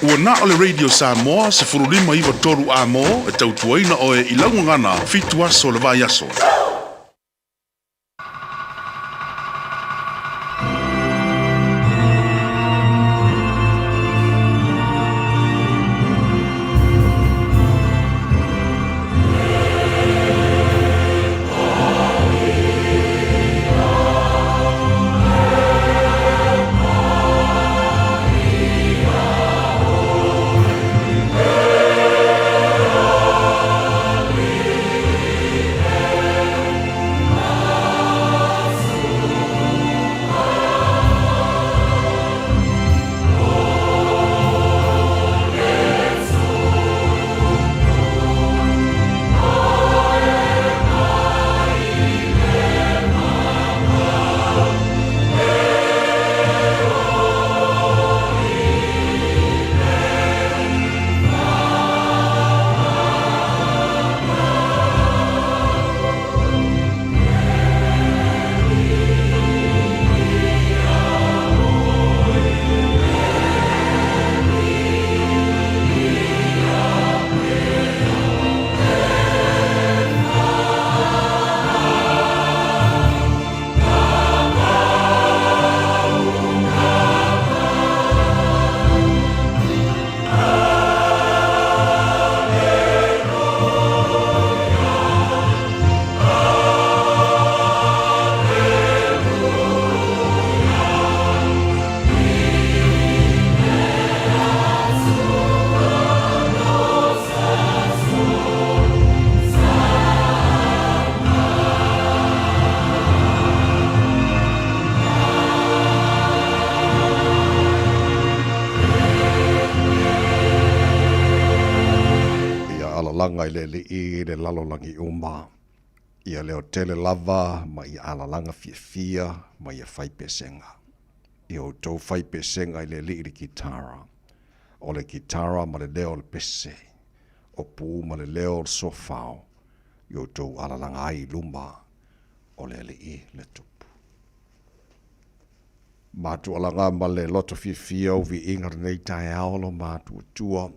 Ua na ole Radio Samoa se furulima iwa toru a mo e tautuaina o e ilangu ngana fitu aso le vai aso. I le lalolangi uma. Ia leo tele lava, ma ia alalanga fia, ma ia whaipesenga. Ia o tau whaipesenga i le li i kitara. O le kitara ma le leo le pese. O pū ma le leo le sofao. Ia o tau alalanga ai luma. O le li le tupu. Mātu alanga ma le loto fia o vi ingar nei tai aolo mātu tua.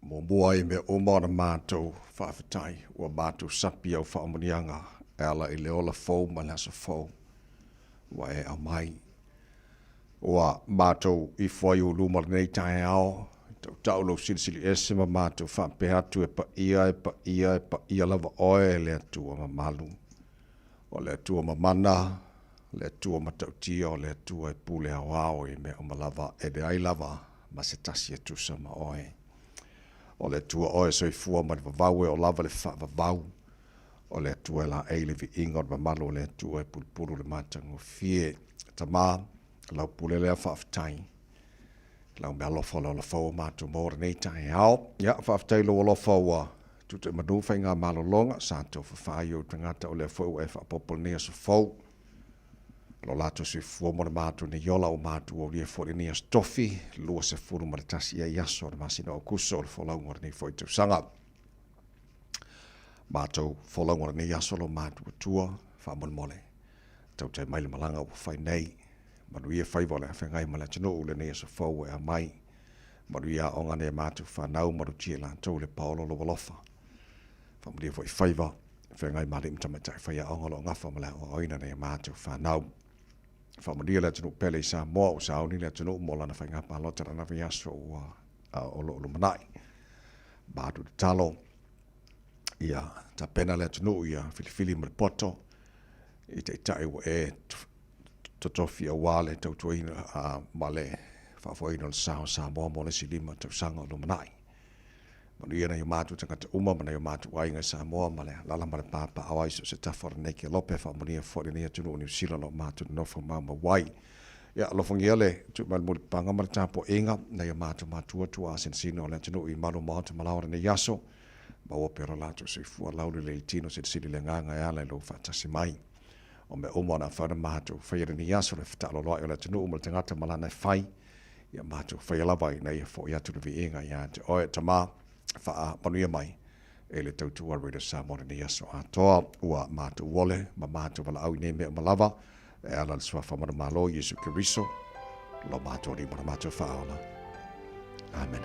Mo mua I me oma na mātou whawhatai ua mātou sapi au whaamonianga ala I leola fau ma lasa fau wa e a mai ua mātou I whai u luma nei tai ao tau taulo silisili ese ma mātou whaampeatu e pa ia lava oe le atua ma malu o le atua ma mana le atua ma tautia o le atua e pule hawao I me o ma lava e de ai lava ma se tasi e tusa ma oe o le tua oe soi fua ma vavau e o lava le whavavau. O le tua la eile vi ingon ma malo le tua e pulpulu le matango fie. Ta maa, lau pule lea whawhatai. Lau mea lofa lau la whau mātu mōra nei tae hao. Ia, whawhatai lo lofa ua. Tuta e manu whai ngā malo longa. Santo whawhai o tangata o le whau e whapopol nea sa whau. Lo lato sui fua mo le mātu ne yola o mātu o lia fōre nia stofi, lua se furu ma le tasi e yaso le masina o kuso le wholaungora ni fōi tau sanga. Mātou wholaungora ni yaso lo mātu o tua, whamon mole. Tau te maile malanga o whai nei, manu ia whaivole a whengai ma le tino ule nia sa fōu e a mai. Manu ia o ngane mātu whanau maru tia la tau le paolo lo walofa. Whamon ia fōi whaiva, whengai ma le imtamatai whaia ongolo ngafa ma le o oina nia mātu whanau. Whamaria le tunu pele I sa moa o sa auni le tunu mola na whainga palota na viaso o lo manai. Bātu te talo. Ia ta pena le tunu ia filifili ma le poto. I te itai wa e totofi a wale tau tuaina ma le whawhaina le sa moa mo le silima tau sanga o lo manai. Manu ia na i mātu tangata uma mana i mātu wainga sa moa ma le lala ma le pāpa awai so se tafora neke lope whamunia fōre nia tunu o New Zealand o mātu nofa mauma wai. Ia lofongi ale tu mal muli panga ma le tāpo inga na i mātu mātua tua asen sino o le tunu I malu maata malaura ne yaso ma ua pera lātu se fua lauli le itino se sili le nganga e ala lo whatasi mai. O me umo na whana mātu whaira ni yaso le whatalo loa o le tunu o le tangata malana whai ia mātu whaialawa I na ia fo iatu le vi inga ia te oe tamaa wha manuia mai e le tautua Radio Samoa ni yaso atoa ua mātu wole ma mātu wala au nei mea malawa e ala le sua whamana malo Yesu Kiriso lo mātu ni mana mātu whaola Amen.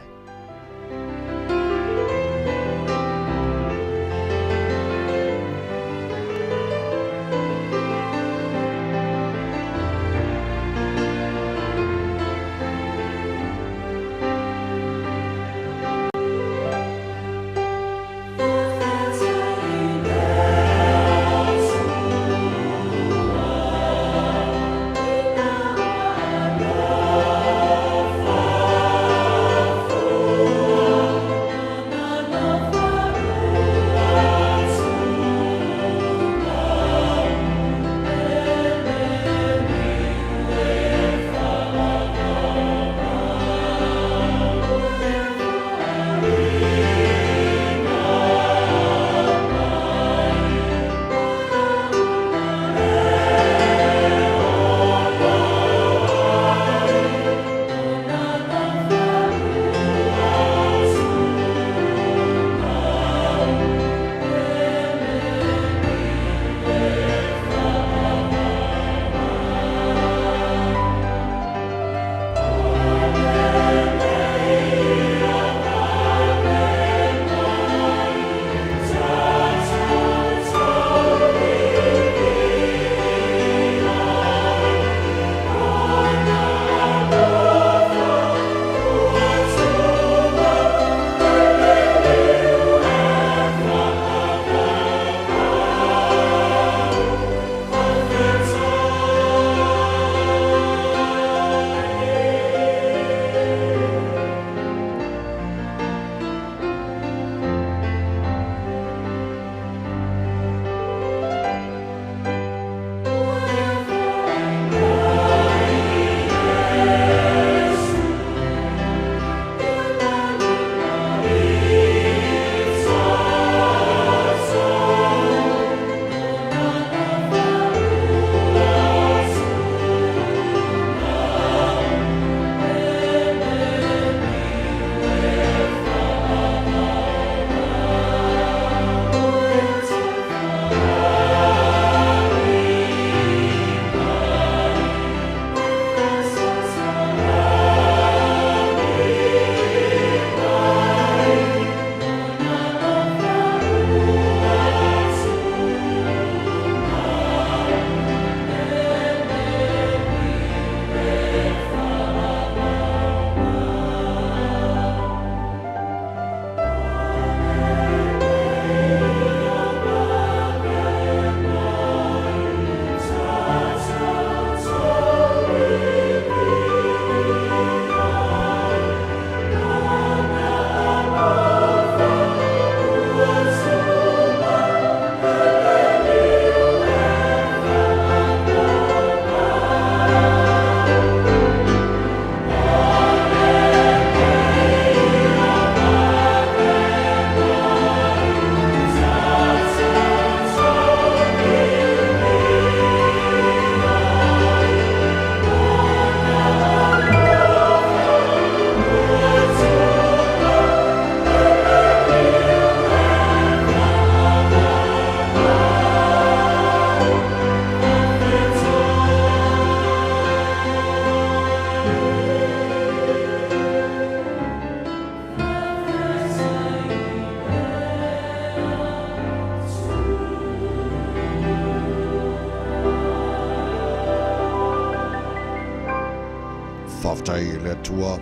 Whaftai le tua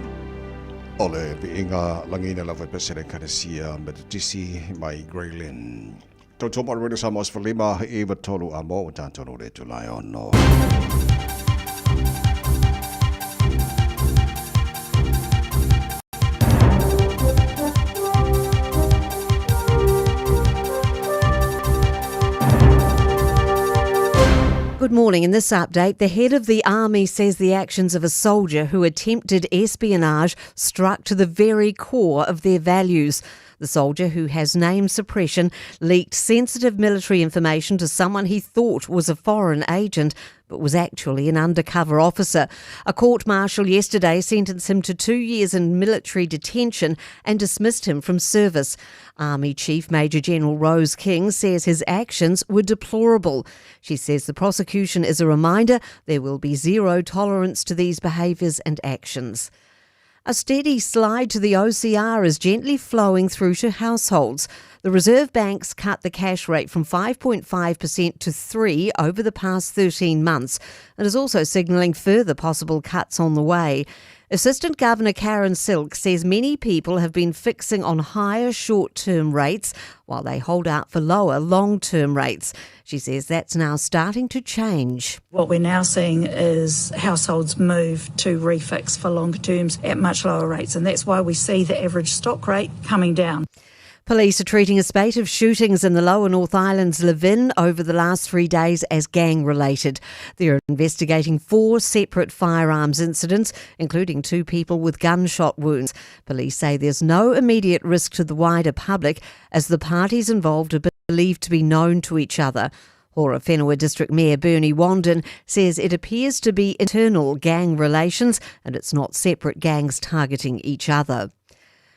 ole vi inga langina la vai pesere kanesia meditisi mai Greylin. Tau topa rena samos for lima eva tolu amo tantono le tulai ono. Good morning. In this update, the head of the army says the actions of a soldier who attempted espionage struck to the very core of their values. The soldier, who has name suppression, leaked sensitive military information to someone he thought was a foreign agent, but was actually an undercover officer. A court-martial yesterday sentenced him to 2 years in military detention and dismissed him from service. Army Chief Major General Rose King says his actions were deplorable. She says the prosecution is a reminder there will be zero tolerance to these behaviours and actions. A steady slide to the OCR is gently flowing through to households. The Reserve Bank's cut the cash rate from 5.5% to 3% over the past 13 months and is also signalling further possible cuts on the way. Assistant Governor Karen Silk says many people have been fixing on higher short-term rates while they hold out for lower long-term rates. She says that's now starting to change. What we're now seeing is households move to refix for longer terms at much lower rates, and that's why we see the average stock rate coming down. Police are treating a spate of shootings in the Lower North Island's Levin over the last 3 days as gang-related. They're investigating 4 separate firearms incidents, including 2 people with gunshot wounds. Police say there's no immediate risk to the wider public as the parties involved are believed to be known to each other. Hora Whenua District Mayor Bernie Wandin says it appears to be internal gang relations and it's not separate gangs targeting each other.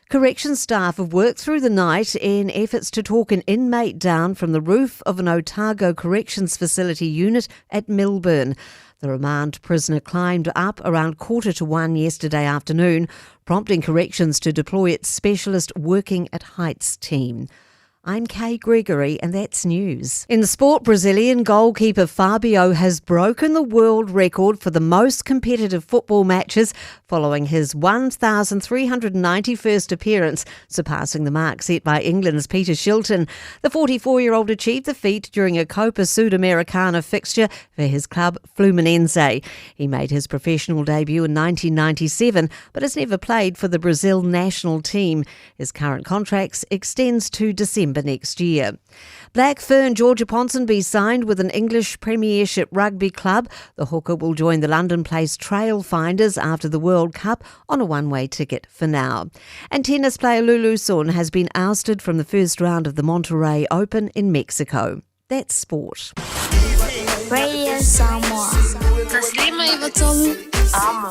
Corrections staff have worked through the night in efforts to talk an inmate down from the roof of an Otago Corrections Facility unit at Millburn. The remand prisoner climbed up around 1:45 yesterday afternoon, prompting Corrections to deploy its specialist Working at Heights team. I'm Kay Gregory and that's news. In the sport, Brazilian goalkeeper Fabio has broken the world record for the most competitive football matches following his 1,391st appearance, surpassing the mark set by England's Peter Shilton. The 44-year-old achieved the feat during a Copa Sudamericana fixture for his club Fluminense. He made his professional debut in 1997 but has never played for the Brazil national team. His current contract extends to December next year. Blackfern Georgia Ponsonby signed with an English Premiership rugby club. The hooker will join the London Place Trailfinders after the World Cup on a one-way ticket for now. And tennis player Lulu Sun has been ousted from the first round of the Monterrey Open in Mexico. That's sport. Radio Samoa. Taslima Ivaton. Amo.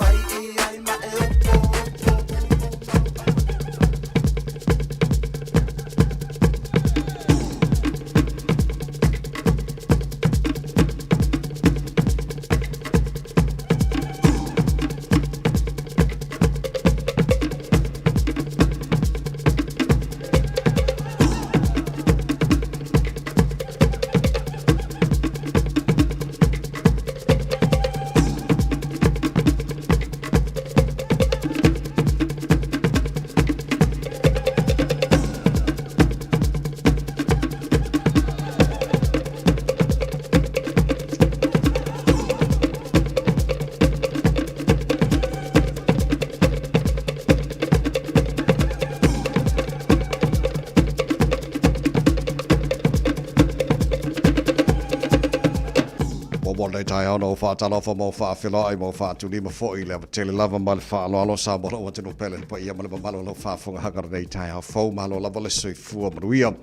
Monday tai ono fa talo fa mo fa filo ai mo fa tu lima fo ile tele lava mal fa lo sa mo lo tenu pele pa ia mal malo lo fa fo ha gar dei tai ha fo malo la vole soi fu maruia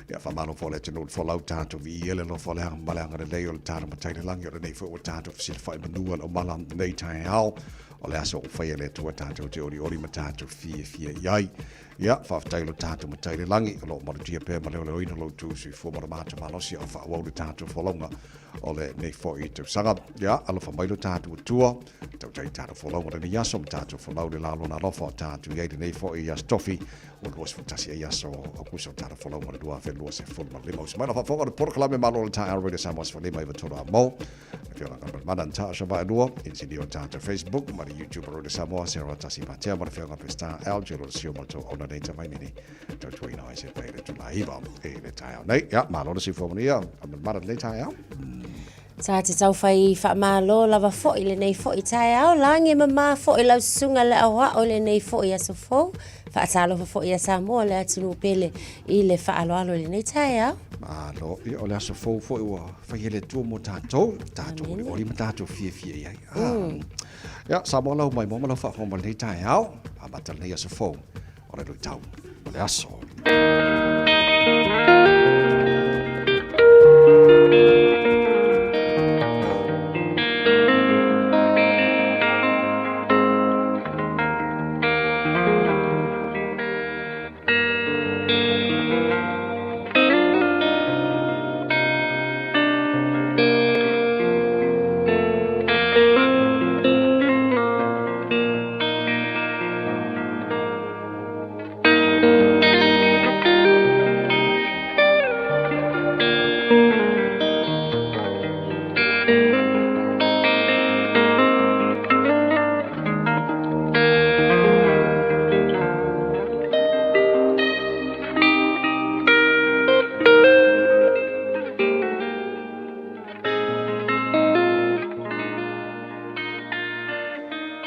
ya fa malo fo le tenu fo lau tanto vi ele lo fo le mala ngar dei o tar ma tai lang yo dei fo tanto sil fa manua o malam dei tai ha o le aso fa ele tu tanto te ori matato fi yai ya fa tai lo tanto ma tai langi lo mo dia pe ma lo ina lo tu si fo ma mata malo si o fa o tanto fo longa o le nei fo i tu sanga ya alo fa mai lo tanto tua tau tai tanto fo longa ni yaso tanto fo lau de la lo na lo fo tanto ye nei fo i ya stofi o lo fo tasi yaso o kuso tanto fo longa dua fe lo se fo ma le mo se ma fa fo por klame ma lo ta already samos fo le mai tora mo if you're not madan ta so ba duo in video tanto Facebook ma YouTube ro de Samoa se ro tasi pa te ma fe ga pesta algero sio mo to ona data mai ni to twina ai se pe to la hiva e le tai nei ya ma lo si fo ni ya ma le tai ya Sa te tau whai whaamalo lawa fo i le nei fo i tae au langi mama fo i lau sunga le awa o le nei fo i aso fo whaatalo fo i a Samoa le atunu pele i le whaalo le nei tae au lo i o le aso fo i wa whai le tua mo tātou o li ma tātou fie ai ya Samoa lau mai mo lau wha mo le nei tae au a matal nei aso fo o le lui tau o le aso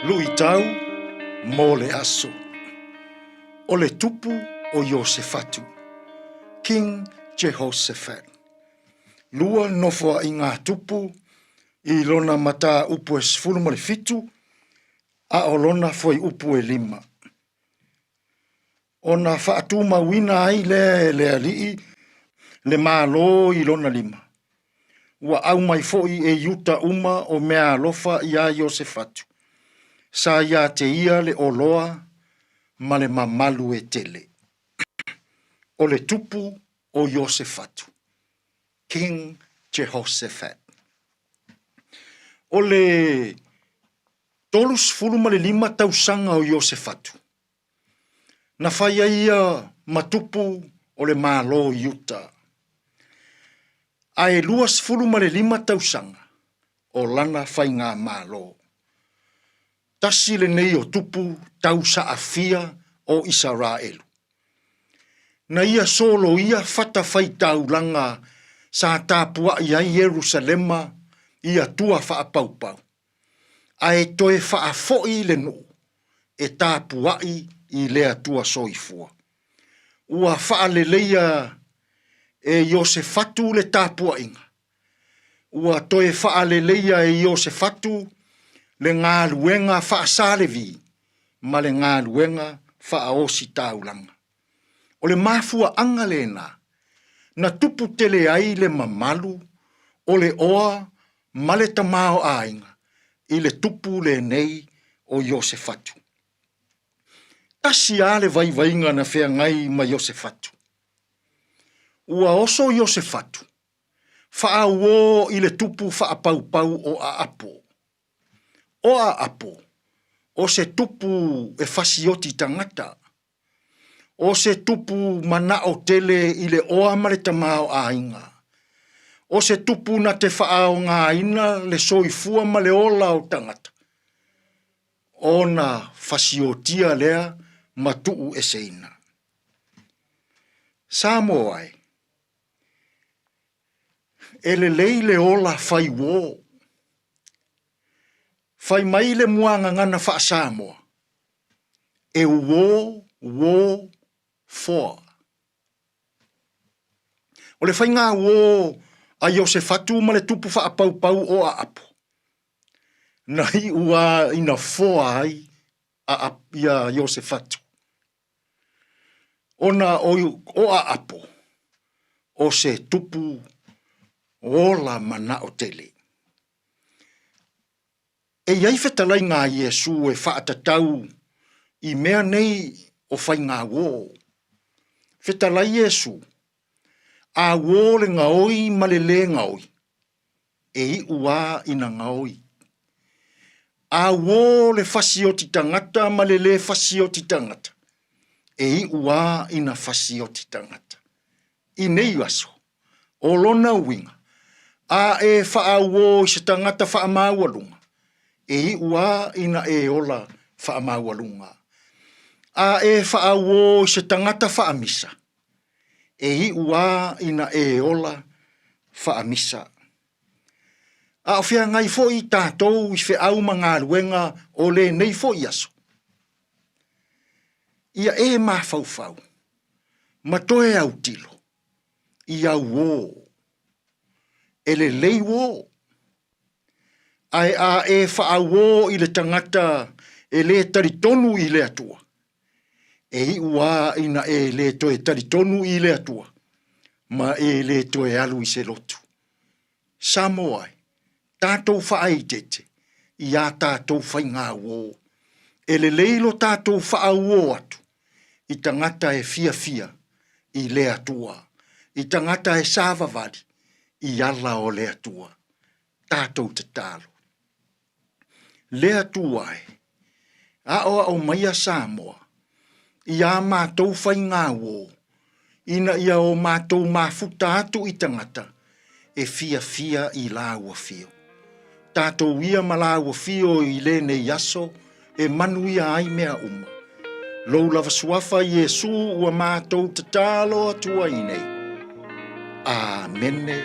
Lui tau mo le aso. O le tupu o Iosefatu, King Jehoshaphat. Lua nofoa i ngā tupu i lona mata upu e sifuru ma le fitu, a o lona foi upu e 5. Ona whaatu mawina ai le alii, le mālo i lona 5. Ua au mai foi e yuta uma o mea alofa i a Iosefatu. Sa ia te ia le oloa ma le mamalu e tele. O le tupu o Iosefatu, King Jehoshaphat. O le tolus fulu ma le 5 tausanga o Iosefatu. Na whaia ia matupu o le mālo Yuta. Ai luas fulu ma le 5 tausanga o lana whainga mālo. Tasi le nei o tupu tausa afia o Israelu. Na ia solo ia fata whai taulanga sa tāpua ia Jerusalema ia tua whaapaupau. Ai toe whaafoi le no e tāpuai i lea tua soifua. Ua whaaleleia e Iosefatu le tāpua inga. Ua toe whaaleleia e Iosefatu le ngā luenga whaasalevi ma le ngā luenga whaaosi taulanga. O le mafua anga lena, na tupu tele ai le mamalu o le oa ma le tamao ainga i le tupu le nei o Iosefatu. Tasi ale vai vainga na whea ngai ma Iosefatu. Ua oso Iosefatu, whaauo i le tupu whaapaupau o a apo. O a apo, o se tupu e fasioti tangata. O se tupu mana o tele i le oa ma le tamao ainga. O se tupu na te whaao ngā ina le soifua ma le ola o tangata. O na fasiotia lea matuu e seina. Samo ai, e le lei le ola whai wō. Whai mai le muanga ngana wha Samoa. E wō, foa. O le whai ngā wō a Iosefatu ma le tupu whaapaupau o a apo. Nai ua ina foa ai a ia Iosefatu. Ona o a apo o se tupu ola mana o tele. E iai whetalai ngā Iesu e whaatatau i mea nei o whai ngā wō. Whetalai Iesu, a wō le ngaoi ma le ngaoi, e i ua ina ngaoi. A wō le fasioti tangata ma le fasioti tangata, e i ua ina fasioti tangata. I nei aso, o lona winga, a e wha wō i se tangata wha maualunga, e i ua ina e ola wha maualunga. A e wha wō i se tangata wha misa, e i ua ina e ola wha misa. A o whia ngai fo i tātou i whi au ma ngā ruenga o le nei fo i aso. Ia e mā whauwhau, ma toe au tilo, i au wō, e le lei wō. Ai a e wha wō i le tangata e le taritonu i le atua. E i ua ina e le toe taritonu i le atua, ma e le toe alu i se lotu. Samoai, tātou whaai tete, i a tātou whai ngā wō. E le leilo tātou wha wō atu, i tangata e fia, i le atua. I tangata e sāvavali, i ala o le atua. Tātou te tālo. Le atua e, a o au maia Samoa, i a mātou whai ngā wō, ina ia o mātou māfuta atu i tangata, e fia i lāua fio. Tātou ia ma lāua fio i le nei aso, e manuia ai mea uma. Lou lava suafa Iesu ua mātou te tālo atua i nei. Amene.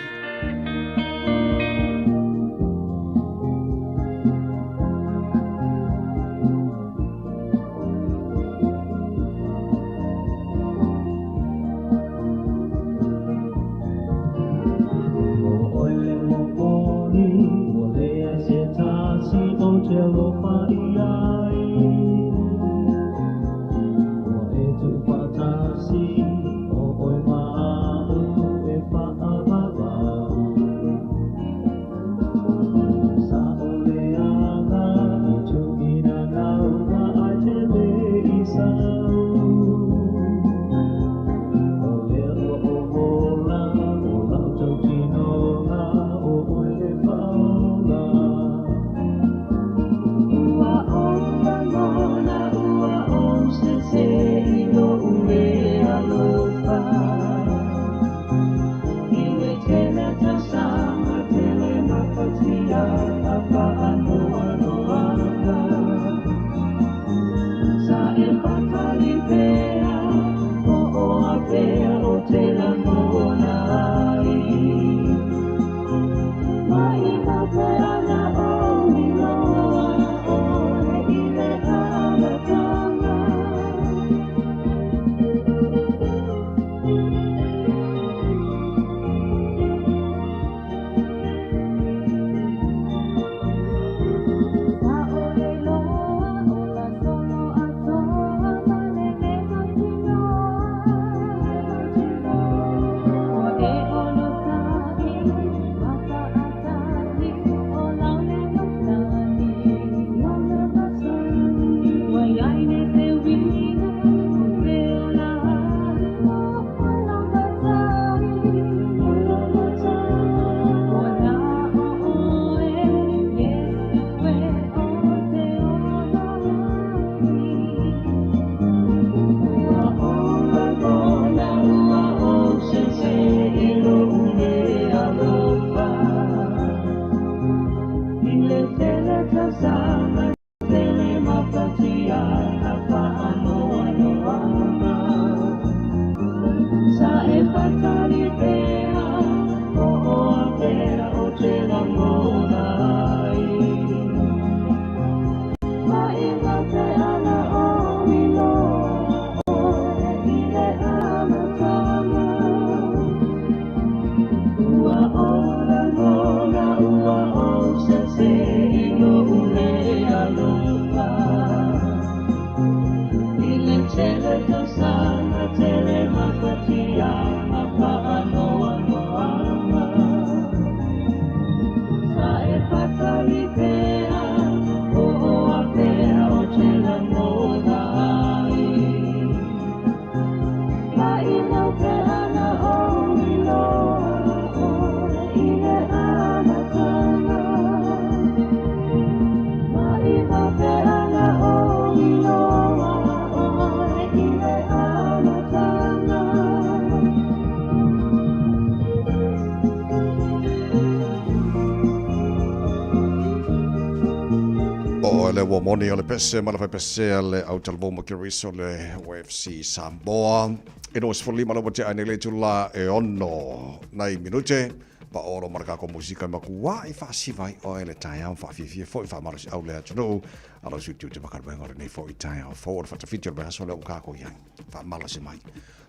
Le uomoni o le pese, ma le pese le Autalboma Kiriso le UFC Samoa. E no sfoli ma lo te ane le tula e ono nei minute. Pa oro marka ko musika ma kuwa I fa si vai o ele tai am fa fi fo fa mara si au le tunu. Alo su tu te makar benga nei fo I tai au forward fa te fitur ba so le ka ko yang. Fa mala si mai.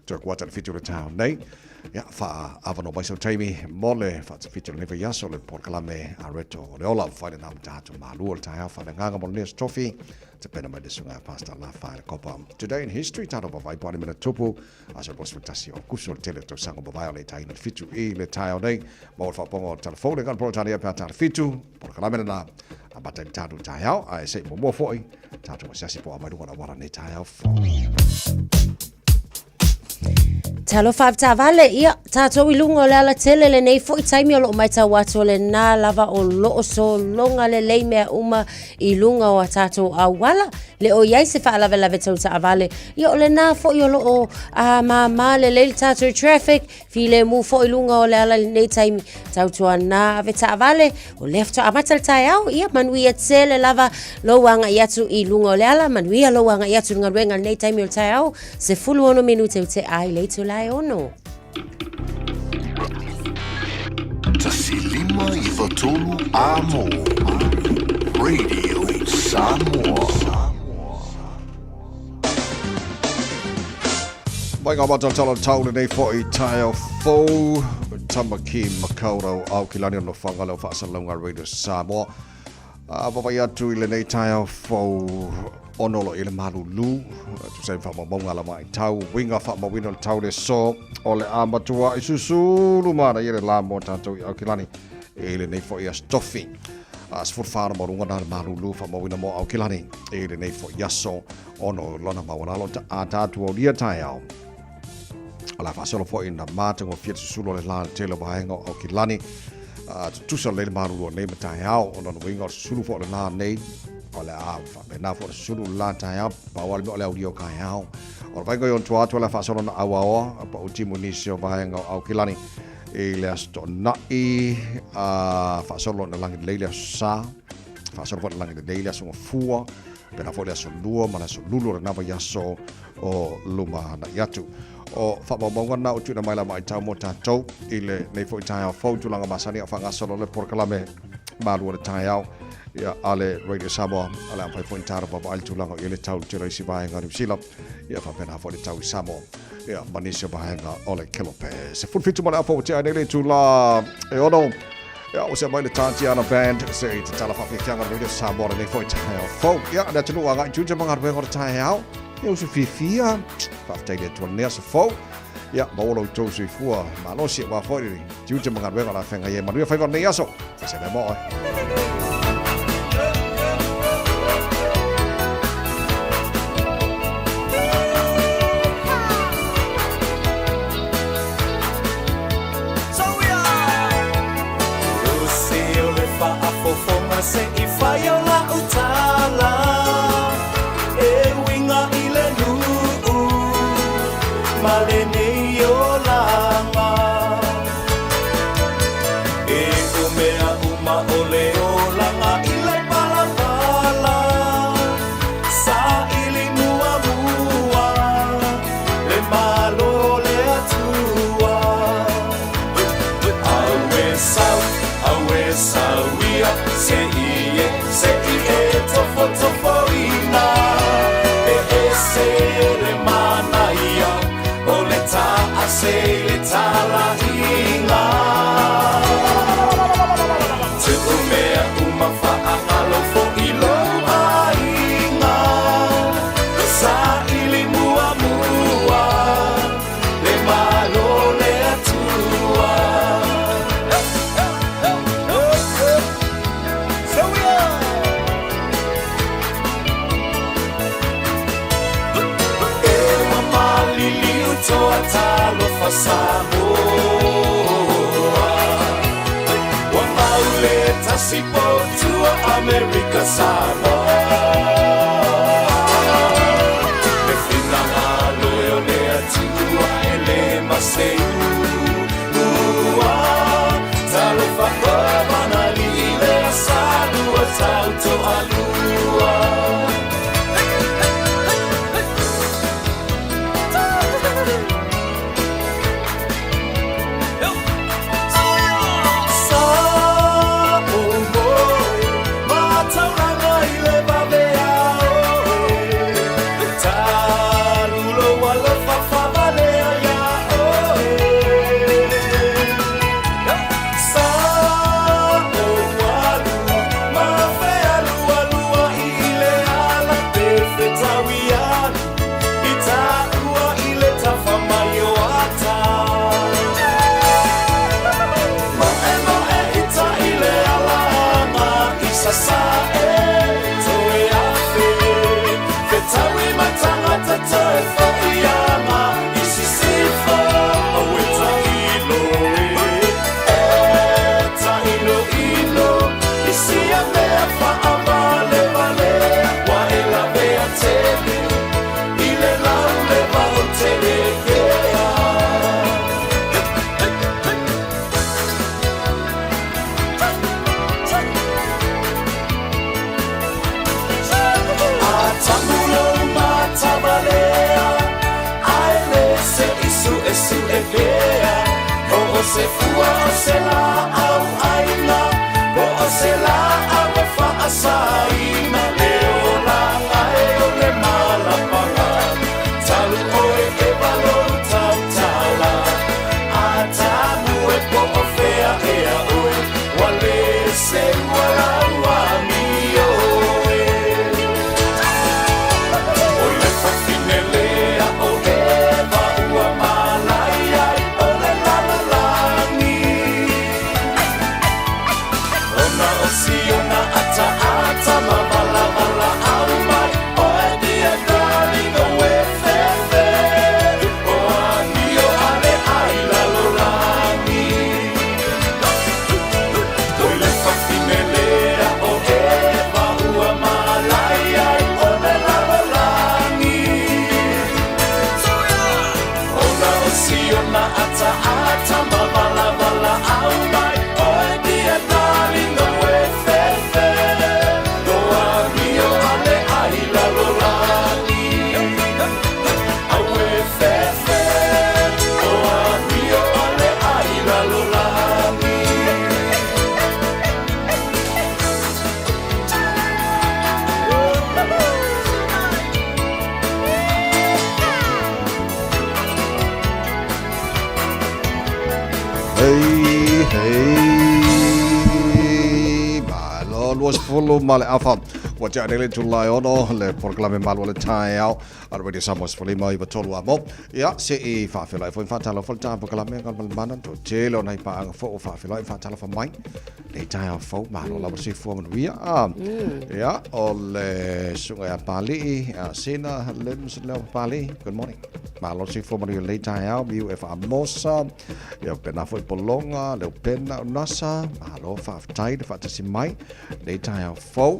Te kwa te fitur town nei. Ya fa avano ba so taimi mole fa te fitur nei fa yaso le por kalame areto le ola fa le nam tatu malu le tai fa le nganga mo le trophy. Te pena mai desunga pasta la fa le copa. Today in history tano ba vai poni mena tupu as was fantasio kuso tele to sango ba vai le tai no fitu I le tai nei mo fa pongo telefone kan pro tani pa tar fitu por kalame na abata tatu tai au ai se mo foi tatu se po mai do wala nei tai au fo. Talo whafta vale ia tātou I lunga o le ala tele le nei fo I taimi o loo mai tau watu le nā lava o loo so longa le lei mea uma I lunga o a tātou a wala le o iai se wha lave lave tau ta vale ia o le nā fo I o loo a ma le leil tātou traffic fi le mu fo I lunga o le ala le nei taimi tau tua nā ave ta vale o lefto a matal tai au ia manui a tele lava lo wanga I atu I lunga o le ala manui a lo wanga I atu ngā ruenga nei taimi o le tai au se fulu ono minute o te ai leitu lai ono. Tasilima I Watolu Amo Radio Samoa. Mai ngā mata tala taule nei fo I tai au fou tamaki makaurau au kilani ono whangale o whaasalunga Radio Samoa. Wawai atu I le nei tai au fou onolo I le malulu tu sai fa mamonga la mai tau winga fa mawino tau le so o le amatua I susulu mana I le la mo tanto I kilani e le nei fo I stoffi as for far mo runga na malulu fa mawino mo au kilani e le nei fo yaso ono lona mawana lo ta tatu o dia tai au ala fa solo fo ina mata ngo fiat susulu le la tele bahenga au kilani tu so le malulu nei matai au ono winga susulu fo le la nei ole a fa bena fo sulu la taia pa wal mo le audio ka hao o vai go yon tua la fa solo na awa pa uti munisio vai nga au kilani e le asto na I fa solo na lang leile sa fa solo fo lang leile so fua bena fo le so lua mana so lulu na va yaso o luma na yatu o fa mo na uti na mai la mai tau mo tatou ile nei fo taia fo tu langa masani fa nga solo le por kalame malu le taia ia ale Radio Samoa ale ampai pointara pa al tulanga ile tau tira si bahenga ni sila ia fa pena fo le tau Samoa ia manisio bahenga ole kelope se full fitu mala fo te ale tula e ono ia o se mai le tanti ana band se te tala fa fianga Radio Samoa nei fo fo ia na tunu anga juja manga be ngor tai hao ia so fifia fa te le tu ne so fo ia bolo to so fua ma no si wa fo ri juja manga be ngora fenga ia ma ria fa ne yaso se be mo se I whai o la utala e winga I le nuu ma le nei o langa e o mea uma o le o la alofa Samoa Wa maule tasipo tua America Samoa Me fina ngalo yo le atua ele maseu Ua talofa koa manali ile asalua tauto alua Se fua o se la au aina o se la au fa asaina leo la ngai o le malapanga talu oe e balo tau tala a tamu e po o fea e a oe wale se wala wami oe o le fafine lea o eva ua malaya o le lalala Siona ata ata ma bala bala au mai o e dia darling o e fefe o anio ale ai la lolani o le fafine lea o eva ua malai ai o le la lolani o na o siona ata ata ma bala bala au mai o e dia darling was follow male afa wa ja le tulai ono le proclame mal le tai au already samos for mai ba tolu amo ya se e fa fe lai foi fa tala fol ta proclame kan mal manan to telo nai pa fo fa fe lai fa tala fa mai le tai au fo ma lo la se fo man via ya ol sunga pali sena lem le pali good morning ma lo se fo man le tai au bi e fa mosa ya pena foi polonga le pena nasa ma lo fa tai fa ta si mai le tai au fo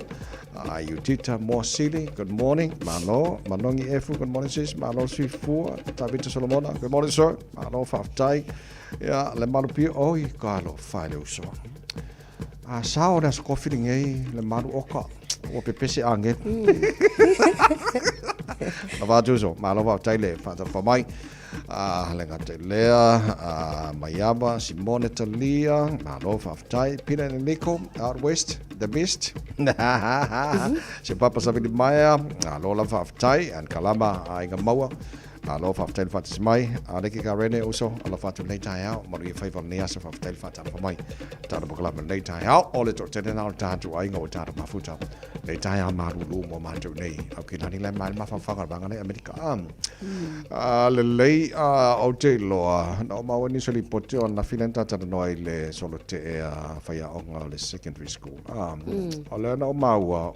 Ayutita Morsili, good morning. Malo, Manongi Efu, good morning sis. Malo Sifua, Tabita Solomona, good morning sir. Malo Faftai, ya le malu pi oi kalo file uso. Sao das kofiling ei le malu oka. O pepesi anget. Lava juso, malo Faftai le fata for mai. Lenga Telea, Mayaba, Simone Talia, Malo Faftai, Pina and Nico, out west, the best. Si Papa Savili Maya, Lola Faftai, and Kalama Aingamawa. Alo Faftai Fatis Mai, Aleki Karene also, Alo Fatu Nata out, Maria Favor Niasa Faftai Fata for Mai, Tarabukalam and Nata out, all it or 10 out time to Aingo Tara Mafuta, Nata Maru, Momanto Nay, okay, Nanila Mafa Bangane America. Lei Ote Loa, no more initially put on La Filenta Noile Solote Fire on the secondary school. Olena Mawa,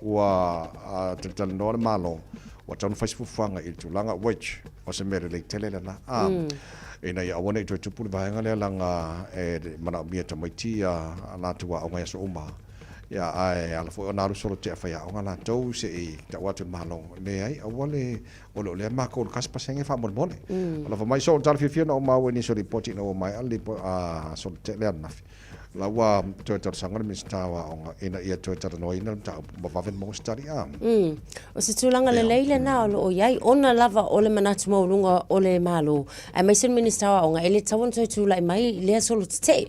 Tetan Malo. wa tonu faisifufanga i tulanga wage o se mere le tele na ina ia awane to tupu vaenga le langa mana mia tamaiti la tua o ngai so uma ya ai ala fo na solo te fa ya o la to se i ta watu malo le ai awale o le ma ko kas pasenge fa mon mole ala fa mai so tar fi no ma weni so report no mai ali so te le na la wa to sangar mistawa o ina ia to no ina ta ba ven mo stari o se tulanga le leile na o yai ona lava o le manatu mo lunga o le malo ai mai sen minister o nga ele tawon to tula mai le solo te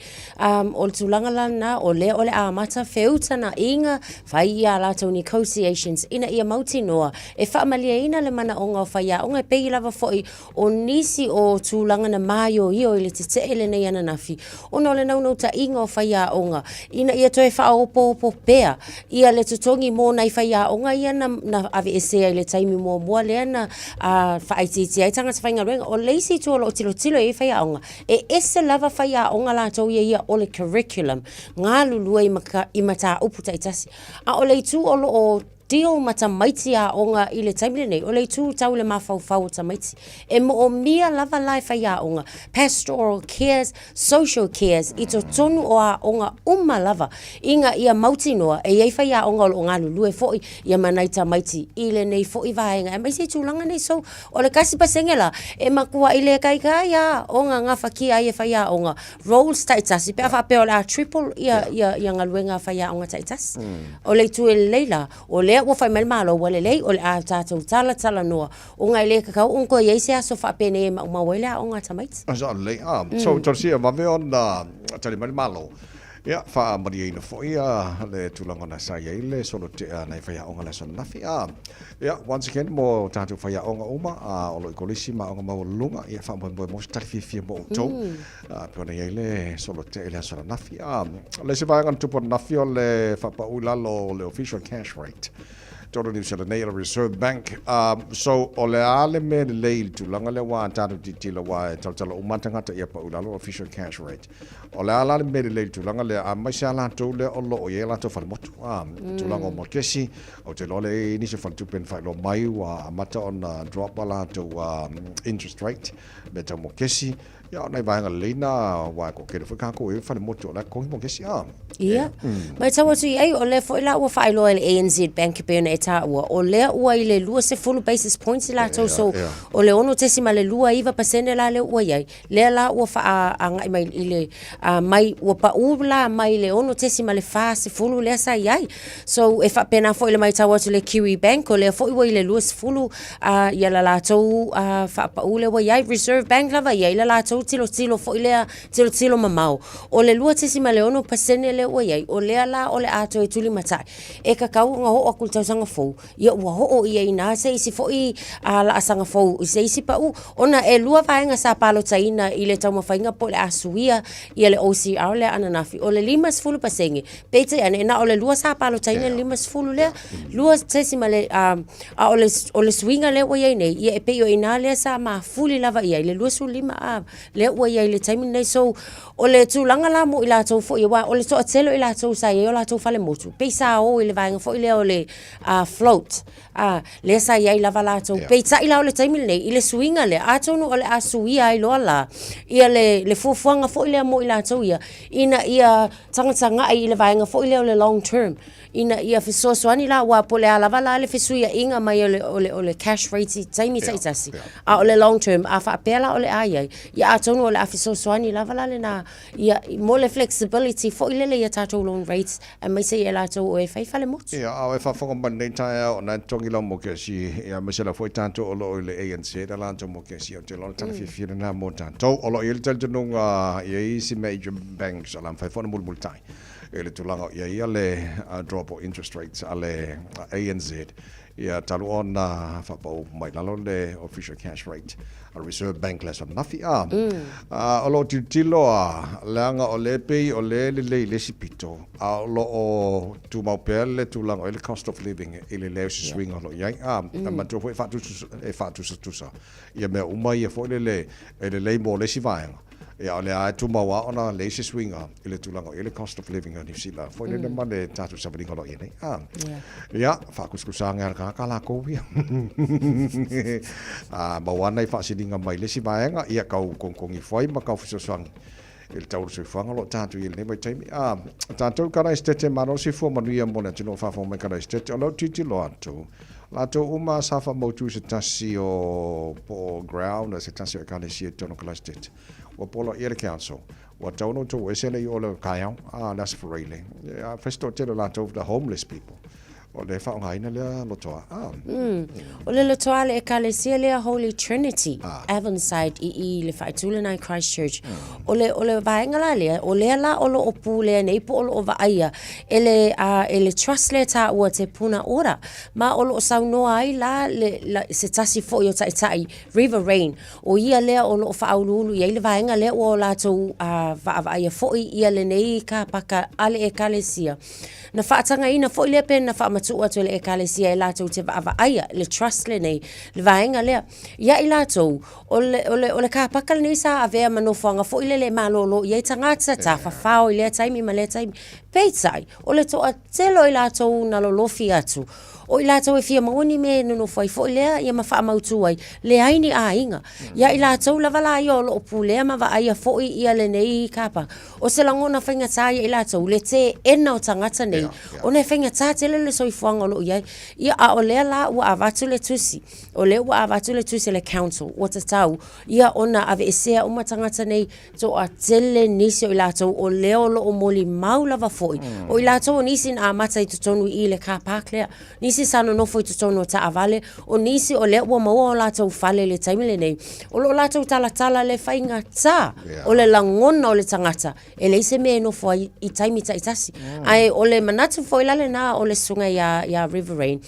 o tulanga la na o le amata feuta na inga fai ia la to negotiations ina ia mauti noa e fa malia ina le mana onga fai ia onga pe lava foi o nisi o tulanga na mayo io ile te ele nei ana nafi ona le no ta inga faia onga ina ia toe fa opo pea ia le tutongi mo nai faia onga ia na ave ese ile taimi mo le na fa ititi ai tanga fainga renga o leisi to lo tilo e faia onga e ese lava faia onga la to ia o le curriculum nga lulu i mata uputa itasi a o le tu o deal mata maiti a onga i le taimile nei. O le tū tau le mawhau ta maiti. E mo o mia lava lai whai a onga. Pastoral cares, social cares. I to tonu o a onga lava. Inga ia mauti noa. E iei whai a onga o ngā lulu e fōi. Ia manai ta maiti. I le nei fōi vaenga. E mai se tūlanga nei so. O le kasi pasengela. E makua i le kai a onga ngā whaki ai e whai a onga. Roles taitasi. Pea wha peo la triple ia ngā luenga whai a onga taitasi. O le tū e leila. O le ua fai malo wale lei o le a tātou tala noa. O ngai le kakau unko iei se aso whapene e mawele a o ngā tamaiti. Asa lei, so torsia mave on tali malo. Ia, wha mari eina fwoi le tūlanga na sa iei le solo te nei whaia onga le sona nafi. Ia, once again, mo tātou whaia onga uma, o lo i kolisi ma onga maua lunga, ia wha mboe mo tari fia mo o tau. Pio iei le solo te ele sona nafi. Le se vaengan tupo nafi o le whapa ulalo le official cash rate. Toro New Zealand National Reserve Bank. So o le ale me le leil tūlanga le wā tātou titila wā tautala umatangata ia pa ulalo official cash rate. O le ale me le leil tūlanga le a mai se ala tau le o lo o ie lato whalamotu. Tūlanga o Mokesi, o te lole nisi whaltupen whai lo mai wā amata on drop a lato interest rate me tau Mokesi. Ia, nei vaenga leina wā ko kere whakako e whalamotu o le kongi Mokesi. Ia. Mai tau atu i ei o le fo ila ua whai loa le ANZ Bank pe ona e tā ua. O lea ua i le lua se full basis points i la tau so. O le ono tesi ma le lua iwa pasene la le ua iai. Lea la ua wha a ngai mai i le mai ua pa ula mai le ono tesi ma le wha se full lea sa iai. So e wha pena fo i le mai tau atu le Kiwi Bank o lea fo iwa i le lua se full ia la tau wha pa ule ua iai. Reserve Bank lava iai la tau tilo fo i lea tilo mamau. O le lua tesi ma le ono pasene le ua iai. O lea la o le ato e tuli matai. E kakau nga ho a kultau sanga fou. Ia ua ho ia ina se isi fo i la asanga fou. I se isi pa u. Ona e lua vaenga sa palo taina i le tau mawhainga po le asuia i le OCR le ananafi. O le limas fulu pasenge. Pete ane na o le lua sa palo taina limas fulu lea. Lua tesi ma le o le swinga le ua iai nei. Ia e pe o ina lea sa ma fuli lava iai. Le lua su lima le ua iai le taimi nei so o le tūlanga la mo i la tau fo i wa o le toa telo i la tau sa i o la tau fale motu. Pei sa o i le vaenga fo i le o le float. Le sa iai lava la tau. Pei ta i la o le taimile nei i le swinga le atonu o le asuia i loa la. Ia le fuafuanga fo i le mo i la tau ia. Ina ia tanga i le vaenga fo i le o le long term. Ina ia fisosoani la wa po le alava la le fisuia inga mai o le cash rate taimi taitasi. O le long term a fa pela o le ai. Ia atonu o le afisosoani lava la le na ia mo le flexibility fo i le ia tatou loan rates a mai se ia la tau o e whaifale motu. Ia au e whawhonga manei tae o na tongi lau mo ke si ia masela foi tanto o lo i le ANC da lanto mo ke si o te lona tala whiwhira na mo tanto o lo i le taltanunga ia isi major banks alam whaifona mulmultai. E le tulanga ia le drop o interest rates a le ANZ ia talu o na whapau mai lalo le official cash rate a Reserve Bank les on nafi o lo tilo leanga o le pei o le sipito a lo o tu mau pele tulanga o le cost of living i le leo si swing o lo iai ma tu fatu tusa ia mea umai e fo le mo le si vaenga ia o le a tu maua ona lazy swinger i le tulaga i le cost of living o New Zealand foi le ma le tatu savalingolo i nei ia faakuskusaga ala kaka lakou ia maua nai faasiliga mai le sivaega ia kau konkogi foi ma kau fesoasoagi i le taulu soifuaga lo tatu i lenei maitaimi tatou kalaistete malo sifua manuia mo le atunuu faafo mai kalaistete o lau titilo atu latou uma sa faamautu se tasi o po ground se tasi o ekalesia tono kalaistete ua polo ia le council ua taunu tou ese lei o le kaiao las fereile fesitotele latou the homeless people o le whaongaina lea lotoa. O le lotoa le ekalesia lea Holy Trinity, Avonside i le whaitulana i Christchurch. O le vaenga la lea, o lea la o lo opu lea nei po o lo o vaia, e le trust lea ta ua te puna ora. Ma o lo o saunoa ai la se tasi fo i o tai River Rain. O ia lea o lo o whaululu, ia le vaenga lea o la tau vaia fo i ia le nei ka paka ale ekalesia. Na whaatanga ina fo i lea pena whaamatua tu le ekalesia e lātou te vaaia, le trust le nei, le vaenga lea. Ia i lātou, o le kāpaka nei sa avea manofoanga fo i le malolo, ia i tangata ta whawhao i lea taimi ma lea taimi. Peitai, o le toa telo i lātou na lolofi atu. O i lātou e fia maoni me nono fai fo i lea ia ma whaamautu ai, le aini a inga. Ia i lātou la wala i o lo opu lea ma vaia fo i ia le nei kāpa. O se langona whainga tāia i lātou, le te ena o tangata nei. O ne whainga tā tele le soifuanga lo iai. Ia a o lea la ua avatu le tusi. O lea ua avatu le tusi le council, o ta tau. Ia ona ave esea uma tangata nei, to a tele nisi o i lātou, o lea o lo o moli maulava fo i. O i lātou o nisi na amata i tutonu i le kāpāk lea. Nisi sano no foi tono ta avale o nisi o le ua maua o lātou fale le taimile nei o lo lātou tala le whainga tā o le langona o le tangata e le ise me no foi i taimita i tasi ai o le manatu foi lale na o le sunga ya River Rain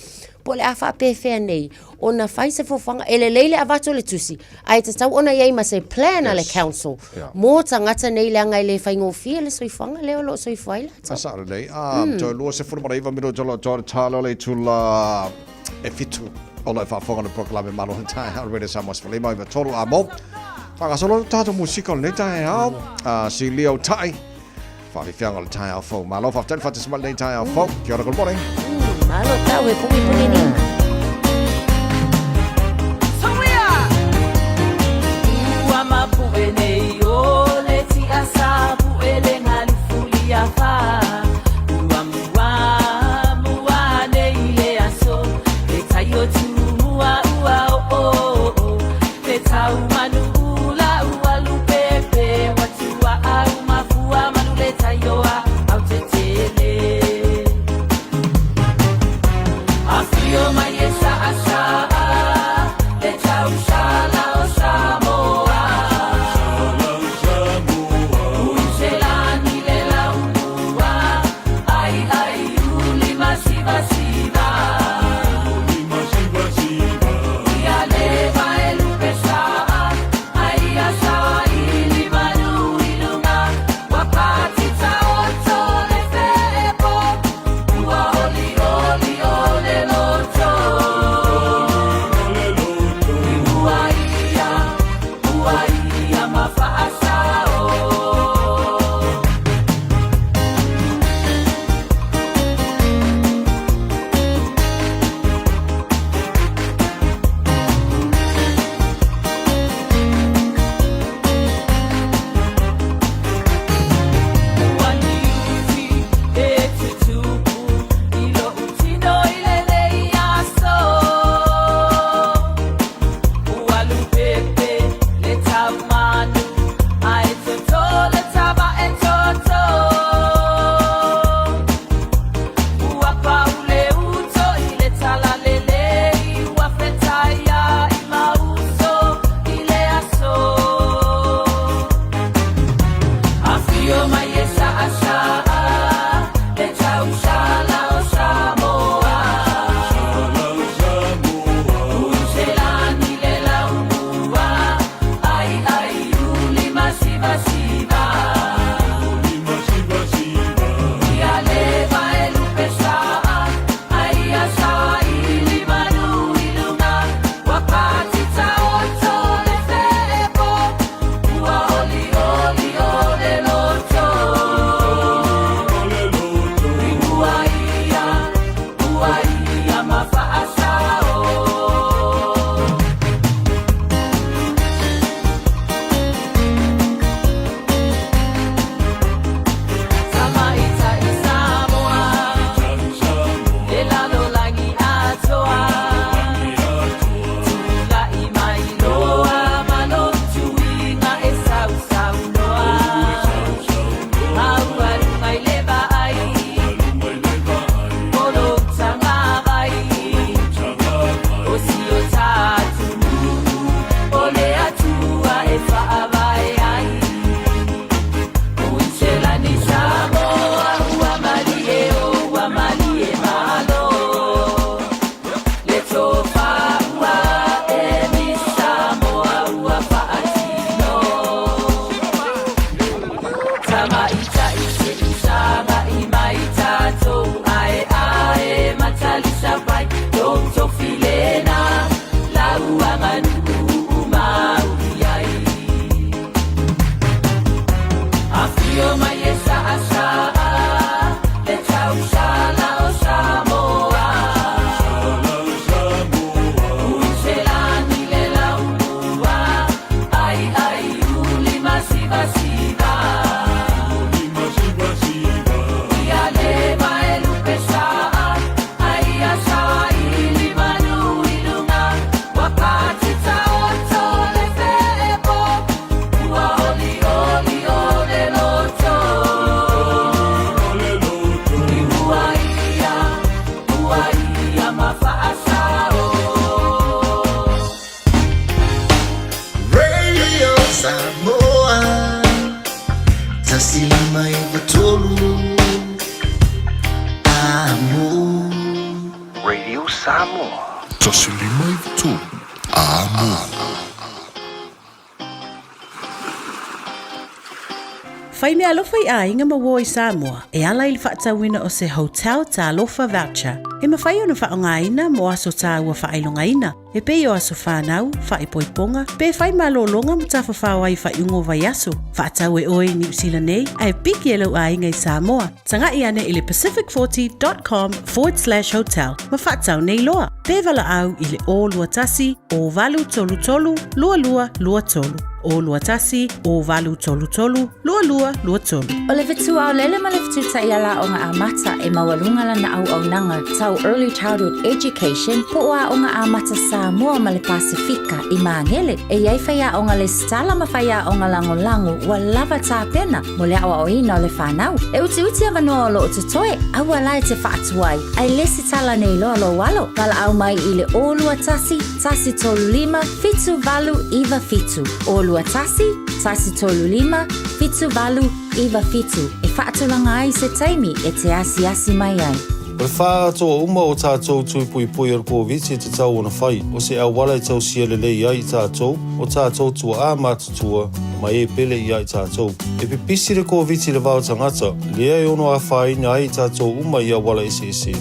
po le afa pefea nei o na whai se fofanga e le leile avato le tusi ai te tau ona iei ma se plan a le council mō tangata nei le angai le whaingo fia le soifanga leo lo soifai la Asa nei to lua se furu maraiva miro jolo jolo talo le tula e fitu o le whafonga le proklame malo tai hau rede Samoa Sfale mai va tolu a mo whakasolo tato musika le tai hau si leo tai whawhiwhianga le tai hau fau malo whaften whatismal le tai hau fau kia ora good morning malo tau e pumi puni ni mai tolu amo. Whai mea alofa I a inga mawo I Samoa, e ala ili whaatawina o se hotel ta alofa voucher. E mawhai o na whaonga ina mo aso ta ua whailonga ina. E pei o aso whanau, whaipoiponga, pe whai malolonga mo ta whawhau ai whaiungo vai aso. Whaatau e oe New Zealand nei, ai piki e lau a inga I Samoa. Tanga I ane ili pacific40.com/hotel. Ma whaatau nei loa. Pe vala au ili o lua tasi, o valu tolu tolu, lua lua lua tolu. O lua tasi, o valu tolu tolu, lua lua lua tolu. O le vetu au lele ma le vetu ta iala o ngā amata e mawalunga la na au nanga tau early childhood education po a o ngā amata Samoa ma le Pasifika I Mangele. E iai whaia o ngā le stala ma whaia o ngā lango wa lava tā pena mo le awa o ina o le whanau. E uti avanoa o lo o tutoe, aua lai te whaatuai. Ai lesi tala nei loa lo walo. Wala au mai I le o lua tasi, tasi tolu lima, fitu valu iwa fitu. O lua tasi tolu lima, fitu valu iwa fitu. E whaatulanga ai se taimi e te asi mai ai. O wha atoa uma o tātou tui pui ar kōwiti te tau ona whai. O se au wala I tau sia lelei ai tātou, o tātou tua a mātutua, mai e pele I ai tātou. E pipisi le kōwiti le vau tangata, lea e ono a whaina ai tātou uma I au wala ese.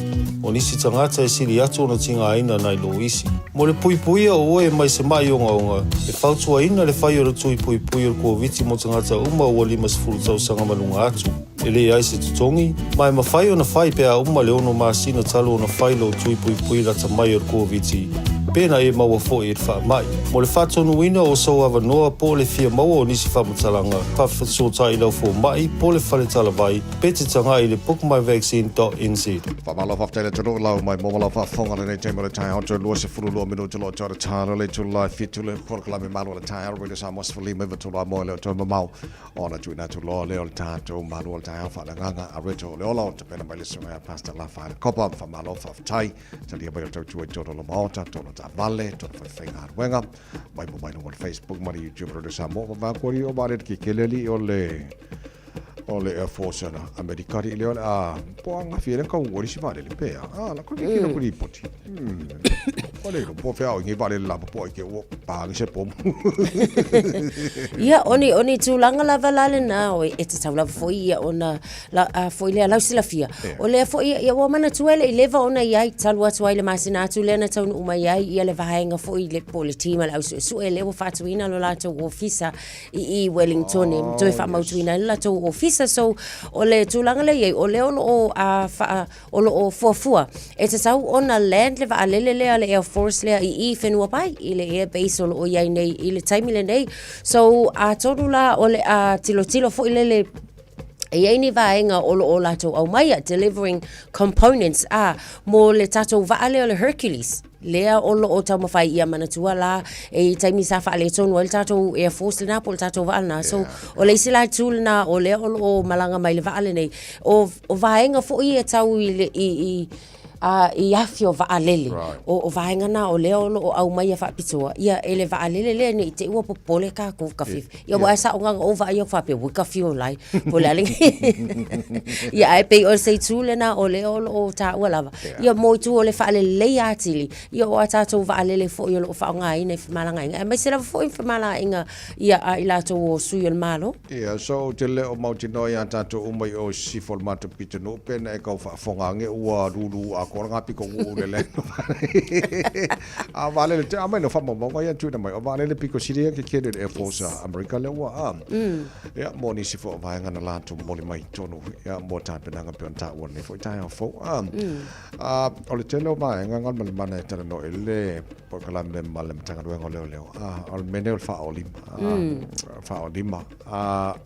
O nisi tangata e sili atu ona tinga aina nai lo isi. Mo le pui o oe mai se mai onga. E whautua ina le whai o le tui pui ar kōwiti mo tangata uma o 5 tau sanga malunga atu. E le ai se tutongi, mai ma whai o na whai pea uma le ono masina talo o na whai lo tui pui rata mai ar kōwiti. Pena e maua fo e wha mai. Mo le whatonu ina o sau awa noa po le fia maua o nisi whamatalanga. Whawhatso i lau fo mai po le whale talavai. Pete tanga I le bookmyvaccine.nz. Whamala whafteile te roa lau mai momala whafonga le nei teimere tai honto lua se furu lua minu te loa tōra tāra le tu lai fitu le porkalami malu le tai hara wile sa mos whalima iwa tu la moe leo tōma mau. Ona tu ina tu loa leo le tātou malu le tai hara whananganga a reto le ola o te pena mai le sunga pasta la whaere kopa whamalo whaftai. Tali abai o tau tu e tōra la maota tōra ta vale tōra whaiwhainga aruenga. Mai mo mai no Facebook mari YouTube rode sa mo whakori o mare ki keleli o le Air Force na Amerikari I leo a poanga fiere ka ungori si vale le pea. La ko ki no kuri poti. Ole ko po fea o ngi vale la po ke o pa se pom. Ia oni tulanga lava lale na o e te taula foi ia ona la foi le lausila fia. O le foi ia o mana tuele I leva ona ia talu atu ai le masina atu le na tau uma ia ia le vahenga foi le politima la su e le o fatuina lo la to ofisa I Wellington e to fa mautuina la to ofisa so o le tulanga le ia o le o o fuafua e te tau ona land le va alele le Air Force le I whenua pai I le air base o iai nei I le taimile nei so a tonu la o le a tilo fo I le e ni vaenga o lato au mai delivering components mo le tato vaale o le Hercules lea o tau mawhai ia manatua la e taimi sa whaale tonu o le tato Air Force le na po le tato vaale na so o le isila tūle na o lea o malanga mai le vaale nei o vaenga fo I e tau I afio vaalele o vaenga na o leo o au mai a whapitoa ia ele vaalele le ni te ua popole ka ko kafif ia wa sa nga o va ia whape wi kafio lai polaling ia e pe o sei tule na o leo o ta ua lava ia mo tu o le vaalele ia atili ia o ta to vaalele fo ia o whaonga ina malanga inga mai sera fo malanga inga ia I lato o sui el malo ia so te le o mautino ia tato umai o sifol matu pitano pena e ka whafonga nge ua ruru a koranga piko ule le a vale le te amai no famo mo ia tu na mai o vale le piko siria ke kede Air Force America le wa ya mo ni sifo vai ngana la tu mo le mai tonu ya mo ta pena nga pionta won ne fo ta fo o le telo mai nga ngal mana ta no ele por kala me mal me tanga do ngole o menel fa olima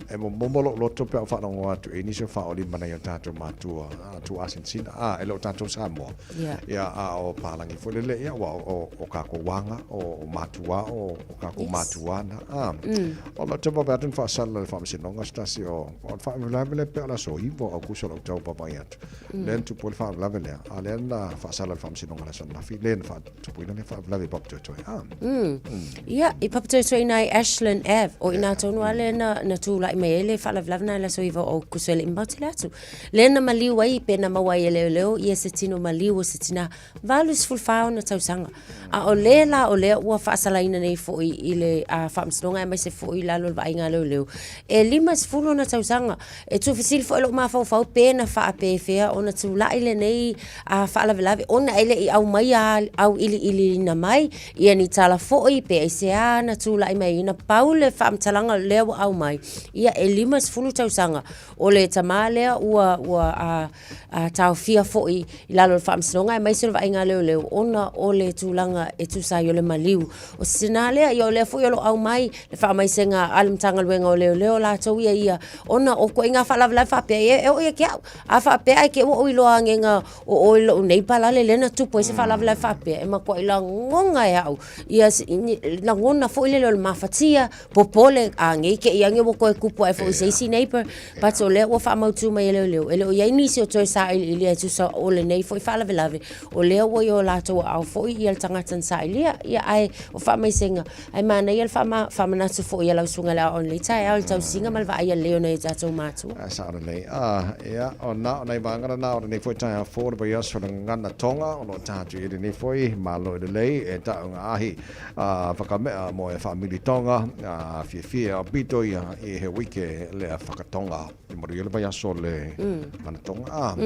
e mo lo to pe fa no tu initial fa olima na yo ta tu matua tu asinsin elo ta tu sa ia o palangi fo le ia o kako wanga o matua o kako matuana o la tapa batun fa sala le famsi no ngastasi o fa le pe la so ivo o kuso lo tau papa ia len tu pol fa la vele alen la fa sala le famsi no ngala na fi len fa tu poi le fa la pop to ia I pop to nai Ashland Ave o ina tonu ale na tu la mele fa la na la so ivo o kuso le imbatila tu len na mali wai pe na mawai leo ia se tino maliu o se tina valu sfulfao na tausanga a o le ua faasalaina nei foi i le a faamsonga e mai se foi lalo vainga leu e 5 na tausanga e tu fisil foi lo ma fau pena fa pe fea ona tu la ile nei a faalavelavi ona ile i au mai au ili na mai ia ni tala foi pe se ana tu la mai na paule faamtalanga le au mai ia e 5 tausanga o le tamale ua a tau fia foi i lalo faamsonga e mai se vainga leu ona o le tulanga e tu sa yo le maliu o sinale yo le foi lo au mai le fa mai senga alimtanga luenga o leo la to ia ona o ko inga fa la fa pe e o ke a fa pe ai ke o ilo angenga o lo nei pala le lena tu po se fa la fa pe e ma ko ila ngonga ya au ia la ngona foi le lo mafatia popole ange ke ia nge ko kupu ai foi se si neighbor but o le o fa mau tu mai leo ele o ia ni se o to sa ile tu sa o le nei foi fa la o le o yo la to au foi ia tangata sa ia ai o fa mai senga ai mana ia fa na tu foi ia la sunga la on le tai al tau singa mal va ia leo nei ta to matu sa le ia ona nei banga na o nei foi tai for ba ia so ngana tonga o ta tu i nei foi malo de lei e ta ahi fa ka me mo e family tonga fi a bito ia e he wike le fa ka tonga mo ia ba ia so le mana tonga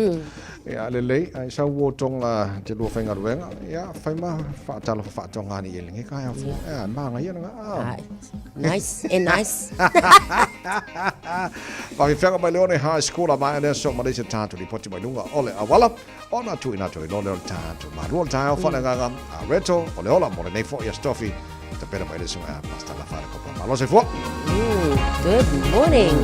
ia le lei ai sa wo tonga te lo fenga ruenga ia fai ma fa talo fa tonga ni ele ka ia fo ma nga ia nga nice and nice pa mi fenga mai leone high school ma ene so ma dise tanto li poti mai lunga ole awala ona tu ina to no le tanto ma ro ta fa nga reto ole ola mo nei fo ia stoffi te pera mai le so basta la fare copa ma lo se fo good morning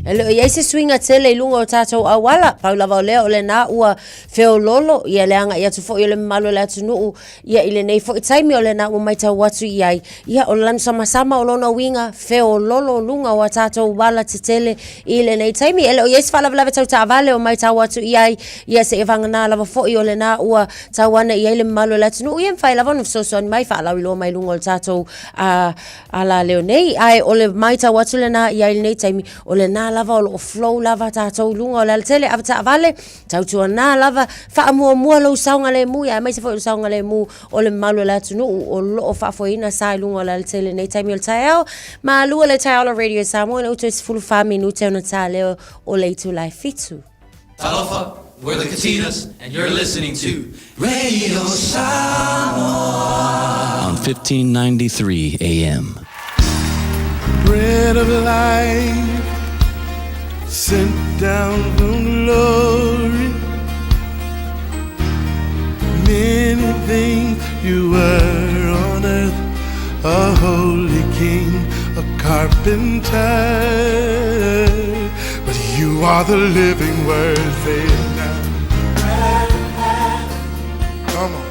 Ele ia se swinga tele lunga o tatou awala pau lava leo ole na ua feololo ia leanga ia tu fo ile malo la tunu ia ile nei fo taimi ole na ua mai tau watu ia ia o lan sama olona winga feololo lunga o tatou wala tele ile nei taimi ele o yes fala lava tau tavale o mai tau watu ia se evanga na lava fo ole na ua tau wana ia ile malo la tunu ia fai lava no so mai fa la lo mai lunga o tatou ala leo nei ai ole mai tau watu le na ia ile nei taimi ole na lava o flow lava tatou lunga o le tele avata vale tau tua na lava fa mua lo saunga le mu ya mai se fo saunga le mu o le malo la tunu o lo fa fo ina sai lunga o le tele nei taimi o taeo ma lu le taeo radio Samoa no to is full family no te ona tale o le tu life fitu Talofa, we're the Katinas, and you're listening to Radio Samoa on 1593 AM. Bread of life sent down from glory. Many things you were on earth, a holy king, a carpenter, but you are the living word. Say it now. Come on.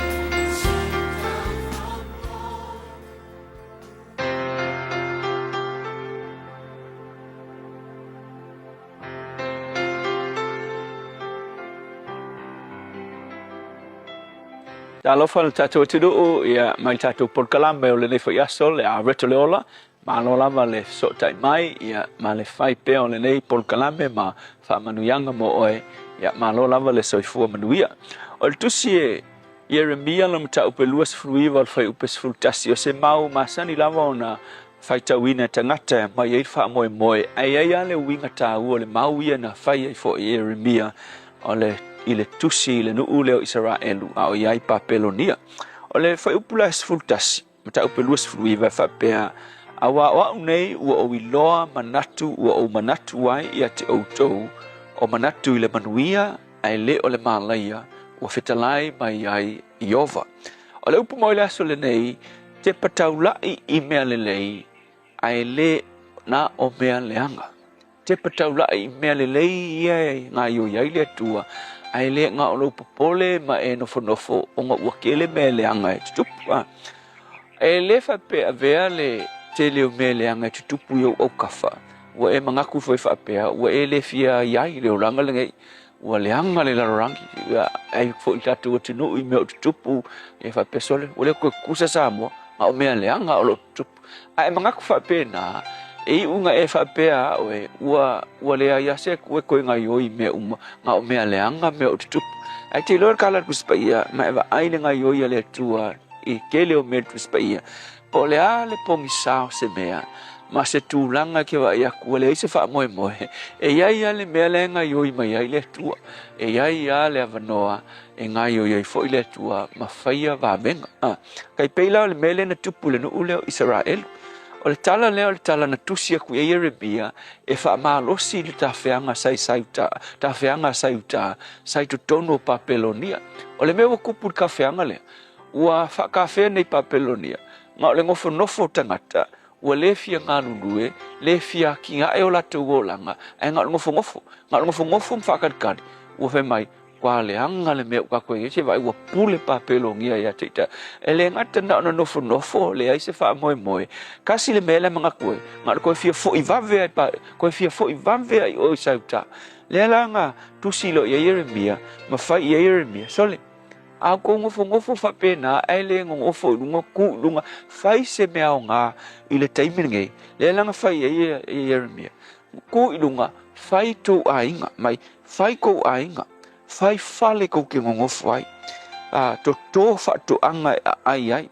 Talofa le tatou tidu ia mai tatou polkalame o le nei foi aso le a reto le ola ma lo lava le so tai mai ia ma le fai pe o le nei polkalame ma fa manuianga mo oe ia ma lo lava le soifua manuia o le tusi e Jeremia le mta upe luas fruiva o fai upe sfultasi o se mau masani lava ona fai tauina tangata mai ei fa moe ai ale winga ta o le mau ia na fai ai fo Jeremia o le ile tusi le no ule o Israelu au iai papelonia o le fai upula sfultasi mata upelua sfruiva fa pea awa nei ua o iloa manatu ua o manatu ai ia te outou o manatu ile manuia ai le o le malaia ua fetalai mai ai Iova o le upu moile aso le nei te pataulai i mea lelei ai le na o mea leanga te pataulai i mea lelei ia ngā ioi le atua ai le nga o popole ma e nofo o nga wakele me le anga e tupu e le fa pe avea le te leo me le anga e tupu yo o kafa wa e mangaku foi fa pe wa e le fia yai le ranga le ngai wa le anga le la rangi ai fo tatu o tino i me o tupu e fa pe sole o le ko kusa sa mo ma o me le anga o lo tupu ai mangaku fa pe na e unga e fa pea oe ua le ia se ko nga yoi me nga o me le anga me o tup ai te lor kala kuspaia ma eva ai le nga yoi le tua e kele o me kuspaia po le ale pongi sao se mea ma se tu langa ke va ia ku le se fa moe e ia le me le nga yoi mai ai le tua e ia le avanoa e nga yoi fo le tua ma faia va benga kai peila le mele na tupu le no ule Israel o le tala leo le tala na tusia ku e Jeremia e fa malosi le tafeanga sai tu tono papelonia o le mewa kupu kafeanga le ua fa kafe nei papelonia ma le ngofo nofo tangata ua le fia ngalulue le fia kinga e o la tuolanga e ngal ngofo mfakadkadi ua fe mai kwa le anga le me ka koe se vai ua pule papelonia ia tita ele ngata na nofo le ai se fa moe kasi le mele manga koe ngal koe fia fo ivave pa koe fia fo ivave ai o sauta le langa tu silo ia Jeremia ma fa ia Jeremia sole a ko ngofo fa pena ai le ngofo lunga fai se me nga ile taimenge le langa fa ia Jeremia ku ilunga fai to ainga mai fai ko ainga fai fale ko ke ngofo ai to fa to anga ai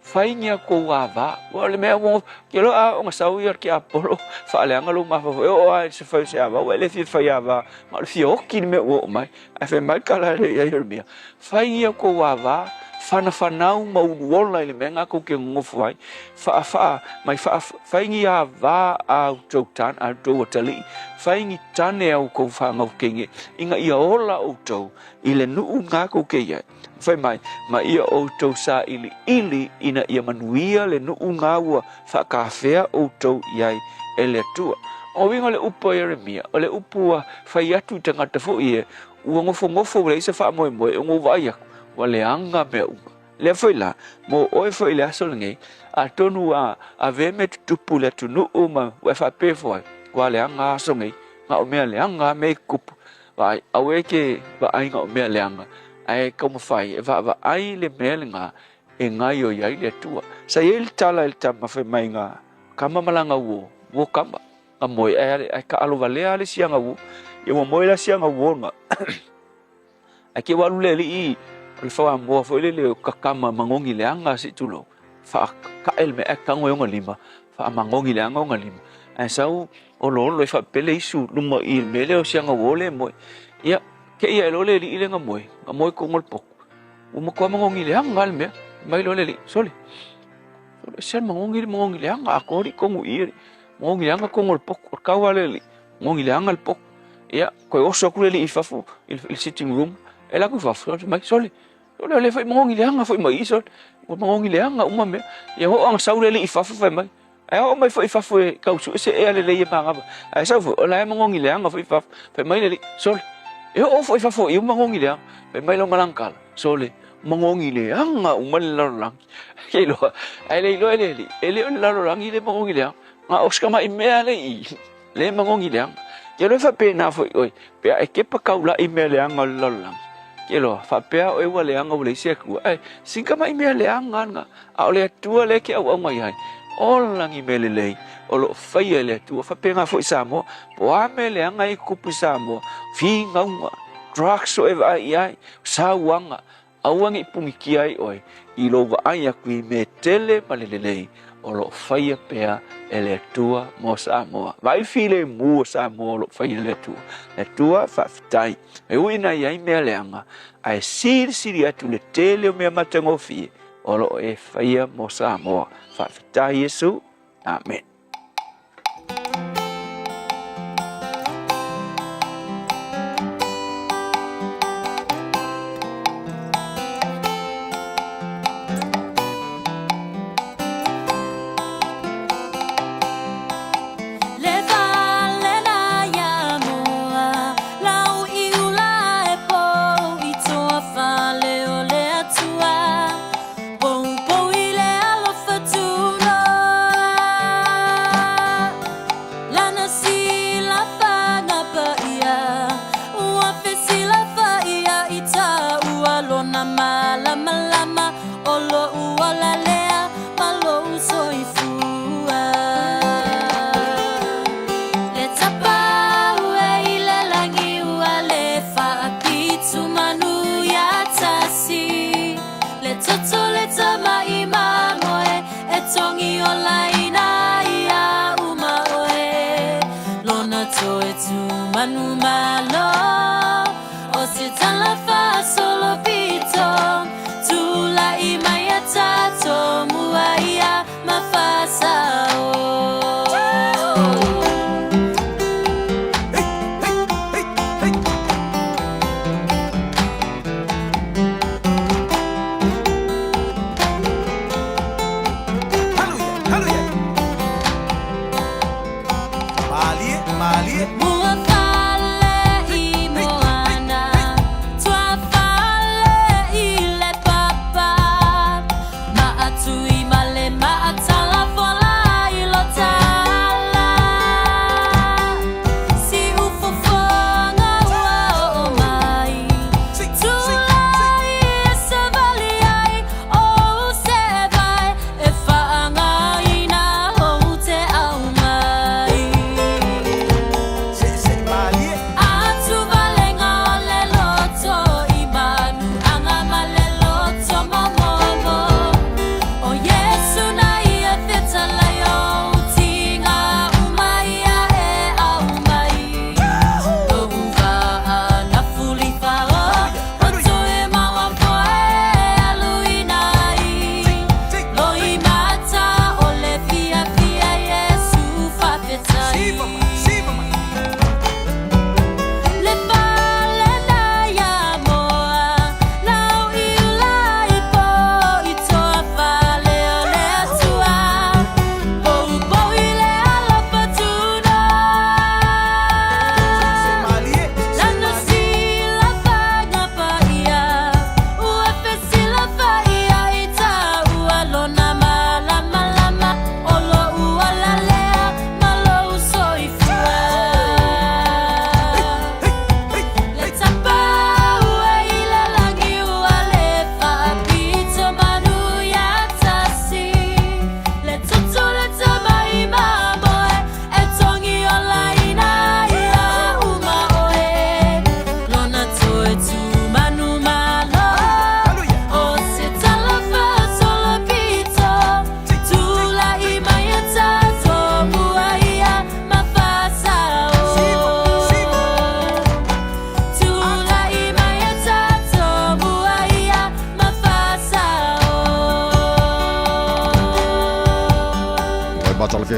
fai nia ko ava wale me mo ke lo a nga sau ia ke apolo fa le anga lo ma fa o ai se fa se ava wale fi fa ava ma fi o ki me o mai a fe mai kala le ia Jeremia fai nia ko ava fanau ma uola ile menga ko ke ngofo ai fa mai fa faingi ava au totan au totali faingi tane au ko fa ngau kenge inga ia ola o to ile nu nga ko ke ia fa mai ma ia o to sa ili ina ia manuia le nu nga wa fa kafea o to ia ele tua o winga le upo Jeremia o le upu fai atu tangata fo ie ua ngofo le isa fa moe ngo vai wa le anga me unga le foi la mo o foi le aso ngai a tonu a ve me tupu le tunu uma wa fa pe foi wa le anga aso ngai nga o me le anga me kupu vai awe ke va ai nga o me le anga ai como fai va ai le me nga e ngai o ia le tua sa il tala il tama fe mai nga kama malanga wo kama a moi ai ka alo vale ale sianga wo e mo moi la sianga wo nga a ke wa lule li le fa mo fo le ka kama mangongi le anga si tulo fa ka el me ka ngo lima fa mangongi le anga ngo lima ai sau o lo fa pele isu luma il me le o sianga wo le mo ia ke ia lo le li le nga moi ko ngol pok o mo ko mangongi le anga me mai lo le li sole sel mangongi le anga ko ri ko ngi ngongi anga ko ngol pok ka wale li ngongi le anga pok ia ko oso ku le ifafu il sitting room ela ku fafu mai sole le fai ngongi le anga foi mai so ko ngongi le anga uma me ia ho ang sau le ifafu fai mai ai o mai foi ifafu ka usu se ele le ia manga ai sau fo la ngongi le anga foi ifafu fai mai le sole e o foi ifafu i ngongi le fai mai lo malangkal sole mangongi le anga uma le lang ke lo ai le lo ele lo lang ile mangongi le nga oska mai mea le mangongi le ke lo fa pe na foi oi pe ai ke pa kaula i mea le anga lo lang ke lo fa pe o e wale anga wale se ku ai singa mai mea le anga nga a le tua le ke au mai ai o lang i mea le o lo fai le tua fa pe nga foi samo po a me le anga i kupu samo fi nga drugs so eva ai sa wanga awangi pumiki ai oi i lo va ai aku i me tele palelei o lo fai pea ele tua mo Samoa vai file mu Samoa lo fai le tua fa fitai e uina ai me leanga ai siri atu le tele me matango fi o lo e fai mo Samoa fa fitai Yesu amen.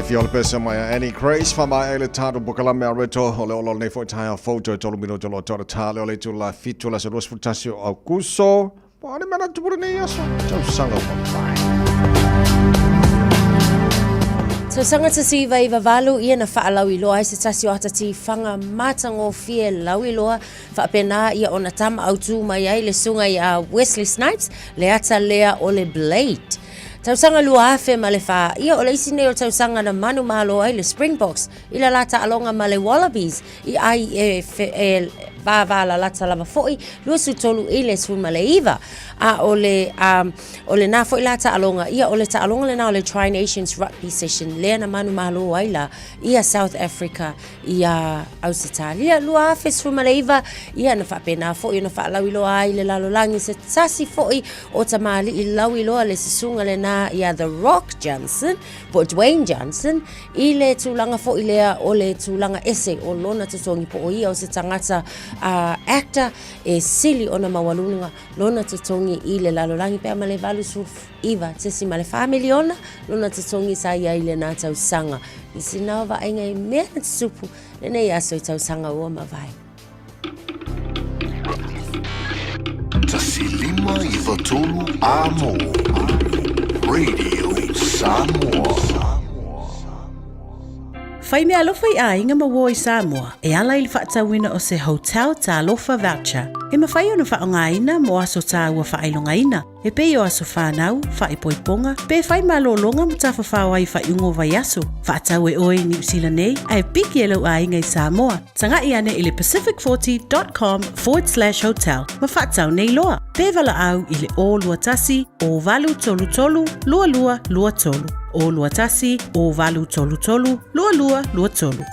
Fiona Bessa mai Annie Grace fa mai ele tatu pokalame a reto ole olo nei foi tai a foto tolu mino tolo tolo tale ole tu la fitu la se dos futasio au kuso pone mana tu por nei aso tau sanga pai So sanga te siva i valu ia na whaalau i loa se tasi o hata ti whanga matango fie lau i loa whaapena ia ona tama autu mai ai le sunga i a Wesley Snipes le ata lea o le Blade. Tausanga lua afe ma le wha ia o le isi nei o tausanga na manu mahalo ai le Springboks i la lata alonga ma le Wallabies i ai va la lata lava foi lua su tolu i le su ma le iwa a o le na foi lata alonga ia o le ta alonga le na o le Tri Nations Rugby Session le na manu mahalo ai la ia South Africa ia Ausitalia lua afe su ma le iwa ia na whapena foi na wha lawi loa ai le lalolangi se tasi foi o tamali i lawi loa le sisunga le na ia The Rock Johnson po Dwayne Johnson i le tūlanga foi lea o le tūlanga ese o lona tutongi po o ia o se tangata actor e sili ona mawalunga lona tutongi i le lalolangi pea ma le valu su iwa tesi ma le family ona lona tutongi sa ia i le nā tau sanga i sinau wa ainga i mea na tusupu le nei aso i tau sanga ua ma vai Tasi lima i watolu amo Radio Samoa. Whai mea alofa i a inga mawo i Samoa e ala ili whaatawina o se Hotel Talofa Voucher. E mawhai ona whaongaina mo aso tā ua whailongaina. E pei o aso whanau, whaipoiponga, pe whai malolonga mo tā whawhawai whaiungo vai aso. Whaatau e oe New Zealand nei, ai piki e lau a inga i Samoa. Tanga i ane ili pacific40.com/hotel. Ma whaatau nei loa. Pe wala au ili o lua tasi, o valu tolu tolu, lua lua lua tolu. O lua tasi, o valu tolu tolu, lua lua lua tolu.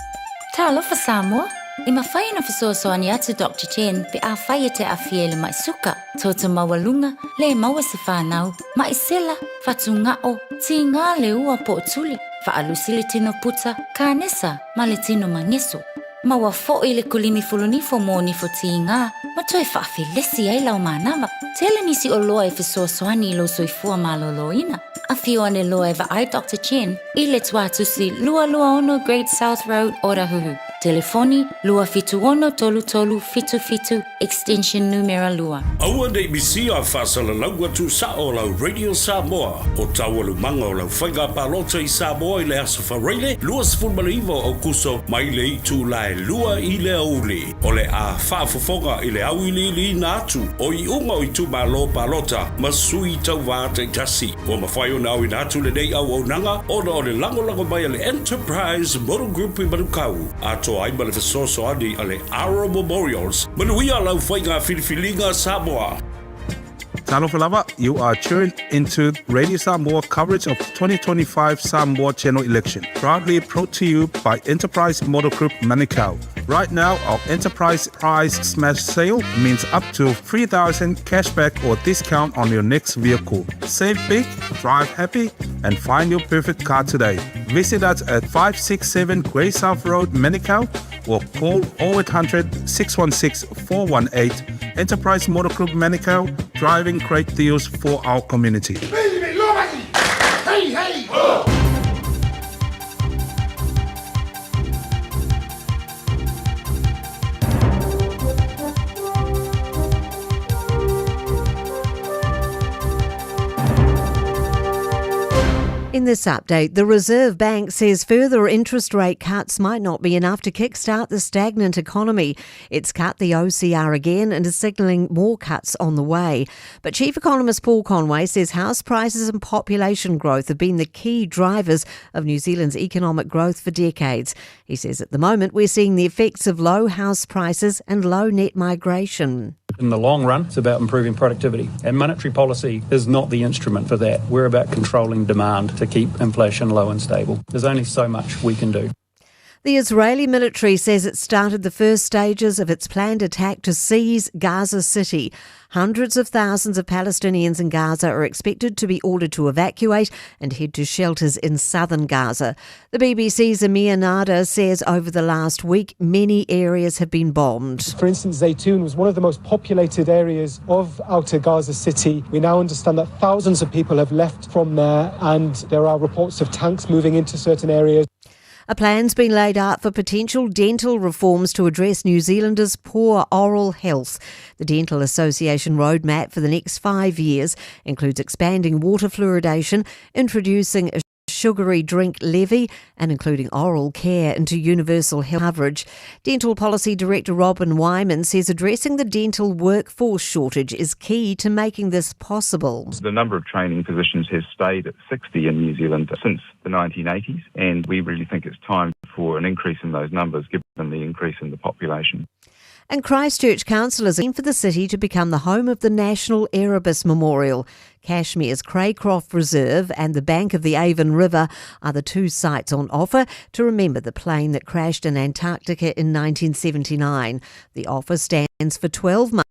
Talofa Samoa, i mawhai na whasoasoani atu Dr. Chen pe a whai te awhiele mai suka. Tōta mawalunga, le maua se whanau, mai sela, whatungao, ti ngā le ua po tuli, whaalusi le tino puta, kānesa, ma le tino mangeso. Maua fo i le kulini fulunifo mō nifo ti ngā, ma toi whaafilesi ai lau mānawa. Tele nisi o loa e whasoasoani i lo soifua maloloina. A whio ane loa e wa ai Dr. Chen, i le tuatusi lua lua ono Great South Road, Orahuhu. Telefoni lua fitu ono tolu tolu fitu fitu extension numero lua. Aua nei misi a whasala laua tu sa o lau Radio Samoa. O tawalu manga o lau whaiga palota i Samoa i le aso whareile. Lua sifurmaliva o kuso mai le i tu lai lua i le auli. O le a whaafofonga i le au i li nātu. O i unga o i tu malo palota ma sui tau vāta i tasi. O mawhai o nau i nātu le nei au nanga. O na o le lango mai le Enterprise Motor Group i Manukau. To ai male fesoso adi ale Arrow Memorials. Manuia lau whainga Filifilinga Samoa. Talofa lava, you are tuned into Radio Samoa coverage of 2025 Samoa General Election. Proudly brought to you by Enterprise Motor Group Manukau. Right now, our Enterprise Prize Smash Sale means up to 3,000 cashback or discount on your next vehicle. Save big, drive happy, and find your perfect car today. Visit us at 567 Grey South Road, Manukau, or call 0800 616 418. Enterprise Motor Group Manukau, driving great deals for our community. Hey, hey! In this update, the Reserve Bank says further interest rate cuts might not be enough to kickstart the stagnant economy. It's cut the OCR again and is signalling more cuts on the way. But Chief Economist Paul Conway says house prices and population growth have been the key drivers of New Zealand's economic growth for decades. He says at the moment we're seeing the effects of low house prices and low net migration. In the long run, it's about improving productivity, and monetary policy is not the instrument for that. We're about controlling demand to keep inflation low and stable. There's only so much we can do. The Israeli military says it started the first stages of its planned attack to seize Gaza City. Hundreds of thousands of Palestinians in Gaza are expected to be ordered to evacuate and head to shelters in southern Gaza. The BBC's Amir Nada says over the last week, many areas have been bombed. For instance, Zaytun was one of the most populated areas of outer Gaza City. We now understand that thousands of people have left from there, and there are reports of tanks moving into certain areas. A plan's been laid out for potential dental reforms to address New Zealanders' poor oral health. The Dental Association roadmap for the next 5 years includes expanding water fluoridation, introducing a sugary drink levy and including oral care into universal health coverage. Dental Policy Director Robin Wyman says addressing the dental workforce shortage is key to making this possible. The number of training positions has stayed at 60 in New Zealand since the 1980s, and we really think it's time for an increase in those numbers given the increase in the population. And Christchurch councillors aim for the city to become the home of the National Erebus Memorial. Kashmir's Craycroft Reserve and the bank of the Avon River are the two sites on offer to remember the plane that crashed in Antarctica in 1979. The offer stands for 12 months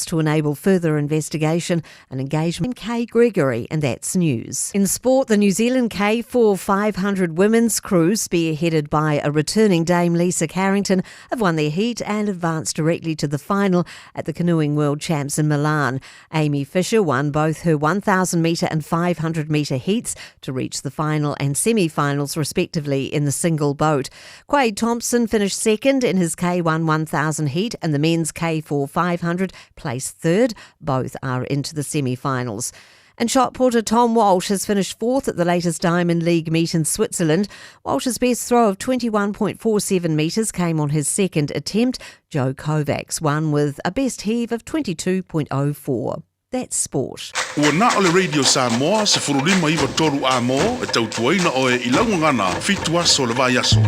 to enable further investigation and engagement. Kay Gregory, and that's news. In sport, the New Zealand K4 500 women's crew, spearheaded by a returning Dame Lisa Carrington, have won their heat and advanced directly to the final at the Canoeing World Champs in Milan. Amy Fisher won both her 1,000 metre and 500 metre heats to reach the final and semi-finals respectively in the single boat. Quade Thompson finished second in his K1 1000 heat, and the men's K4 500 placed third. Both are into the semi-finals. And shot putter Tom Walsh has finished fourth at the latest Diamond League meet in Switzerland. Walsh's best throw of 21.47 metres came on his second attempt. Joe Kovacs won with a best heave of 22.04. That's sport. Ua na ole Radio Samoa se furulima iwa toru a mo e tautuaina o e ilaungangana fitua so le vai aso.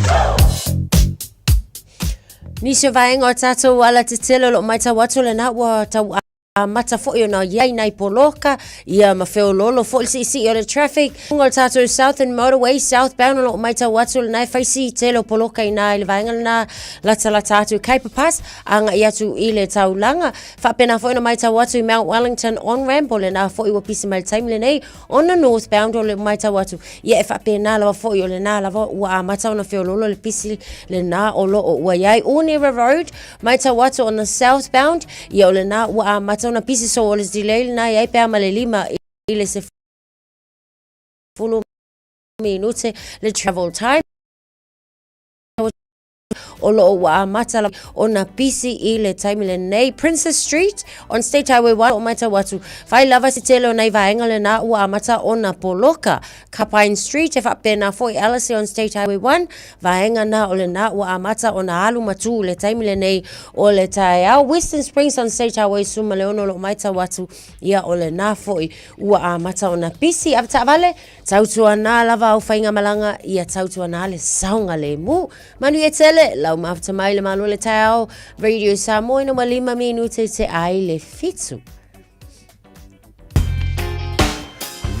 Nisio vaenga o tātou ala te telo lo mai tau atu le na ua tau mata fo yo na yai nai poloka ia mafeo lolo fo si o the traffic ngol tātou south and motorway southbound lo mai tau atu le nai faisi telo poloka ina le vaenga na lata tātou Cape Pass anga ia tu ile tau langa fa pena fo no mai tau atu Mount Wellington on ramp le na fo i pisi mai time le nei on the northbound le mai tau atu ia fa pena la fo yo le na la wa mata na feo lolo le pisi le na o lo wa yai Unira Road mai tau atu on the southbound ia le na wa mata na pisi so oles delay na ia pe ama le lima ile se fulu minute le travel time o lo wa matala ona pisi ile time le nei Princess Street on State Highway 1 o mata watu fai lava sitelo nei vaenga le na wa mata ona poloka Capine Street if apena foi Alice on State Highway 1 vaenga na o le na wa mata ona alu matu le time le nei o le tai au Western Springs on State Highway suma le ono lo mata watu ia o le na foi wa mata ona pisi apta vale tautua na lava o fainga malanga ia tautua na le saunga le mu manu e tele lau mafta mai le manu le tau Radio Samoa ina malima minute te ai le fitu.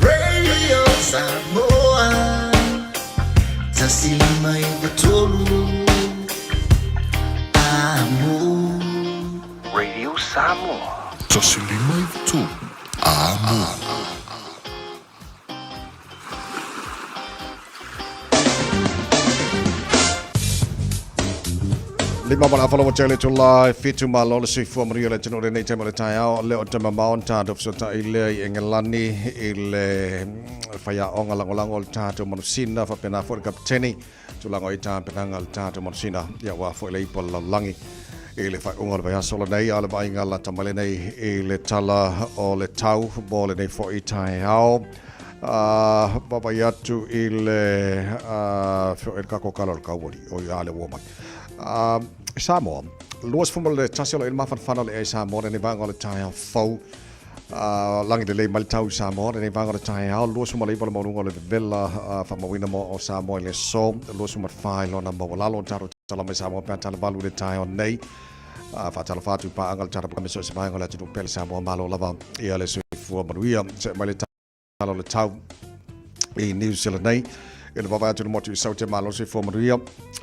Radio Samoa tasilima ibatolu amo Radio Samoa tasilima ibatolu amo. Lima mana follow chele chula fitu malo le sifu amrio le chino nei tema le taiao le o tema maunta do sota ile engelani ile faya onga langolango ta to monusina fa pena for kapteni chula ngoi ta penanga ta to monusina ya wa fo le pol langi ile fa onga le solo nei ala ba ingala tamale nei ile tala o le tau bole nei fo itaiao baba yatu ile fo el kako kalor kawori o ya le woman Samoa luas fumal le tasilo il mafan fanal e Samoa ne bangol taia fau langi le mal tau Samoa ne bangol taia luas fumal i bol mo ngol villa fa mo wina mo o Samoa le so luas fumal fai lo na mo lalo taro tala me Samoa pa tala valu le taia nei fa tala fatu pa angal tara pa me so sa ngol atu pel Samoa malo lava ia le so fu maruia se mal tala le tau e New Zealand nei Ele baba tu mo tu sau te malo se fo maria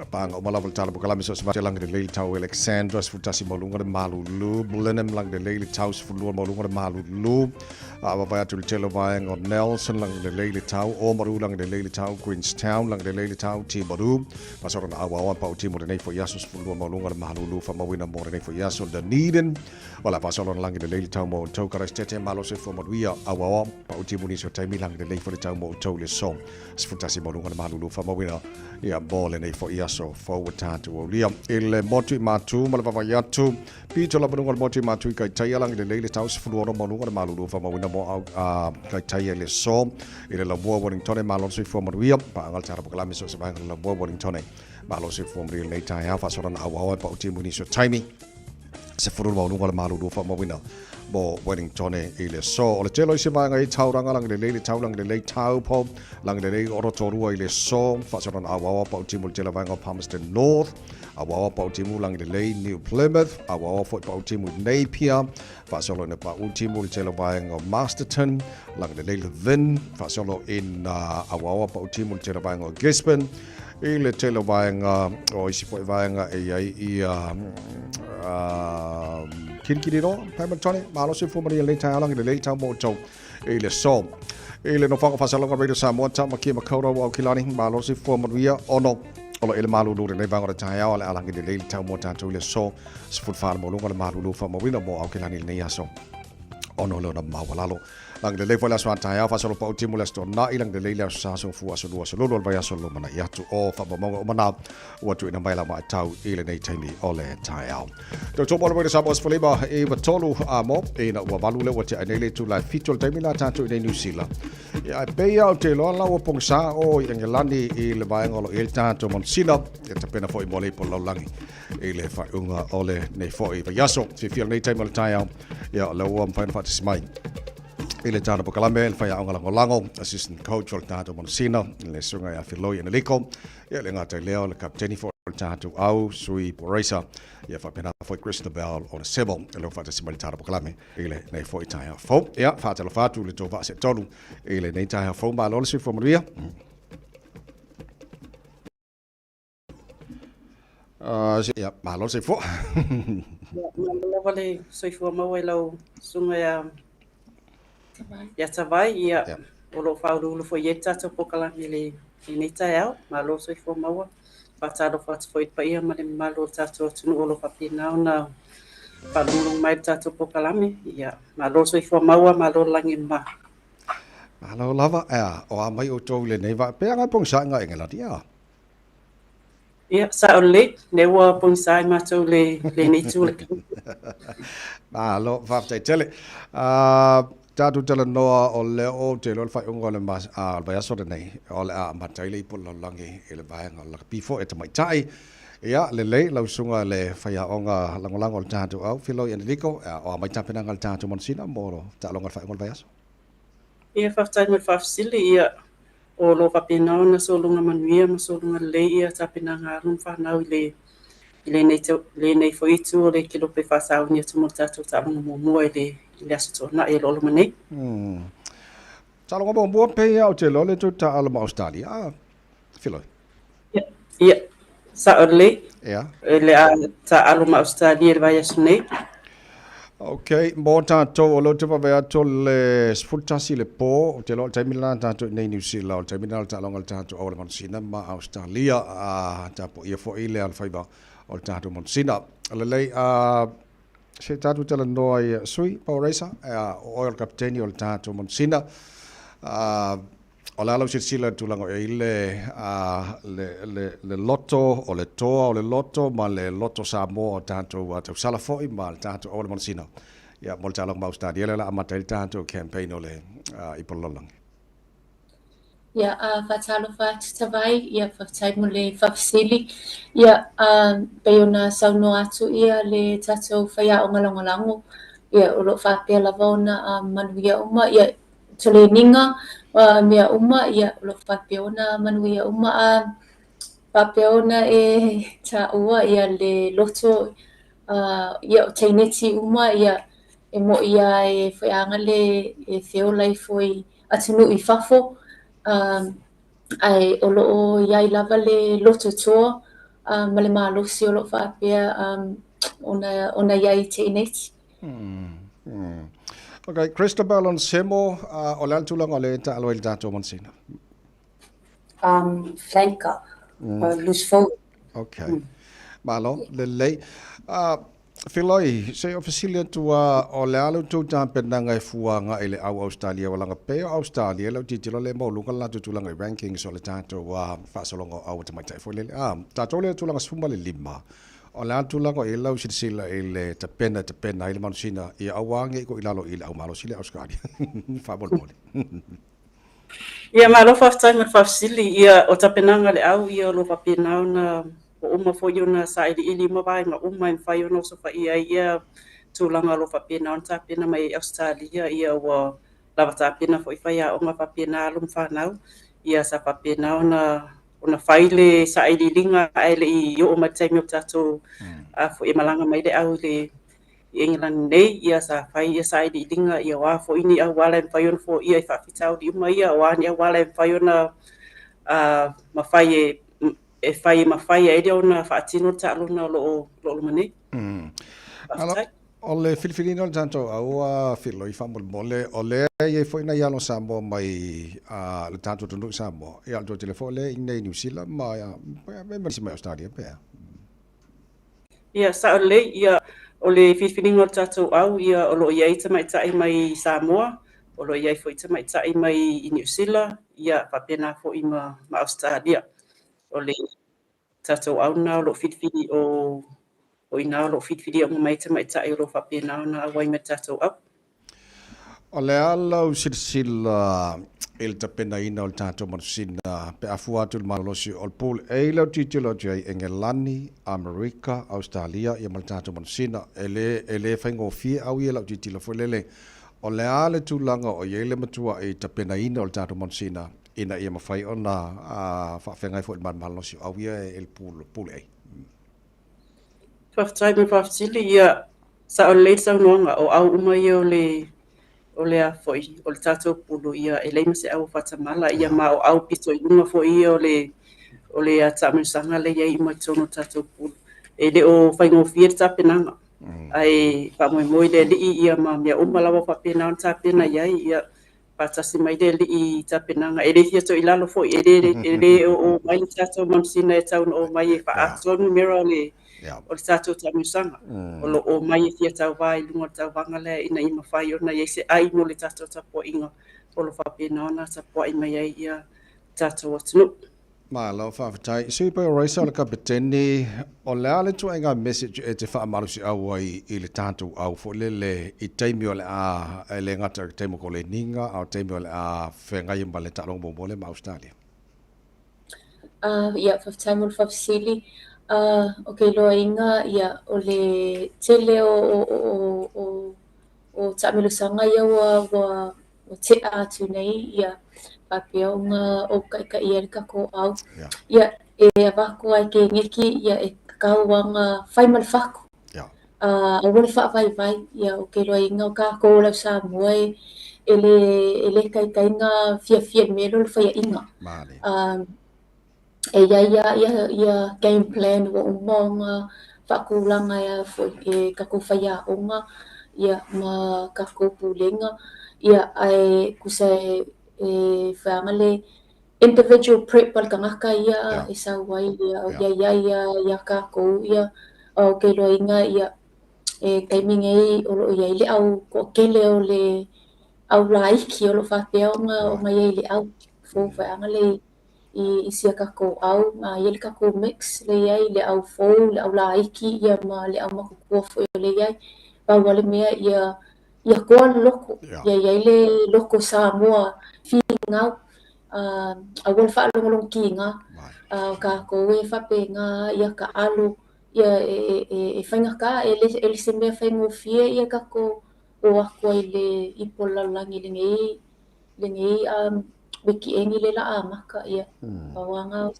pa nga mala volta bo kala miso sa lang de leili tau Alexandra futasi mo lunga de malu lu bulenem lang de leili tau fu lu mo lunga de malu lu baba tu telo vai ngo Nelson lang de leili tau o maru lang de leili tau Queenstown lang de leili tau ti maru pasor na awa pa ti mo de nei fo yasus fu lu mo lunga de malu lu fa mo wina mo de nei fo yasul de niden wala pasor lang de leili tau mo tau kara stete malo se fo maria awa pa ti mo ni so tai mi lang de leili fo tau mo tau le song futasi mo lunga de malu fa mo wina ia bole nei fo iaso forward tatu o lia ele motu matu mala baba yatu pito la bunga motu matu kai tai lang de leili tau fu lo mo lunga de malu fa mo wina mo kai tai le so ele la bo Wellington malo se fo maria pa ngal tara bukala miso se bang la bo Wellington malo se fo maria nei tai ha fa so na awa pa uti muni so timing se fu lo mo lunga de malu fa mo wina bo Wellington ile so ole telo se vanga I tauranga lang de leili tau lang de leili tau po lang de leili orotorua ile so fa so na awa pa uti mul tela vanga Palmerston North awa pa uti mul lang de leili New Plymouth awa pa uti mul Napier fa so na pa uti mul tela vanga Masterton lang de leili Vin fa so in awa pa uti mul tela vanga Gisborne ile tela vanga o isi fo vanga I Kinkiriro, Pemberton, malo se fumaria le tai lang le tai mo tau ele so ele no fanga fasalo ko radio Samoa ta maki makora wa kilani malo se fumaria ono olo ele malu lu le vanga tai ala lang le tai mo tau le so sfut far mo lu malu lu fa mo wina mo au kilani le yaso ono lo na mawalalo lang de level aswan taya fa solo pa utimu le sto na ilang de leila sa so fu aso lo lo ba yaso lo mana ya tu o fa ba mo mana wa tu ina mai la ma tau ile nei taimi ole taya to to bolo sa bos foliba e ba tolu mo e na wa balu le wa te nei le tu la fitol taimi la ta tu nei New Zealand ya pe ya te lo la wa pong sa o yang landi e le ba ngolo el ta to mon sina e te pena fo I mole po lo langi e le fa unga ole nei fo e ba yaso se feel nei taimi ole taya ya lo wa fa fa smai ile tana pokalame el faya ongala ngolango assistant coach ol tato Monsina le sunga ya filoi en liko ya le ngata leo le captain for tato au sui poresa ya fa pena foi Christabel on sebo le fa simal tana pokalame ile nei foi taya fo ya fa telo fatu le tova se tolu ile nei taya fo ba lo se fo maria ya ba lo se fo ya vale soi fo ma lo sunga ya tavai ia o lo faulu lo foi eta to pokala le ni tao ma lo so fo mawa patado fat foi pa ia ma le malo tato tunu o lo papina na pa lu mai tato pokala me ia ma lo so fo mawa ma lo langi ma malo lava o mai o to le nei va pe nga pong sa nga engela dia ia sa ole ne wa pong sa ma to le ni tu le malo va te tele tatu tala noa o le o te lo fai ungo le mas ba yaso de nei o le a matai le ipol langi ele ba nga la before et mai tai ya le lau sunga le fai onga langolango le tatu au filo en liko o mai tapena ngal tatu Monsina moro ta longa fai ngol ba yaso ia fa tai me fa sili ia o lo papina na so lunga manuia ma so lunga le ia tapena ngalum fa na le nei foi tu le kilo pe fa sa unia tu mo tatu ta mo mo ele le aso na e lo mane Talo ngo bo pe ya o te lo le tu ta alma Australia filo ia sa ole ya le ta alma Australia vai asne okay mo ta to o lo te pa va to le sfutasi le po te lo te milana ta to nei New Zealand te milana ta longa ta to o le Monsina ma Australia ta po ia fo ile al faiba o ta to Monsina le se tatu tala noi sui pauresa oil captain ol tatu Monsina o la lo sila tulango ile le lotto o le toa o le lotto ma le lotto Samoa tatu tau sala foi ma tatu o le Monsina ya mol talo ma stadi le la amatel tatu campaign o le ipololang ya fatalo fat tavai ya fatai mole fafsili ya peona sauno atu ia le tato faya ongalango ya ro fa pe lavona manuia uma ya tuleninga mia uma ya lo fa peona manuia uma pa peona e ta ua ya le loto ya taineti uma ya e mo ia e faya ngale e feolai foi atunu I fafo ai o loo iai lava le loto toa ma le malosi o loo faapea ona iai te ineti. Okay, Christabel on Semo, o le altulanga o le taalo i le tātou mansina. Flanker, loose forward. Okay. Malo, le lei. Filoi, se ofisilia tua o le alu tu tāpenanga e fuanga i le au Australia walanga peo Australia lau titilo le maulunga la tutulanga i rankings o le tātou whaasolongo au tamaitai fo le tātou le tulanga summa le 5. O le atulanga i lau sirisila i le tapena i le manusina i awange i ko ilalo i le au malo sile Australia. Whaamolmoli. Ia malo whaftai ma whafsili ia o tapenanga le au ia lo whapenau na o uma fo yona sa ili mawai ma uma in whai ono so ia tūlanga lo whapenau na tapena mai Australia ia wa lava tapena fo i whai a onga whapena alum whanau ia sa whapenau na ona whaile sa ili linga aile i o mataimi o tato fo i malanga mai le au le i England nei ia sa whai ia sa ili linga ia wa fo ini au wala in whai ono fo ia i whawhitau di uma ia wa ni au wala in whai ona ma whai e whai ma whai e reo na whaatino ta aluna lo mane. O le Filipino tanto au filo i whamol mole o le e foi na ialo Samoa mai le tanto tunu Samoa e alto telefone i nei New Zealand ma me mai Australia pea. Ia sa o le Filipino tanto au ia o lo iai tamai tai mai Samoa o lo iai foi tamai tai mai i New Zealand ia papena fo i ma Australia. O le tatou au na lo fitfidi o ina lo fitfidi o mai tai lo whapena na wai me tatou au. O le alau silsila il tapena ina o le tatou manusina pe afua atu le malolosi o le pool e lau titilo jai Engelani, Amerika, Australia ia mal tatou manusina ele whaingofia au ia lau titilo fo lele o le ale tūlanga o iele matua i tapena ina o le tatou manusina ina ia mawhai o na whawhengai fo i malolosi au ia il pool e. Whaftai me whafsili ia sa o le sau noanga o au uma ia o le a foi o le tatou pulu ia e leima se au whatamala ia ma o au pito i lunga fo ia o le a tamirisanga le ia i tono tatou pulu e le o whaingofia tapenanga ai whamoe le li ia ma mea umalawa whapenao tapena ia patasi mai le li tapenanga e le fia to ilalo fo e le o mai tatou mansina e tau o mai e whaatonu mera o le tatou tamirisanga o lo o mai e fia tau vai lunga tau vanga le ina ima whai ona i se ai no le tatou tapua inga o lo whapenao na tapua i mai ai ia tatou atunu. Malo whawhatai. Super Raisa o le kapiteni o le ale tua inga message e te whaamarusi au ai i le tātou au fo le i teimi o le a le ngata teimo ko le ninga au teimi o le a whengai mba le talong bombole ma Australia. Ia, whawhatai mo le whawsili. Okay, loa inga, ia, o le tele o tamilusanga ia wa te atu nei, ia, papia o ka ia ka ko au ia e avako ai ke ngeki ia e kauanga fai mal fako a wole fa vai ia o ke lo inga ka ko la sa moe ele kai nga fia melo fa inga e ia game plan wo umonga fakulanga ia fo e ka ko faya onga ia ma ka ko pulenga ia ai kusai family individual prep pal kangaka ia isa wai ia ka ko ia o ke lo inga ia timing ei o ia ile au ko kele o le au laiki o lo fa pe o mai ile au fo family i sia ka ko au ma ile ka ko mix le ia ile au fo le au laiki ia ma le au ma ko fo le ia pa wale mea ia ko loko ia ile loko Samoa finga awal fa long kinga ka ko we fa penga ia ka alu ia e fainga ka ele se me faingo fie ia ka ko o ako ile ipola langi lengi wiki engi le la amaka ia awanga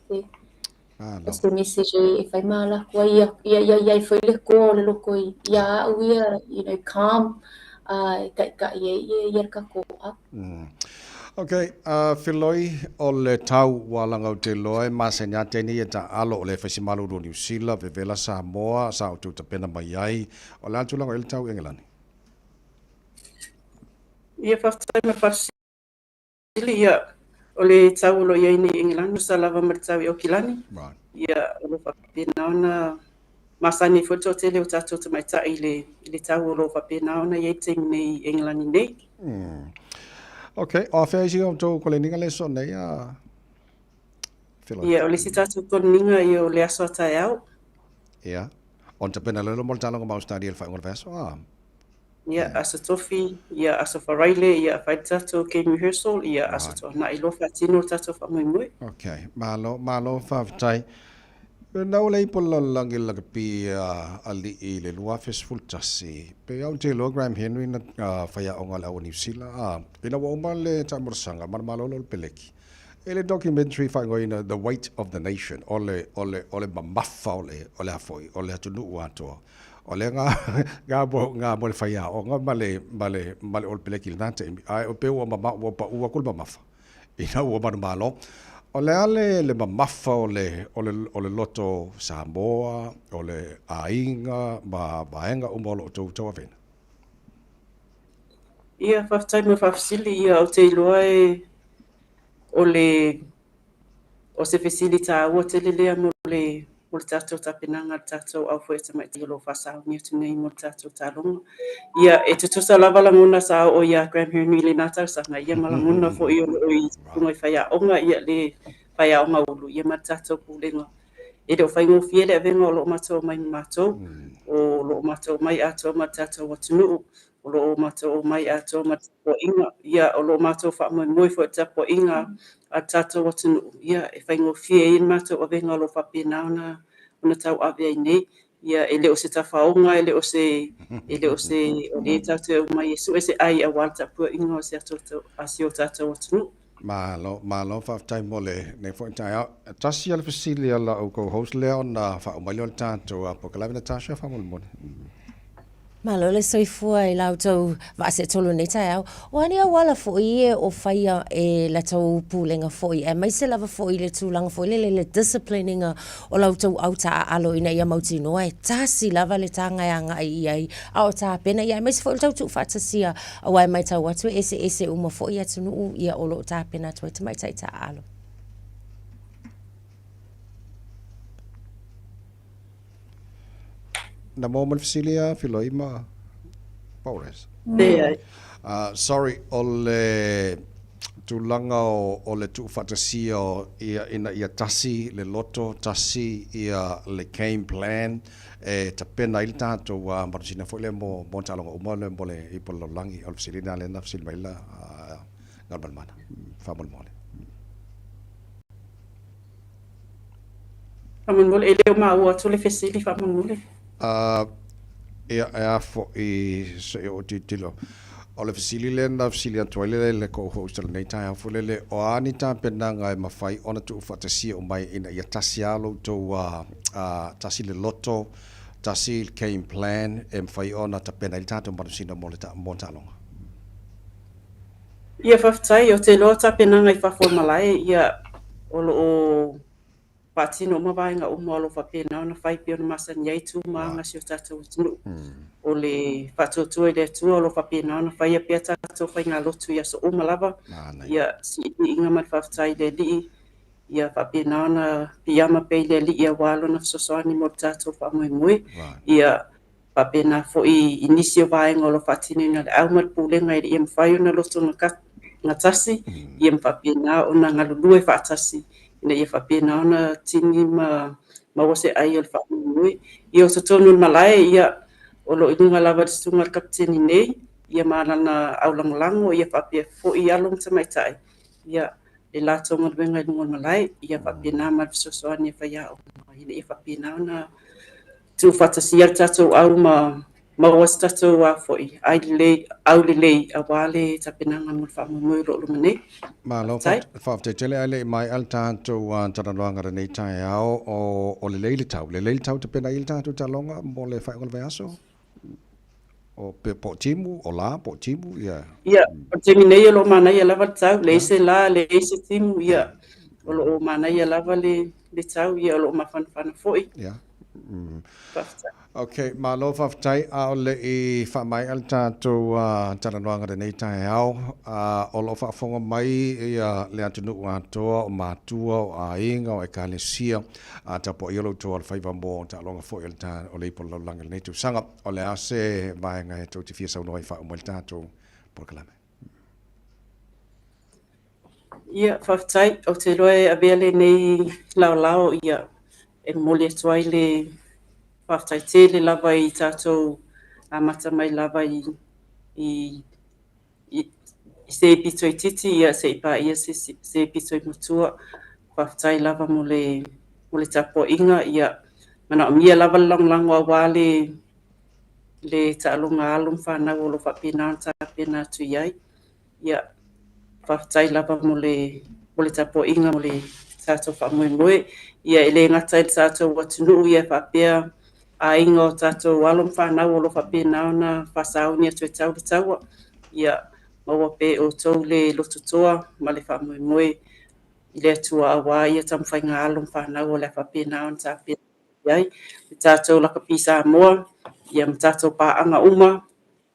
este message e fai mala ko ia foi le ko le loko ia calm ka ia ka ko Okay, Filoi o le tau walanga o te loe masenya teni e ta alo o le whesimalu ro New Zealand ve vela Samoa sa o tuta pena mai ai o le antulanga ele tau Engelani. Ia whaftai me whasili ia o le tau lo ia ini England sa lava martau i o Kilani. Ia o lo whapena ona masani foto tele o tatou te mai tai le tau o lo whapena ona i te nei England nei. Okay, o whea isi o tō kole ninga le so nei a Filoi. Ia o le si tatou koninga i o le aso tai au. Ia, on te pena lelo mo le talanga mau stadi ele whai ngora veso. Ia aso tofi, ia aso wharaile, ia whai tatou game rehearsal, ia aso tō na i lo whatino tatou whamui. Okay, malo whawtai. Nau lei pola langi laga pi ali I le lua festival tasi. Pe au te lo Graham Henry na whaya o ngala o New Zealand. Pina wa uma le tamurasanga, marmalo lo peleki. Ele documentary whaingoina The Weight of the Nation. Ole mamafa ole hafoi, ole hatunu uatoa. Ole ngā mo le whaya o ngā male ole peleki le nante. Ai o pe ua mama ua pa ua kul mamafa. Ina ua marmalo. O le ale le mamafa o le loto Samoa, o le ainga, ma vaenga umolo o tau avena. Ia whaftai me whafsili ia o te iloa o se fesili tā ua te lelea mo le tatou tapenanga tatou au fwe te mai te ilo whasau ni atu nei mo tatou tālonga. Ia e te tosa lava langona sa o ia Graham Henry le nātau sanga ia malangona fo i o i kungai whaia onga ia le whaia onga ulu ia ma tatou pūlenga. E reo whaingo fiele avenga o lo matou mai matou o lo matou mai atou ma tatou atunuu o lo matou mai atou ma tapo inga ia o lo matou whaamai moi fo tapo inga a tatou atunuu ia e whaingo fie in matou avenga o lo whapena ona tau ave ai nei ia ele o se tawhaonga ele o se o le tatou mai Yesu e se ai a walta pua inga o se asio tatou atunuu. Malo whaftai mo le nei fo intai au. Tasi ala fasili ala au co-host leo na whaumali o le tātou a Pokalawe Natasha whamolmone. Malo le soifua I lau tau vase tolu nei tai au. O ani a wala fo I o whaia e la tau pūlenga fo I. E mai se lava fo I le tūlanga fo I le disciplininga o lau tau au ta alo ina ia mauti noa. E tasi lava le tanga anga I ai. A o ta pena ia. Mai se fo I tau tu whatasia a wai mai tau atu. Ese uma fo I atu nuu ia o lo ta pena tu. E te mai tai ta alo. Na moment Fasilia Filoi ma Paures. Sorry ole tulanga o le tu fantasia ia ina ia tasi le loto tasi ia le game plan e tapena il tanto wa marcina foi le mo talonga o mo le I polo langi al Fasilina le na Fasil maila galban mana famol mole. Famol mole ele ma o tu le fesili famol mole. Ia fo I se o titilo o le fasili le na fasili atuale le co-host le tai a fulele o ani ta penanga e mafai ona tu fantasia o mai ina ia tasialo to tasi le loto tasi game plan e mafai ona ta penal tato marusina moleta montalonga ia whaftai o te lota penanga I whaformalai ia o patino mawainga umolo whapena ona whaipio na masani ai tu maanga si o tatou tunu. O le whatotua I le atua o lo whapena ona whaia pia tatou whainga lotu ia so umalava. Ia si inga mat whaftai le li ia whapena ona piyama pei le li ia walo na whasosoani mo tatou whamui mui. Ia whapena fo I inisi o wainga o lo whatino ina le aumat pūlenga I le ia mwhai ona lotu nga tasi. Ia mwhapena ona ngalulue whatasi. Ina ia whapena ona tini ma wase ai o le whaamui. Ia o tatonu malai ia o lo inunga lava disunga kapteni nei. Ia malana aulangolango ia whapea fo I along tamaitai. Ia le latonga luenga inunga malai. Ia whapena ma visosoani e whaia o. Ina ia whapena ona tu whatasi al tatou au ma was tatou a foi. Ai le au le a wale tapenanga mo whaamui lo lumane. Malo whafte tele ale mai al tātou taranoanga nei tai au o le leile tau. Le leile tau te pena il tātou talonga mo le whaingola vai aso? o pe po timu o la po timu ia ia o te minei lo mana ia lava tau le se la le se timu ia o lo mana ia lava le tau ia lo mafan fana foi ia okay ma lo fa tai a o le I fa mai al tato tana noanga de nei tai au o lo fa fonga mai ia le atunu atoa o matua o ainga o ekalesia a tapo yelo to al faiva mo ta longa fo el ta o le polo langa nei tu sanga o le ase vai nga to ti fisa no fa mo tato por kalame ia fa tai o te loe a vele nei lao ia e mole tuai le Whaftai tele lava I tātou a mata mai lava I se pitoi titi ia se ipa ia se pitoi mutua whaftai lava mo le tapo inga ia mana mia lava lang wa wale le ta'alunga alum whanau o lo whapina tāpena tu iai ia whaftai lava mo le tapo inga mo le tātou whamoe ia ele ngatai tātou watunu ia whapea a ingo tātou alum whanau o lo whapena na whasau ni atu e tau taua ia maua pe o tau le lototoa ma le whamoe I le atua awa ia tamwhainga alum whanau o le whapena na tāpena iai tātou laka pisa moa ia ma tātou paanga uma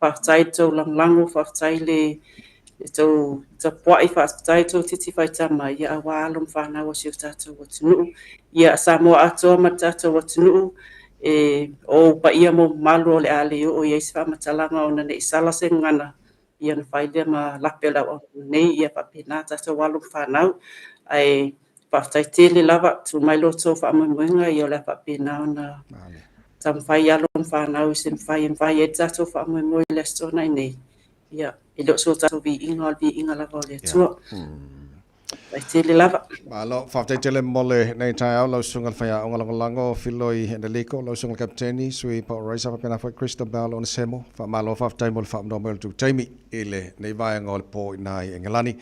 whaftai tau langlango whaftai le tau tapuai whaftai tau titi whaitama ia awa alum whanau o siu tātou watunu ia Samoa atoa ma tātou watunu o pa ia mo malo le ale o ia sa matalanga ona nei sala se ngana ia na faile ma lapela o nei ia pa pena tātou walu whanau ai whaftai tele lava tu mai loto whamoinga ia le pa pena ona tam whai alum whanau sem whai e tātou whamoinga le stona nei ia I lo so tātou vi inga lava le tua Vai tele lava. Malo whaftai tele mole nei tai au lau sungal whaia o ngalango filoi hende liko lau sungal kapteni sui pa raisa pa pena whai Christabel o Nesemo wha malo whaftai mole whamno mele tu taimi ile nei vai ngol po inai engelani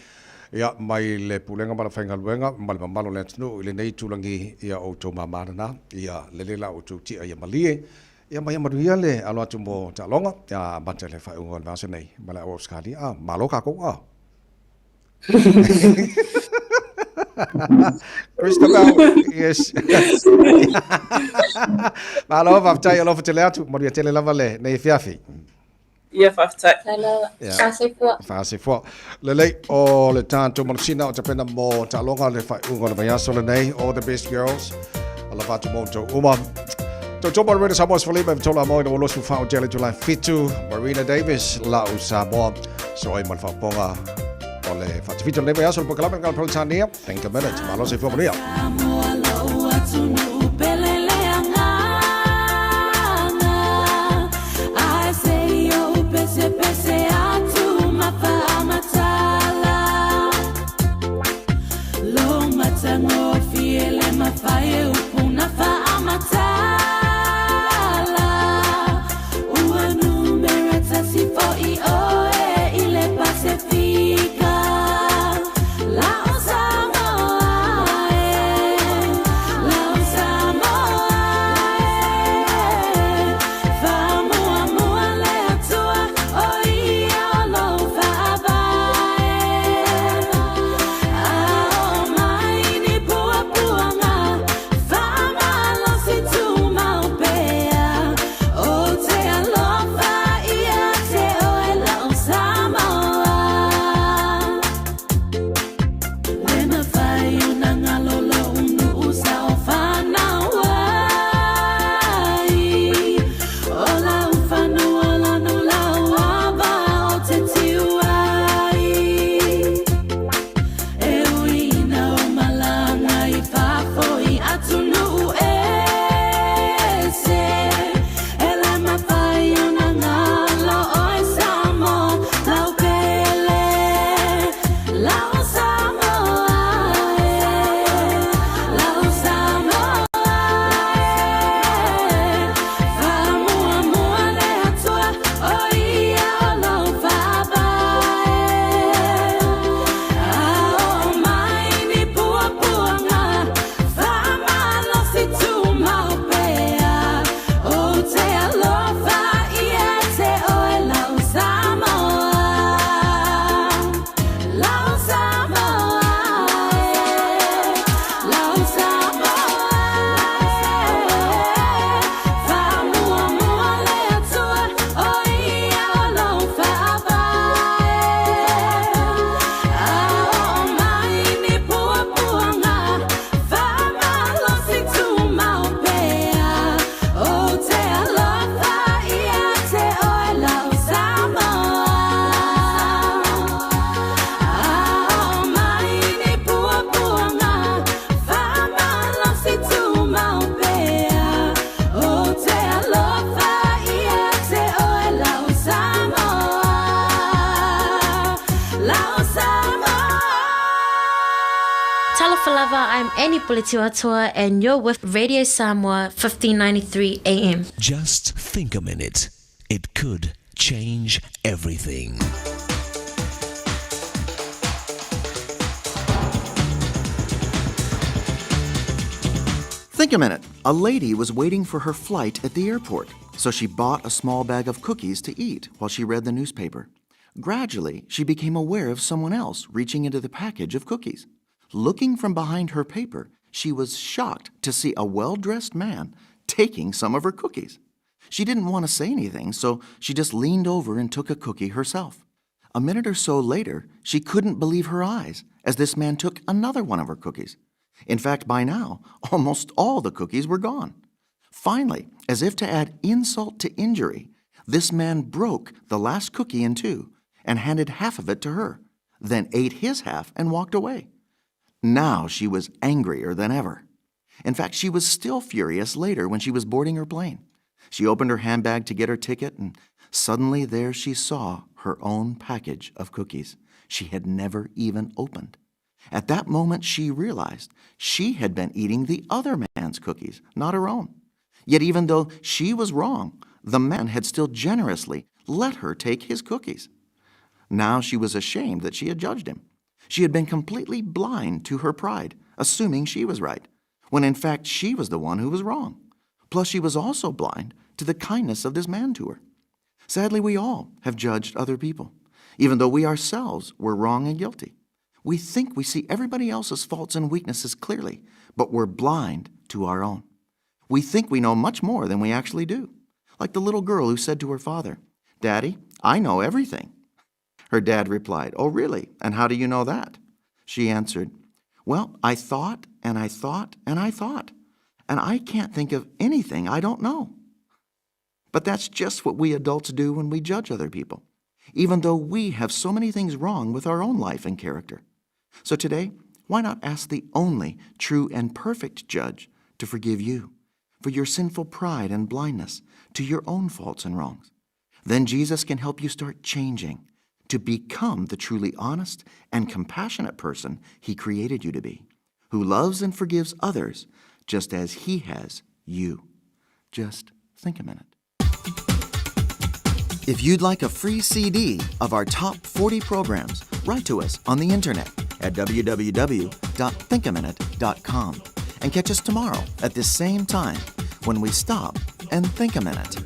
ia mai le pulenga mala whainga luenga male malo le atunu ile nei tulangi ia o tau mamarana ia lelela o tu tia ia malie ia mai maruia le alo atu mo ta longa ia mate le whai ungol vase nei mala o skali malo kako Christabel, yes. Malo whaftai alofa te lea tu, moria tele lava le, nei fiafi. Ia whaftai. Whase fua. Lelei o le tātou manusina o te pena mo ta longa le whai unga le maiaso le nei, all the best girls. Ala whatu mo tau uma. Tau tō Marina Samoa's Felipe, tola mo ina wolosu whao jele July fitu, Marina Davis, lau Samoa, so ai man whaponga. Ole fatifito le voy a solo porque la venga por Tanzania. Thank you minutes. Malo se fue por día. lava, I'm Annie Polituatua and you're with Radio Samoa 1593 AM. Just think a minute. It could change everything. Think a minute. A lady was waiting for her flight at the airport, so she bought a small bag of cookies to eat while she read the newspaper. Gradually, she became aware of someone else reaching into the package of cookies. Looking from behind her paper, she was shocked to see a well-dressed man taking some of her cookies. She didn't want to say anything, so she just leaned over and took a cookie herself. A minute or so later, she couldn't believe her eyes as this man took another one of her cookies. In fact, by now, almost all the cookies were gone. Finally, as if to add insult to injury, this man broke the last cookie in two and handed half of it to her, then ate his half and walked away. Now she was angrier than ever. In fact, she was still furious later when she was boarding her plane. She opened her handbag to get her ticket, and suddenly there she saw her own package of cookies she had never even opened. At that moment, she realized she had been eating the other man's cookies, not her own. Yet even though she was wrong, the man had still generously let her take his cookies. Now she was ashamed that she had judged him. She had been completely blind to her pride, assuming she was right, when in fact she was the one who was wrong. Plus, she was also blind to the kindness of this man to her. Sadly, we all have judged other people, even though we ourselves were wrong and guilty. We think we see everybody else's faults and weaknesses clearly, but we're blind to our own. We think we know much more than we actually do. Like the little girl who said to her father, "Daddy, I know everything." Her dad replied, "Oh, really? And how do you know that?" She answered, "Well, I thought, and I thought, and I thought, and I can't think of anything I don't know." But that's just what we adults do when we judge other people, even though we have so many things wrong with our own life and character. So today, why not ask the only true and perfect judge to forgive you for your sinful pride and blindness to your own faults and wrongs? Then Jesus can help you start changing to become the truly honest and compassionate person He created you to be, who loves and forgives others just as He has you. Just think a minute. If you'd like a free CD of our top 40 programs, write to us on the internet at www.thinkaminute.com and catch us tomorrow at this same time when we stop and think a minute.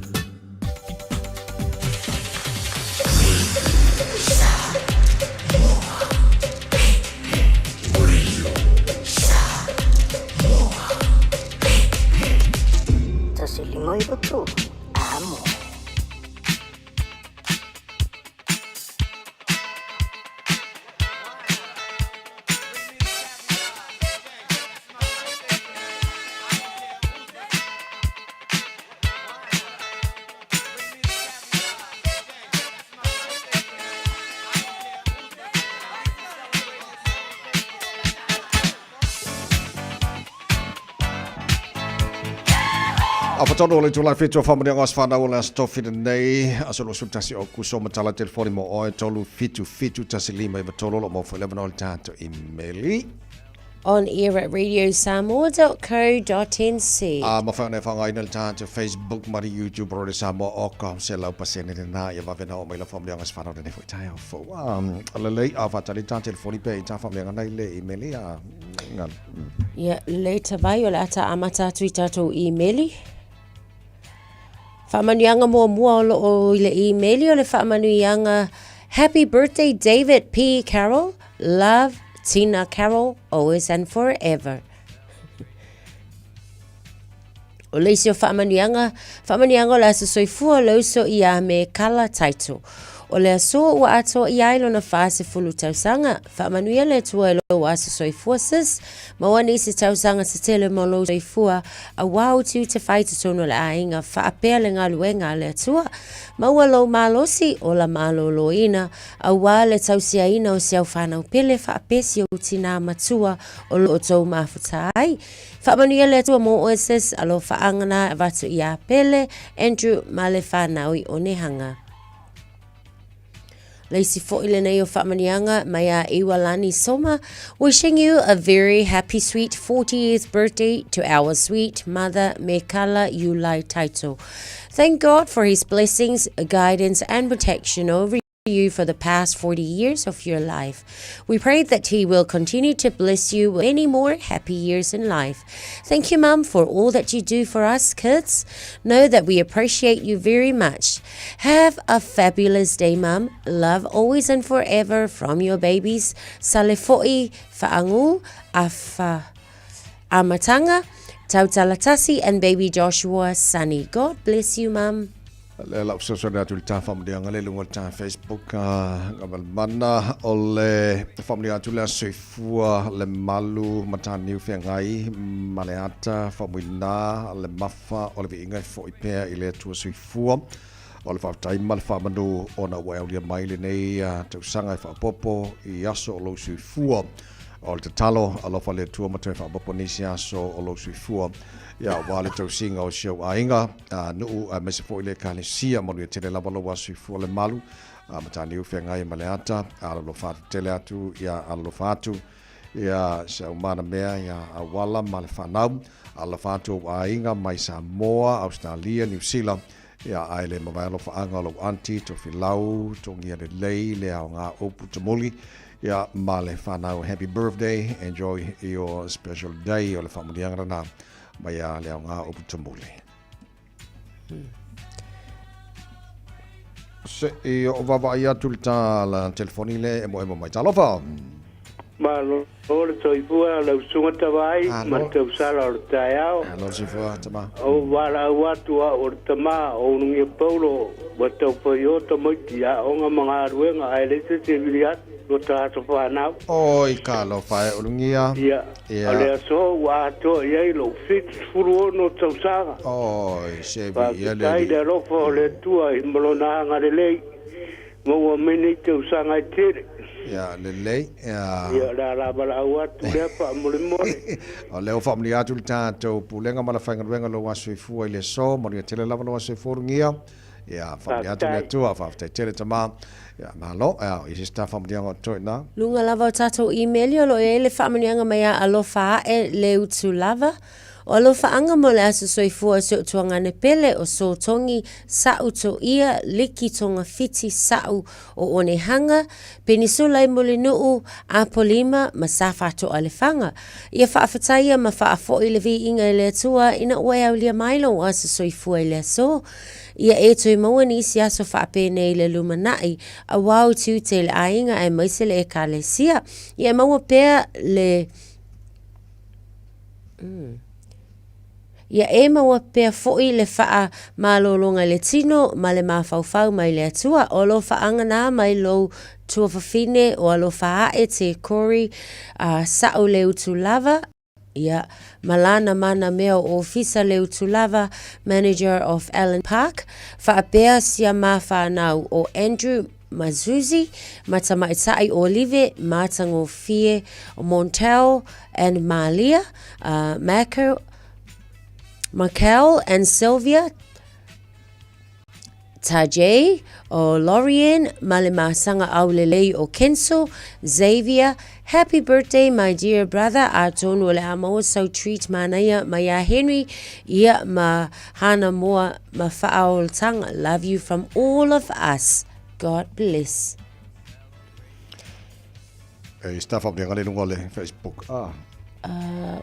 Apatono le tula fitu fa mo ngas fa na ola stofi nei asolo subtasi o ku so matala telefoni mo o tolu fitu tasilima i batolo mo fo le banol tato emaili on air at radiosamoa.co.nz. Ma fa ne fa ngai nel tato Facebook mari YouTube ro Samoa o ka se lau pasene na ya va vena o mai la fa mo ngas fa na ne fo tai fo le le ava tali tato telefoni pe ta fa mo ngai le emaili ngal ya later vai o la ta amata Twitter emaili. Whamanuianga mua o le email o le whamanuianga. Happy birthday David P. Carroll. Love Tina Carroll always and forever. O leisi o whamanuianga o la soifua lauso ia me kala taito. O le aso ua atoa i ailo na whaase fulu tausanga. Whamanuia le tua ilo wa asa soifua sis. Mawani se tausanga se tele malo soifua. A wau tiu te whaita tono le ainga. Whaapea le ngā luenga le tua. Maua lo malosi o la malo loina. A wā le tausia ina o siau whanau pele. Whaapesi o tina matua o lo o tau mafutai. Whamanuia le tua mo oeses alo whaangana vatu ia pele. Andrew male whanaui o nehanga. Leisi fo ile nei o whamanianga mai a Iwalani Soma, wishing you a very happy sweet 40th birthday to our sweet mother Mekala Yulai Taito. Thank God for his blessings, guidance and protection over you for the past 40 years of your life. We pray that he will continue to bless you with many more happy years in life. Thank you, Mum, for all that you do for us kids. Know that we appreciate you very much. Have a fabulous day, Mum. Love always and forever from your babies, Salefoi Fa'angu, Amatanga, Tautalatasi, and baby Joshua Sunny. God bless you, Mum. Le la so na tu ta family nga le lungo ta Facebook ngabal mana ole family atu la soifua le malu matani ufengai maleata famina le mafa ole vinga fo ipe ile tu soifua ole fa tai mal fa manu ona wa le mai le nei tu sanga fa popo I aso lo soifua ole te talo alo fa le tu mate fa popo nisia so lo soifua ya wale tau singa o show ainga no mese fo ile kalesia mo le tele la balo wasu fo le malu matani u fenga I maleata alo fa tele atu ya alo fatu ya sa mana mea ya awala mal fanau alo fatu ainga mai Samoa Australia New Zealand ya aile mavalo fa angalo anti to filau to ngia le lei le nga opu tomoli ya male fanau happy birthday enjoy your special day o le family ngana Maya leonga oputamule. Se o vava ia tulta la telefonile emo mai talofa. Ma lo soifua la sunga tawai ma te usala o taiao. Lo soifua tama. O wala watu o tama o nungi paulo wa tau paio tamo ia o nga mga ruenga ai le se civiliat o tato whanau. Oi ka lo fai o lungia. Ia. Ale aso wa to ia lo fit furu no tau sanga. Oi sebi ia le. Tai de lo fo le tua I mlona ngare le. Mo meni tau sanga tere. Ya lelei ya la bala watu le pa mulimori o le family atu tato pulenga mala fanga wenga lo wasu fu ile so mo le tele la lo wasu fu ngia ya family atu le tu afa tele tama ya malo ya isi sta family ngo toina lunga lava tato email yo lo ele family nga maya alofa le utu lava o lo faanga mo le aso soifua se o tuangane pele o so tongi sau to ia liki tonga fiti sau o one hanga penisula I mole nuu a polima masafa to alefanga ia faafataia ma faafo I le vi inga I le atua ina ue au lia mailo o aso soifua I le aso ia e toi maua ni isi aso faapene I le lumanai a wau tiu te le ainga e maisele e kalesia ia maua pea le Ia e maua pea fo'i le faa malolonga le tino ma le mawhauwhau mai le atua o lo faanga nā mai lo tua whawhine o lo faa e te kori sao le utu lava. Ia malana mana mea o ofisa le utu lava manager of Allen Park. Faa pea sia ma whanau o Andrew Mazuzi, Matamaitai Olive, Matango Fie, Montel and Malia, Michael and Sylvia, Tajay o Lorian, Malimasanga Aulelei o Kenso, Xavier, happy birthday my dear brother, Aton wale amo so treat manaya Maya Henry, ia ma hana moa ma fa'aol tanga, love you from all of us, God bless. Staff up ngale ngole Facebook.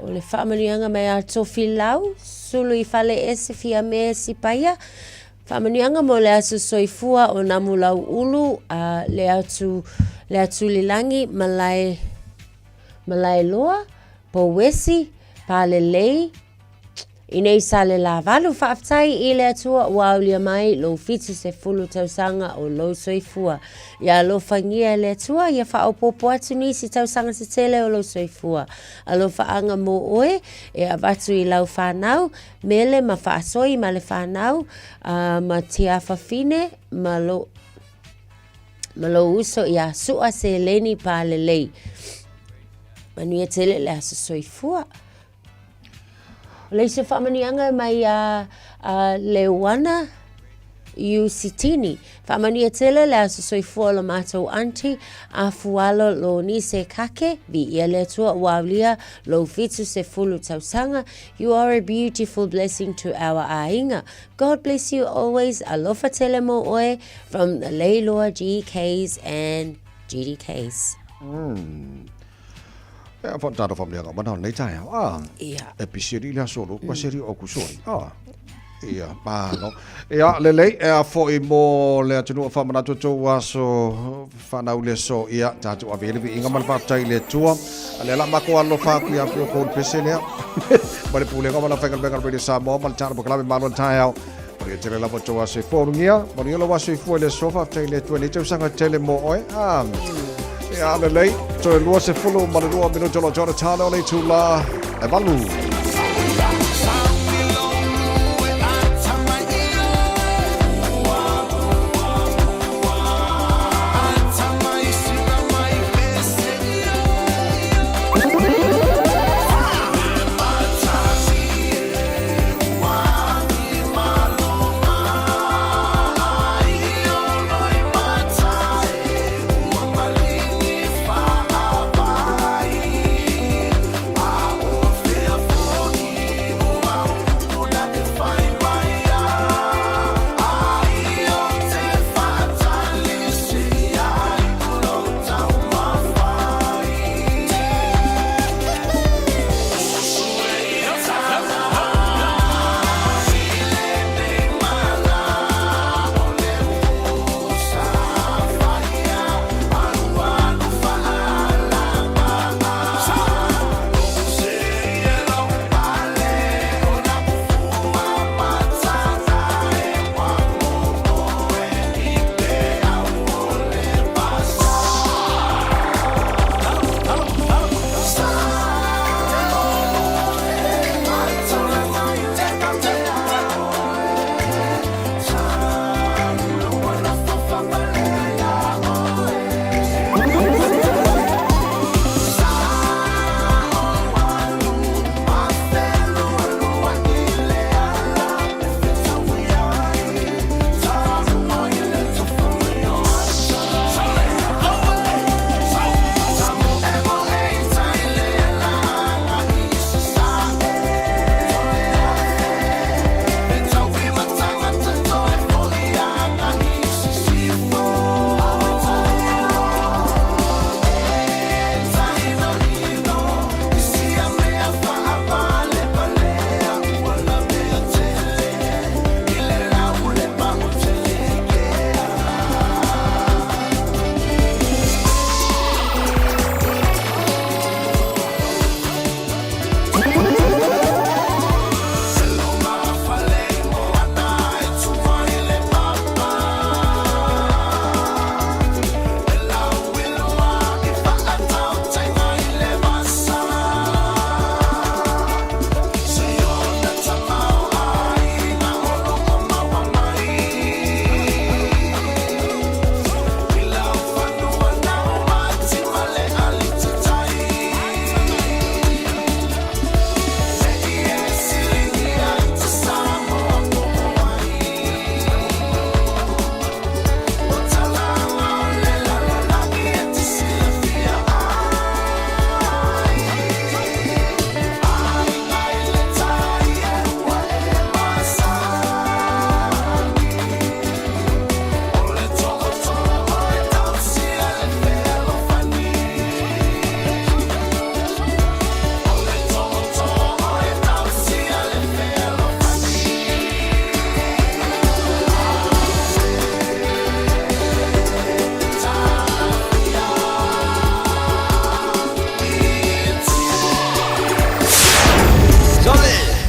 O le whaamanuanga mai a tofi lau, sulu I whale ese fia mea si paia. Whaamanuanga mo le asu soifua o namu lau ulu, le atu lilangi malai loa, po wesi, pa le lei. Inei sa le la valu whaaftai I le atua wau lia mai lo fitu se fulu tausanga o lo soifua. Ia lo whangia le atua, ia whaopopo atu nisi tausanga se tele o lo soifua. A lo whaanga mo oe, e avatu I lau whanau, mele ma whaasoi ma le whanau, ma tia whawhine, ma lo uso ia sua se leni pa le lei. Manuia tele le aso soifua. Leise whamanianga mai Leuana Iusitini. Whaamanuia tele le aso soifua lo mātou anti a fualo lo ni se kake vi ia le tua waulia lo fitu se fulu tausanga. You are a beautiful blessing to our ainga. God bless you always. Alofa tele mo oe from the Leiloa GKs and GDKs. Fa tata famlia ka mana nei tai. Episodi la solo kwa seri o kusoi. Ia pa no. Ia lele e fo I mo le tunu fa mana to waso fa na ule so ia tatu avele vi inga mal pa tai le tua. Ale la mako allo fa ku ya ko pese le. Bale pule ka mala fa ka be Radio Samoa mal tana bokala be malon tai au. Bale tele la boto waso fo ngia. Bale lo waso fo le sofa tai le tua le tau sanga tele mo oi. Ja, lei, so lua se fulu ma le 2 minuto lo jora tano le tula e valu.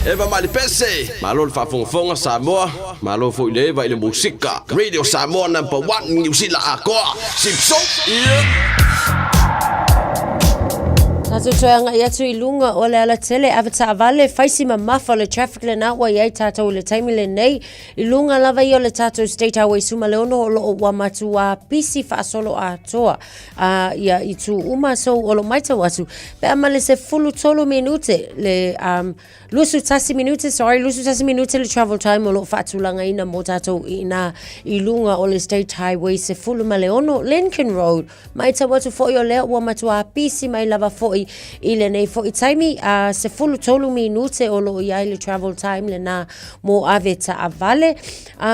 Eva mali pese, malo le whafonga Samoa, malo fo ile vai le musika. Radio Samoa #1 New Zealand akoa. Simpson. Tatu toanga ia tu ilunga o le ala tele avata avale faisi mamafa le traffic le na wa ia tatou le taimi le nei ilunga lava ia le tatou State Highway suma le ono o lo wa matua pisi fa solo atoa ia itu uma so o lo maita watu pe amale se fulu tolo minute le lusu tasi minute le travel time o lo fatulanga ina mo tatou ina ilunga o le State Highway se fulu male ono Lincoln Road maita watu fo yo le wa matua pisi mai lava fo ile nei fo taimi se fulu tolu minute o lo ia ile travel time le na mo aveta avale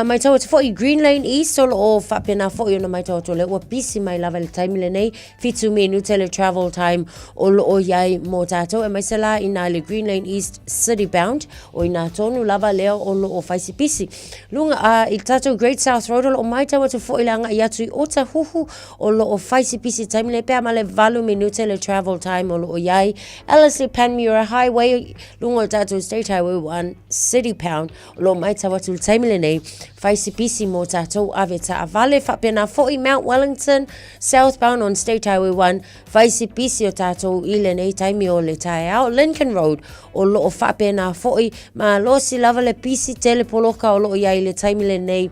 mai tau te fo Green Lane East o lo fa pena fo yo na mai tau to le wa pisi mai lava le time le nei fitu minute le travel time o lo ia mo tato e mai sala ina le Green Lane East city bound o ina tonu lava le o lo faisi pisi lunga il tato Great South Road o lo mai tau te fo ilanga ia tu ota huhu o lo faisi pisi time le pe male valu minute le travel time o lo iai Ellerslie Panmure Highway lungo tato State Highway 1 City Pound lo mai tawa tu taimile nei faisi pisi mo tato aveta avale fa pena foi Mount Wellington southbound on State Highway 1 faisi pisi o tato ile nei taimi o le tai out Lincoln Road o lo fa pena foi ma lo si lava le pisi telepoloka o lo iai le taimile nei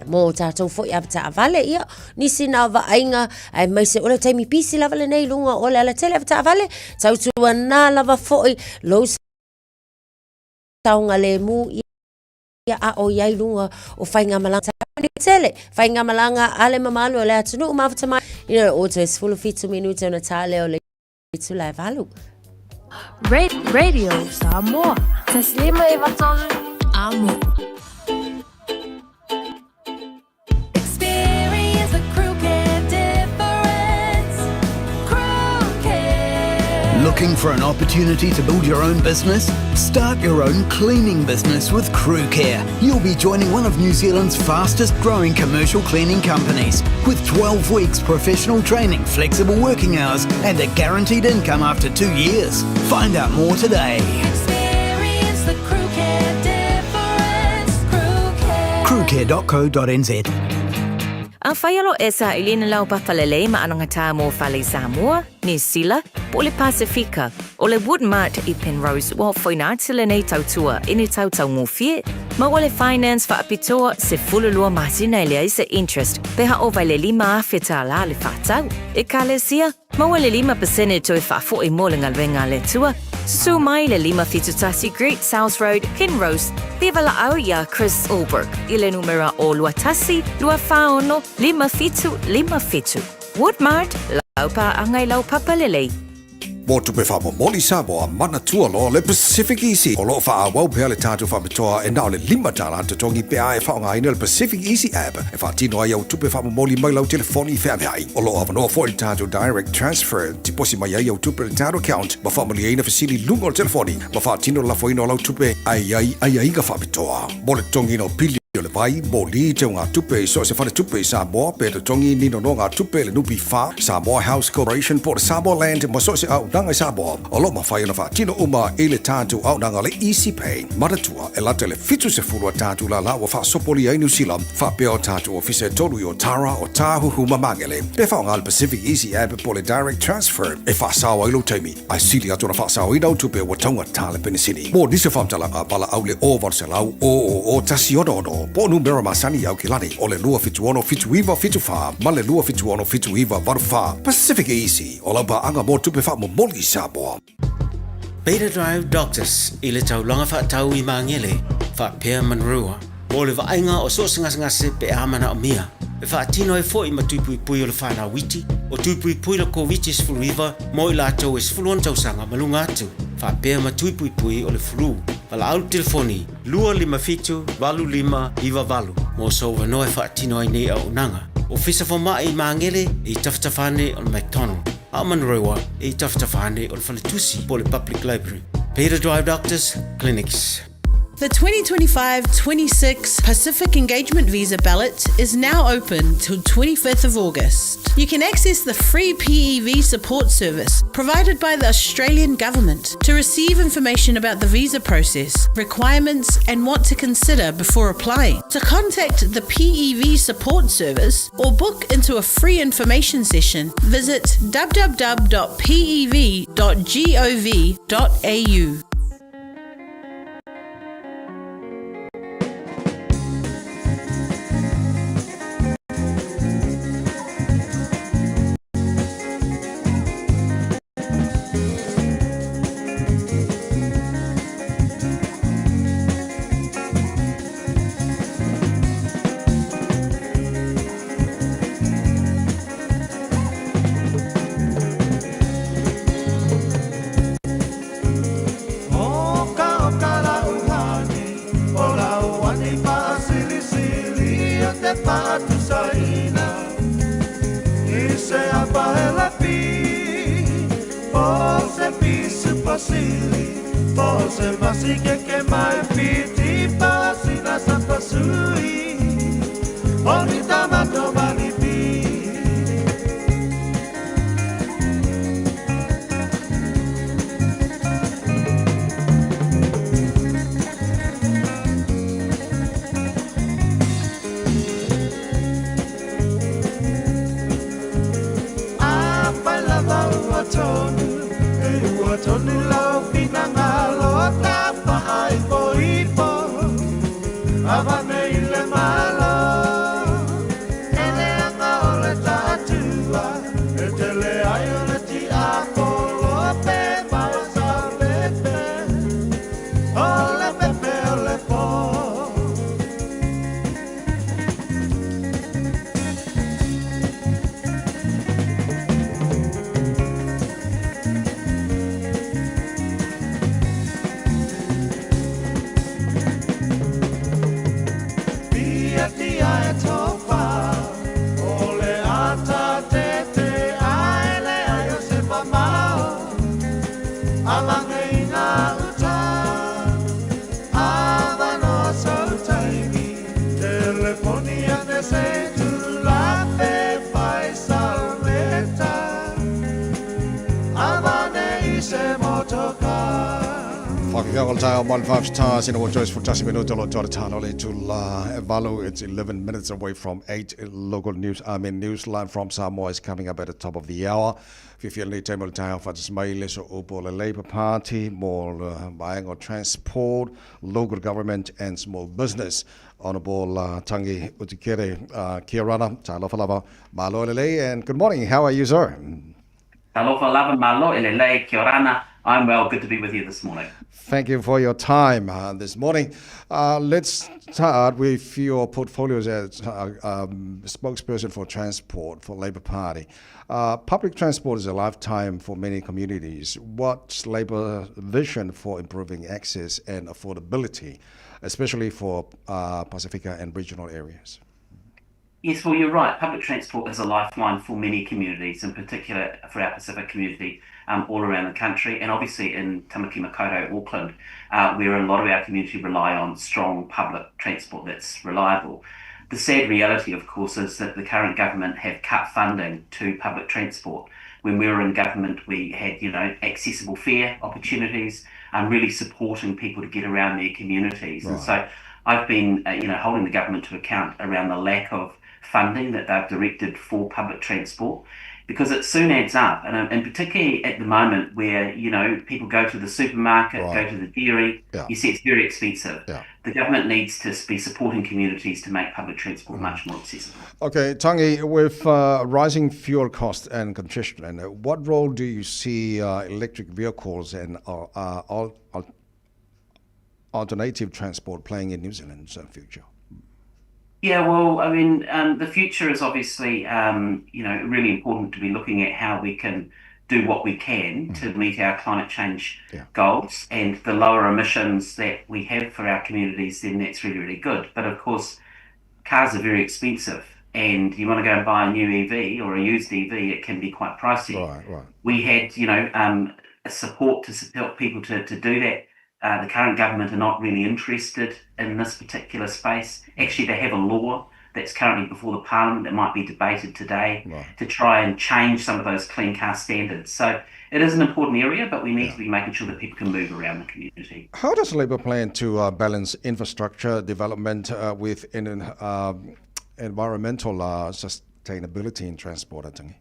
mo tatou foi avata avale ia nisi na vainga ai mai se ole taimi pisi lava le nei lunga ole ala tele avata avale tau tua na lava foi lo taunga le mu ia a o iai lunga o whainga malanga ni tele whainga malanga ale mamalu ole atunu umavata mai ina o te sfulu fitu minute na tale ole tu la valu Radio Samoa Taslima Ivatolu Amo Looking for an opportunity to build your own business? Start your own cleaning business with Crew Care. You'll be joining one of New Zealand's fastest growing commercial cleaning companies with 12 weeks professional training, flexible working hours and a guaranteed income after 2 years. Find out more today. Experience the Crew Care difference. Crewcare.co.nz Ang whaialo esa ilina lau papalelei maananga tā mō Whale Samoa, New Zealand, po le Pasifika, o le Woodmart i Penrose wa whainatila nei tautua ini tautau ngofie, ma wale finance whaapitoa se fululua masina ilea isa interest, peha o vai le 5 awhita la le whatau. E kalesia, ma wale 5% to e whaafo i molenga lwenga le tua, su mai le 5 fitutasi Great South Road, Penrose, Viva la au ia Chris Ulberg, ile numera o luatasi, lua whaono, 5 fitu. Woodmart, laupa angai lau papalelei. Mo tupe wha mo moli Samoa mana tua lo le Pacific Easy. O lo wha wau pea le tātou wha mitoa e nao le 5 tala anta tongi pea e wha ngai le Pacific Easy app. E wha tino ai au tupe wha mo moli mai lau telefoni wha mehai. O lo awanoa fo le tātou direct transfer. Tiposi mai ai au tupe le tātou account. Ma wha mali aina fasili lungo le telefoni. Ma wha tino la fo ino lau tupe ai ka wha mitoa. Mo le tongi no pili o le vai mo li te ngā tupe so se whale tupe Samoa pe te tongi nino no ngā tupe le nupi wha Samoa House Corporation po le Samoa Land mo so se au nanga Samoa o lo ma whai na wha tino uma e le tātou au nanga le Easy Pay maratua e late le fitu se fulua tātou la wa wha sopoli ai New Zealand wha pea o tātou ofise tolu i o Tara o Tāhuhu Mamangele pe wha ngā le Pacific Easy app po le direct transfer e wha sawa ilo taimi ai sili atu na wha sawa i nau tupe wa taunga tāle penisini mo nise whamtalanga pala au le o se lau o tasi ono po numero masani au kilani o le lua fitu ono fitu iwa fitu wha ma le lua fitu ono fitu iwa varu wha Pacific Easy o lau pa anga mo tupe wha mo moli Samoa. Beta Drive Doctors i le taulanga wha tau i mangele wha pea manrua mo le vainga o so ngase pe amana o mia e wha tino e fo i matupui pui o le whana witi o tupui pui la COVID is flu iwa mo i la tau is flu on tausanga malunga atu wha pea matupui pui o le flu Pala au telefoni, 255-25 mo so wanoe wha tino ai nei au nanga. O fisa wha i mangele i taftafane o le McDonald. A manrewa i taftafane o le Whaletusi po le Public Library. Peter Drive Doctors Clinics. The 2025-26 Pacific Engagement Visa ballot is now open till 25th of August. You can access the free PEV support service provided by the Australian government to receive information about the visa process, requirements and what to consider before applying. To contact the PEV support service or book into a free information session, visit www.pev.gov.au. Stars in our choice for just a minute. It's 11 minutes away from 8. Local news, Newsline from Samoa is coming up at the top of the hour. If you're late, time for the Smiles or Opal Labour Party, more buying or transport, local government and small business. Honourable Tangi Utikere Kirana, Talofalava, Malo Lele, and good morning. How are you, sir? Talofalava, Malo Lele, Kirana. I'm well. Good to be with you this morning. Thank you for your time this morning. Let's start with your portfolios as spokesperson for transport for Labour Party. Public transport is a lifetime for many communities. What's Labour vision for improving access and affordability, especially for Pacifica and regional areas? Yes, well, you're right. Public transport is a lifeline for many communities, in particular for our Pacific community all around the country, and obviously in Tamaki Makaurau, Auckland, where a lot of our community rely on strong public transport that's reliable. The sad reality, of course, is that the current government have cut funding to public transport. When we were in government, we had, accessible fare opportunities and really supporting people to get around their communities. Right. And so I've been, holding the government to account around the lack of funding that they've directed for public transport, because it soon adds up, and particularly at the moment where, people go to the supermarket, go to the dairy, you see it's very expensive. The government needs to be supporting communities to make public transport much more accessible. Okay, Tangi, with rising fuel costs and congestion, what role do you see electric vehicles and alternative transport playing in New Zealand's future? Yeah, well, the future is obviously, really important to be looking at how we can do what we can to meet our climate change goals, and the lower emissions that we have for our communities, then that's really, really good. But of course, cars are very expensive, and you want to go and buy a new EV or a used EV, it can be quite pricey. Right. We had, support to help people to do that The current government are not really interested in this particular space. Actually, they have a law that's currently before the Parliament that might be debated today to try and change some of those clean car standards. So it is an important area, but we need to be making sure that people can move around the community. How does Labour plan to balance infrastructure development with environmental sustainability in transport, Tangi?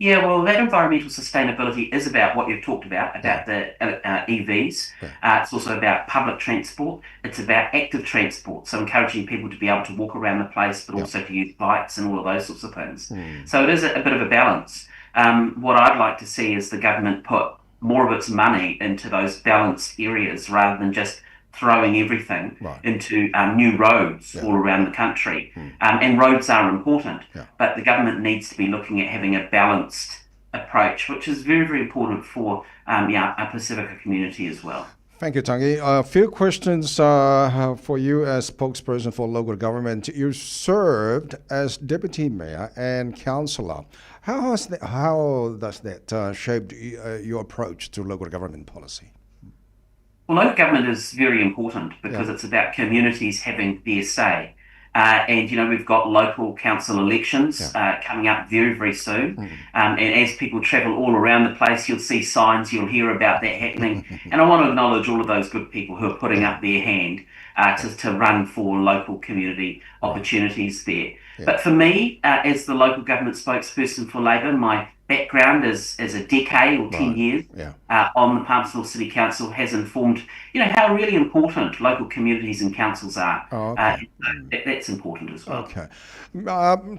Yeah, well, that environmental sustainability is about what you've talked about the EVs. It's also about public transport. It's about active transport, so encouraging people to be able to walk around the place, but also to use bikes and all of those sorts of things. So it is a bit of a balance. What I'd like to see is the government put more of its money into those balanced areas rather than just throwing everything into new roads all around the country. And roads are important, but the government needs to be looking at having a balanced approach, which is very, very important for our Pacifica community as well. Thank you, Tangi. A few questions for you as spokesperson for local government. You served as deputy mayor and councillor. How does that shape your approach to local government policy? Well, local government is very important because it's about communities having their say. And, we've got local council elections coming up very, very soon. And as people travel all around the place, you'll see signs, you'll hear about that happening. And I want to acknowledge all of those good people who are putting up their hand to run for local community opportunities there. But for me, as the local government spokesperson for Labour, my background is a decade or 10 years on the Palmerston City Council has informed, how really important local communities and councils are. That's important as well. Okay.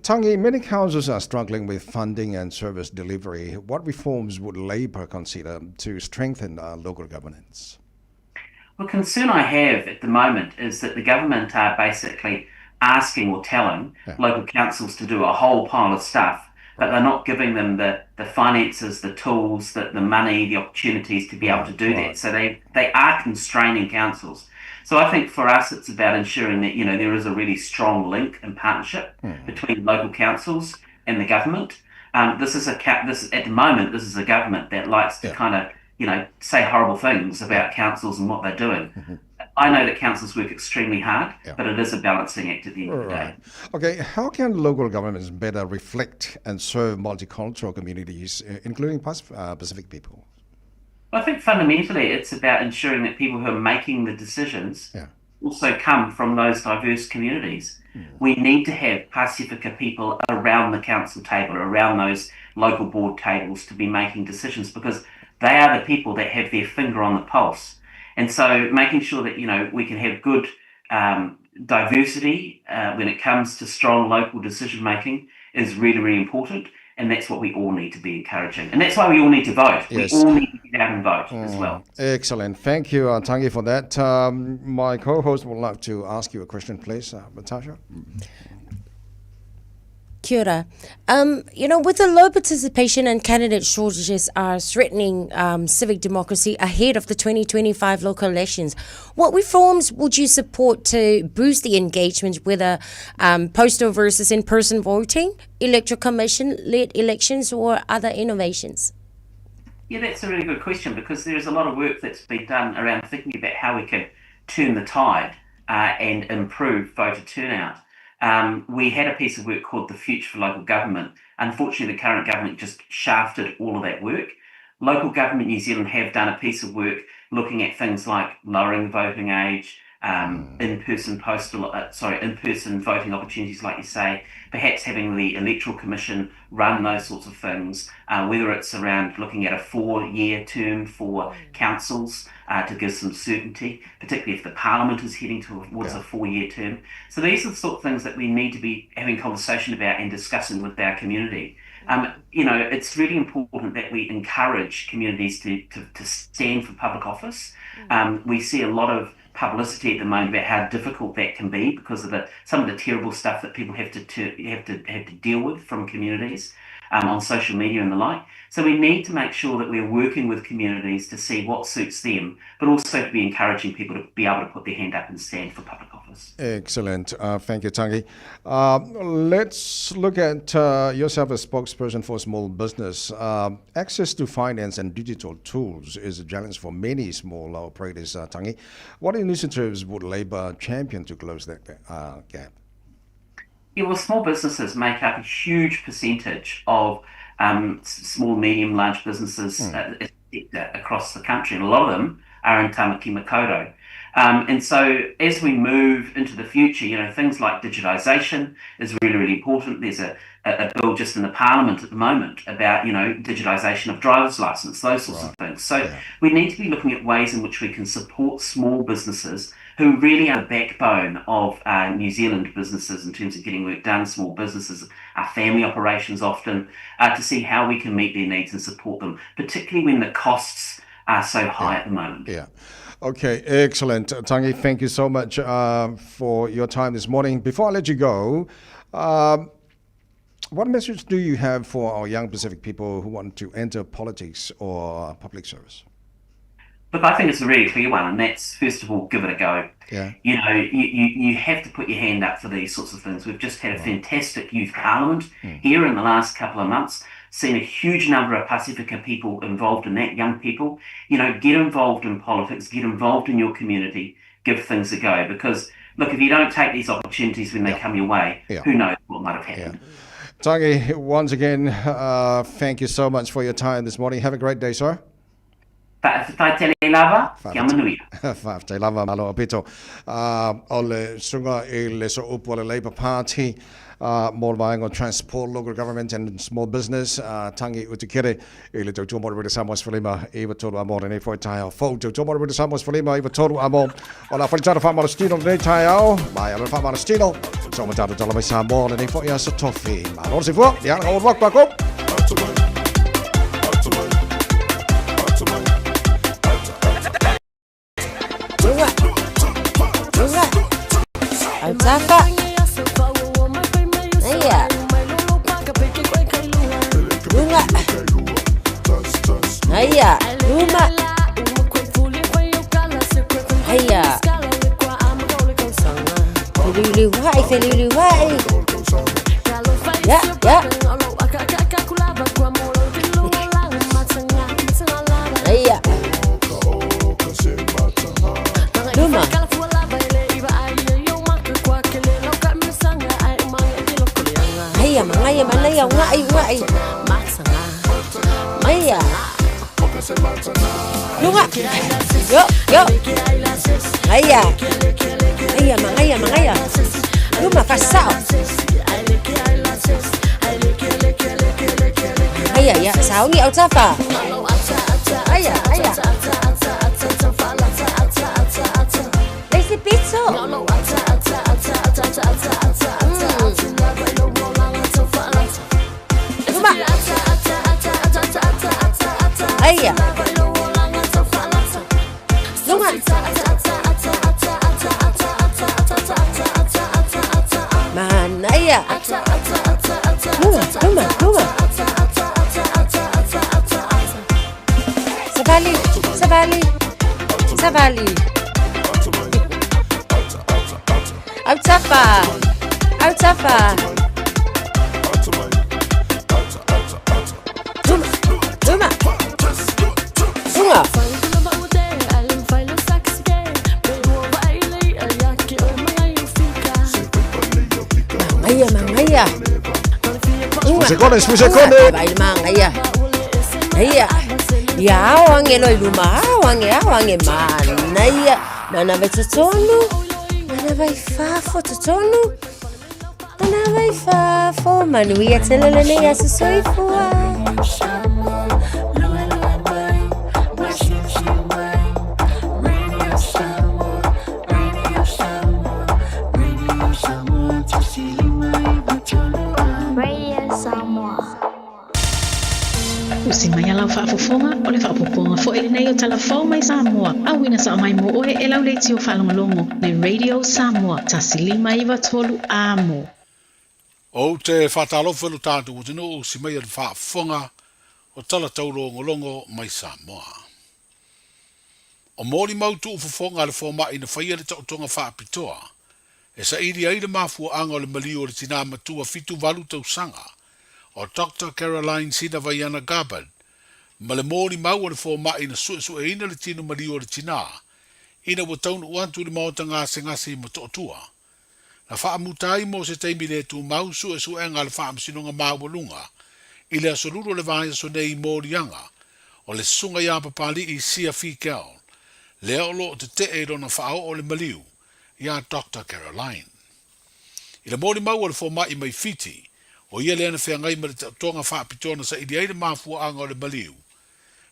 Tangi, many councils are struggling with funding and service delivery. What reforms would Labour consider to strengthen local governance? Well, the concern I have at the moment is that the government are basically asking or telling local councils to do a whole pile of stuff, but they're not giving them the finances, the tools, the money, the opportunities to be able to do that. So they are constraining councils. So I think for us, it's about ensuring that, there is a really strong link and partnership between local councils and the government. This is at the moment, this is a government that likes to kind of, say horrible things about councils and what they're doing. I know that councils work extremely hard, but it is a balancing act at the end of the day. Okay, how can local governments better reflect and serve multicultural communities, including Pacific people? Well, I think fundamentally it's about ensuring that people who are making the decisions also come from those diverse communities. We need to have Pacifica people around the council table, around those local board tables to be making decisions, because they are the people that have their finger on the pulse. And so making sure that, we can have good diversity when it comes to strong local decision making is really, really important. And that's what we all need to be encouraging. And that's why we all need to vote. Yes. We all need to get out and vote as well. Excellent. Thank you, Tangi, for that. My co-host would like to ask you a question, please. Natasha? Kia ora. With the low participation and candidate shortages are threatening civic democracy ahead of the 2025 local elections, what reforms would you support to boost the engagement, whether postal versus in-person voting, electoral commission-led elections, or other innovations? Yeah, that's a really good question, because there's a lot of work that's been done around thinking about how we can turn the tide and improve voter turnout. We had a piece of work called The Future for Local Government. Unfortunately, the current government just shafted all of that work. Local Government New Zealand have done a piece of work looking at things like lowering the voting age, in-person voting opportunities, like you say, perhaps having the Electoral Commission run those sorts of things, whether it's around looking at a 4-year term for councils to give some certainty, particularly if the Parliament is heading towards a 4-year term. So these are the sort of things that we need to be having conversation about and discussing with our community. It's really important that we encourage communities to stand for public office. We see a lot of publicity at the moment about how difficult that can be because of some of the terrible stuff that people have to deal with from communities. on social media and the like. So we need to make sure that we're working with communities to see what suits them, but also to be encouraging people to be able to put their hand up and stand for public office. Excellent. Thank you, Tangi. Let's look at yourself as spokesperson for small business. Access to finance and digital tools is a challenge for many small operators, Tangi. What initiatives would Labour champion to close that gap? Yeah, well, small businesses make up a huge percentage of small, medium, large businesses across the country, and a lot of them are in Tamaki Makaurau. And so as we move into the future, things like digitisation is really, really important. There's a bill just in the Parliament at the moment about, digitisation of driver's licence, those sorts of things. So we need to be looking at ways in which we can support small businesses who really are the backbone of New Zealand businesses in terms of getting work done. Small businesses are family operations often, to see how we can meet their needs and support them, particularly when the costs are so high at the moment. Yeah. Okay, excellent. Tangi, thank you so much for your time this morning. Before I let you go, what message do you have for our young Pacific people who want to enter politics or public service? Look, I think it's a really clear one, and that's, first of all, give it a go. Yeah. You have to put your hand up for these sorts of things. We've just had a fantastic youth parliament here in the last couple of months, seen a huge number of Pasifika people involved in that, young people. Get involved in politics, get involved in your community, give things a go. Because, look, if you don't take these opportunities when they come your way, who knows what might have happened. Tangi, once again, thank you so much for your time this morning. Have a great day, sir. Whaitele lava, kia manuia. Whaitele lava, malo apito. Ole sunga e le so upo le Labour Party, more buying on transport, local government and small business. Tangi utikere, e le tau moro with Samoa Sfalima, eva todo amor and e foi tai au. Fo tau moro with Samoa Sfalima, eva todo amor. Ola falitata fa marastino nei tai au, mai ala fa marastino. So matata tala mai Samoa and e foi ya so tofi. Malo se fu, ya o rock back up. Altafa. Iya. Lunga. Iya. Luma. Iya. Feliwai, feliwai. Ya, ya. Iya. Luma. Maya, maya, maya, ngai. Maya. Lunga. Yo. Maya. Maya. Luma kasau. Ya, sao ni Altafa. Aya. Ese pizzo. Aya. Lunga. Mana ya? Lunga. Sabali. Altafa. Lunga. Mangaya. Fusecones. Bail mangaya. Iya. Ya wange lo luma, wange manaya. Mana vai totonu. Mana vai fafo totonu. Mana vai fafo manuia telelene ya soifua. Usimaya lau whaafofonga o le whaapoponga fo ele nei o talafau mai Samoa. Awina sa mai mo oe e lau leiti o whalongolongo le Radio Samoa. Tasilima iwa tolu amo. O te whatalofa lo tātou o tino o si mai al whaafonga o tala tauro ngolongo mai Samoa. O mōri mautu ufafonga le fōma ina whaia le tautonga whaapitoa, e sa iri aile mafua anga o le mali o le tina matua fitu walu tau sanga, o Dr. Caroline Sina Vaiana Gabard, ma le mōri mau o le fōma ina su e ina le tino mali o le tina, ina wa taunu uantu le maota ngase ma to'otua. Na whaamutai mo se teimi le tu mau su e nga le whaamsinonga mawalunga, i le asoluro le vāia so nei mōrianga, o le sunga ia papali i sia whikel, le olo o te e rona whao o le maliu, ia Dr. Caroline. I le mōri mau o le fōma i mai fiti, o ia le ana whea ngai ma le tonga whaapitona sa i le mafua anga o le maliu,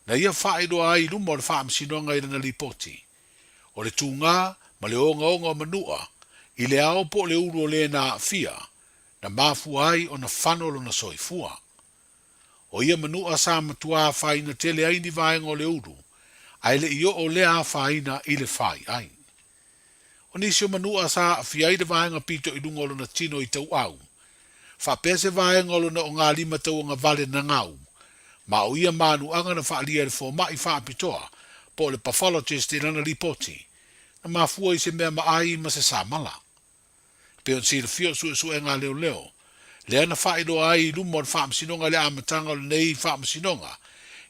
na ia whaedo ai lumo le whaamsinonga i le na lipoti, o le tūngā ma le onga manua, i le ao po le uru o le na fia, na mafu ai o na whanolo na soifua. O ia manua sa matua whaina tele ai ni vaenga o le uru, ai le io o le a whaina i le whai ai. O nisi o manua sa fia i le vaenga pito i lungo na tino i tau au, whapese vaenga o na o ngā lima tau o ngā vale na ngau, ma o ia manu anga na whaalia le fōma i whaapitoa, po le pathologist i rana ripoti, na mafua i se mea maai ma se samala. Peon si le fio su e ngā leo, le ana whaedo ai lumo le whaamsinonga le amatanga o le nei whaamsinonga,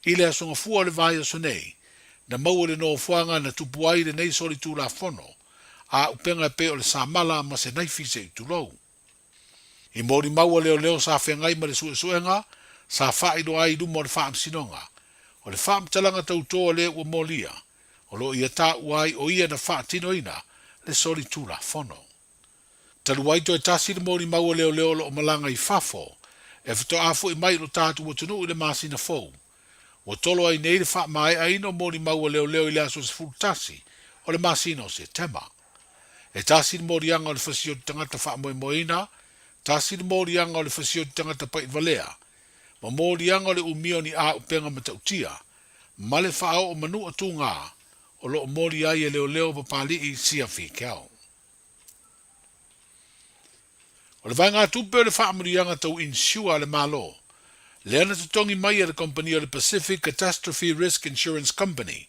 i le asonga fua le vaia so nei, na maua le no fuanga na tupu ai le nei soli tu la fono, a upenga pe o le samala ma se naifi se i tulou. I mori maua leo sa whengai ma le suenga, sa whaedo ai lumo le whaamsinonga, o le whaamtalanga tautoa le ua molia, o lo ia tā uai o ia na whaatinoina le soli tu la fono. Taluai to e tasi le mori maua leo lo o malanga i fafo, e fito afo i mai lo tātu o tunu i le masina fou. O tolo ai nei le wha mai a ino mori maua leo i le aso se fulu tasi, o le masina o se tema. E tasi le mori anga o le fasio te tangata wha moina, tasi le mori anga o le fasio te tangata pait valea, ma mori anga o le umio ni a upenga matautia, ma le wha o manu a tu ngā, o lo mori ai e leo papali i sia whikau. O le vai ngā tupe o le whaamurianga tau insua le malo. Le ana te tongi mai le company o le Pacific Catastrophe Risk Insurance Company.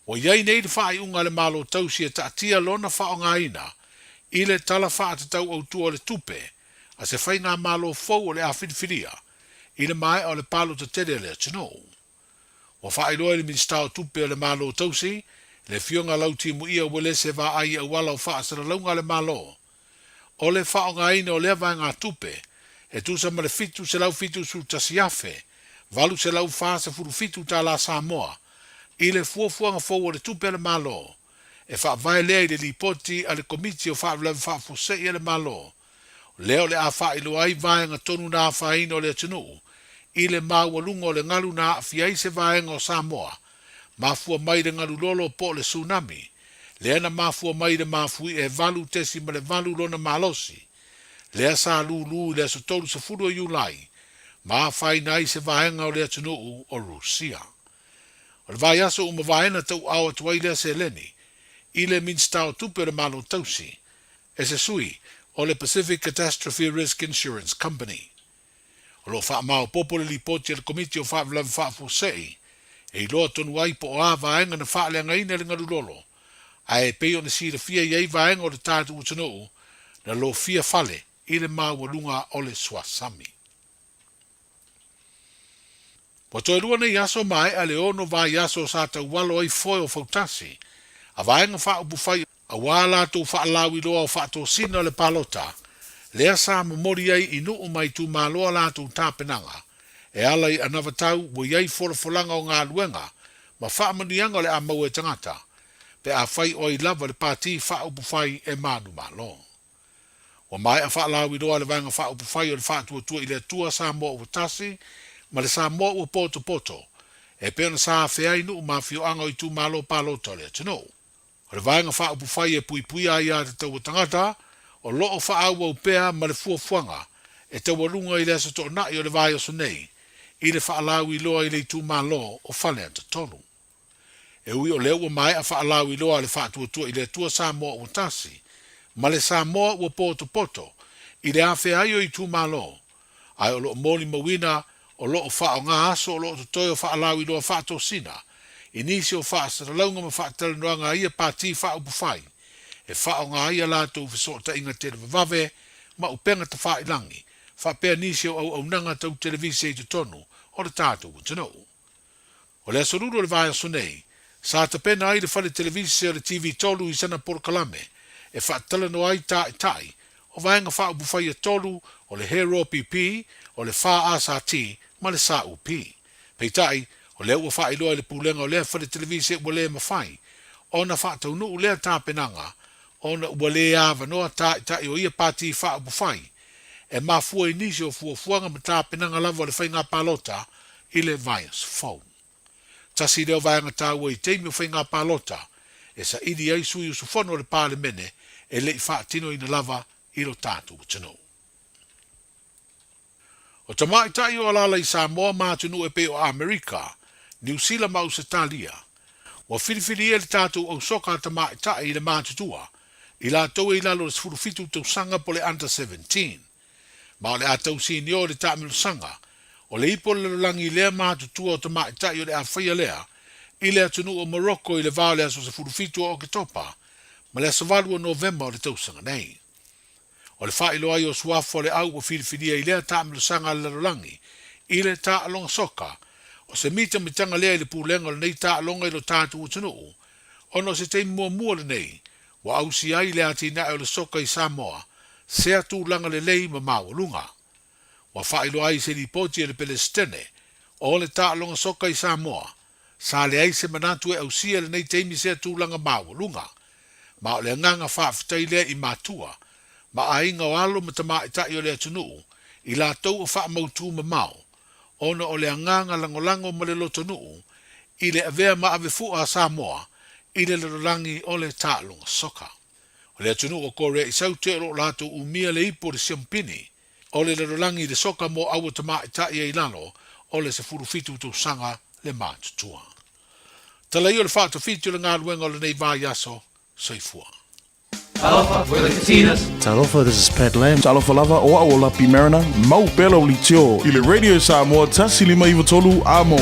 O iai nei le whaai unga le malo tau si e taatia lona whaonga ina, i le tala wha te tau au tua le tupe, a se whai ngā malo fau o le awhiriwhiria, i le mai o le palo te tere le atino. O whaai loa le minstao tupe o le malo tau si, le fionga lauti mu ia wele se va ai a wala o wha asara launga le malo. O le whaonga ina o lea vai ngā tupe, e tu sa ma le fitu se lau fitu su tasiafe, valu se lau wha se furu fitu ta la Samoa, i le fuafuanga fau o le tupe le malo, e wha vai lea i le lipoti a le komiti o wha vlewe wha fuse i le malo, leo le a wha ilo ai vai ngā tonu nā wha ina o le atinu, i le mawalunga o le ngalu nā fiai se vai ngā o Samoa, mafua mai le ngalu lolo po le tsunami, le ana mafua mai le mafui e valu tesi ma le valu lona malosi, le asa lulu le aso tolu sa furu o Iulai, ma fai nai se vaenga o le atunu o Rusia. O le vai aso uma vaena tau awa tuai le se leni, i le minstao tupe le malo tausi, e se sui o le Pacific Catastrophe Risk Insurance Company. O lo wha mao popo le lipoti le komiti o wha vlave wha fusei, e i loa tonu ai po o a vaenga na wha le ngaina le ngarulolo, a e peo na si le fia iei vaenga o le tātu utanu, na lo fia fale i le mawalunga o le swasami. Po toi rua nei aso mai a le ono vai aso sa ta walo ai foi o fautasi, a vaenga wha upu fai a wala tō wha alawi loa o wha tō sina le palota, le asa mamori ai inu umai tu maloa la tō tāpenanga, e alai anavatau wo iei folanga o ngā luenga, ma wha manianga le a mau e tangata, pe a fai o i lava le pāti wha upu fai e manu malo. O mai a wha alawi loa le vanga wha upu fai o le wha tua i le tua sa mo o tasi, ma le sa mo o poto, e peona sa fea inu u mawhio anga i tu malo palota le tino. O le vanga wha upu fai e pui ai a te tau tangata, o loo wha aua upea ma le fuafuanga, e tau runga i le asa to nai o le vai o so nei, i le wha alawi loa i le tu malo o whale anta tonu. E ui o leo mai a wha alawi loa le wha tua i le tua sa mo o tasi, ma le sa mo o poto, I le awhi ai o I tu malo, ai o lo moli mawina, o lo o wha o ngā aso, o lo o toi o wha alawi loa wha to sina. I nisi o wha sa launga ma wha tala noanga ia pāti wha upu whai. E wha o ngā ia lātou whisota inga te vave, ma upenga ta wha ilangi. Wha pēr nisi o au nanga tau televisi e te tonu, o le tātou o tano. O le asoruru le vai aso nei, sa ta pena ai le whale televisi o le TV tolu I sana Porokalame, e wha tala no ai tai, o vaenga wha upu whai a tolu, o le Hero PP, o le wha ASAT, ma le sa upi. Peitai, o le ua wha iloa le pūlenga o lea whale televisi ua lea mawhai, o na wha tau nuu lea tāpenanga, o na ua lea awa noa tai o ia pāti wha upu whai, e mafua I nisi o fuafuanga ma tāpenanga lava o le whainga pālota, I le vaias fau. Tasi leo vaenga tāua I teimi o whainga pālota, e sa idi ai sui o sufono le pāle mene, e le I wha tino ina lava I lo tātu tano. O tamai tai o alala I Samoa mātunu e pe o Amerika, New Zealand ma Usatalia, wa whiriwhiri e le tātou au soka tamai tai I le mātutua, I la tau e lalo le sfurufitu tau sanga po le under 17, ma o le atau sini o le tāmilu sanga, o le ipo le langi lea mātutua o tamai tai o le awhaia lea, I le atunu o Morocco I le vao le aso se furufitu o Oketopa, ma le asavalu o November o le tausanga nei. O le whailo ai o suafo le au o whiriwhiria I lea tāmilu sanga le larangi, I le tā alonga soka, o se mita mitanga lea I le pūlenga o le nei tā alonga I lo tātu utanuu, ono se te mua le nei, wa au si ai le ati na o le soka I Samoa, se atu langa le lei ma maulunga. Wa whailo ai se li poti le Palestine, o le tā alonga soka I Samoa, sa le ai se manatu e au sia le nei teimi se atu langa maulunga, ma o le nganga whaafitai lea I mātua, ma a inga o alo ma tama itai o le atunuu, I la tau o wha mautu ma mau, ona o le anganga langolango ma le lotonuu, I le avea ma ave fua a Samoa, I le larangi o le tālunga soka. O le atunuu o kore I saute o lato umia le ipo le siampini, o le larangi le soka mo awa tama itai e ilalo, o le se furufitu tu sanga le mātutua. Talai o le whātu fitu le ngā luenga o le nei vā yaso, soifua. Talofa, we're the Katinas. Talofa, this is Pat Lamb. Talofa lava, oa o Lapi Mariner. Mau pelo li tio. I le Radio Samoa, tasi lima iwa tolu amo.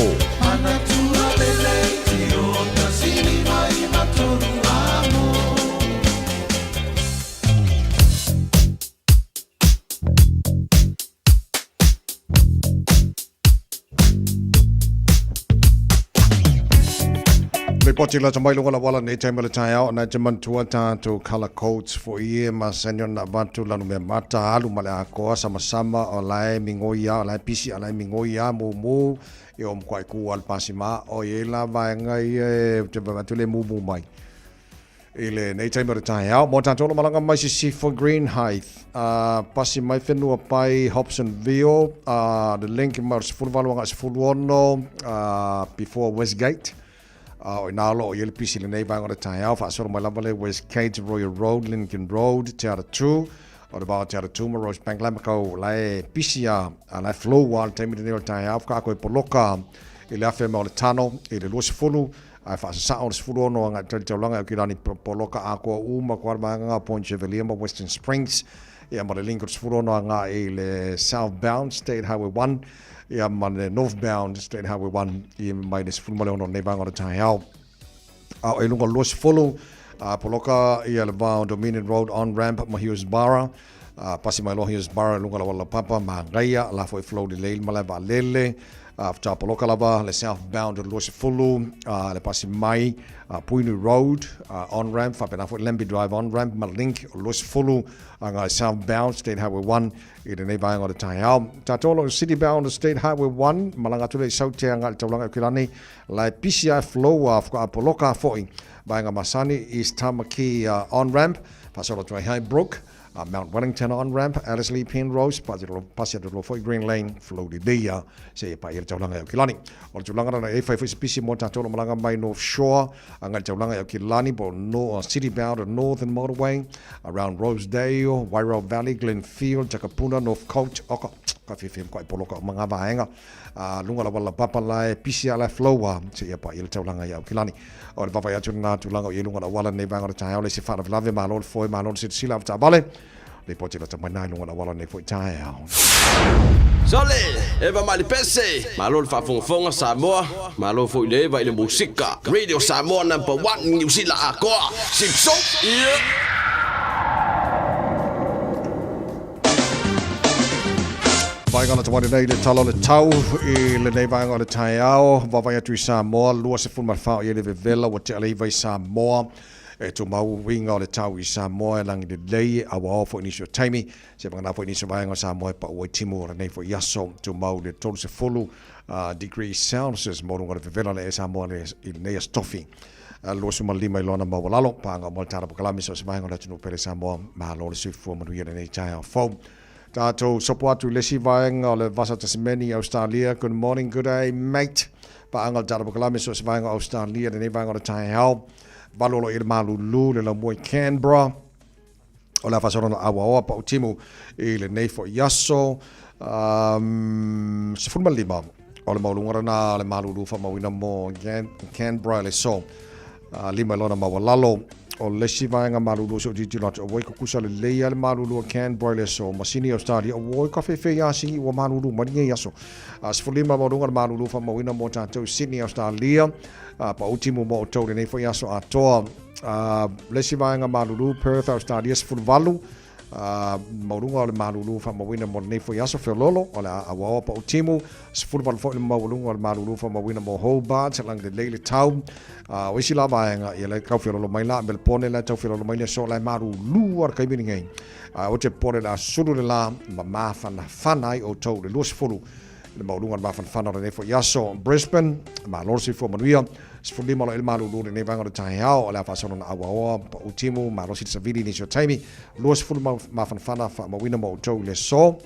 Poti la tamai lunga la wala nei taima le tai au na jaman tua tātou color codes for ie ma senyo na bantu lanu me mata alu ma le akoa sama-sama o lai mingoia o lai pisi o lai mingoia mumu e o mkwai ku al pasima o ie la vaenga i te bantu le mumu mai ile nei taima le tai au mo tātou malanga mai si for Green Height pasi mai whenua pai Hobsonville the link i mar sifuru anga sifuru ono before Westgate o nalo o yele pisi le nei vai ngora tai au fa soro mai lava le West Gate Royal Road Lincoln Road te ara 2 o le bao te ara 2 ma Rosebank Lamako lai pisi a lai flow wal te mi le tai au ka ko poloka ile afe ma le tano ile lo se fulu ai fa sa o se fulu no nga te langa ki rani poloka a ko uma ko ma nga Point Chevalier ma Western Springs ia ma le link se fulu no nga ile southbound State Highway 1 ia ma le northbound State Highway 1 ia mai le fulu male ono nei vanga o tai au e lunga los fulu poloka ia le vao Dominion Road on ramp ma Hillsborough pasi mai lo Hillsborough lunga la wala papa ma ngaia la foi flow de leil ma le va lele after poloka lava le southbound los fulu le pasi mai Puinu Road on ramp fa pena foi Lemby Drive on ramp ma link los fulu anga southbound State Highway 1 i le nei vaenga o le tai au. Tātolo City Bound State Highway 1 malanga tule i saute anga le taulanga kilani lai PCI flow a poloka foi vaenga Masani East Tamaki on ramp pasolo to High Brook Mount Wellington on ramp Alice Lee Penrose pasalo foi Green Lane flow di dia se pa i le taulanga kilani o le taulanga na e fai pisi mo tātolo malanga mai North Shore anga le taulanga kilani bo no City Bound Northern Motorway around Rosedale Wairau Valley Glenfield Takapuna North Coast oka ka fifim ko poloka mga vaenga lunga la wala papa lai pisia la flowa se pa il taulanga ya kilani o le papa ya tuna tulanga i lunga la wala nei vanga ta ole se fa lave ma lol foi ma lol se sila ta bale le po te mai nai longa wala nei foi tai au. Sole, Eva Malipese, Malol Fafonga Samoa, Malo Foile, vai le musika, Radio Samoa #1 New Zealand Akoa, Simpson, Vai ngana te wari nei le talo le tau I le nei vai ngana tai ao Wawai atu I Samoa Lua se fun marwhao I le vevela Wa te alei vai Samoa E tu mau winga o le tau I Samoa E langi le lei Awa o fo inisio taimi Se pangana fo inisio vai ngana Samoa Pa ua timu Ora nei fo yaso Tu mau le tolu se fulu Degree Celsius Moru ngana vevela le e Samoa I le nei astofi Lua se malima I lona mawalalo Pa ngana mo le tara pokalami So se vai ngana tunu pere Samoa Ma lo le sifua manuia le nei tai ao fau Tātou sopo atu lesi vaenga o le vasa Tasmania, Australia. Good morning, good day, mate. Paanga tara pokalami so se vaenga Australia, le nei vaenga o le tai hao. Valolo I le malulu, le la moi Canberra. O le fasona awa oa pa utimu I le nei fo yaso. Se funma lima. O le maulungara na le malulu fa mawina mo Canberra le so. Lima lona mawalalo. O lesi vaenga malulu so jiji lot o woi kukusa le leia le malulu o Canberra le so masini Australia o woi ka fefe yasi o malulu maringa yaso sifulima maurunga le malulu fa mawina mo tātou Sydney Australia pa utimu mo o tau le nei fo yaso atoa lesi vaenga malulu Perth Australia sifulvalu maurunga o le malulu fa mawina mo nei fo yaso Feololo o le awa pa utimu sifulvalu fo le maurunga o le malulu fa mawina mo Hobart se lang le leile tau o isi la vaenga I le kau Feololo mai la me le pone la tau Feololo mai le so le malulu ar kaimini ngai o te pone la sulu le la ma mafana fanai o tau le luas fulu le maurunga le mafana fana o le nei fo yaso Brisbane ma lorsi fo manuia sifulima lo il malulu le nei vanga o tai hao o le afasona na awa pa utimu ma losi savili ni so taimi luas fulu mafana fana fa mawina mo tau le so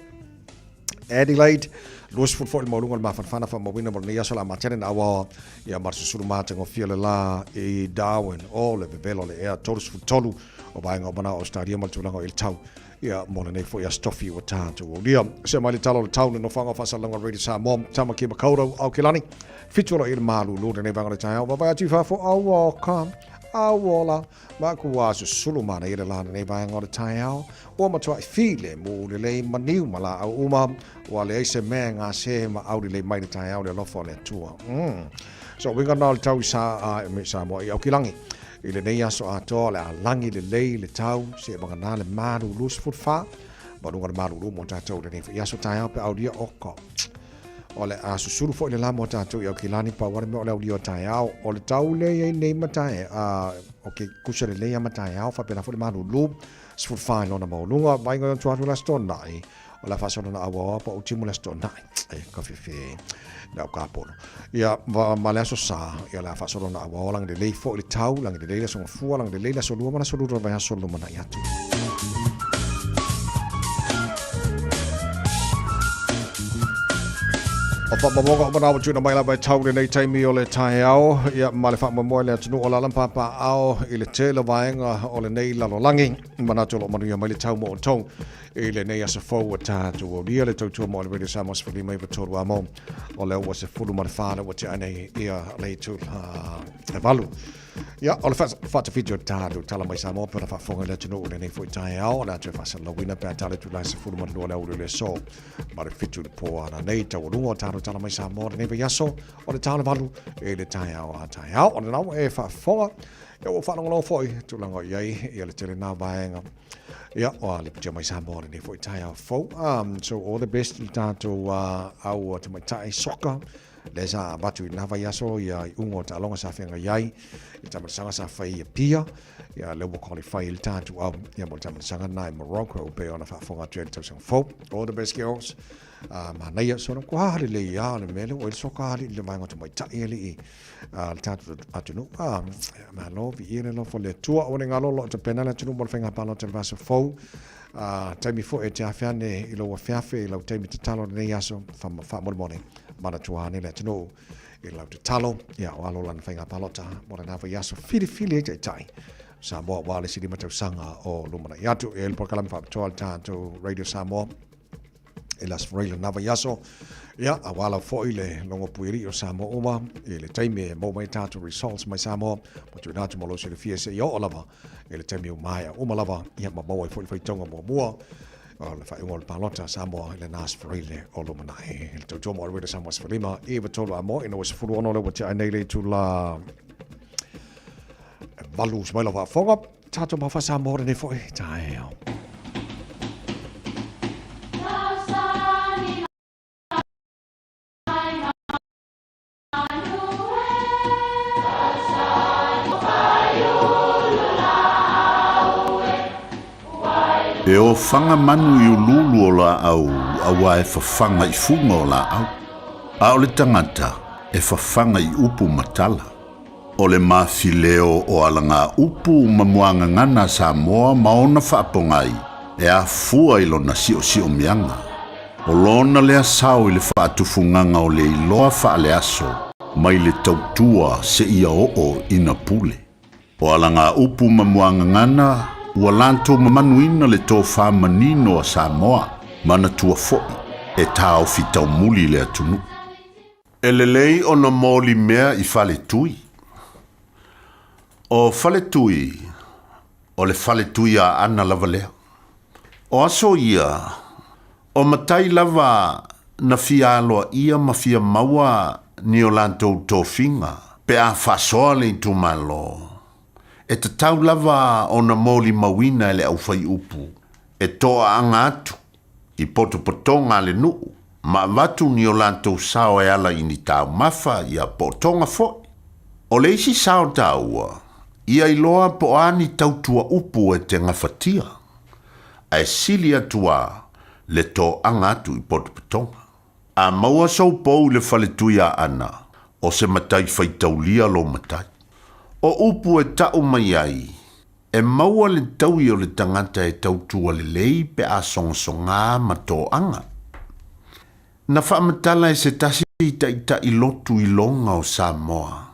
Adelaide luas fulu fo le maurunga le mafana fana fa mawina mo le yaso la matene na awa ia marsusuru mata ngo fia le la I Darwin o le bebelo le ea tolu tolu o vaenga o mana Australia ma tulanga o il tau ia mo le nei fo ia stofi o tātou o lia se mai le talo le tau no whanga whasalanga Radio Samoa tama ki makaurau au ke lani fituala I le malulu le nei vanga le tai au wawai atu whafo au ka awola ma kua sulu mana I le lana nei vanga le tai au o matua file mo le lei maniu mala au uma wa le eise mea ngā se ma au le mai le tai au le lofo le tua so winga na le tau I Samoa I au ki langi I le nei aso atoa le alangi le lei le tau se bangana le malulu sifutfa marunga le malulu mo tātou le nei I aso tai au pe au dia oko o le aso suru fo I le la mo tātou I au ki lani pa wale me o le au dia tai au o le tau le nei matai o ke kusa le lei matai au fa pena fo le malulu sifutfa lona maulunga vai ngai tu atu la stonai o la fasona na awa pa utimu la stonai ka fefe na ka polo ia ma le aso sa ia la fasona na awa lang de lei fo le tau lang de lei so fu lang de lei so lu mana so lu vai so lu mana ia tu o pa mo ko na tuna mai la vai tau nei taimi o le tai ao ia ma le fa mo le tunu o la lampa pa ao I le tele vaenga o le nei la langi mana tolo manu ia mai le tau mo o tau I le nei asa fo wa tātou o lia le tautua mo le Radio Samoa se whali mai wa tōru a mo o leo wa se fulu ma le whāna wa te anei ia lei tū e walu ia o le whata video tātou tala mai Samoa pera whafonga le tunu o le nei fo I tai ao o le atu whasa lawina pēr tala tū lai se fulu ma lua le uru le so ma le fitu le po ana nei tau rungo tātou tala mai Samoa le nei wa yaso o le tāle walu e le tai ao a tai ao o le nau e whafonga ia o whanonga foi tūlanga iei ia le tele nā vaenga ia o le pia mai Samoa le nei foi tai ao fo so all the best I tātou au te mai tai soka le sa batu I nava yaso ia I ungo ta longa sa whenga iai I tamarisanga sa whai ia pia ia leo mo qualify I tātou au ia mo tamarisanga na I Morocco pe ona whafonga tuere tausang fo all the best girls ma neia so na kua hali le ia le mele o il soka hali le vaenga te mai tai ele I le tātou atunu ma lo vi ire lo fo le tua o ne ngalo lo te pena le atunu mo le whenga palo te vasa fo taimi fo e te awhiane I lo wa whiawhi I lau taimi te talo nei aso wha mone mana tuahane le atunu I lau te talo ia o alo lana whenga palota mo le nawa yaso fili e te tai Samoa wale siri matau sanga o lumana iatu e il porkalami wha patoa le tātou Radio Samoa e las freile nava yaso ia awala fo ile longo puiri o Samoa uma ile taimi mo mai tatu results mai Samoa mo tu na mo lo se fie se yo olava ile taimi o mai uma lava ia ma mo fo tonga mo mua o le fa ngol palota Samoa ile nas freile o lo mana e to to mo re Samoa sfrima e va tolo amo ino se fulu ono le wat ai nei tu la valus mai lava fonga tatu ma fa Samoa ne fo tai E o whanga manu i ululu o la au, awa e whawhanga I funga o la au. A o le tangata, e whawhanga I upu matala. O le mawhileo o alanga upu mamuanga ngana Samoa maona whaapongai, e a fua I lona si o mianga. O lona lea sao I le whaatufunganga o le iloa whaale aso, mai le tautua se ia o ina pule. O alanga upu mamuanga ngana, ua lantou mamanuina le tō whamanino a Samoa, mana tua foi, e tāo fitau muli le atunu. E lelei o na mōli mea I whale tui. O whale tui, o le whale tui a ana lava lea. O aso ia, o matai lava na fia aloa ia ma fia maua ni o lantou tō whinga, pe a whasoa le tu malo. E te tau lava o na mōli mawina ele au whai upu. E toa anga atu. I potopotonga le nuu. Ma watu ni o lantou sao e ala ini tau mafa I a potonga foi. O le isi sao taua. Ia iloa po ani tautua upu e te ngawhatia. A e sili atua le to anga atu I potopotonga. A maua sau pou le whaletuia ana. O se matai whaitaulia lo matai. O upu e tau mai ai, e maua le taui o le tangata e tautua le lei pe a songa ma tō anga. Na whaamatala e se tasi ita I lotu I longa o Samoa.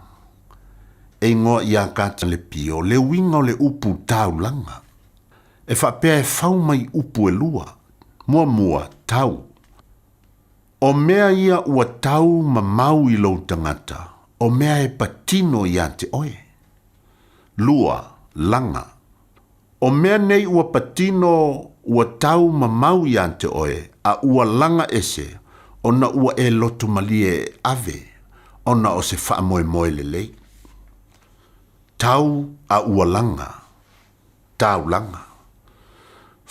E ngoa I a kata le pio, le winga o le upu tau langa. E whapea e whau mai upu e lua, mua tau. O mea ia ua tau ma mau I lo tangata, o mea e patino I a te oe. Lua, langa. O mea nei ua patino ua tau ma mau I ante oe, a ua langa ese, ona ua e lotu malie ave, ona o se wha moe le lei. Tau a ua langa. Tau langa.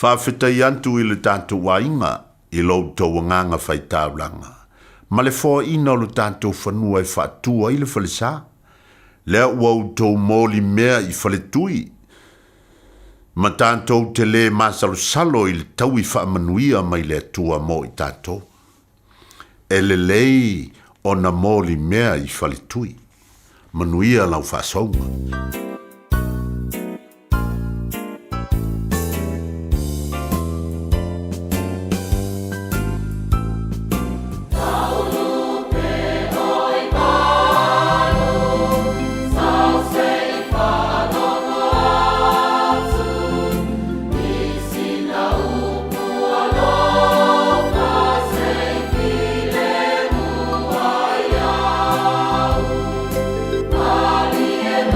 Whawhita I antu I le tātou wainga, I lo tau nganga whai tau langa. Ma le fōa ina o le tātou whanua e whaatua I le whalisa. Lea ua utou mōli mea I whaletui. Ma tātou te le masalo I le tau I whaamanuia mai le atua mo I tātou. E le lei o na mōli mea I whaletui. Manuia lau whaasaunga.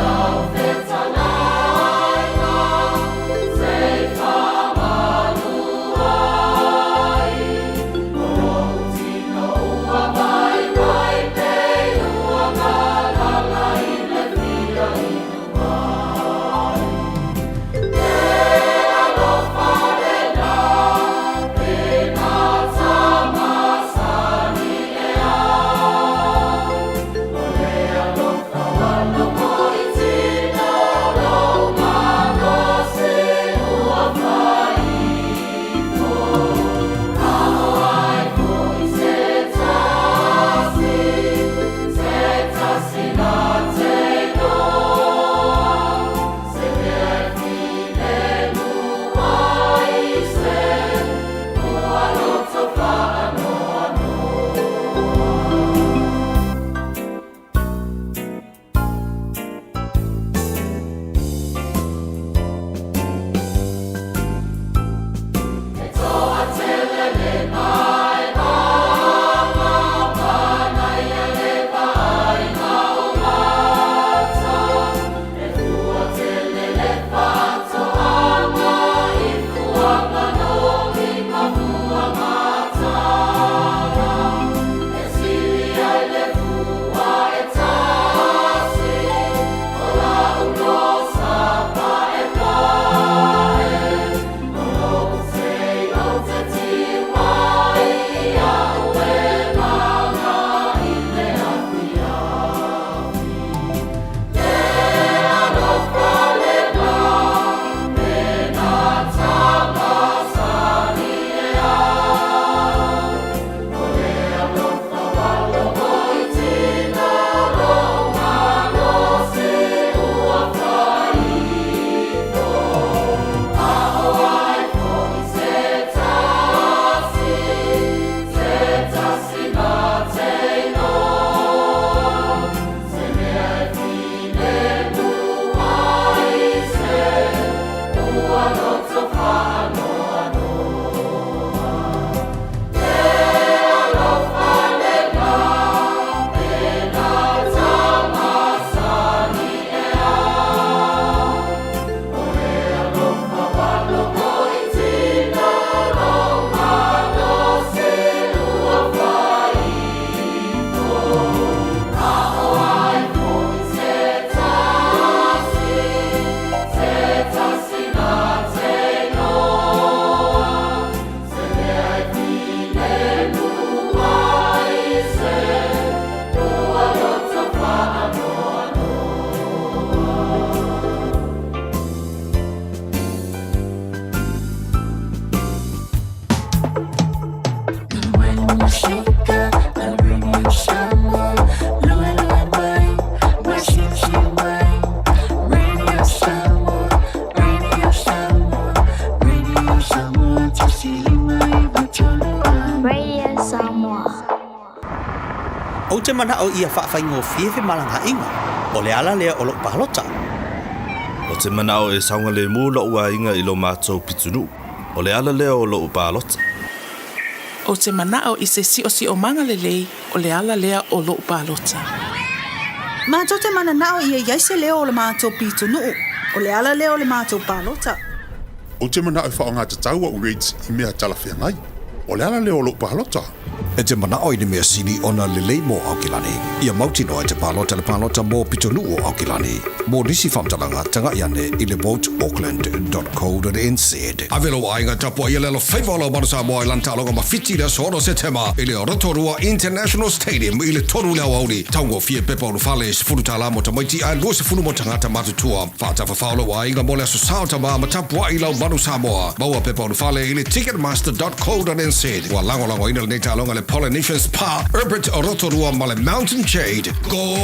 Love O te mana o ia whaafai fie malanga inga. O le ala lea o lo palota. O te mana o saunga le mu lo ua inga I lo mātou pitunu. O le ala lea o lo palota. O te mana o se si o manga lei o le ala lea o lo palota. Mātou te mana nao ia iaise leo o le mātou pitunu. O le ala leo o le mātou palota. O te mana o whaonga te taua o reits I mea talawhia ngai. O le ala leo o lo palota. E te mana o I mea sini ona lelei mō Aukilani. Ia mautino e te palota le palota mō pitunu o Aukilani. Mō nisi whamtalanga tanga iane I le voteauckland.co.nz. Avelo ainga tapua ia lelo whaiwala o Marusa Moa I lantaloga mawhiti le soro se tema I le Rotorua International Stadium I le toru leo auri. Taungo fie pepa o fale se furu tala mo tamaiti a lua se furu mo tangata matutua. Whātafa whaolo wa ainga mo le aso sao ma tapua I lau Marusa Moa. Maua pepa o fale I le ticketmaster.co.nz. Wa lango ina le netalonga le Polynesian Spa, Herbert Rotorua ma le Mountain Shade. Go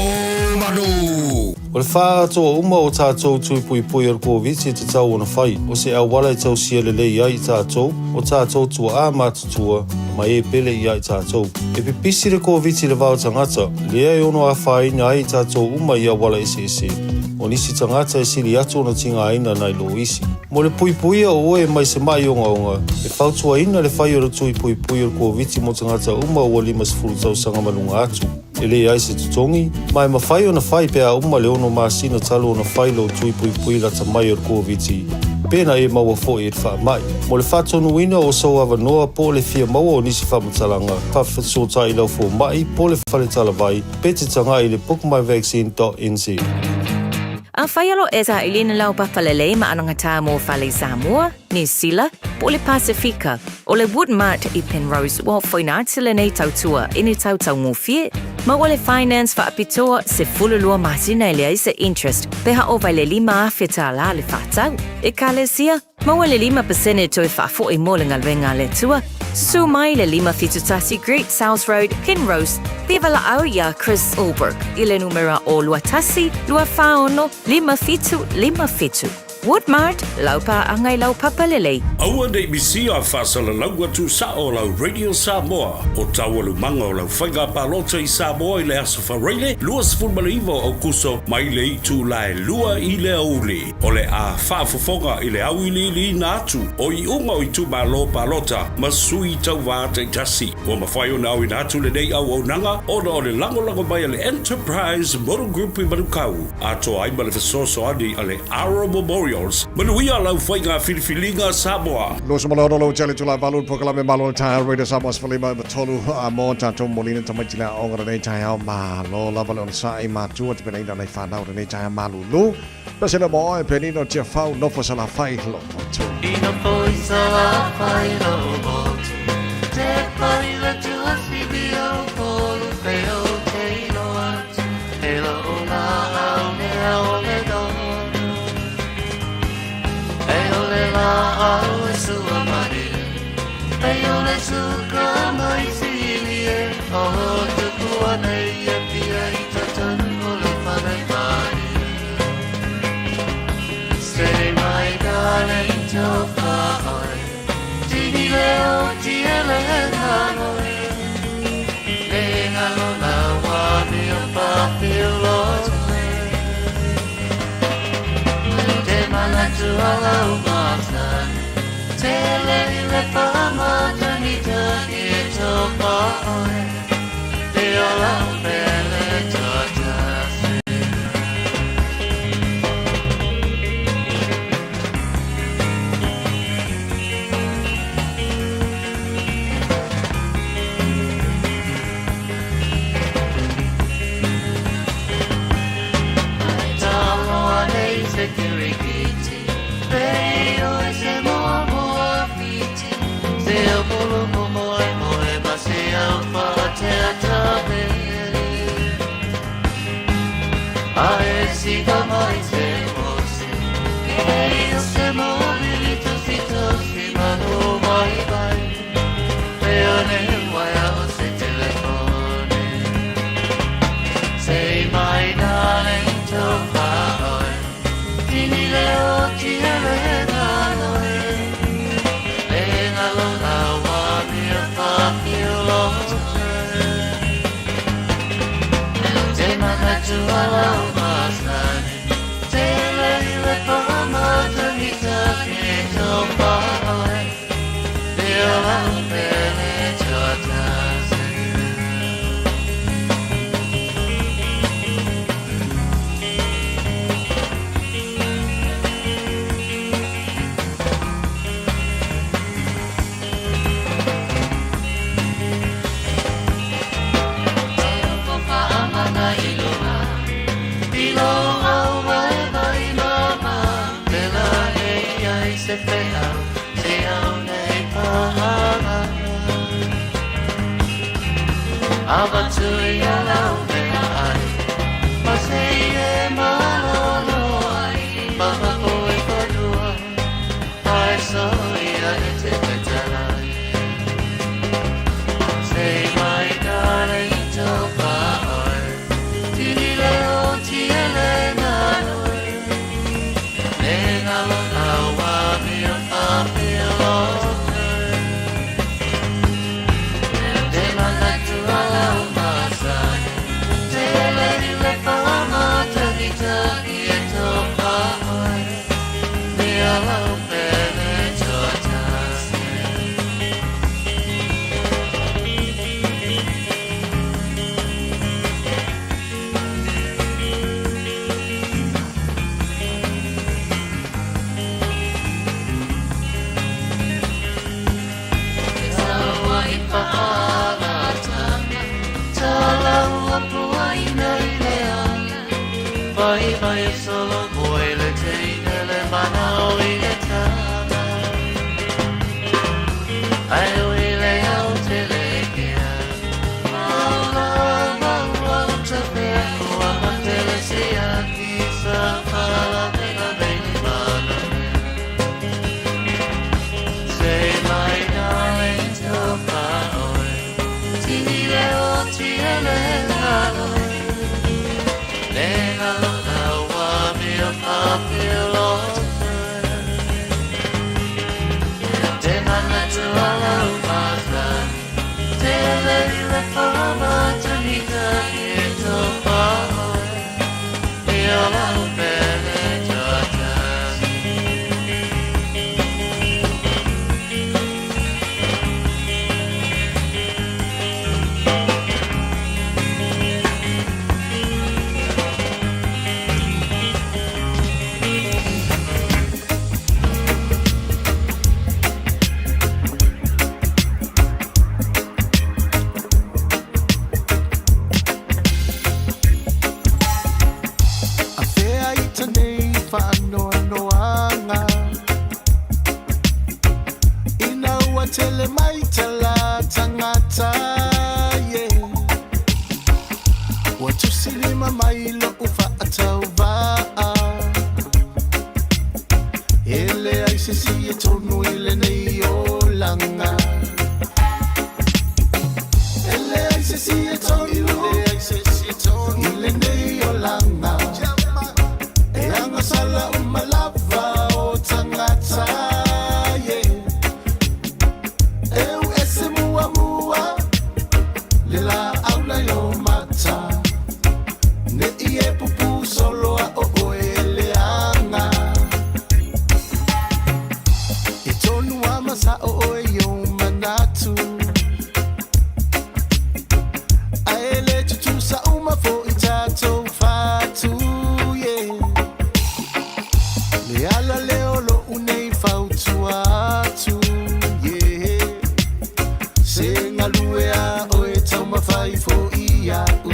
Manu! O le whātoa uma o tātou tui pui ar kōwiti te tau ona whai. O se awala I tau sia le lei ai tātou, o tātou tua a mātutua, ma e pele I ai tātou. E pipisi le kōwiti le vau tangata, le ai ono a whai na ai tātou uma I awala ese. O nisi tangata e siri atu ona tinga aina nai lo isi. Mo le puipuia o oe mai se mai onga. E whautua ina le whai o le tui pui ar kōwiti mo tangata uma o 5 tau sanga malunga atu. E le ai se tutongi, mai ma whai ona whai pea uma le ono masina talo ona whai lo tui pui lata mai ar kōwiti. Pena e maua fo e wha mai. Mo le whatonu ina o sau awa noa po le fia maua o nisi whamatalanga. Whawhasota I lau fo mai po le whale talavai. Pete tanga I le bookmyvaccine.nz. A whaialo e sa ilina lau papalelei ma ananga tā mō Whale Samoa, New Zealand, po le Pasifika, o le Woodmart I Penrose wa whainatila nei tautua ini tautau ngōwhie, ma o le finance whaapitoa se fululua masina I le aisa interest, peha o vai le 5 awhita la le whatau. E ka le sia, ma o le 5% to e whaafo I mō le ngalwenga le tua, su mai le 5 fitutasi Great South Road, Penrose, Bevala au ia Chris Ulberg, I le numera o luatasi, lua whaono, 5 Woodmart, laupa angai lau papalelei. Aua nei misi a whasala laua tu sa o lau Radio Samoa. O tawalu manga o lau whainga palota I Samoa I le aso whareile, lua sifurmaliva o kuso mai le I tu lai lua I le auli. O le a whaafofonga I le au I li na atu. O I unga o I tu malo palota, ma sui tau vāta I tasi. O ma whai o nau I na atu le nei au nanga, o na o le lango mai le Enterprise Motor Group I Manukau. A to ai ma le fesoso ani a le Arrow Memorial. Manuia lau whainga whiriwhilinga Samoa. Lo se maloro lo tele tula balun pokalame malon ta Radio Samoa Sfalima Matolu a mo tanto molina tamatila ongara nei tai au ma lo lava on sa I ma tu te pena nei fa na nei tai malu lu. Pese na mo e penino tia fau no fo sala fai lo. Ino poi sala fai lo. Te pari la tua sibio polu feo te lo atu. E lo una au ne au le do. Au sua mare, eu le suka mai silie, oh tu tua nei e pia I tatan o le whare mare. Stay my darling to whaoi, tini leo tia le hanoi, le ngalo na wani o papi lo te mana tu alau matan, tele le pamata ni te to paoi, te alau pele tatasi. Security, veo ese momo fiti, se o polo momo e moe base au fate atabe. A esi kamai se mose, e o se mobilito si tosi manu mai vai, veo ne waya o se telefone, say my darling to paoi. Tini leo tia le naloe, le nalo na wami a papi o lote. alau masani Tele ile pahamata hitaki topai Te alau pele chotasi Abatui alau ai Maseye malolo ai Baba koe padua Ai soia e te petalai Say my darling topa oi Tini leo tiele nanoi Nega lo awa mio papilo Vai vai solo vuoi le teine le mani le tana Ai ui le aute le kia Maula te peko amate le sia Kisa fala mega beni mana Say my darling topa oi Tini le o tiele nanoi Nega lo awa mio papilo Te mana tu ala umazan Te lei le fama tanita Ito paoi Io la bene jotasi Tele mai tala tangata ye Watu silima mai lo ufa atauva Ele ai se si e tonu ele nei o langa Ele ai se si e tonu ele nei o langa E anga sala umalava o tangata Lila aula yo mata Ne ie pupu solo a o eleanga E tonu amasa o yo manatu A ele tutu sa uma fo itato fatu yeah Le ala leo lo unei fautu atu yeah Sing aluea Mafai fo ia u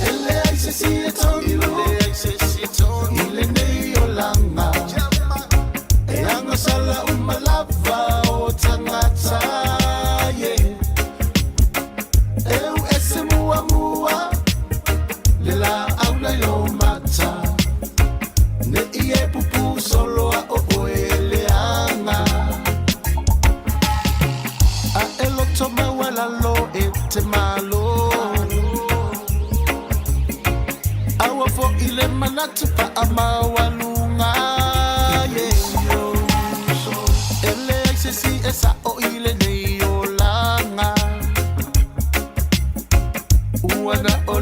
Ele ai se si e tonu Ile nei o langa E anga sala umalava o tangata yeah Eu ese mua mua Lela aula yo mata Ne ie pupu solo a o eleanga Toma wala lo ete malo Awa fo ile manatu pa amawalunga Ele se si esa o ile nei o langa Uana o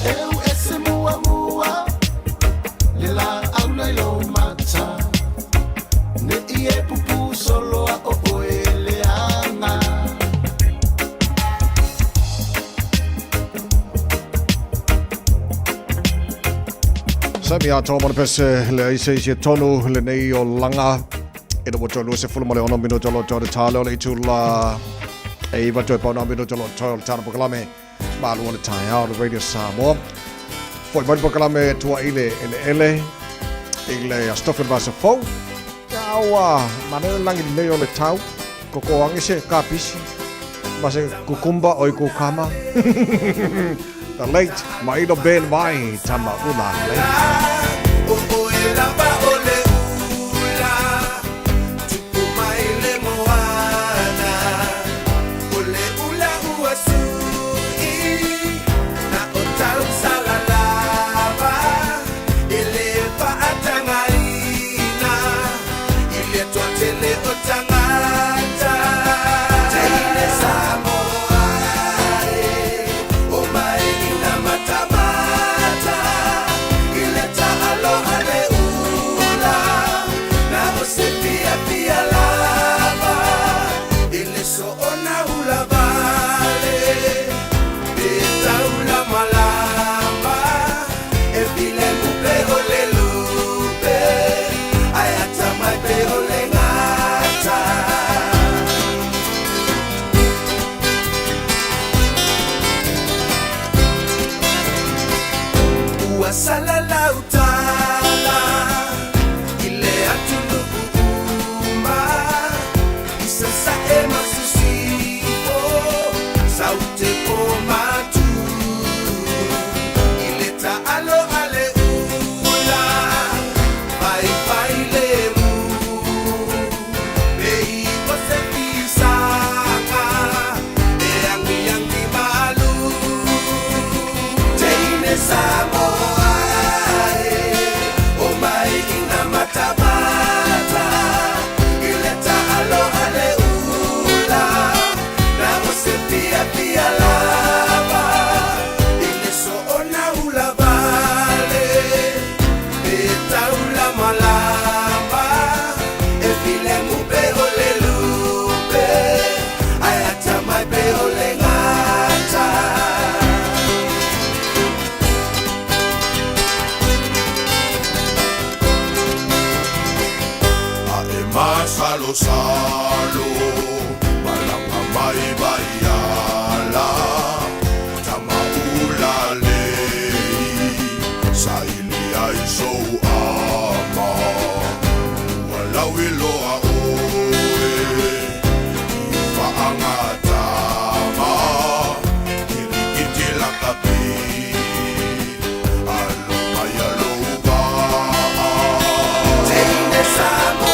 Eu ese mua mua le la au nei lo mata ne ie pupu solo a o e le anga Sami a tō mana pese le aise se tonu le nei o langa e no moto lua se fulu male ono minuto lo tōre tāle o le itu la e iwa tōi pāna minuto lo tōre tāna pokalame ma lua le tai hao le Radio Samoa foi mai pokalame tua ile a Stoffen Vasa Fou awa mana langi nei o le tau koko angi se ka pisi ma se kukumba oi kukama the late Maido Ben Vai Tama Ula Salo, malanga mai baiala, tama ulale, saili ai so ama, walau iloa oe, faanga tama, kirikiti lakapi, alo mai aloha, teine samo.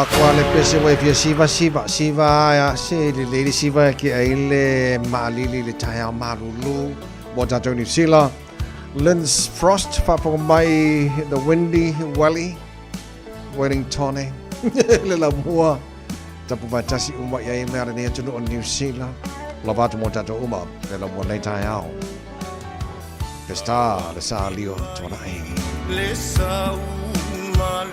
Kwa le pese wai fia siva ya se le siva ki aile malili le taya malulu mo ta New Zealand Linz Frost fa po mai the Windy Valley Wellington le la mua ta po batasi uma ya i mera ne tunu on New Zealand la ba mo ta uma le la mo le taya pesta le sa lio tona ai le sa uma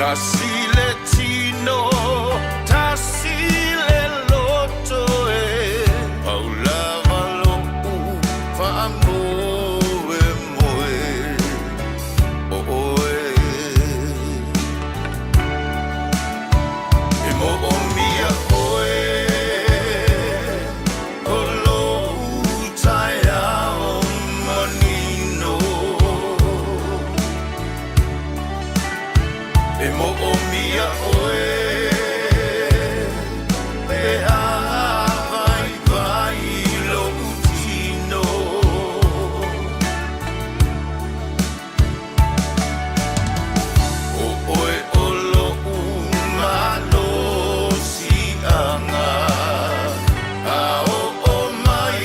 Tasile tino, tasile loto Paulava lopu fa'amo moe E mo o mia oe O lo taia o manino E mo o mia oe Pe a vai lo utino O oe o lo umano si anga A o mai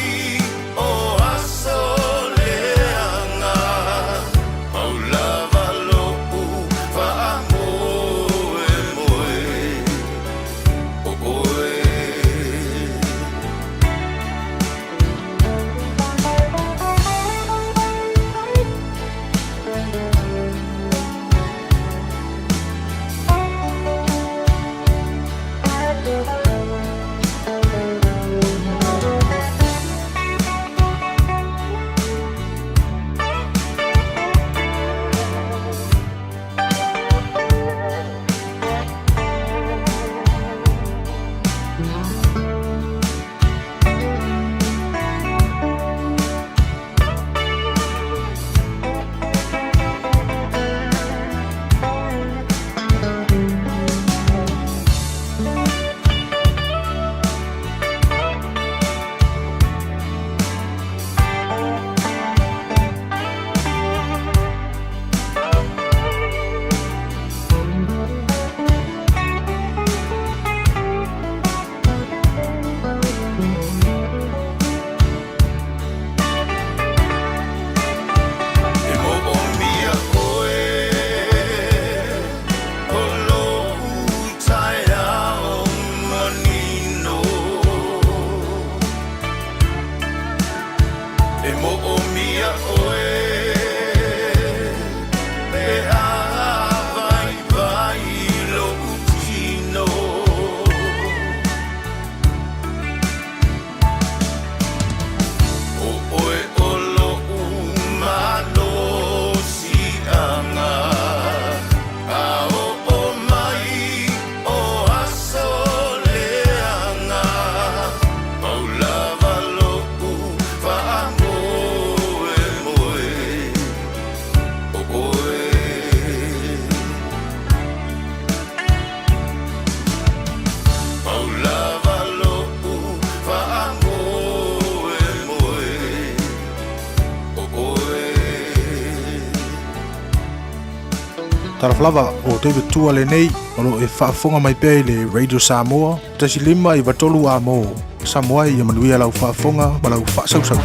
o asoleanga Paulava lo fa'amo Taraflava o David Tua le nei, olo e whaafonga mai pēi le Radio Samoa, tasi lima I watolu a mo, Samoa I amanuia lau whaafonga, ma lau whaasausau.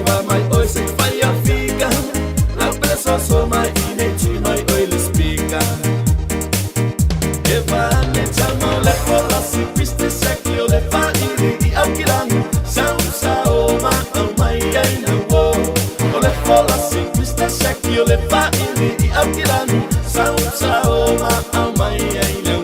so mai oi se fai a figa la pesa so mai ine chi mai oi le spiga e va ne chamo le cola si piste secchio le fa i alquilano senza o ma mai ai no o le cola si piste secchio le fa i alquilano senza o ma mai ai no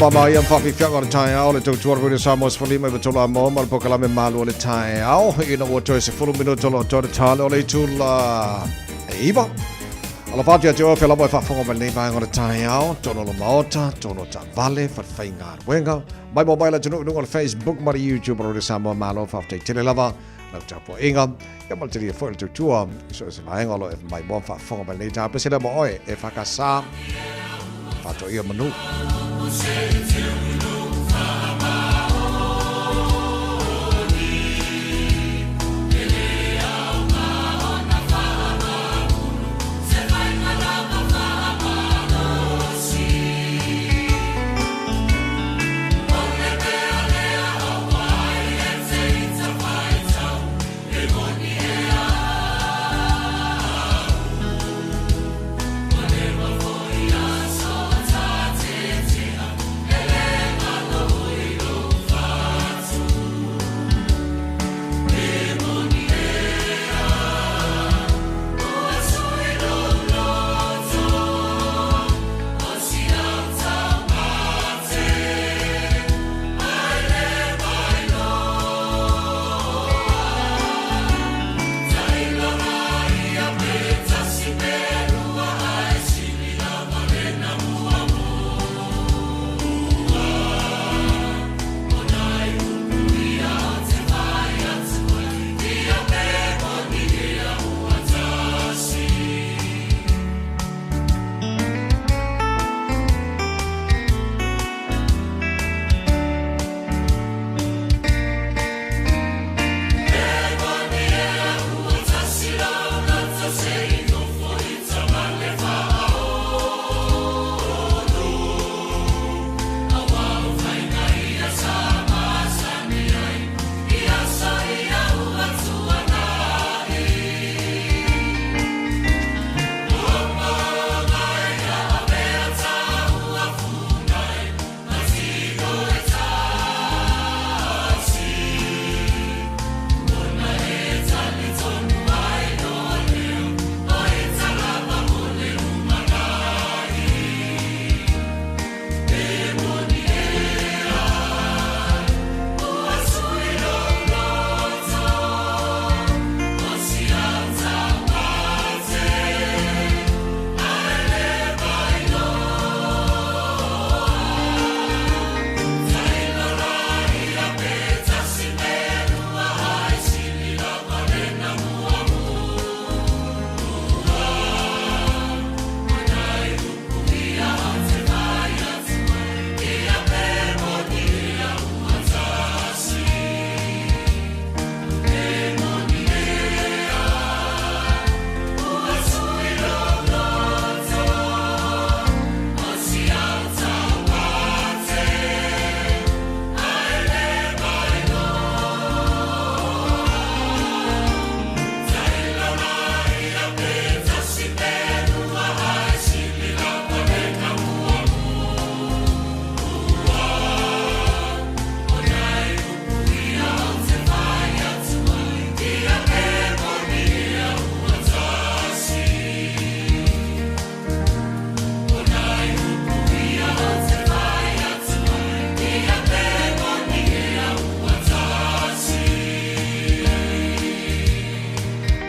Mama yang fafi fiangar tai au le tu tuar video samos fali mai betola mo mal pokala me malu le tai au ina wo choice fulu minuto lo to ta le tu la iba ala fatia jo fela boy fa fongo mal nei ba ngor tai au tono lo maota tono ta vale fa faingar wenga mai mobile tu no on Facebook mar YouTube ro samo malo fa te tele lava la ta po inga ya mal tele fo tu tua so se mai ngolo e mai bo fa fongo mal nei ta pe se le mo oi e fa ka sa fa to ia manu Ele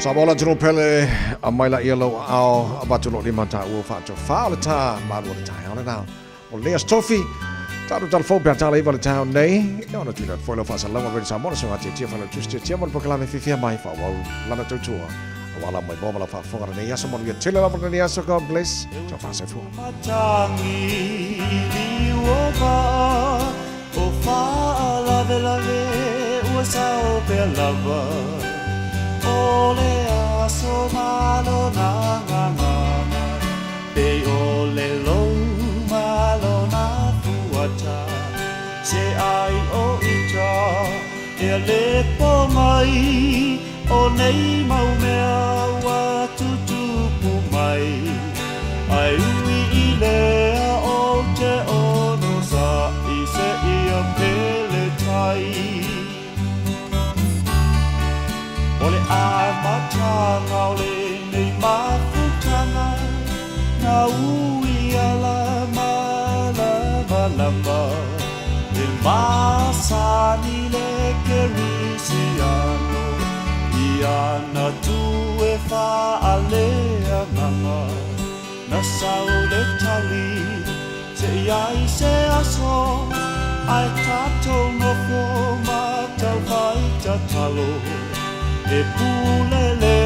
Sabola tunu pele amaila yellow ao abatulo limanta u fa to falata malu ta ona na o le stofi taru telefon pe tala iva le town nei ona tuna foi lo fa sa lama ver sa mona so ati tia fa lo tusti tia mon pokala me fifia mai fa wa lana to tua wala mai boba la fa fonga nei aso mon via tele la por nei aso God bless to fa se fu Matangi liwa o fa la vela ve o sa o pe lava ole aso malo na na pe ole lo malo na fuata se ai o ita e le po mai o nei mau mea wa tutu pu mai ai ui i lea o te ono sa i se ia pele tai ole a matanga ole nei mafutanga na ui ala malama il masani le kerisiano iana tu e fa alea mama na saule tali se ai se aso ai tato no forma tau vai tatalo e pulele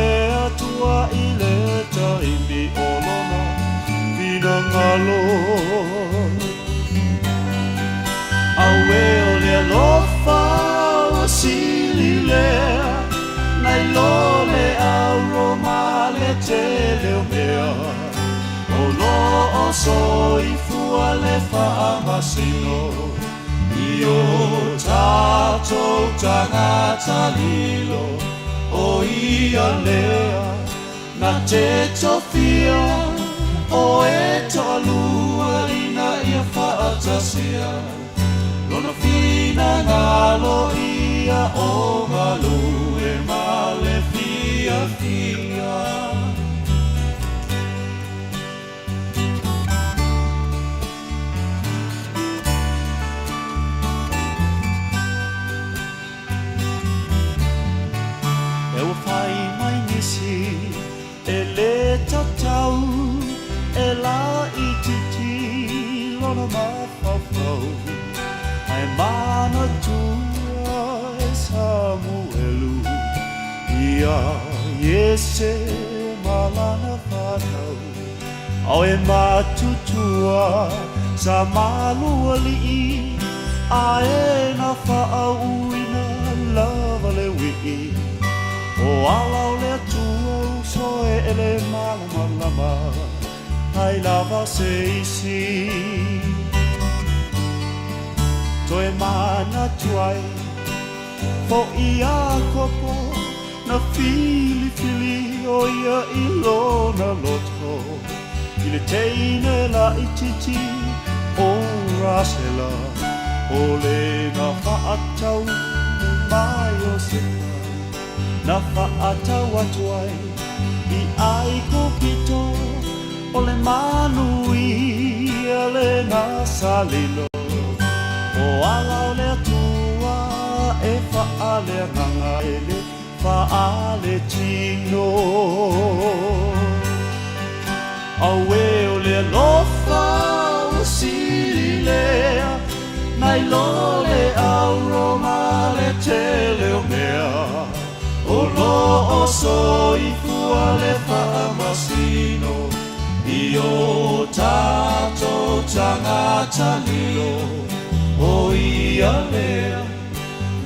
atua ile ta imbi olona vina ngalo awe ole lofa silile nai lole auro male tele mea olo oso i fuale fa amasino io tato tangata lilo o ia lea na te tofia o e tolua ina ia faatasia lona fina ngalo ia o malu e male fia fia eu fai mai nisi e le tatau e la ititi lona mafafau ai mana tua e Samuelu ia Yese malana whanau au e matutua sa malua li'i a e na whaauina lava le wi'i o alau le atua so e ele malama ai lava se isi toi mana tuai fo ia kopo na fili o ia ilona loto ile teine la ititi o rasela o le na whaatau mai o sipa na whaatau atuai i ai kopito o le manui le na salilo o ala o le atua e whaale nganga ele whaale tino aue o le lofa o sirilea nai lole auro male tele o mea o lo oso i fua le whaamasino i o tato tangata lilo o ia lea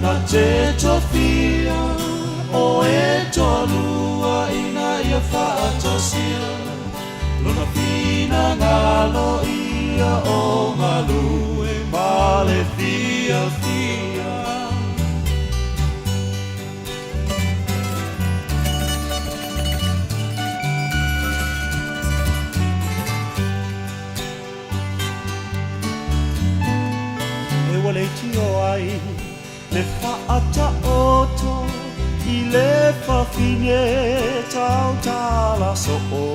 na te tofia o e tolua ina ia whaatosia lona pina ngalo ia o malu e male fia fia le tio ai le whaata oto i le whawhine tau tala so o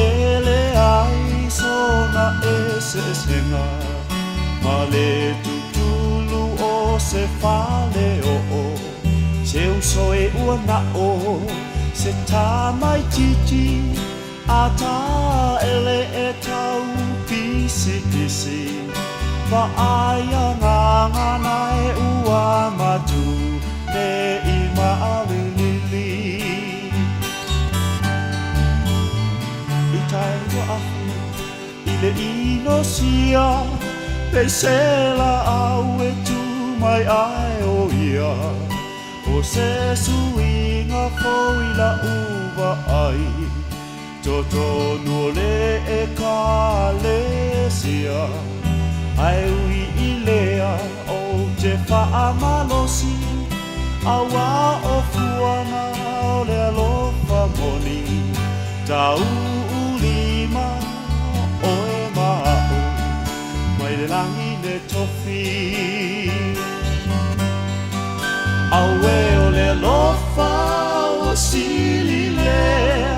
e le ai sona e se senga ma le tutulu o se whale o o se uso e ua na o se tā mai titi a tā ele e tau pisi pisi pa aia ngā nai ua matu ne i maawe lili i tai wa ahu i le ino sia pe sela au e tu mai ai o ia o se suinga foi la uva ai toto no le e kalesia ai ui i lea o te whaamalosi awa o fuana o le alofa moni tau ulima o e mao mai le langi le tofi awe o le alofa o sili lea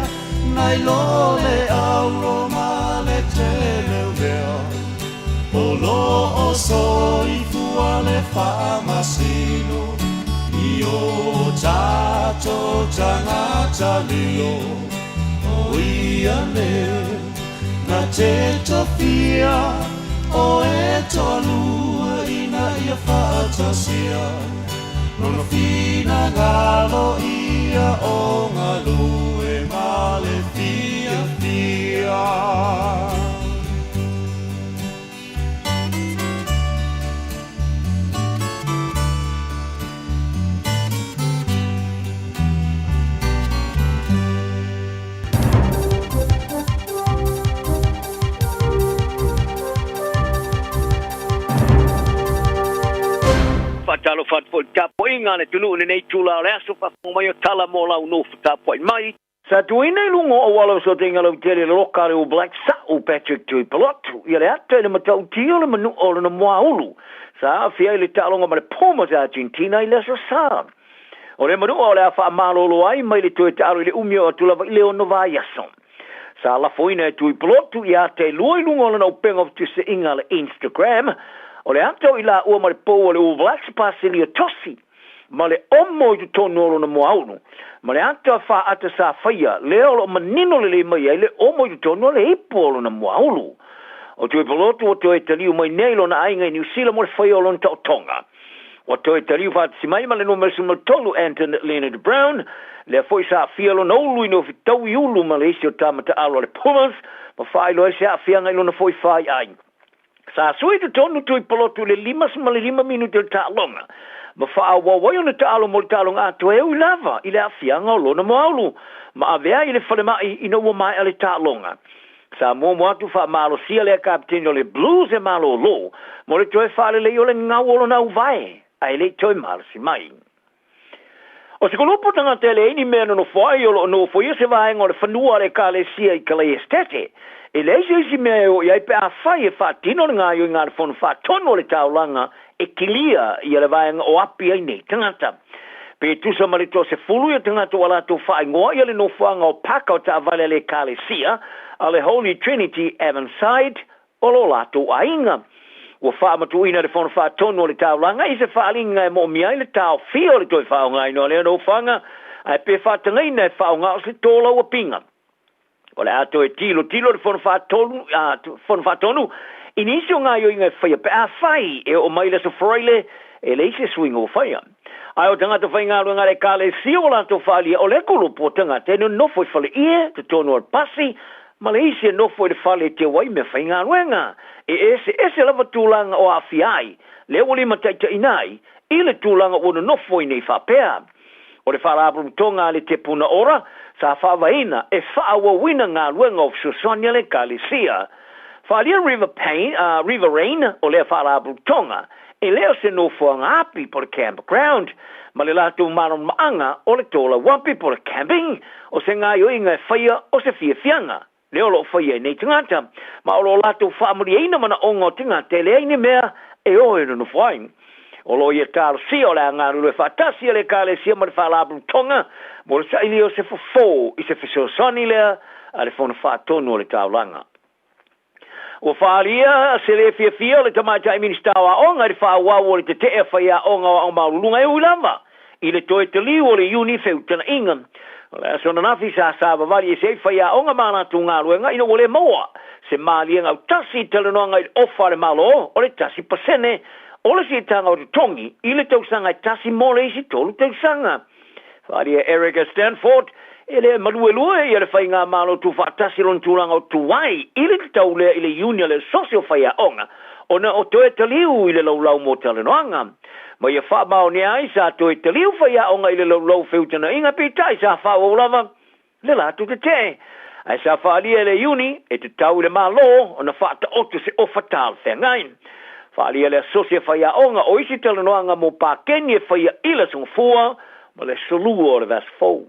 nai lo le auro ma le tele vea o lo o soi fua le whamasino i o tato tangata lilo o ia leo na te tofia o e tolua ina ia whaatasia nono fina ngalo ia o ngalo e male fia fia Talo fat fo tapo inga ne tunu ne nei tula le aso fa mai tala mo la no tapo mai sa tuina lungo o walo so tinga lo tele lokale o black sa o Patrick tui piloto ia le ate le matau tio le manu o le moaulu sa fia le talo ma le poma sa Argentina ile so sa o le manu o le fa malo lo ai mai le tui talo le umio tula va ile no va yason sa la foina tui piloto ia te lui lungo le no peng of to se inga le Instagram o le ato i la ua ma le pou o le uvlaks pasili o tosi, ma le omo i tu tonu olo na moaunu, ma le ato a wha ata sa whaia, le olo manino le mai ai le omo i tu tonu le ipo olo na moaunu. O tu e polotu o tu e taliu mai neilo na ainga i New Zealand mo le whaia olo na tau tonga. O tu e taliu wha si mai ma le no mersu ma tolu Anton Leonard Brown, le foi sa fia lo na ulu i no fitau i ulu ma le isi o tamata alo le Pumas, ma whai lo e se a fia ngai lo na foi whai ai. Sa sui tu tonu tu i polotu le 5 minuti o ta'alonga. Ma wha wawai o na ta'alo mo le ta'alonga atu e ui lava i le awhianga o lona moaulu. Ma avea i le whalemai i no mai ale ta'alonga. Sa mo atu wha malo sia le kapiteni o le Blues e malo lo. Mo le toe whale le i o le ngau o na uvae. Ai le toe malo si mai. O se kolopo tanga tele ini mea no whai o no whai se vaenga o le whanua le ka le sia i ka le estete. E leise isi mea o iai pe a whai e whaatino ngā i ngā whanu whaatono le taulanga e kilia i ale vaenga o api ai nei tangata. Pe tusa marito se fulu i tangata wala to whai ngoa i ale no whanga o paka o ta vale le kalesia a le Holy Trinity Evanside o lo lato ainga. Ua whaamatu ina le whanu whaatono le taulanga i se whaalinga e mo miai le tau fio le toi whaonga ino le no whanga ai pe whaatangai nei whaonga o se tola ua pinga. O le ato e tilo le whanu whaatonu, inisi o ngā yo inga whaia, pe a whai e o maile so whaile e le ise swinga o whaia. Ai o tangata whai ngā runga le kāle si o lato whalia o le kulupo tangata e no nofo i whale ie, te tonu al pasi, ma le ise nofo i le whale te wai me whai ngā runga. E ese lava tūlanga o a whiai, le o lima taita inai, i le tūlanga o no nofo i nei whapea. O le whalaabru tonga le te puna ora, sa whawaina e whaawawina ngā luenga o Susonia le Kalisia. Whalia River Rain o le whalaabru tonga, e leo se no whaanga api po le campground, ma le lātou maron maanga o le tola wampi po le camping, o se ngā yoinga e whaia o se whiawhianga. Leo lo whaia nei tangata, ma o lo lātou whaamuri eina mana ongo tangata, le eini mea e oe no whaing. O lo ia tālo si o le angaru le whaatasi le kāle si ma le whalabru tonga, mo le saili o se fofo i se whisosani lea a le whona whaatonu o le tāulanga. O whaalia se le fia le tamaita i ministawa onga le whaawau o le te tea whaia onga o maurulunga e uilama. I le toe te liu o le uni feutana inga. O le asona nafi sa vavali e se whaia onga mana tu ngā ruenga ina o le moa. Se mālia ngau tasi tele noanga i ofa le malo o le tasi pasene o le si tanga o te tongi I le tausanga I tasi mole isi tolu tausanga. Wharia Erica Stanford ele maluelue I le whai ngā malo tu whaatasi ron tūranga o tuwai I le tau lea I le union le sosio whaia onga o na o toe taliu I le laulau mo tale noanga. Ma ia wha mao ni ai sa toe taliu whaia onga I le laulau whiutana inga pitai sa wha o lava le latu te te. Ai sa whaalia le uni e te tau le malo o na whaata otu se o fatal whengain. Whaalia le asosia whaia onga o isi tala noanga mo pākeni e whaia ila song fua ma le solua o le vas fau.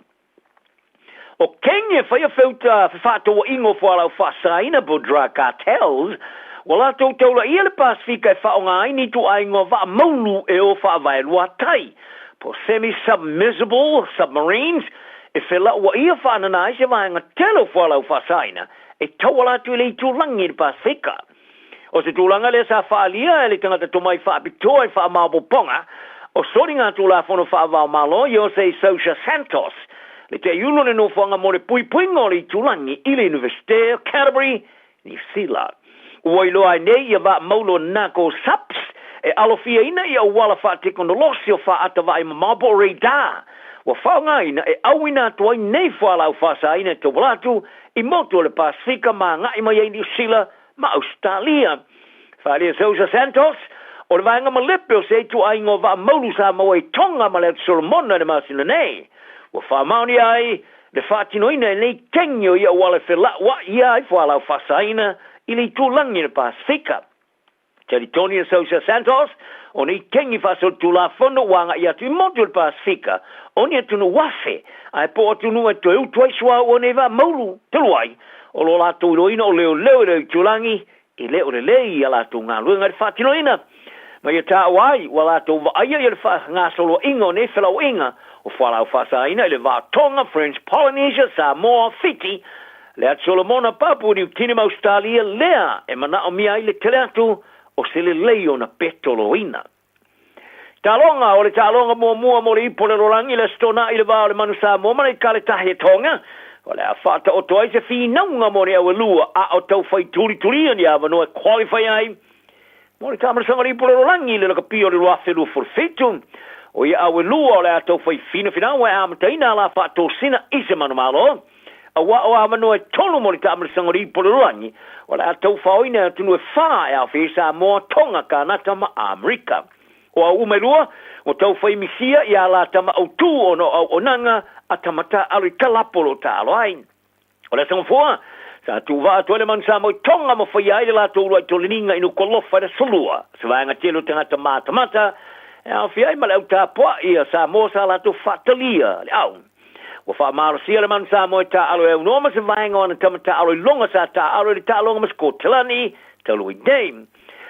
O Kenya whaia whauta whaatoa ingo whaarau whaasaina Budra cartels wala tau taula ia le Pasifika e whaonga ai ni tu aingo wha maulu e o whaavailua tai. Po semi-submersible submarines e whela ua ia whananai se vaenga telo whalau whasaina e tauala tu le tūlangi le Pasifika. O se tūlanga le sa whaalia e le tangata tomai whaapitoa e whaamaboponga o sori ngā tūla whono whaavao malo I o se Sousa Santos le te iuno le no whanga mo le pui puingo le tūlangi I le Universite of Canterbury New Zealand. Ua ilo ai nei ia wa maulo nako saps e alofia ina ia wala wha teknolosi o wha atawa I mamabo radar. Wa whaonga ina e awina tua I nei whalau whasa ina te walatu I moto le Pasifika ma ngai mai ai New Zealand ma Australia. Whalia Sousa Santos o le vaenga malepe o se tu aingo wa maulu sa maua I tonga ma le Solomona le masina nei. Wa whamauni ai le whatino ina nei kengio ia wala whela wa ia I whalau whasa ina I le tūlangi le Pasifika. Teritonia Sousa Santos, o nei kengi whasol tūla whono wanga I atu I motu le Pasifika, o ni atunu wafe, ai po atunu e toi utuai sua o nei wa maulu, teluai, o lo lato iloina o leo leo tūlangi, I leo le lei a lato ngā luenga le whatino ina. Ma ia tā wai, wa lato wa aia I le ngā solo inga o nei whelau inga, o whalau whasa ina I le wā Tonga, French Polynesia, Samoa, Fiji, le at Solomona Papua New Guinea Australia lea e mana o mia I le teleatu o se le leo na petoloina. Talonga o le talonga mua mo le ipole rolangi le stona I le vao le manusa mo mana I kale tahi e tonga o le a whata o toa I se whinaunga mo le awa lua a o tau whai turi ani awa no e qualify ai mo le tamarasanga le ipole rolangi le laka pio le ruafelu forfeitu o ia awa lua o le a tau whai whina wa e amataina la whata o sina I se manumalo a wa o amano e tonu mo le tamarasanga le ipole rolangi o le a tau whaoina tunu e wha e a whisa mo tonga ka nata ma Amerika. O a umelua, o tau whai misia I a la tama au tū o no au onanga a tamata alu kalapolo ta aloain. O le sangfua, sa tu wa tu le man sa mo tonga mo whai aile la tō rua to leninga inu kolofa de solua. Sa vaenga telo tangata mata, e a whiai ma le au tā poa ia sa mo sa la tō whatalia le au. Wa wha maro sia le man sa mo ta alo e unoma sa vaenga o na tamata alo I longa sa ta alo I ta longa mas kotelani, talo I dame.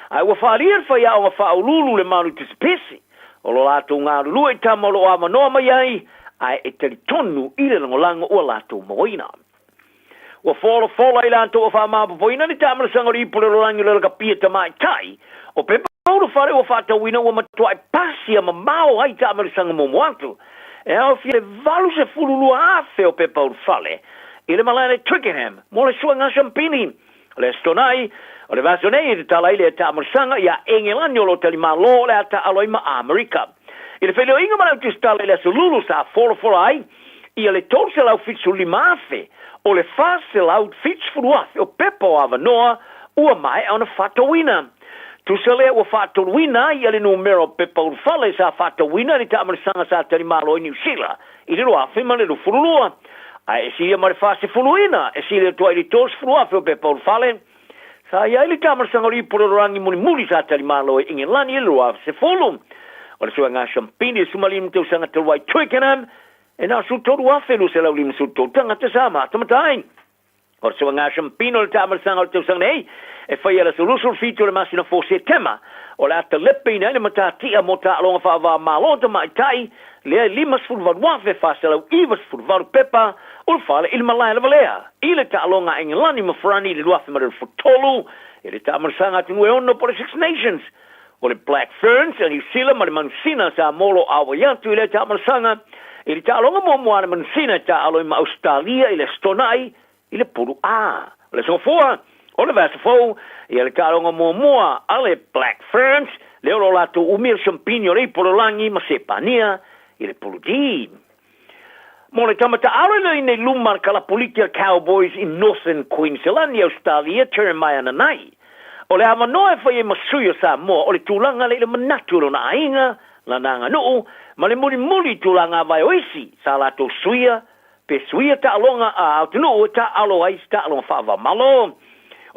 Ai wa whaalier whai au ma wha ululu le manu te spesi. O lo lato ngā lulu e tamo lo ama noa mai ai, ai e teri tonu I le langolanga o lato moina. Wa folo I lanto o wha maapa poina ni tamara sangori I pule rolangi le laka pia tamai tai, o pepa mauru whare o whata wina o matua e pasi ama mao ai tamara sanga momoatu. E au fie valu se fululua afe o pepa uru whale, I le malane Twickenham, mo le sua ngā champini, le stonai, o le vaso nei te tala I le tamarasanga ia engelani o lo tali malo le ata aloi ma Amerika. I le wheleo inga manau te stala I le asululu sa fora ai, ia le tol se lau fitsu lima afe, o le fa se lau fitsu furu afe o pepa o avanoa, ua mai au na whatawina. Tu se lea ua whatawina ia le numero pepa o fale sa whatawina ni tamarasanga sa tali malo I New Zealand. I le lo afe ma le lo furulua. Ai e silia ma le fa se furuina, e silia tua I le tol se furu afe o pepa o fale. Sa ia ili tamarasanga I polorangi muni sa tali malo I Ingilani I lua se fulum. O le sua ngā champini e sumalim tau sanga te wai Twickenham, e nā su toru awhelu se lau lima su toru tanga te sama, tamatai. O le sua ngā champini o le tamarasanga o le tau sanga nei, e whai ala solusul fitu le masina fo se tema, o le ata lepe ina le mata tia mo ta alonga whaava malota mai tai, lea lima sfurvaru wafe whasa lau iwa sfurvaru pepa, o le whale ili malai la valea. I le ta alonga Engilani mawhrani le luafe mara fotolu, e le tamarasanga tunu e ono por Six Nations. o le Black Ferns, a New Zealand, ma le mansina sa molo awa yatu i le ta mansanga, i le ta alonga mua le mansina ta alo i ma Australia, i le stonai, i le puru a. O le sofua, o le vasa fau, i le ta alonga mua a le Black Ferns, le olo lato umir champigno rei pololangi, ma sepania, i le puru di. Mo le tamata alo nei lumar kalapolitia Cowboys in Northern Queensland, i Australia, Teremai ananai. O le ama noe whai e masuia sa moa, o le tūlanga le manatu na ainga, la nanga nuu, ma le muri tūlanga vai oisi, sa lato suia, pe suia ta alonga a autunu, ta alo ais ta alonga whaava malo.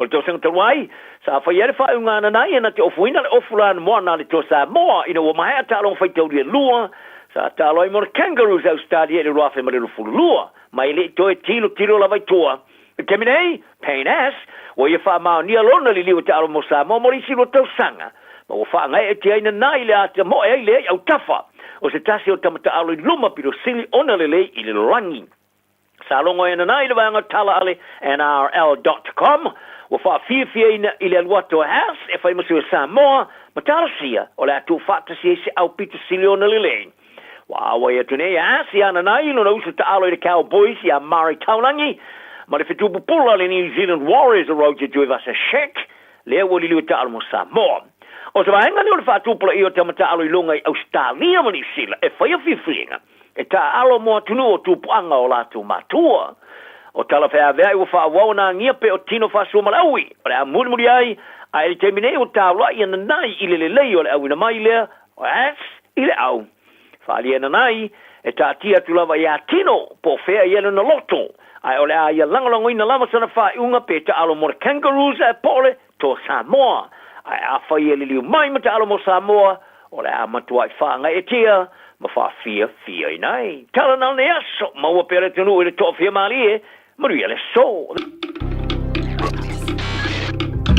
O le tōsanga taruai, sa whai ere whai unga nanai, na te ofuina le ofurana moa na le tōsa moa, ina wa mahea ta alonga whai tauria lua, sa ta aloi mo le kangaroos Australia le ruafe ma le rufuru lua, mai le toe tilo la vai toa. Te minei, pain ass, wa ia wha mao ni alona li liwa te alo mo sa mo morisi lo tau sanga. Ma wa wha ngai e te aina nai le ata mo e le au tafa. O se tasi o tamata alo i luma piro sili ona le le i le rangi. Sa longo e nai le vanga tala ale NRL.com. Wa wha fia ina i le aluato house e whai masu e sa moa. Ma tala sia o le atu whata si e se au pita sili ona le le. Wa awa ia tune ia si ana nai lo na usa ta alo i le Cowboys i a Mari Taulangi. Ma le fitu pupula le New Zealand Warriors a roja jui vasa shek, lea wali liwa ta alo mo Samoa. O sa vahenga leo le whaatupula i o tamata alo i longa i Australia ma New Zealand, e whaia whiwhiringa, e ta alo mo atunu o tupuanga o latu matua. O tala whea vea i wa whaawau na ngia pe o tino whaasua malawi, o le a muri ai, a e te mine o ta aloa i ananai i le lei o le au ina mai lea, o as i le au. Whaali ananai, e ta atia tulawa i a tino, po whea i ena na loto, ai ole a ia langalango ina lama sana wha unga pe ta alo mo kangaroos e pole to Samoa. Ai a whai e liliu mai ma ta alo mo Samoa, ole a matua i whaanga e tia, ma wha fia i nai. Tala nal ne aso, ma ua pere tunu i le toa fia mali e, maria le so.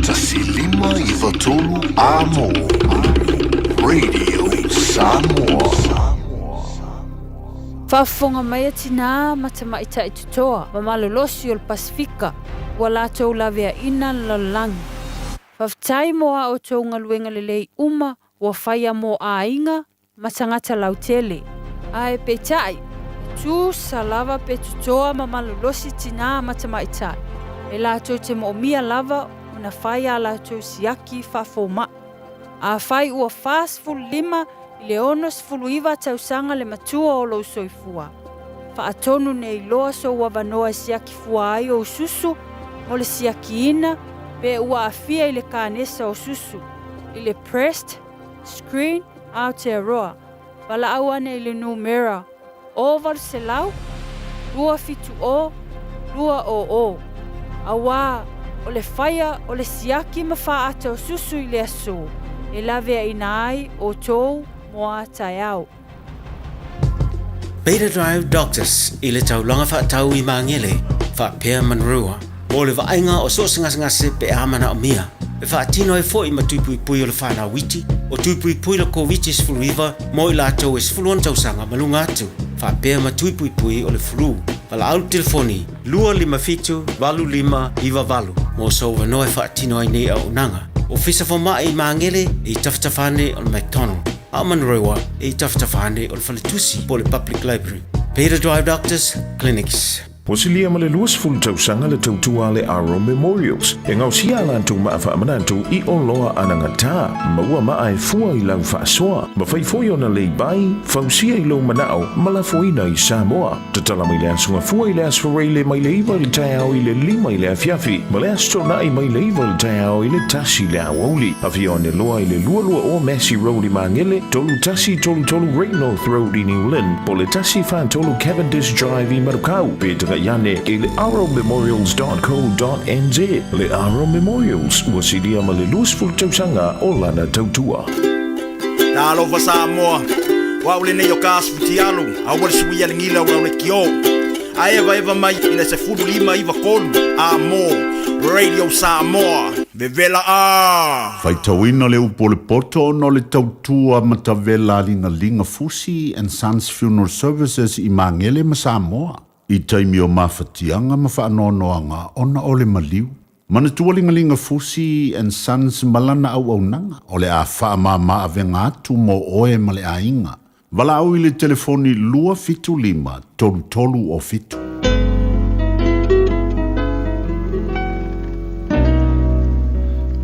Tasi lima i watolu a mo. Radio Samoa. Whaafonga mai atina matamaita i tutoa, ma malolosi o le Pasifika, ua lātou lavea ina lalangi. Whaftai moa o tō ngaluenga lelei uma, ua whaia mo a inga, matangata lautele. Ae peitai, tū sa lava pe tutoa ma malolosi tina matamaita. E lātou te moomia lava, una whaia lātou siaki whafoma. A whai ua fast full 5, I le onos fuluiva tausanga le matua o lo soifua. Whaatonu nei loa so wawanoa siaki fua ai o susu, mo le siaki ina, pe ua afia I le kānesa o susu. I le pressed, screen, Aotearoa. Wala aua nei le numera. Oval se lau, lua fitu o, lua o. Awa, o le whaia o le siaki mawhaata o susu I le aso. E lavea ina ai o tou, moa taiao. Beta Drive Doctors I le taulanga whaatau I mangele, whaapea manrua. O le vaenga o so ngase pe amana o mia. E whaatino e fo I matupui pui o le whana witi, o tupui pui la COVID fluiva, mo I lātou e sfuluan tausanga malunga atu. Whaapea matupui pui o le flu. Pala au telefoni, 255-25 mo so wanoe whaatino ai nei au nanga. O fisa whama I mangele I taftafane o le McDonald. A Manrewa I taftafane o le Whaletusi po le Public Library. Beta Drive Doctors Clinics. Po silia ma le luas fulu tausanga le tautua le Aro Memorials. E ngau sia lantou maa whaamanantou I o loa anangata. Maua maa e fua I lau whaasoa. Ma whaifoi ona lei bai, whausia I lo manao, malafoina I Samoa. Tatala mai le asunga fua I le asfarele mai le iwa I taiao I le lima I le afiafi. Ma le astona I mai le iwa I taiao I le tasi le awauli. Awhia ne loa I le lualua o Massey Road I Mangele, tolu tasi tolu Great North Road I New Lynn, po le tasi whan tolu Cavendish Drive I Marukau. Peta Yane e le arrowmemorials.co.nz. Le Arrow Memorials ua silia ma le luasfulu tausanga o lana tautua. Talo fa Samoa. Wa ule ne yo kasputi alu. A wale suia le ngila wa ule kio. A eva mai ina se fulu lima iwa kolu. Amo Radio Samoa. Vevela a. Faitauina le upo le poto no le tautua matavela linga Fusi and Sons Funeral Services I Mangele ma Samoa. I taimi o mawhatianga ma whaanoanoanga ona ole maliu. Mana tualingalinga Fusi and Sons malana au nanga, o le a whaamama avenga atu mo oe ma le ainga. Wala au i le telefoni lua fitu lima, tolu o fitu.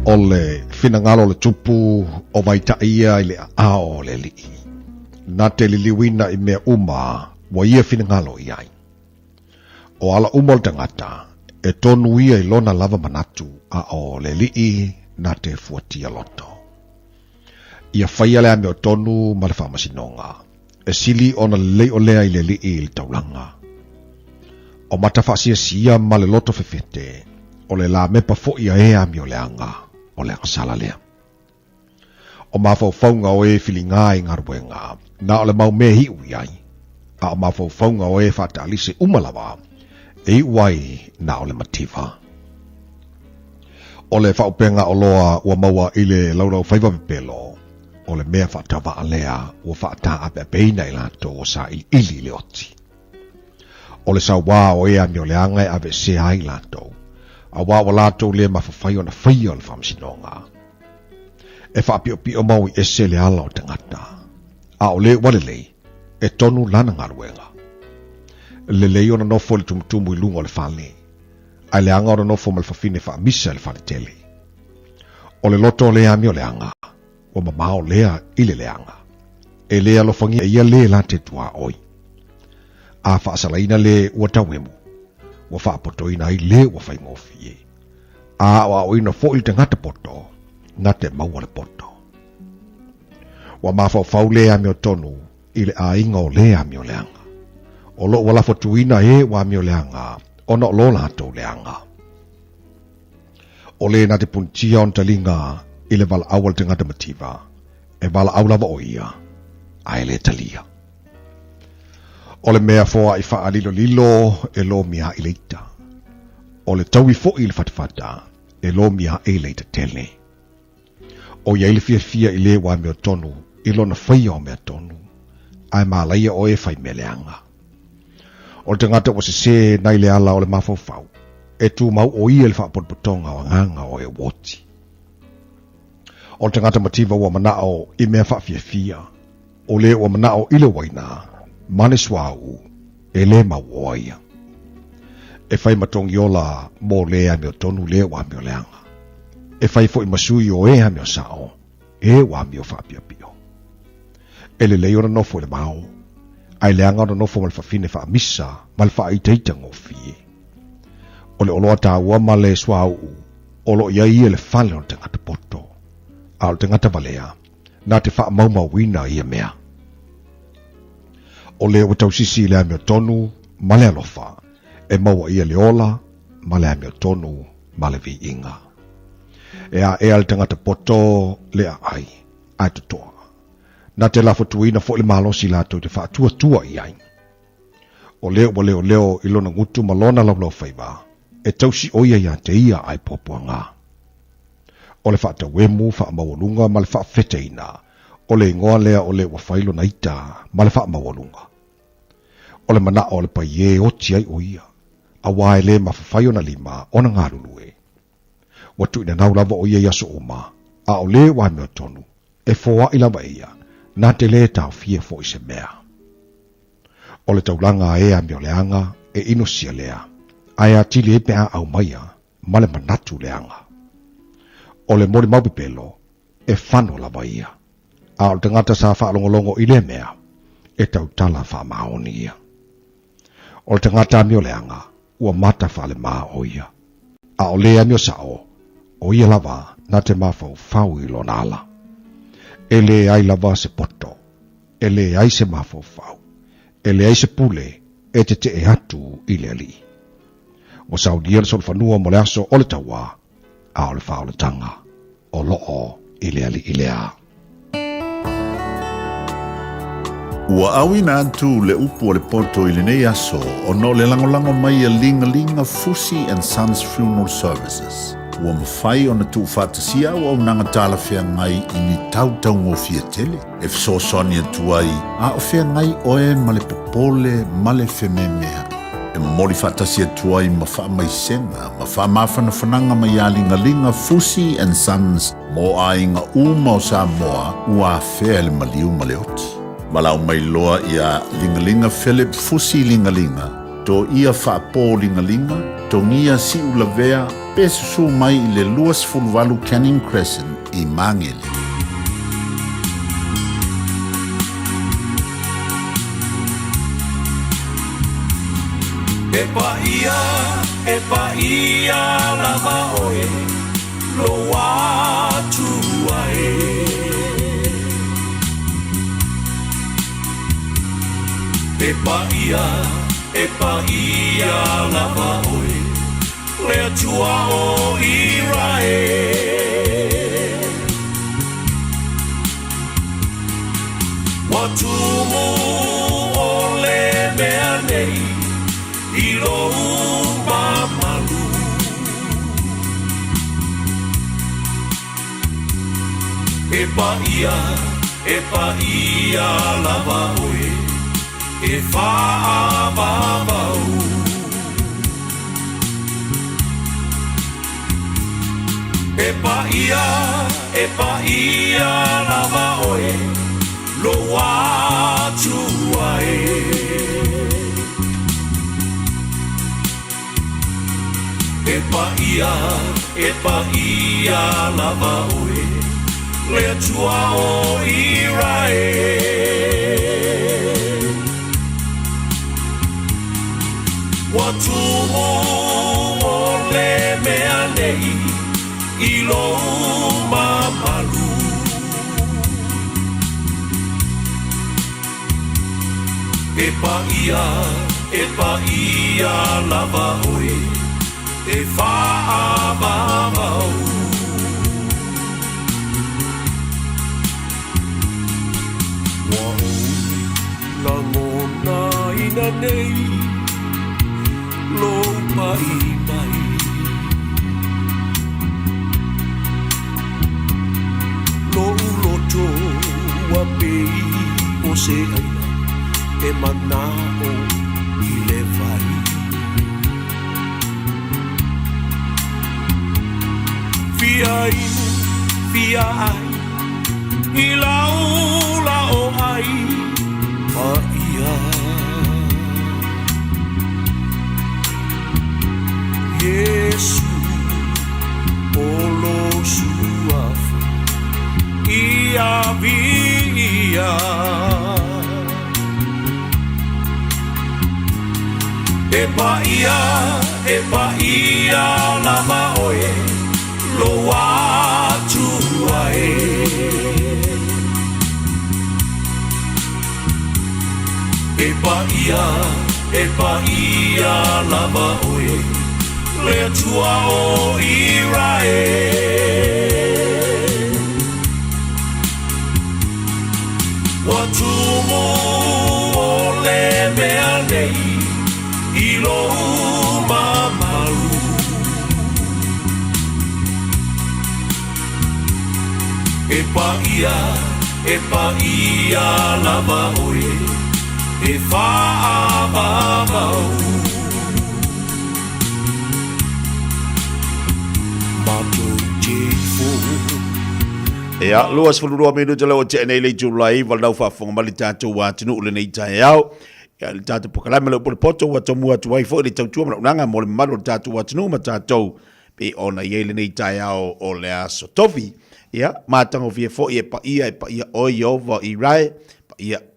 O le finangalo le tupu o mai taia i le ao le li. Na te liliwina i mea uma, wa ia finangalo i ai. O ala umol tangata, e tonu ia i lona lava manatu a o le lii na te fuatia loto. Ia whaia lea me o tonu ma le whamasinonga, e sili ona lei o lea i le lii i le taulanga. O matafasia sia ma le loto fefete, o le la mepa fo ia ea mi o leanga, o le sala lea. O mawhauwhaunga o e whilinga i ngaruenga, na o le mau mea hi ui ai, a o mawhauwhaunga o e whatalise umalawa, e wai na o le mativa. O le whaupenga o loa ua maua i le laurau whaiva pepelo, o le mea whaatawa alea ua whaata ape peina i lato o sa ili le oti. O le sa wā o ea mi o le anga e ave se ai lato, a wā o lato le mawhawhai o na whaia o le whamsinonga. E whaapio pio mau i ese le ala o tangata, a o le walelei, e tonu lana ngaruenga. Le lei ona nofo le tumutumu i lunga o le whale. Ai le anga ona nofo ma le whawhine wha misa le whale tele. O le loto o lea mi o le anga. O mamao lea i le leanga. E lea lo whangia ia le la te tua oi. A whaasalaina le ua tauemu. Ua whaapotoina i le ua whaingofie. A oa oina fo i te ngata poto. Na te maua le poto. Ua mawhau lea mi o tonu. I le a inga o lea mi o leanga. O lo wala fotuina e wa mi o leanga, o no lo lato leanga. O le na te puntia on talinga, i le vala awal te ngata mativa, e vala aulava o ia, a ele talia. O le mea foa i faa lilo e lo mia i leita. O le taui fo i le fatfata, e lo mia e leita tele. O ia ili fia i le wa mi o tonu, i lo na whaia o mea tonu, ai malaia o e fai me leanga. O le tangata o se nai le ala o le mawhauwhau. E tu mau o ia le whaapototonga o nganga o e woti. O le tangata mativa ua manao i mea whaafia. O le ua manao i le waina. Mane swau e le mau oia. E whai matongi ola mo le a meo tonu le wa meo leanga. E whai fo i masui o e a meo sao. E wa meo whaapia pio. E le leona nofo le mau. Ai leanga ona nofo mal whawhine wha misa, mal wha i teita ngofie. O le oloa tā ua ma le swau, olo ia ia le whale o te ngata poto. A o te ngata valea, nā te wha mauma wina ia mea. O le watau sisi le ameo tonu, ma le alofa, e maua ia le ola, ma le ameo tonu, ma le vi inga. E a ea le te ngata poto, le a ai tutoa. Na te lafo tuina fo le malosi lato te whaatua tua i ai. O leo ilona ngutu malona lau whaiva, e tausi oia ia te ia ai popoanga. O le whaata wemu wha mawalunga ma le wha wheteina, o le ingoa lea o le wafailo na ita ma le wha mawalunga. O le mana o le paie o ti ai oia, a wae le mawhawhaio na lima o na ngarulue. Watu ina nau lava oia yaso oma, a o le wa meo tonu, e foa ilava ia, na te le tau fie fo i se mea. O le taulanga e a meo leanga e ino sia lea, ai a tili e pea au maia, ma le manatu leanga. O le mori maupipelo, e whano la ia. A o le tangata sa wha longolongo i le mea, e tau tala wha maoni ia. O le tangata meo leanga, ua mata wha le maa o ia. A o lea meo sao, o ia lava na te mawhau whau i lo nala. Ele ai lava se poto, ele ai se mawhau, ele ai se pule, e te e atu i le ali. O saudia le solfanua mo le aso o le taua, a o le whao le tanga, o loo i le ali i le a. Ua awina atu le upu o le poto i le nei aso, o no le langolango mai a linga Fusi and Sons Funeral Services. Ua mawhai o na tu whatasia o au nanga tala whea ngai i ni tau ngofia tele. E fisosoni atu ai, a o whea ngai oe ma le popole ma le whememea. e moli whaatasi atua I ma wha maisenga, ma wha mawhanawhananga mai alingalinga Fusi and Sons mo ainga uma o Samoa ua whea le maliu maleoti. Malau mai loa ia lingalinga Philip Fusi lingalinga, to ia whaapō lingalinga, to ngia si ulavea, pesusu mai I le luas fulwalu Canning Crescent I Mangele. E pa ia lava oe, lo atu ae. E pa ia lava oe, le atua o Irae. Watumu o le mea nei, Ilo mamalu E pa ia lava oe E whaavavau E pa ia lava oe Lo atu ae E pa ia lava oe, le atua o Irae. Watumu o le mea nei, ilo mamalu. E pa ia lava oe, E whaavavau Wa ui la ngona ina nei Lo mai mai Lo uloto wa pei o se aina E manao I le vai Fia ai I laula o ai Pa ia Yesu O lo suafu Ia via E pa ia lava oe Lo atu ae E pa ia lava oe Le atua o Irae Watumu o le mea nei Ilo mamalu E pa ia lava oe E whaavavau Mato te fo E a luas fulurua minu te leo te enei le Julai Walau whaafonga mali tātou wā tinu ule nei tae au Ia le tātou pokalame leo pole poto wa tomua tuai fo le tautua mana unanga mo le malo tātou wā tinu ma tātou Pe ona iei le nei tae au o le aso tofi Ia, mātango fia fo e pa ia oi over Irae,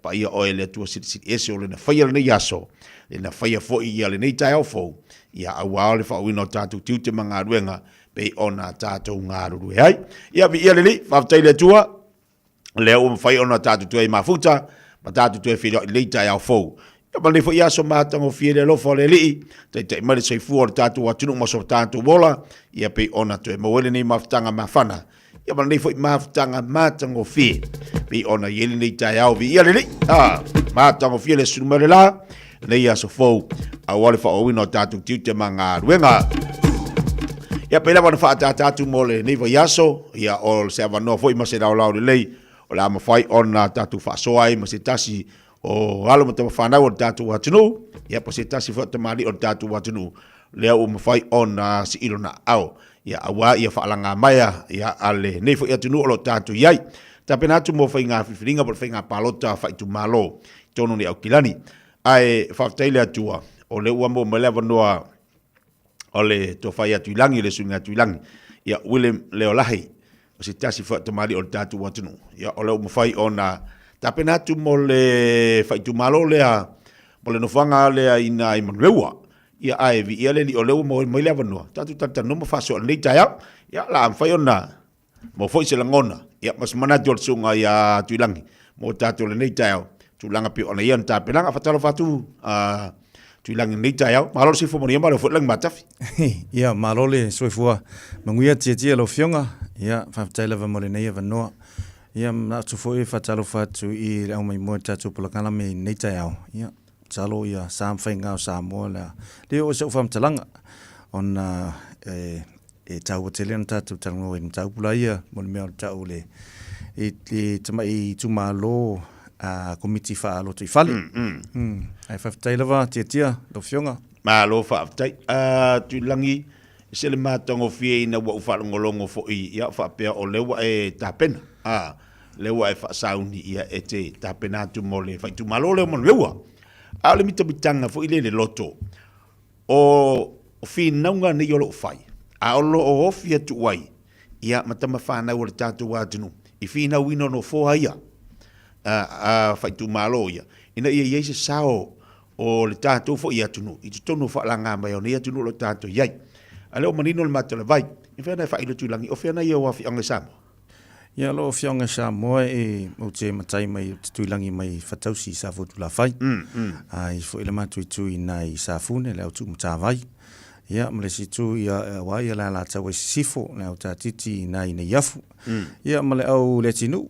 pa ia oi le tua siti ese o le na whaia le nei aso, le na whaia fo ia le nei tai au fo, ia awao le whauino tātou tiu te mga ruenga, pe ona tātou ngā ruru hai. Ia vi ia le li, whaftai le tua, le o mwhai ona tātou tua I mafuta, ma tātou tua whira I le tai au fo. Ia mani fo ia so mātango fia le lofo le li, te mali sei fua le tātou watunu maso tātou wola, ia pe ona tua mawele ni mafutanga mafana, Ia mana nei foi mafutanga mātango fie. Pi ona yeli nei tai au vi ia lele. Mātango fie le sunumare la. Nei aso fou. A wale wha owino tātou tiu te mga ruenga. Ia pela wana wha tātou mole nei vai aso. Ia o se awanoa foi ma se rau lau lei. O la mawhai ona tātou wha soai ma se tasi o alo mo te whanau o tātou watunu, ia pa se tasi wha te mali o tātou watunu, lea o mawhai o na si ilo na au, ia awa ia whaalanga maia, ia ale, nei fo ia tunu o lo tātou iai, tapena atu mo whai ngā whiwhiringa, po whai ngā palota, whai tu malo, tono ni au kilani, ai whafteile atua, o le ua mo melewa noa, o le to whai atu ilangi, le sunga atu ilangi, ia William Leolahi, o se tasi wha te mali o tātou watunu, ia o le umawhai o na, tapena atu mo le whai tu malo lea, mo le nofanga lea ina i manueua, ia ai vi ia le li o leu mo lewa noa, tātou tata no mo whaso o nei tai au, ia la am whai o na, mo foi se langona, ia mas manatu o le sunga ia tuilangi, mo tātou le nei tai au, tuilanga pi o na ian tāpenanga, whatalo whatu, tuilangi nei tai au, malolo si fomoni ama le fwetlangi matafi. Ia, malole soifua, manguia tia lo fionga, ia, whaftaila wa mole nei ava noa, ia, na tu foi whatalo whatu i le au mai mua tātou pulakana me nei tai au, ia, talo ia, sām whaingau Samoa leo o seu whamtalanga, on tau o tele an tātou tarango e tau pula ia, mole mea o tau le, tama i tumalo, komiti wha alo tui whale. Ai whaftai lawa, tia, lo fionga. Ma lo whaftai, tui langi, se le mātongo fie ina wa uwhalongolongo fo i, ia whapea o lewa e tāpena. Lewa e whaasauni ia e te tāpena atu mole, whai tu malo leo mon lewa. A le mitamitanga fo i le loto, o fi naunga ni yolo whai. A o lo o ofi atu wai, ia matama whanau o le tātou wātunu. I fi na wino no fōha ia. Whai tu malo ia. Ina ia se sao o le tātou fo i atunu. I tu tonu whaalanga mai o ni atunu lo tātou iai. A leo manino le matala vai. I whena whai lo tulangi. O whena ia wafi anga Samoa. Ia lo fionga Samoa e o te matai mai te tuilangi mai whatausi sa fotu la whai. Ai fo ila matui tui nai sa fune leo tu mta vai. Ia mlesi tu ia wai ia la tau e sifo leo ta titi nai na yafu. Ia male au le tinu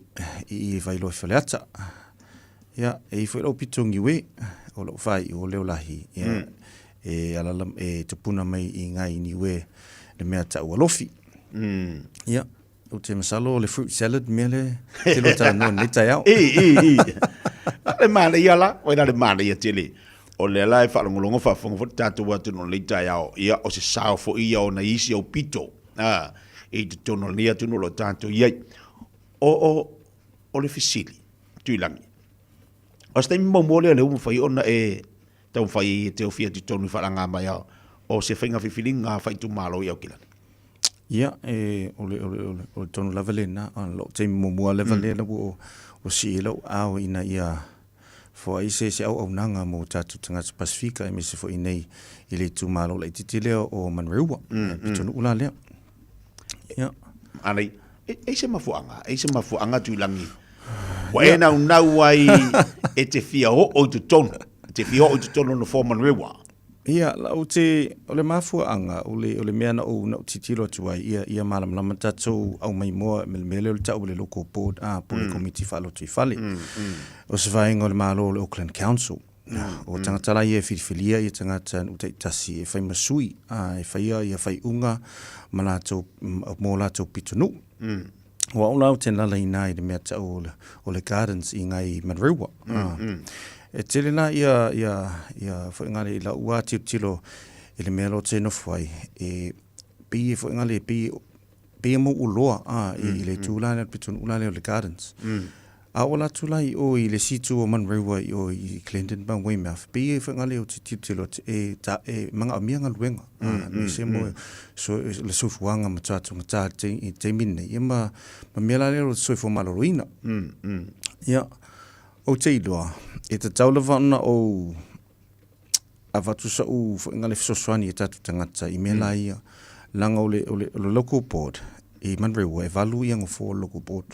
i vai lo whaleata. Ia e fo ilo pitongi we o lo whai o leo lahi. Ia e alalam e te puna mai i ngai ni we le mea tau alofi. Ia o te masalo le fruit salad mele te lo ta no ni tai au. Le mala ia la, o ina le mala ia tele. O le lai whalongolongo whafongo fo tātou watu no le tai au. Ia o se sao fo ia o na isi au pito. E te tono nia tuno lo tātou iai. O le fisili, tuilangi. O stai mimomole le umu whai ona e tau whai e te ofia te tonu whalanga mai au. O se whainga whiwhilinga whai tu malo i au kilani. Ia, o tonu lawale na, lo te mimomua lawale na o si ilo au ina ia fo ai se au nanga mo tātou tangata Pasifika e mese fo i nei i le tu malo le titi leo o Manreua. Tonu ula leo. Ia. Anei, e se mafuanga tuilangi. Wa e nau ai e te fia o tu tonu. Te fia o tu tonu no fo Manreua. Ia, o le mafuanga, o le mea na o na titilo tu ai, ia malamalama tātou au mai moa, mele o le tau le local board, po le komiti whaalo tui whale. O se whainga o le malo le Auckland Council. O tangatala ia whiriwhilia, ia tangata utai tasi e whai masui, e whaia, ia whai unga, mō lātou pitonu. Wa o lau tēnā lai nai le mea tau o le gardens i ngai Manreua. E tele na ia fo ngale la ua tilo ele melo teno foi e bi fo ngale bi mo uloa i le tula na pitun ulale le gardens a ola tula o i le situ o Manreua o i Clinton ba Weymouth bi fo ngale o tilo e manga mianga luenga ni se mo so le sofuanga matatu matatu te minne ima mela le so fo maloroina ya o te iloa, e te taulawa ana o awatusa u ngale fisoswani e tatu tangata i mea la ia langa o le local board i Manreua e valu i angofo local board.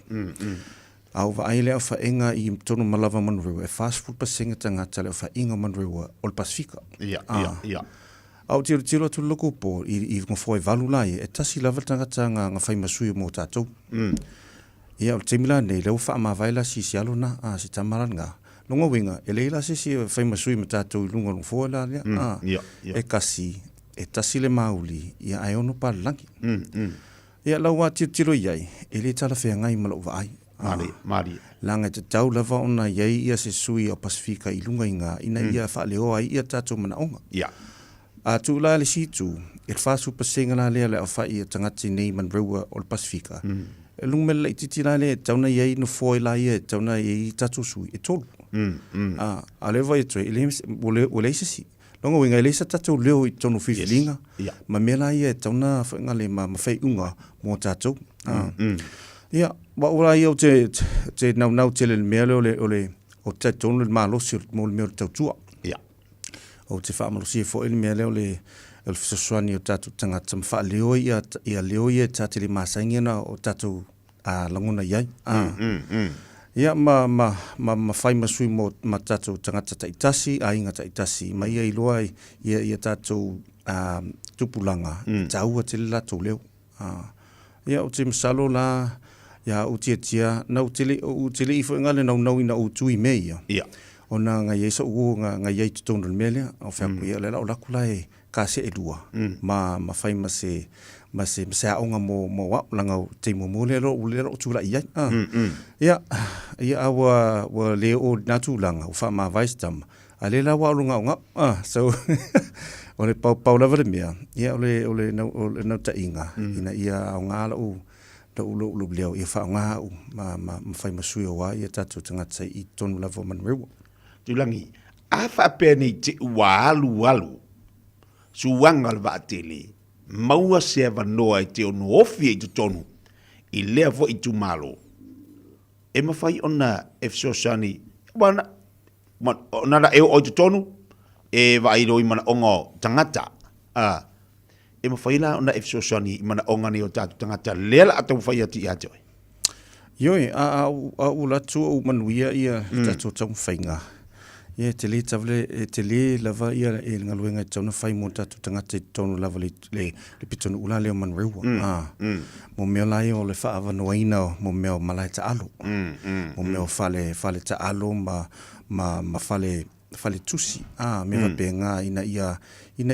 Au wa aile au whaenga i tonu malawa Manreua e fast food pasenga tangata le au whaenga Manreua o le Pasifika. Ia. Au tiro tu local board i ngofo e valu lai e tasi lava tangata nga whai masui mo tātou. Ia o te mila nei leo wha ma vaila si alo na si tamaranga. Longa winga, e leila si whai masui ma tātou i lunga lungfoa la lea. E kasi, e tasi le mauli, ia ai ono pa langi. Ia lau a tiro iai, e le tala whea ngai malau vai. Mari. Langa te tau lava ona iei ia se sui o Pasifika i lunga inga ina ia whaaleo ai ia tātou mana onga. Ia. A tu la le situ, e whāsu pasenga la lea le a whai a tangati nei man reua o le Pasifika. E lunga mele i titi la lea, tauna iei no foi la ia, tauna iei tātou sui, e tolu. A lewa e toi, o le isasi. Longa winga le sa tātou leo i tonu whiwhilinga. Ma mela ia e tauna whainga le ma whai unga mō tātou. Ia, wa ora ia o te nau te le mea leo o te tonu le malosi mo le mea o tautua. Ia. O te whaamalosi e fo ele mea leo le fisoswani o tātou tangata mwha leo ia leo ia tātou le māsaingina o tātou langona iai. Ia, ma whai masui mo ma tātou tangata taitasi, a inga taitasi, ma ia iloa ia tātou tupulanga, tāua te le lātou leo. Ia, o te masalo la, ia o tia, na o tele i whaingale nau ina o tui mea ia. Ia. O na ngai eisa uo ngai ei tutonu le mea lea, o whiapu ia lela o lakula e kāse e lua. Ma whai ma se aonga mo wau langa o te mo lero o tūla iai. Ia awa leo o natu langa, o wha ma vaistama. A lela wa alunga o ngau. So, o le pau lava le mea. Ia o le nau ta inga. Ina ia o ngā la u lo leo ia wha o ngā u. Ma whai masui o wā ia tātou tangata i tonu lava man rewa. Tulangi, a whapea nei te ua alu. Suanga le vaatele. Maua se wanoa i te onu ofi i tu tonu. I lea fo i tu malo. E mawhai ona e fsosani. Ona eo o tu tonu. E wairo i mana ongo tangata. E mawhai la ona e fsosani i mana onga ni o tātu tangata. Lea la atau whai ati i atoi. Ioi, a ulatu o manuia ia tātou tau whainga. Ia te le tavle, te le lava ia e ngaluenga i tauna whai mō tātou tangata i tonu lava le pitonu ula leo man rewa. Mo mea lai o le whaava noaina mo mea o malai ta alo. Mo mea o whale ta alo ma whale tusi. Mea benga ina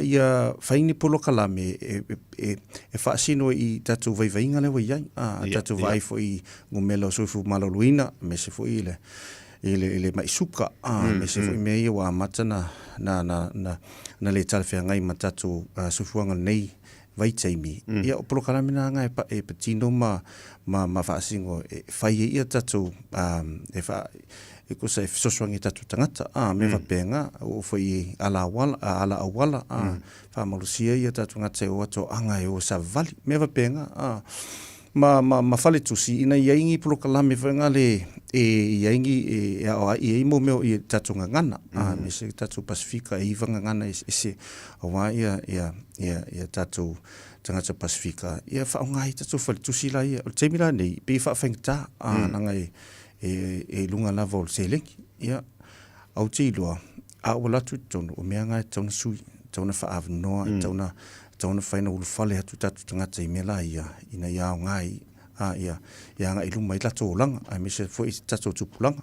ia whaini polo kalame e whaasino i tātou vaivainga lewa iai. Tātou vai fo i ngumela o soifu maloluina, me se fo i le maisuka, me se fo i mea ia wa mata na le talwhea ngai ma tātou soifuanga nei vai taimi. Ia o polo kalame na ngai e patino ma whaasingo e whai e ia tātou e ko sa fisoswangi tatu tangata me va penga o foi ala awala fa malusia ia tatu ngata o to anga e o sa vali me va penga ma fale tusi ina yaingi pro kalame venga le yaingi e mo me i tatu ngana me se tatu Pasifika e vanga ngana se wa ia tatu tangata Pasifika ia fa ngai tatu fale tusi la ia o temila nei pe fa fengta nanga e lunga lava o seleki, ia, au te iloa, a o latu tonu, o mea ngai tauna sui, tauna wha noa, tauna whaina ulu whale hatu tatu tangata i mela ia, ina ia o ngai, ia ngai lunga i lato o langa, a mese fo i tato tupulanga.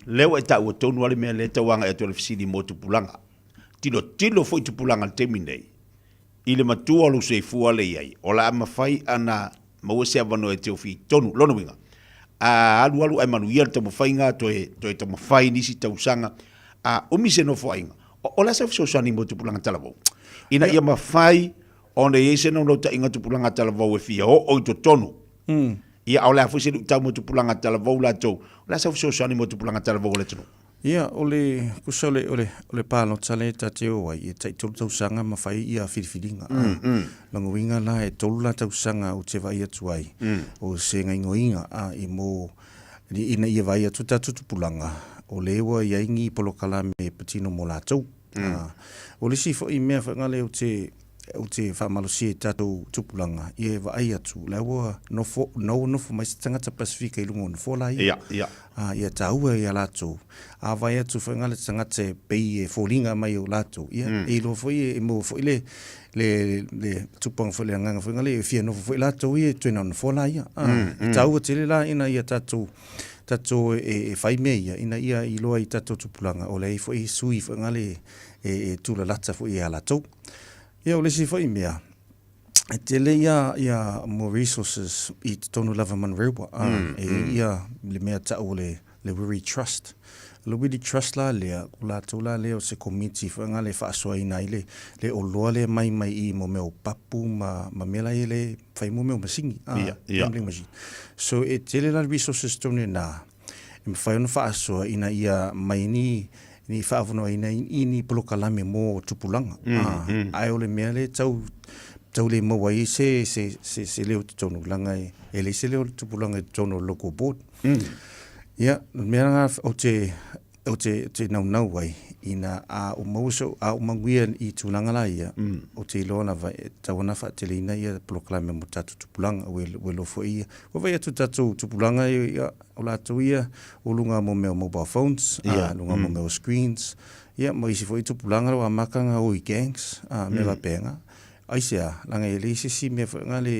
Leo e tau o tonu ale mea le tauanga e tole fisini mo tupulanga. Tilo fo i tupulanga teminei. Ile matua lu se fua le iai, o la ama fai ana maua se avano e teo fi tonu, lono winga. Alu ai manuia te mawhainga toe te mawhai nisi tausanga o mise no whainga o la sa fisosani mo tupulanga talavau ina ia mawhai o ne eise no ta inga tupulanga talavau e fia o i to tonu ia o la fusi tau mo tupulanga talavau la tau la sa fisosani mo tupulanga talavau le tunu ia ole kusa ole palo tale ta te o ai te tolu tausanga mawhai ia whiriwhiringa langoinga la e tolu la tausanga o te vai atu ai o se ngai ngoinga i mo ina ia vai atu tatu tupulanga o lewa ia ingi polo kalame patino mo la tau o le sifo i mea whangale o te whamalosi e tātou tupulanga i e vai atu lewa nofo mai se tangata Pasifika i lungo nofo la ia ia taua ia lato a vai atu whangale tangata pei e fōlinga mai o lato ia e lo foi e mo foi le tupanga foi le nganga whangale e fia nofo foi lato ia tuina nofo la ia taua tele la ina ia tātou e whai mea ia ina ia i loa i tātou tupulanga o lei foi sui whangale e tula lata foi a lato ia o lesi foi mea te le ia more resources I tonu lava man rewa. Ia le mea tau le Wiri Trust. Le Wiri Trust la lea, kula tula lea o se community whanga le whaasua ina I le o loa le mai I mo meo papu ma mela I le whai mo meo masingi. Gambling machine. So te le la resources tonu na. I me whai ona whaasua ina ia mai ni whaavono ina ini polokalame mo tupulanga. Ai o le mea le tau le mawai se leo tonu langa e le se leo tupulanga tonu local board. Ia, mea nga o te nau wai ina a o mauso a o manguia I tūlanga la ia o te iloa na vai tawana wha te leina ia polokalame mo tatu tupulanga we lofo ia. Wa vai atu tatu tupulanga ia o lato ia o lunga mo meo mobile phones, lunga mo meo screens. Ia, mo isi fo I tupulanga wa makanga o I gangs, me la penga. Aisea, langa e le si me whanga le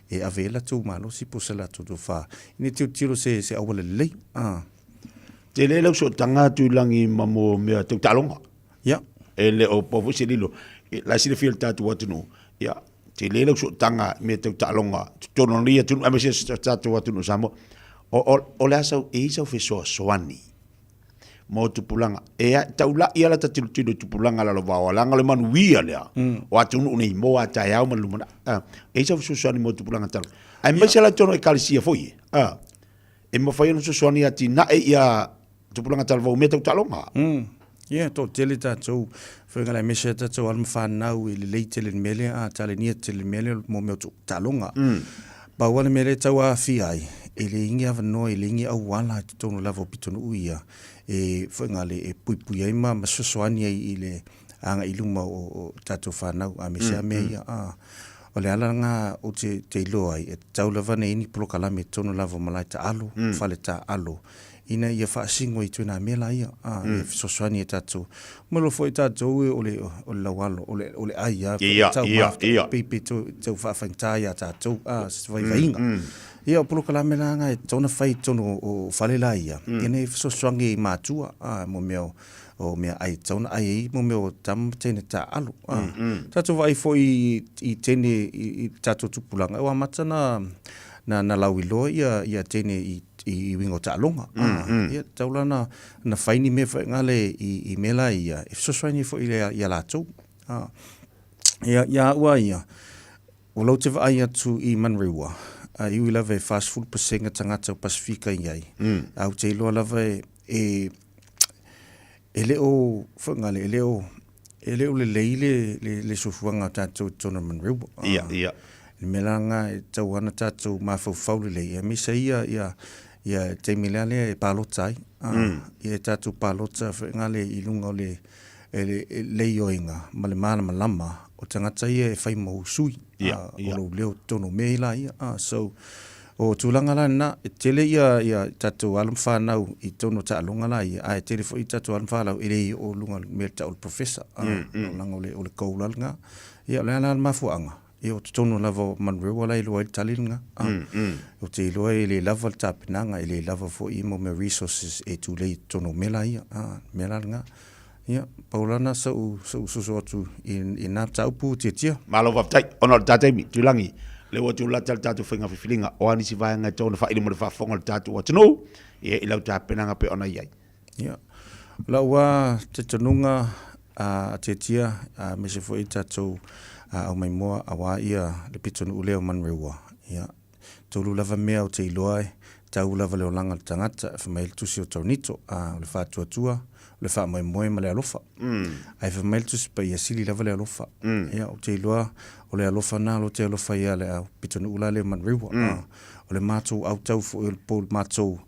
e avela tū malo si posala tū tū wha. Ine tiro se awale lei. Te le lau so tanga tūlangi mamo mea tau talonga. Ia. E le o pofu se lilo. La si le fil tatu watu no. Ia. Te le lau so tanga mea tau talonga. Tono ria tunu ame se tatu watu no samo. O le asau e isau fe soa soani. Mo tupulanga e taula ia la tatilu tupulanga la lova langa le manu wia lea o atu nei mo ata ya o malumana e sa susani mo tupulanga tal ai mai sala tono e kalisia foi e mo fai no susani ati na e ia tupulanga tal vo meta talonga ia to tele tatu foi ngala mesa tatu al mfana u le leitele mele a tale ni tele mele mo me talonga ba wala mele tawa fi ai ele ingi ava no ele ingi au wala tono lavo pitonu uia e whengale e puipui ai ma sosoani ai I le anga iluma o tato whanau a me sea mea ia o le ala nga o te iloa ai e taulawa ne ini polokalame tono lavo malai ta alo whale ta alo ina ia whaasingo I tuina mela ia e sosoani e tato malo fo I tato ue o le lawalo o le ai ia tau pipi tau whaafangta ia tato vai vainga ia o polokalame la nga e tona whai tono o whale la ia ina sosoangi I mātua mo meo o mea ai tauna ai mo meo tam tene ta alo tato vai fo I tene I tato tupulanga o amata na lauilo ia tene I wingo ta alonga ia taulana na faini me fa ngale I mela ia if so swani fo ia lato ia ua ia o lo te vai atu I Manrewa I will have a fast food pasenga tangata o Pasifika iai au te ilo lava e le o fo ngale e le o le leile le sofuanga tato tona Manrewa ia melanga e tau ana tato mafau le ia misa ia te milale e palota ai ia tato palota ngale I lunga le ioinga ma le mana malama o tangata ia e whai mausui o lo leo tono meila ia so o tulanga la na tele ia tato alam whanau I tono ta alonga la ia ai tele fo I tato alam whanau ele o lunga me ta o professor langa o le koulalanga ia le ana mafuanga e o tono lava Manrewa la ilo ai talinga o te ilo ai le lava tapinanga le lava fo I mo me resources e tu le tono mela ia mela nga ia paulana sa so atu I na taupu tia malo vaftai ona tatai mi tulangi le o tu la tatu finga filinga o ani si vai nga tono fa ile mo fa fonga tatu o tno e ilo tapinanga pe ona ia ia la wa te tonunga a tia me se fo I tatu au mai moa awa ia le pitonu uleo Manrewa ia tolu lava mea o te iloa tau lava leo langa tangata whamail tusi o taunito le whātuatua le wha mai moe ma le alofa ai whamail tusi pa ia sili lava le alofa ia o te iloa o le alofa na lo te alofa ia le au pitonu ula leo Manrewa o le mātou au tau fo il pol mātou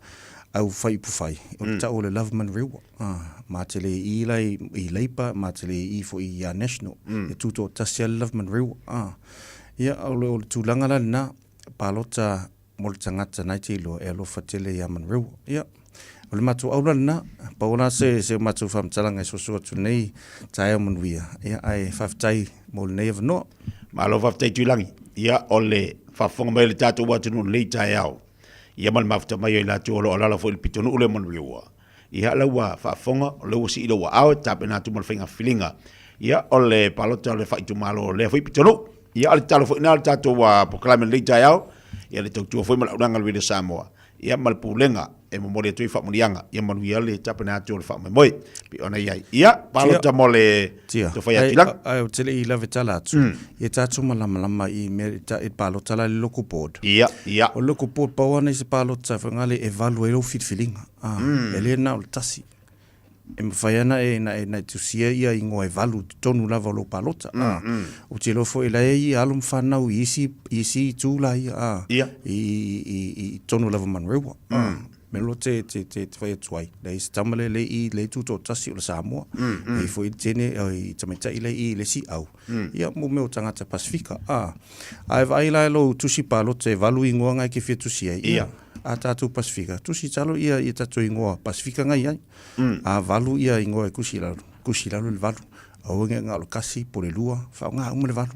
au whai pufai o le tau o le love Manrewa ma te le I lai I leipa ma te le I fo I national e tuto tasia love Manrewa ia o le tūlanga la na palota mo le tangata nai te ilo e alofa tele ia Manrewa ia o le mātou au la na paona se mātou whamtalanga e soso atu nei tae o manuia ia ai whaftai mo le nei avanoa ma alo whaftai tūlangi ia o le whafonga mai le tātou watu no le tae au ia mal mafta mai e la tolo ala fo il pitonu ule Manrewa ia la wa fa fonga le si ilo wa au tape na tu mal finga filinga ia ole palota le faitu malo le fo pitonu Ia ale talo foi na tato wa proclaim le taiao. Ia le tautua foi mal uranga le Samoa. Ia mal pulenga e mo mole tui fa murianga. Ia manu ia le tapena atu le fa moi. Pi ona ia. Ia palo ta mole to fai atilang. Ai o tele I lave tala atu. Ia tatu malama I me ta e palo tala le local board. Ia. O local board pa wana se palo ta fa ngale evaluate o fit feeling. Ele na o tasi. E mawhaiana na tusia ia I ngoa evalu tonu lava lo palota. O te lofo e lai I alum whanau isi tūla ia. I tonu lava manrewa. Me lo te whai atuai. Lei se tamale le tuto tasi o le Samoa. E fo I tene I tamaita I le si au. Ia mo meo tangata Pasifika. Ai vai lai lo tusi palota evalu I ngoa ngai ke fia tusia ia. A tātou Pasifika. Tusi talo ia I tātou ingoa Pasifika ngai ai. A valu ia ingoa kusilalu le valu. A oenga ngā lo kasi po le lua. Whao ngā umu le valu.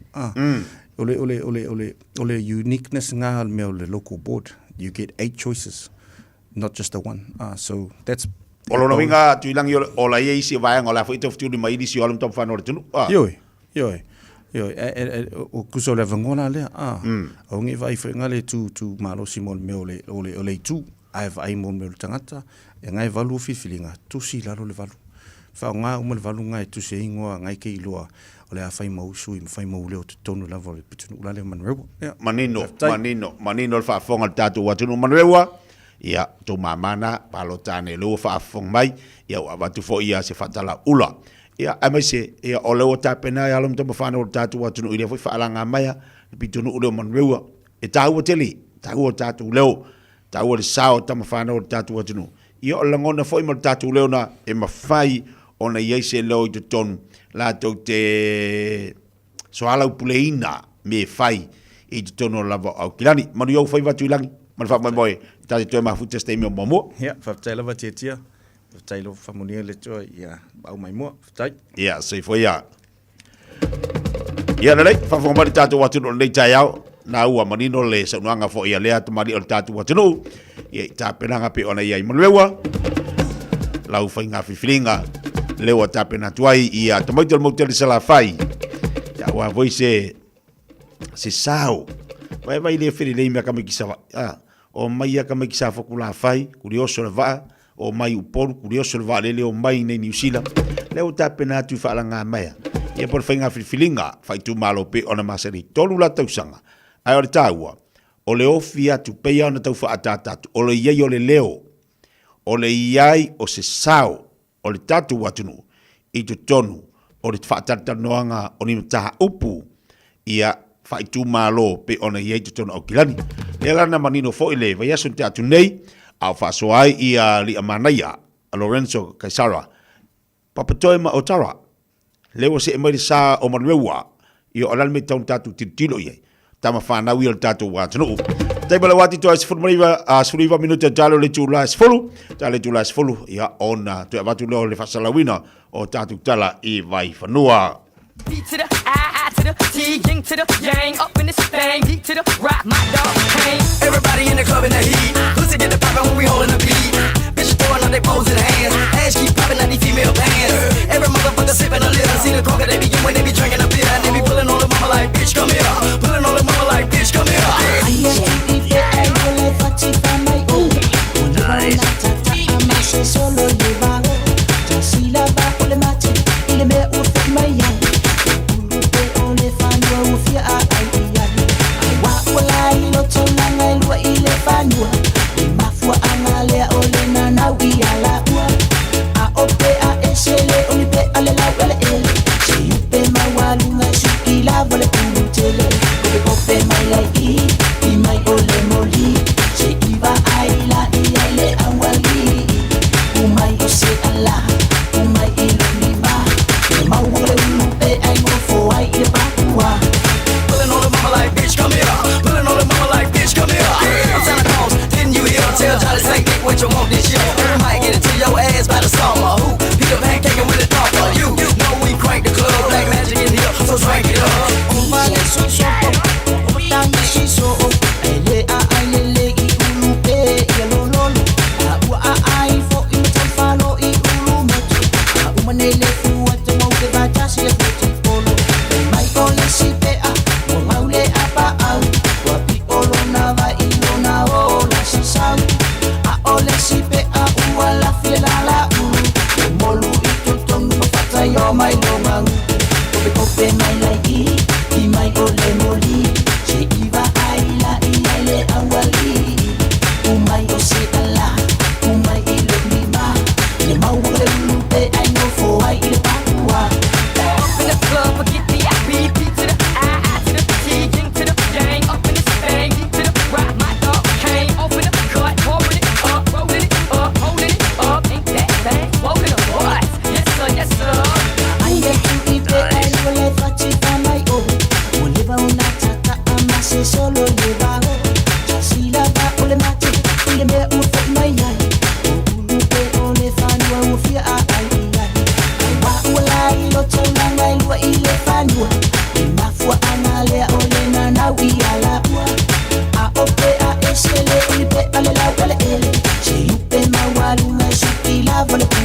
Ole uniqueness ngā mea le local board. You get 8 choices. Not just the one. So that's... Olo na winga tuilangi o la ia isi vai ngola fo itofu tuli mai disi olum top whanau tunu. Yoi. O kuso le vangola lea. O ngi vai fo ngale tu malo simol me ole tu. Ai vai mon me tangata. E ngai valu fifilinga. Tusi lalo le valu. Whao ngā umu le valu ngai tusi ingoa ngai ke iloa. O le a whai mau sui, whai mau leo te tonu lava le pitunu ula leo manrewa. Manino le whaafonga le tātou watunu manrewa. Ia, tō mamana, palo tāne lua whaafong mai, ia watu fo ia se whatala ula. Ia, amai se, ia o leo tāpena, ia alum tama whanau tātou watunu, ia fai whaalanga maia, pitunu uleo manrewa. E tāua teli, tāua tātou leo, tāua le sao tama whanau tātou watunu. Ia o langona fo ima tātou leo na, e mawhai, ona iei se leo I te tonu, la tau te soalau puleina, me whai, I te tonu lava au kilani. Manu iau whai watu ilangi, manu wha moi, Tati toi mafu te stei mea momo. Ia, whaftai lava tia. Whaftai lo whamunia le toa, ia, au mai mua, whaftai. Ia, sei fo ia. Ia, nalei, whawhamari tātou watunu nei tai au, na ua manino le saunuanga fo ia lea tamari o le tātou watunu. Ia, tāpenanga pe ona ia I manuewa. Lau whai ngā whiwhiringa, lewa tāpena tuai, ia, tamaito le mauteli sala whai. Ia, ua voi se sao. Vai le whiri lei mea kamikisawa. O mai aka mai kisa foku la fai, kuri oso le vaa, o mai uporu, kuri oso le vaa lele o mai nei New Zealand. Leo tāpena atu whaala ngā maia. Ia por whainga whiwhilinga, whai tu malo pe ona masari tolu la tausanga. Ai o le tāua, o le ofi atu peia ona tau wha atatatu, o le iai o le leo, o le iai o se sao, o le tatu watunu, I tu tonu, o le whaatatanoanga o ni mtaha upu, ia whai tu malo pe ona iai tu tonu au kilani. Ela na manino fo ile vai aso te atu nei au faso ai ia li amanaia a Lorenzo Kaisara papatoe ma otara lewa se mai sa o manwewa I o lalme taun tatu titilo ye tama fana wi o tatu wa tunu tai bala wati to as furmaiva a suriva minuto jalo le tula as fulu ia ona to avatu le fasalawina o tatu tala I vai fanua B to the I to the T, Ying to the Yang, up in this thing, D to the rock, my dog, hang. Everybody in the club in the heat, pussy get the poppin' when we holdin' the beat. Bitches throwin' on they pose in the hands, ass keep poppin' on these female pants. Every motherfucker sippin' a litter, see the coca they be when they be drinkin' a beer, and they be pullin' on the mama like, bitch, come here. Pullin' on the mama like, bitch, come here. Solo llevado, yo sí la bajo le mate y le me urfe mayan.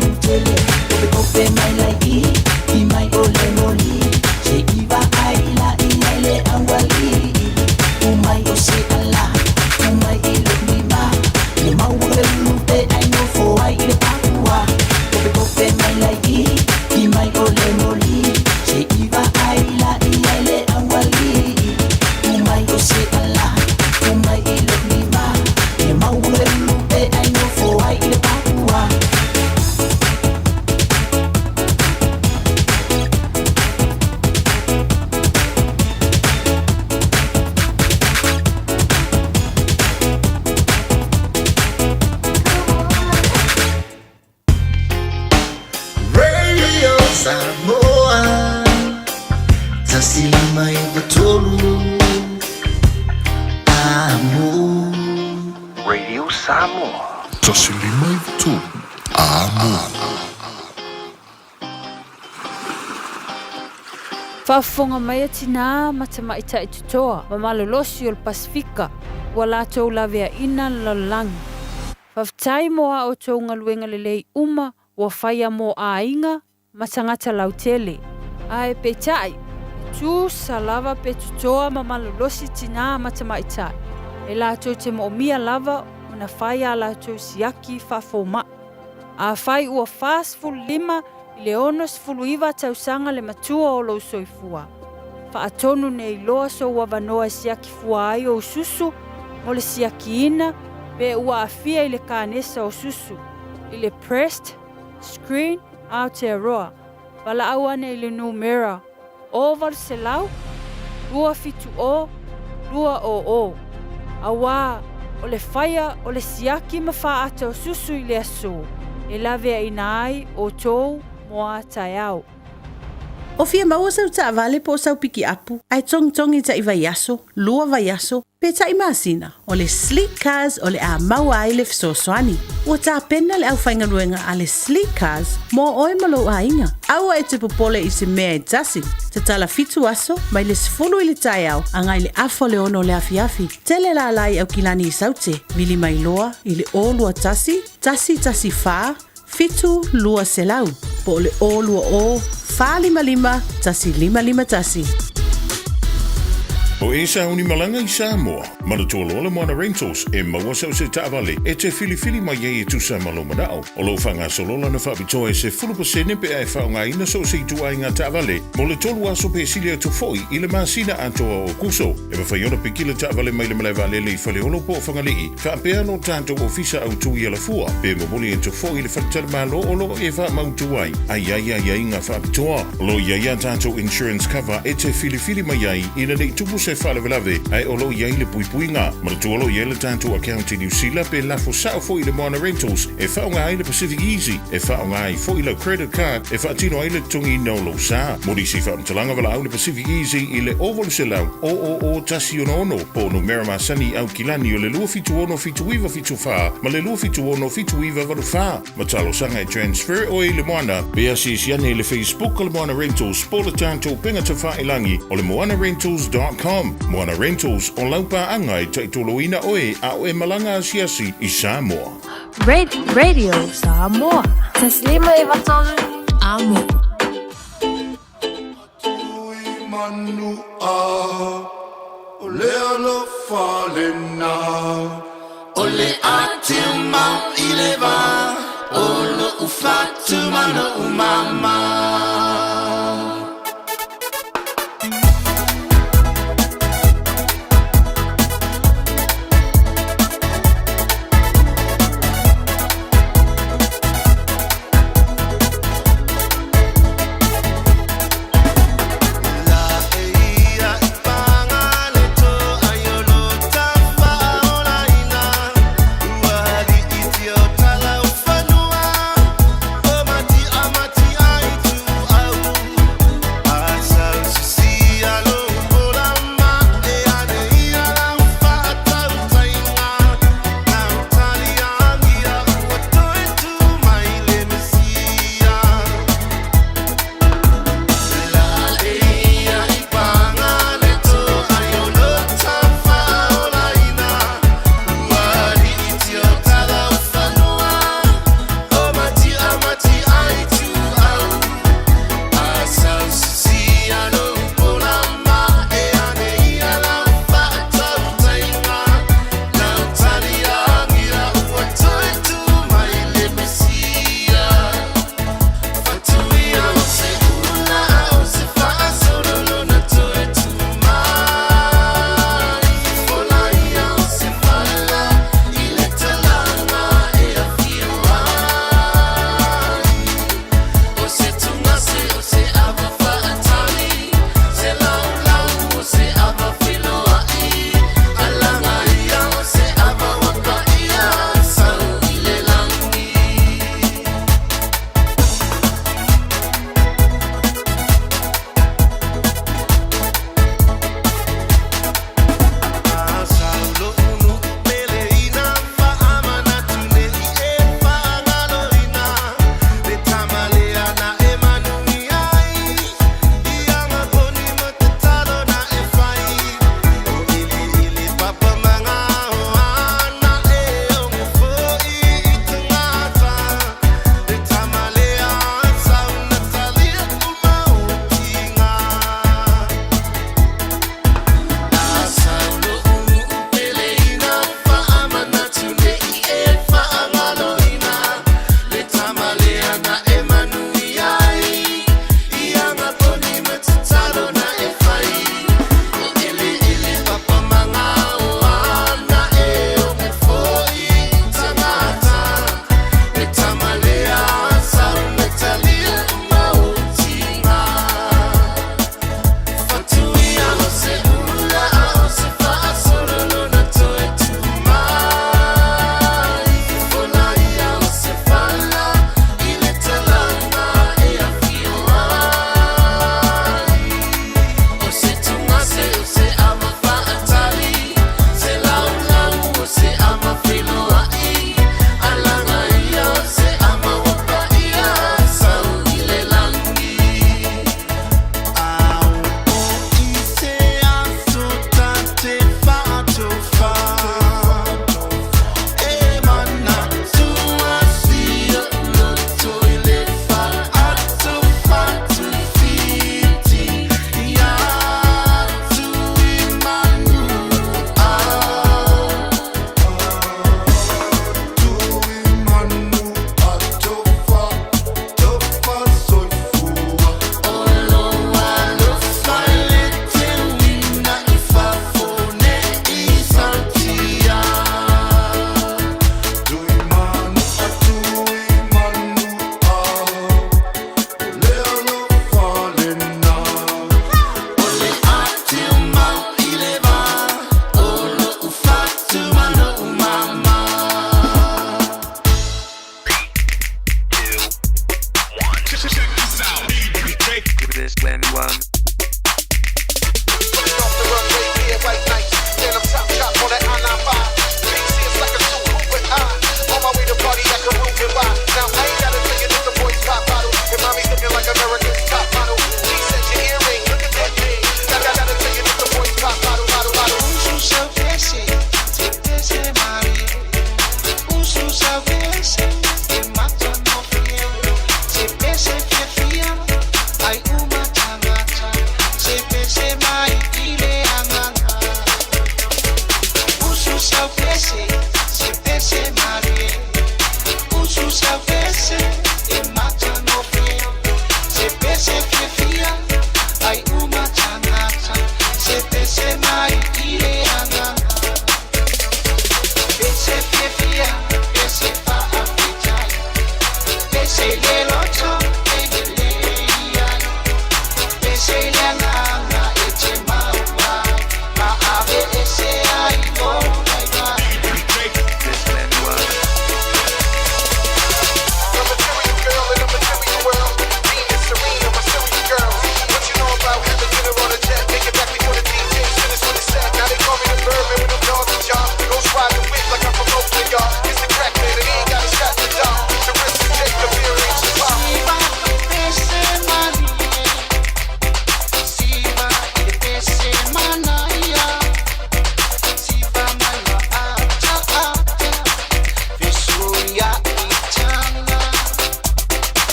utele Kope kope mai lai I mai ole moli Se iwa aila ile awali Umai o se ala Umai ilo mima Ni mau lute ai no fo ai ile pakua Kope kope mai lai I mai ole moli Se iwa aila ile awali Umai o se ala Umai ilo mima Ni mau lute ai no fo ai ile pakua Radio Samoa Tasilima Ivatolu Amo Radio Samoa Tasilima Ivatolu Amo Whaafonga mai atina matamaita I tutoa ma malolosi o le Pasifika ua lātou lavea ina lalangi. Whaftai moa o tō ngaluenga lelei uma ua whaia mo ainga ma tangata lautele. Ae peitai, tū sa lava pe tutoa ma malolosi tina matamaita. E lātou te moomia lava una whaia lātou siaki whafoma. A whai ua whaasfulima I le ono sfuluiva tausanga le matua o lo soifua. Whaatonu nei loa so wawanoa siaki fua ai o susu, mo le siaki ina, pe ua afia I le kānesa o susu. I le pressed, screen, Aotearoa. Wala awane I le numera. Oval se lau, lua fitu o, lua o. Awa, o le whaia o le siaki mawhaata o susu I le aso. E lavea ina ai o tou, moa taiao. O fia maua sau ta vale po sau piki apu. Ai tongi ta I vaiaso, lua vaiaso, pe ta I masina. O le sleek cars o le a maua ai le fisoswani. Ua ta pena le au whaingaruenga a le sleek cars mo oi malo a inga. Aua e te popole I se mea e tasi. Te tala fitu aso, mai le sifulu I le taiao, angai le afo le ono le afiafi. Tele la lai au kilani I saute, mili mai loa, I le o lua tasi faa, fitu lua selau, po le o lua o, fa lima, tasi lima tasi. O e sa uni malanga I Samoa, mana tualoa le moana rentals e maua sau se taavale e te filifili mai e tu sa malo manao. O lo whanga solola na whabitoa e se 10% pe ai whaunga ina so se tu ai ngā taavale, mo le tolu aso pe silia tu foi I le masina antoa o kuso. E ma whaiona pe kila taavale mai le malewa lele I whale olo po whangalii, whaapea no tanto ofisa au tu I ala fua, pe maboli e tu foi I le whaletala malo o lo e wha mautu ai. Ai ngā whabitoa, lo ia tanto insurance cover e te filifili mai ai ina nei tupu se whalewelave ai o lo iai le puipuinga. Ma tu olo iai le tanto account I New Zealand pe lafo sao fo I le Moana Rentals e whaunga ai le Pacific Easy e whaunga ai fo I le credit card e whaatino ai le tungi no lo sa. Mori si whaamtalanga wala au le Pacific Easy I le oval se lau o tasi ono po no merama sani au kilani o le lua fitu ono fitu iwa fitu wha ma le lua fitu ono fitu iwa waru wha. Ma talo sanga e transfer o I le Moana pe asi siane le Facebook o le Moana Rentals po le tanto penga te whaelangi o le moanarentals.com. Moana Rentals o laupa angai taitoloina oe a oe malanga asiasi I Samoa. Radio Samoa. Taslima Ivatolu Amo. Manu a ole alo falena ole atima ileva ole ufatu mano umama. Amati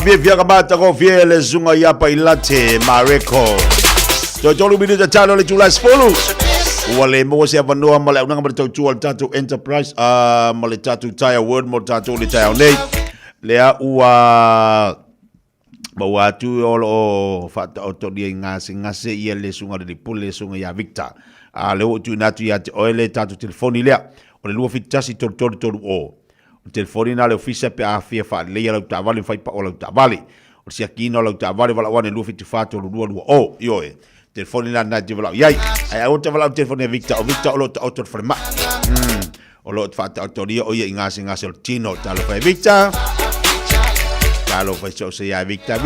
Via via kabata ko via le zunga ya pa ilate Mareko. Jolu bini ja chalo le July spolu. Wale mo se vanua male unanga male tau tatu enterprise male tatu tire word mo tatu le tire nei. Lea ua bawa tu o fata auto dia ngase ia le sunga de pule sunga ya Victor. Le o tu natu ya oile tatu telefoni lea. O le lua fitasi tolu o. Telefoni na le ofisa pe afia fa le ya ta vale fai pa o ta vale o sia kino lo ta vale vala wane lu fiti fato lu lu o yo telefoni la na te wala yai ai o te wala telefoni Victor o lo o te frema o lo fa ta toria o ia ngasi o tino talo fa Victor talo fa so se ya Victor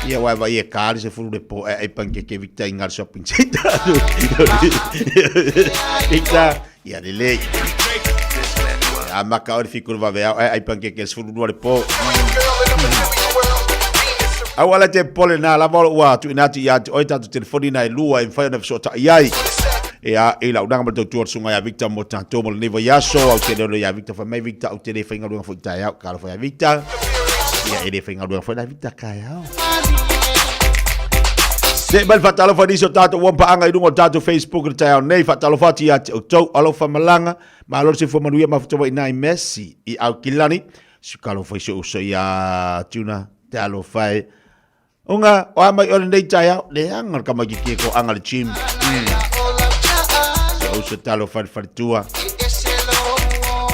ia wa ia kar se fulu de po ai panke ke Victor ingar shopping center Victor ia de le a maka o fikul va vea ai panke ke fulu de po awala te pole na la vol wa tu inati ya o ta telefoni na lua in fa na so ta yai e la udanga ma tu sunga ya Victor mo tanto mo nivo yaso au te lo ya Victor fa mai Victor au te le finga lu fa ta ya ka fa ya Victor ya e le finga lu fa na Victor ka ya se bal fatalo fa diso tato wampa anga i dungo tato Facebook ta nei fatalo fati ya to alo fa malanga ma lo se fo manuia ma foto ina i Messi i au kilani sukalo fa so ya tuna talo fa unga o ama o nei ta ya le anga ka ma ki ko anga le chim so talo fa tua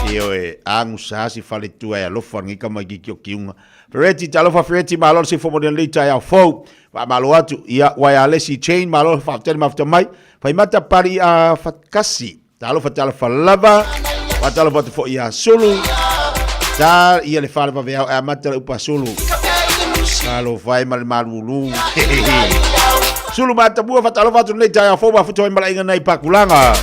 io e angu sa si fa le tua ya lo fa ngi ka ma ki kiunga Ferretti talo fa Ferretti ma lo se fo mo le ta ya fo malo atu ia wireless chain malo fa tel mafta mai fa mata pari a fatkasi talo fa lava fa talo fa fo ia sulu ta ia le fa va vea a mata upa sulu talo fa mal malulu sulu mata bua fa talo fa tu le ta fo ba fo to mal inga nai pakulanga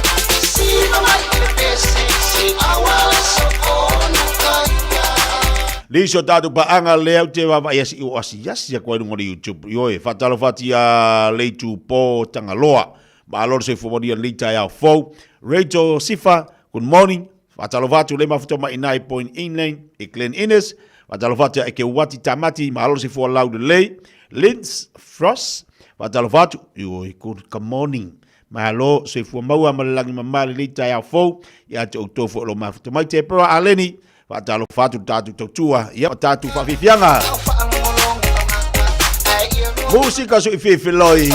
Liso tatu pa anga leo te wa yasi o asi ko no YouTube yo e fatalo fatia leitu po tangaloa ma lor se fo dia lita ya fo Rachel Sifa good morning fatalo fatu le mafuto ma 9.9 e Glen Innes fatalo fatia ke wati tamati ma lor se fo loud lay Lins Frost fatalo fatu yo good morning ma lo se fo maua malangi ma lita ya fo ya to fo lo mafuto mai te pro aleni Fatalo fatu tatu totua ia tatu fa fifianga Musika so ife loi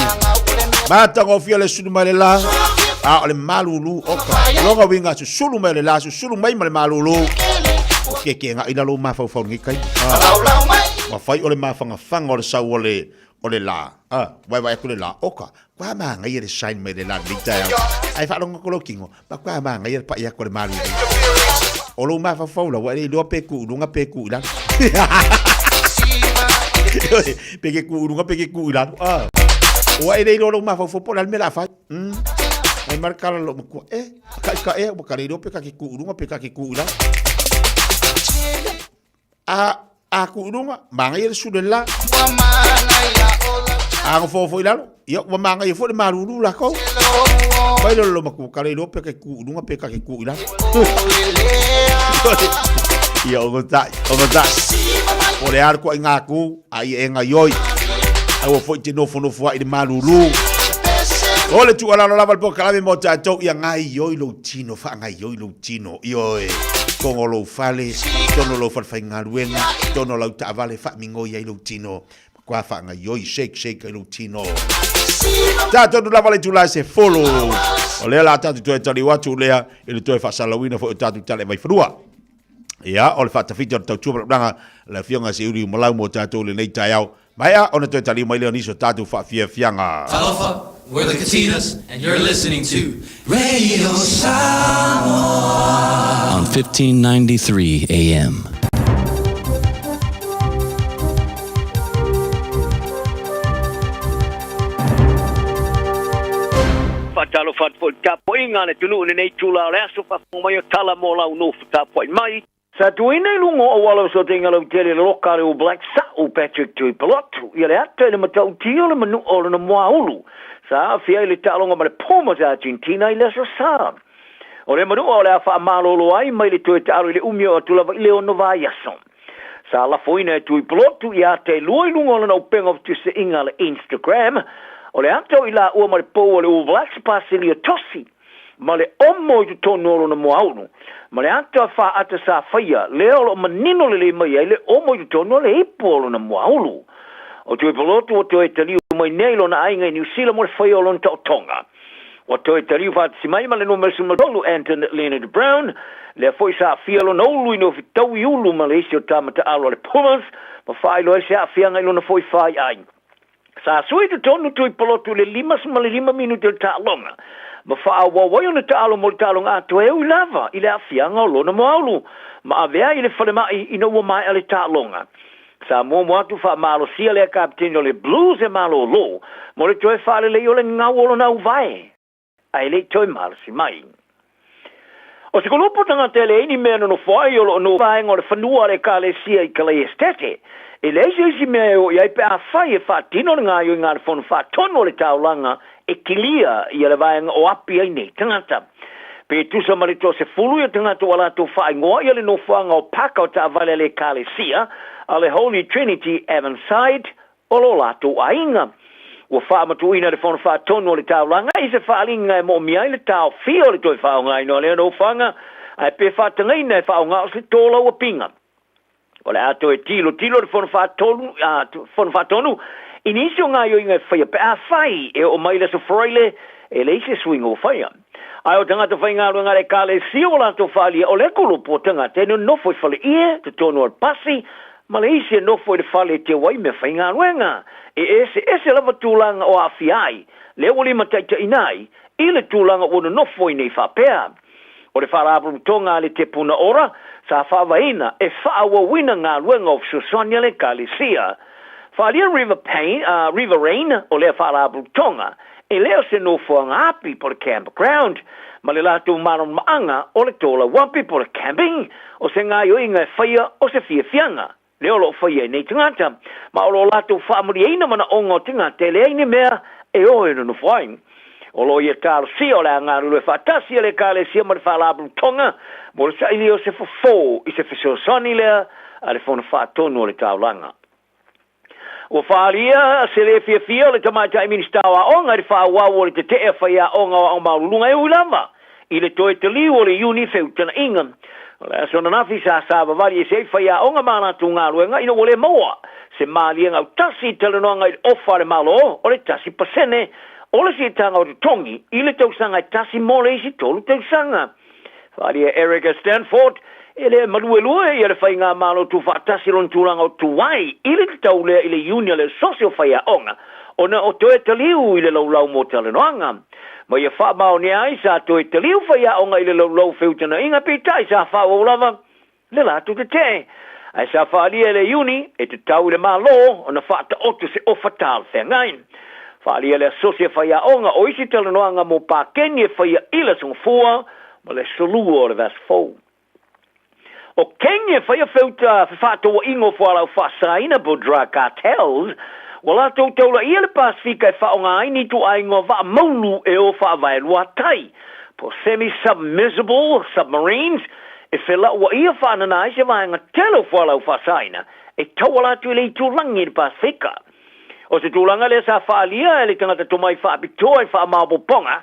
mata go fiele sulu malela a ole malulu oka longa winga su sulu malela su sulu mai malulu ke nga ina lo ma fa ngi kai ma fai ole ma fanga ole sa ole la vai ku le la oka kwa ma ngai re shine malela lita ai fa longa ko lokingo ba kwa ma ngai pa ia ko le malu Olo ma fa faula wa le do peku lunga peku la. Peku lunga peku la. Wa ele lo ma fa fo por al mela fa. Ai marcar lo ko ka o ka le do peku lunga peku la. A ku lunga ma ngai su de la. A fo ila. Yo wa ma ngai fo de marulu la ko. Vai lo ma ku ka le do peku lunga peku la. Ia o ta o le arco ngaku ai enga yoi ai o foi no fono foi de malulu o le tu ala la val kala me mota to ia ngai yoi lo tino fa ngai yoi lo tino io e con lo fale tono lo fa ngaruenga tono lo ta vale fa mingo ia lo tino qua fa ngai yoi shake lo tino ta tono la vale tu la se follow o le la ta tu e tali watu lea ele tu e fa salawina fo ta tu tale vai frua ia o le fa tafiti o tau tuba blanga la fionga se uri malau mo tatu le nei taiao mai a ona tu e tali mai le niso tatu fa fianga Alofa, we're the Katinas and you're listening to Radio Samoa on 1593 AM. Fatalo fatfo tapo inga le tunu nei tula le aso fa mai tala mo la no tapo mai sa tuina lungo o wala so tenga lo tele lo kare o Black Sa o Patrick tu piloto ia le ate le matau tio le manu o le moaulu sa fia le talonga ma le pomo za Argentina ile so sa o le manu o le fa malolo ai mai le tu talo le umio tu la le o nova yason sa la foina tu piloto ia te lui lungo le no penga tu se inga le Instagram o le ato ila ua ma le pou o le All Blacks pasili o tosi ma le omo i tono na moaunu ma le ato a wha ata sa whaia le olo manino le mai ai le omo i tono le ipo na moaunu o tu e polotu o tu e taliu mai neilo na ainga i New Zealand mo le whaia o lon tonga o tu e taliu wha si mai ma le numero sumadolu Anton Leonard Brown le foi sa fialo no ulu ino fitau i ulu ma le isi o tamata alo le Pumas ma whailo e se a fianga ilo na foi whai ai Sa sui tu tonu tu ipolotu le 5 minuto le ta'alonga. Ma wha'awawai o le ta'alo mo le ta'alonga atu e ui lava, i le afianga o lona moaulu. Ma avea i le whalemai ina ua mai a le ta'alonga. Sa mo atu wha'amalo sia le kapteni o le Blues e malo lo, mo le toe wha'ale le o le ngau o lona uvae. Ai le toi marasi mai. O se kolopo tanga tele ini mea no whai o no vaenga o le whanua le ka le sia i ka le estete. E le isi mea o iai pe a whai e whaatino le ngā i ngā le whanu whaatono le taulanga e kilia i le vaenga o api ai nei tangata. Pe tusa marito se fulu i tangata wala to whai ngoa i le no whanga o paka o ta vale le ka le sia a le Holy Trinity Evanside o lo lato ainga. Ua whaamatuina le whanu whaatono le taulanga i se whaalinga e mo miai le tau fio le toi whaonga ino le no whanga ai pe whaatangaina e whaonga o se tōla ua pinga. O le ato e tilo le whanu whaatonu inisi o ngā ioinga e whaia pe a whai e o maile sa whraile e le ise swingo whaia. Ai o tangata whai ngā runga le ka le si o lato whaalia o le kulupo tangata e no nofo i whale ie te tono al pasi ma le ise nofo i le whale te wai me whai ngā runga. E ese lava tūlanga o awhiai, le wali mataita inai, i le tūlanga o na nofo i nei whapea. O le wharabu tonga le te puna ora, sa whawaina e whaawawina ngā luenga o Susania le Kalisia. Whalia River Rain o le wharabu tonga, e leo se nofo ngā api po le campground, ma le latu maron maanga o le tola wapi po le camping, o se ngā yoinga e whaia o se fiafianga. Leo lo whaia nei tangata, ma o lo lato whaamuri eina mana ongo tangata, le eini mea e oe no whaing. O lo ia tāro si o le angaru le whaatasi le ka le sia ma le whaalabu tonga, mo le sa ili o se whafo, i se whisosani lea, a le whona whaatono le taulanga. O whaalia, se le fia le tamaita i ministawa onga, le whaawawo le te tea whaia onga o maulunga e ulama, i le toe te liu o le uni whiutana inga. Le sona nafi sa wali e se whaia onga mana tu ngā ruenga ina wale moa. Se mālia ngau tasi talanoanga i ofa le malo o le tasi pasene o le si tanga o te tongi i le tausanga i tasi mole isi tolu tausanga. Whalia Erica Stanford e le maluelua i le whai ngā malo tu whaatasi lon tūranga o tuwai i le taulea i le unia le sosio whaia onga o na o toe taliu i le laulau mo talanoanga. Ma ia wha mao ni ai sa toi te liu whaia onga i le lau whiutana inga pitai sa wha o lava le latu te te. Ai sa wha alia le uni e te tau le malo o na wha ta otu se ofa tal whengain. Wha alia le asosia whaia onga o isi talanoanga mo pā keni e whaia ila song fua ma le solua o le vas fau. O keni e whaia whiuta whātua ingo whalau whasaina bo drug cartels. Wala tau taula ia le Pasifika e whaonga ai ni tu ai ngā wha maulu e o wha vai lua tai. Po semi-submersible submarines e whela ua ia whanana ai se vaenga telo whalau whasaina e tawala tu le tūlangi le Pasifika. O se tūlanga le sa whaalia e le tangata tumai whaapitoa e whaamaboponga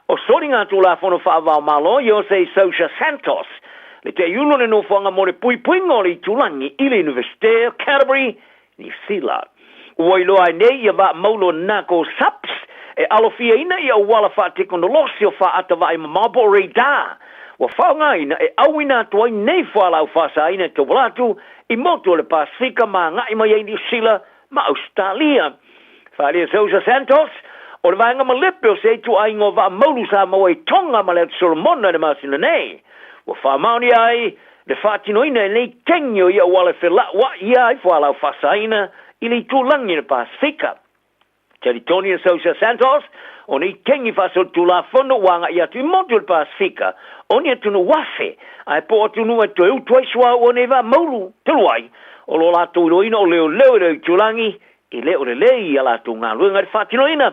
o sori ngā tūla whono whaavao malo i o se Sousa Santos. Le te iulo le no whanga mo le pui ngō le tūlangi i le University of Canterbury ni Zealand. Oi loa nei ia va maulo nako saps e alofia ina ia wala fa teknolosi o fa atava i mabo radar. Wa whaonga ina e awina tuai nei whala au whasa ina te walatu i moto le Pasifika ma ngai mai New Zealand ma Australia. Whalia Sousa Santos o le vaenga malepe o se tu ai ngō va maulu sa mawai tonga ma le Solomona le masina nei. Wa whamauni ai le whatino ina nei tengio ia wala whela wa ia i whala au whasa ina i le tūlangi le Pasifika. Tony Sousa Santos, o nei tengi whasol tūla whono wanga i atu i motu le Pasifika, o ni atu no wafe, ai po atu no atu eu tuaisua o ne wa maulu, teluai, o lo lato iloina o leo rei tūlangi, i leo le lei a lato ngā luenga le whatinoina.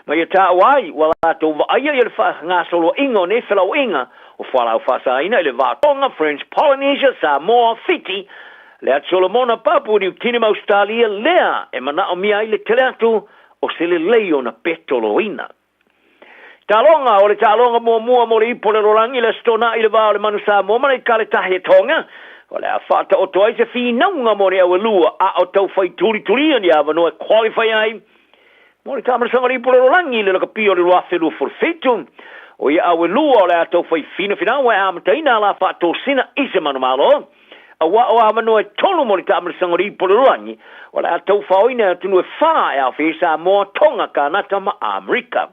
Ma ia tā wai, wa lato wa aia i le ngā solo inga o ne whelau inga, o whalau whasaina i le Vatonga, French Polynesia, Samoa, Fiji, le at Solomona Papua New Guinea Australia lea e mana o mia i le teleatu o se le leo na petoloina. Talonga o le talonga mua mo le ipo le rorangi le stona i le vao le manusa mo mana i kale tahe tonga o le a whata o toa i se whinaunga mo le awelua a o tau whai turi ni awa no e qualify ai. Mo le tamarasanga le ipo le rorangi le laka pio le ruafelu forfeitu o i awelua o le a tau whai whina whina o e amataina la whato sina i se manumalo. Awa o amano e tonu mo le ta'amalisaga le ipololangi o le a tau whaoina e tunu e wha e a whi Samoa tonga kanata ma Amerika.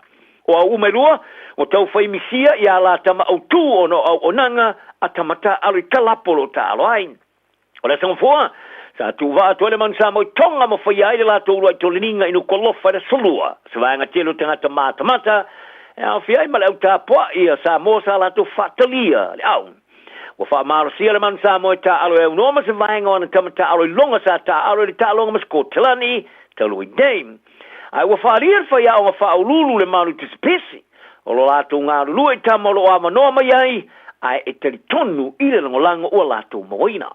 O a umelua, o tau whaimisia i a la tama au tū o no au onanga a tamata alu talapolo ta aloain. O le sangafua, sa tu wa tu le man Samoa tonga ma whai aile la tō rua i toleninga inu kolofa le solua. Sa vanga telo tangata mata e a whi aima le au tāpua i a Samoa sa la tō whatalia le au. Wa fa marasia le man Samoa ta alo e unoma se vaenga ona tamata alo longa sa ta alo le ta longa mas kotelani talu i dame. Ai wa fa lir fa ya o fa ululu le manu tispesi. O lo lato ngā lulu e tamolo a manoa mai ai ai e teri tonu i le langolanga o lato moina.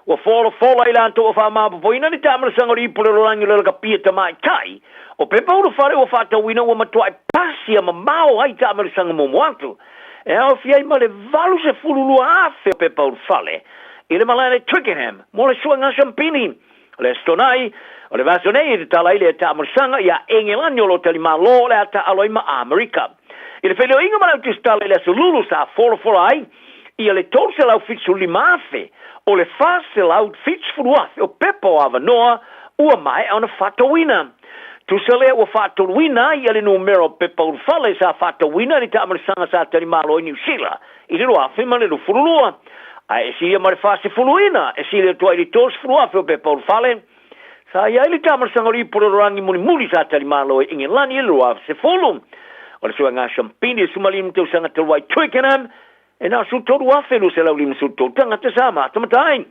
Wa fola i lanto o fa mapapoina ni tamara sangori i pule rolangi le kapia tamai tai. O pepa uru fare o fa tawina wa matua e pasi ama mao ai tamara sanga momoatu. E au fiai ma le valu se fululua afe pe paul fale. I le malane Twickenham, mo le suanga Champini. Le stonai, o le vasonei te tala ile ta amursanga ia engelani o lo tali malo le ata aloi ma Amerika. I le wheleo inga mana utis tala ile sululu sa fora ai, ia le tol se lau fitsu lima afe, o le fas se lau fitsu furu afe, o pepo ava noa, ua mai au na fatawina. Tu sale o fato wina i le numero pepa urfale sa fato wina ni ta amersanga sa tani malo i New Zealand. I le roa fima le furulua. Ai si ma le fase fuluina, e si le tua i tos frua fe pepa urfale. Sa ia le ta amersanga ri pororangi muni sa tani malo i England i le roa se fulu. O le suanga Champini sumalim te usanga te wai Twickenham, e na su toru afe lu se lau lim su toru tanga te sama, tamatain.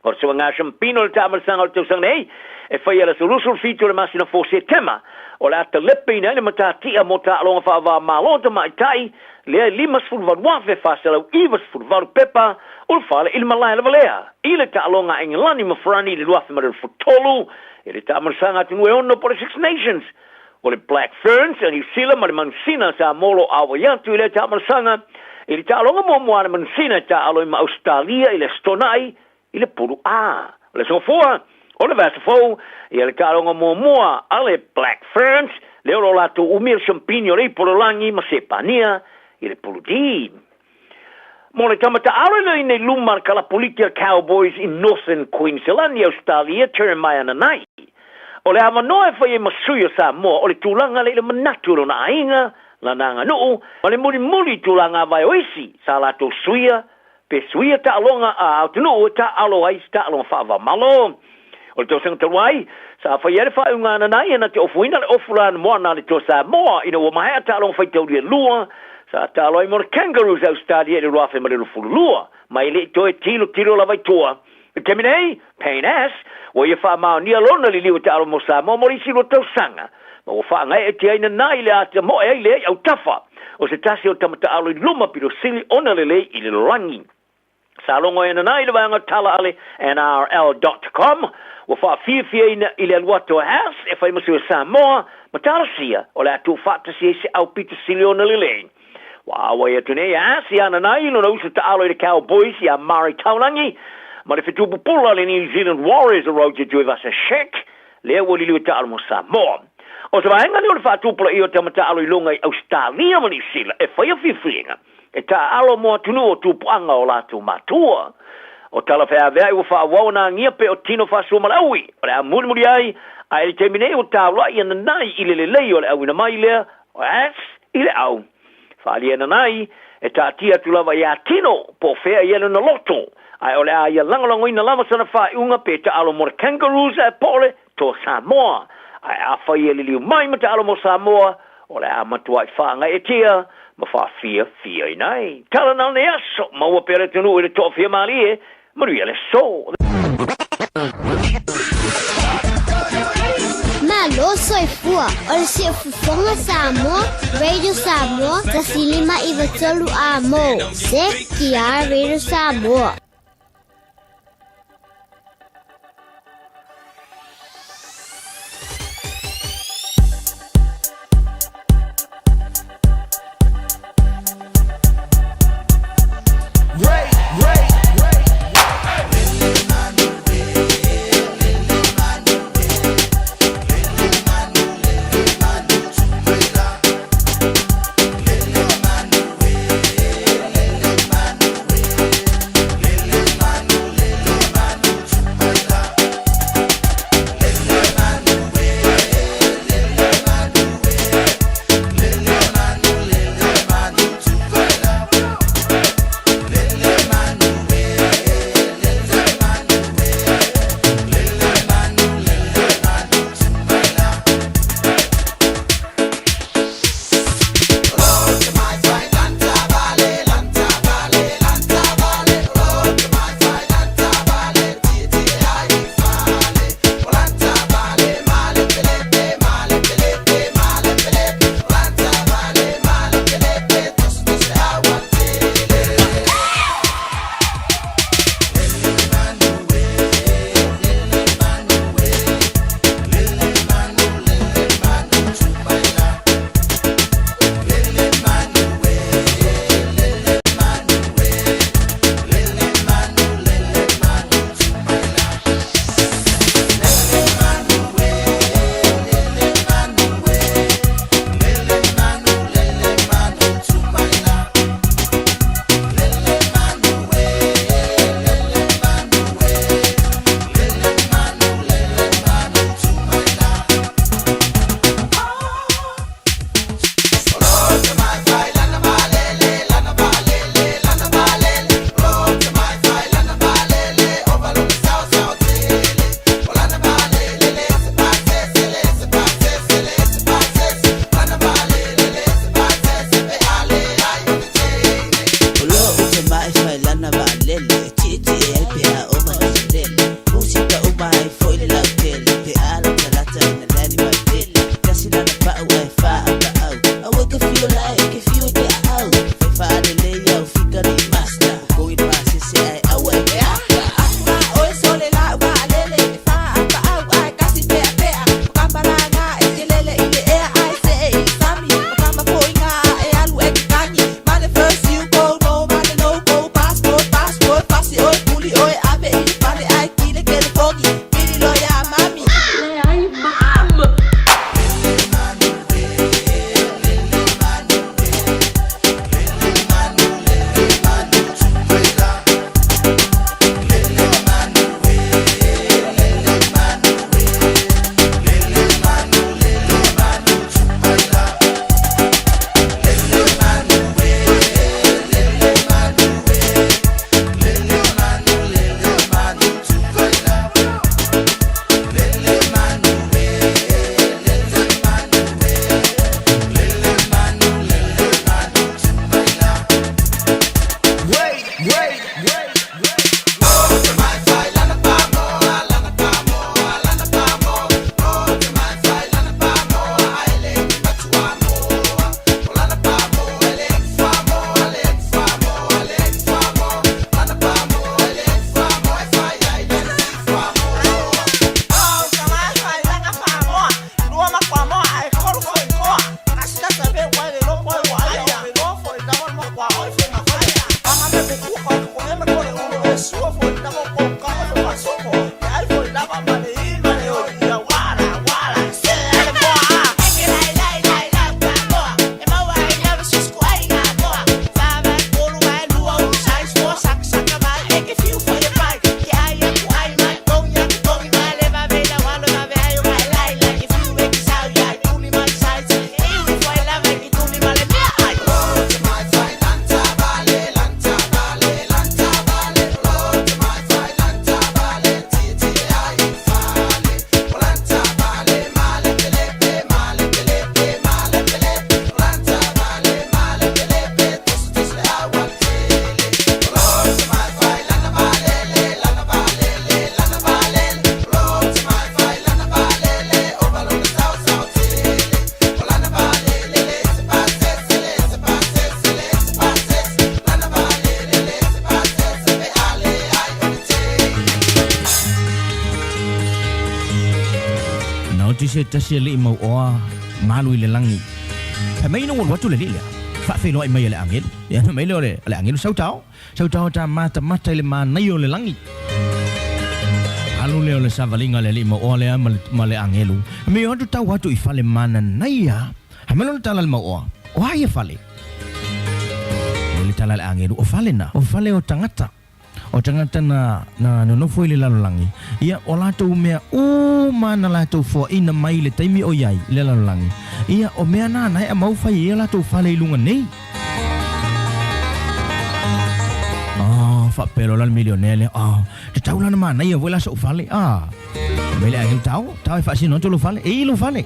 O le suanga Champino le ta amersanga te usanga nei, e fai ala solusul fito le masina fose tema o le ata lepe ina le matatia mo ta alonga fa va malota mai tai le limas ful va wafe fasela ivas ful va pepa o fale il malai le valea ile ta alonga englani ma frani le wafe mar futolu ile ta marsanga tinu e ono por Six Nations o le Black Ferns and New Zealand ma le mansina sa molo awayantu ile ta marsanga ile ta alonga mo moana mansina ta alo ma Australia ile stonai ile puru a le so foa o le vasa fau, i le kāronga mua ale Black Ferns, leo lo lato umir champinho rei pololangi ma sepania, i le puludin. Mo le tamata arola i ne lumar kala politia Cowboys in Northern Queensland, i Australia, Teremaya na nai. O le amanoa e fai e masuia sa moa, o le tūlanga le manaturo na ainga, la nanga nuu, o le muri tūlanga vai oisi, sa lato suia, pe suia ta alonga a autunu, ta alo ais ta alonga whaava malo. O le tōsanga taruai, sa whaiere whaunga na nai, ena te ofuina le ofurana moa na le tōsa moa, ina wa mahea ta alonga whaitauria lua, sa ta aloi mora kangaroos Australia le roafe ma le rufuru lua, mai le toe tilo la vai toa. Te minei, pain ass, wa ia wha mao ni alona li liwa ta alo mo sa moa morisi lo tōsanga, ma wa wha ngai e te aina nai le ata moa e le au tafa, o se tasi o tamata alo i luma piro sili ona le i le rangi. Sa longo ena nai le vanga tala ale NRL.com, wa fa fia ina ile alwato house e fa imasu Samoa matala sia o la tu fatta si se au pita siliona lele wa wa ya tune ya si ana nai no usa ta alo de Cowboys ya Mari Taulangi ma le fitu pula le New Zealand Warriors a road to do us a check le wo li ta almo Samoa o se va ngani o fa tu pula io ta mata alo longa Australia ma ni sila e fa fia e ta alo mo tunu o tu panga o la tu matua o tala fea vea ua wha wawana ngia pe o tino wha sua malaui. O le a muri ai, a ele te mine o tāwla i ana nai i le lei o le au ina mai lea, o as i le au. Whaali ana nai, e tā tia tu lava i a tino, po fea i ana na loto. Ai o le a ia langalango ina lama sana wha iunga pe ta alo mora kangaroos e pole to Samoa. Ai a whai e liu mai ma ta alo mo Samoa, o le a matua i whaanga e tia, ma wha fia i nai. Tala nal ne aso, ma ua pere tenu i le toa fia mali e, Maria le so. Malo soy fua, o se fufonga Samoa, Radio Samoa, tasilima i vatolu amo. Se kia Radio Samoa. tele Te ala te lata ina lani mai pele Kasi lana pa'u ai fa'a pa'au Awe ka fio lai, ke fio te au Fai fa'a le leia o fika ni masta Koi pa sese ai awe ke aka Aka oe sole la wa lele Fa'a pa'au ai kasi pea pea Pakambara nga e te lele ile ea ai se e sami Pakamba po inga e alu e kitangi Mane first you go no, mane no go Passport, passport, pasi oe puli oe abe ili pale ai kile kele fogi Mili loya mami Le ai mama se tasi le mau oa malu le langi fa mai no watu le lila fa fe lo ai mai le angel ya mai le angel sau tau ta mata le ma nai le langi alu le savalinga le mau oa le ma le angelu me o tu tau watu I fale mana nai ya ha lo tala le mau oa o ia fale le tala le angelu o fale o tangata na no foi le lalangi ia o lato mea o mana lato fo ina mai le taimi o iai le lalangi ia o mea na e mau fai ia lato fale lunga nei fa pero la milionele te taula na mana ia vola so fale mele ai tau e fa sino lo fale e lo fale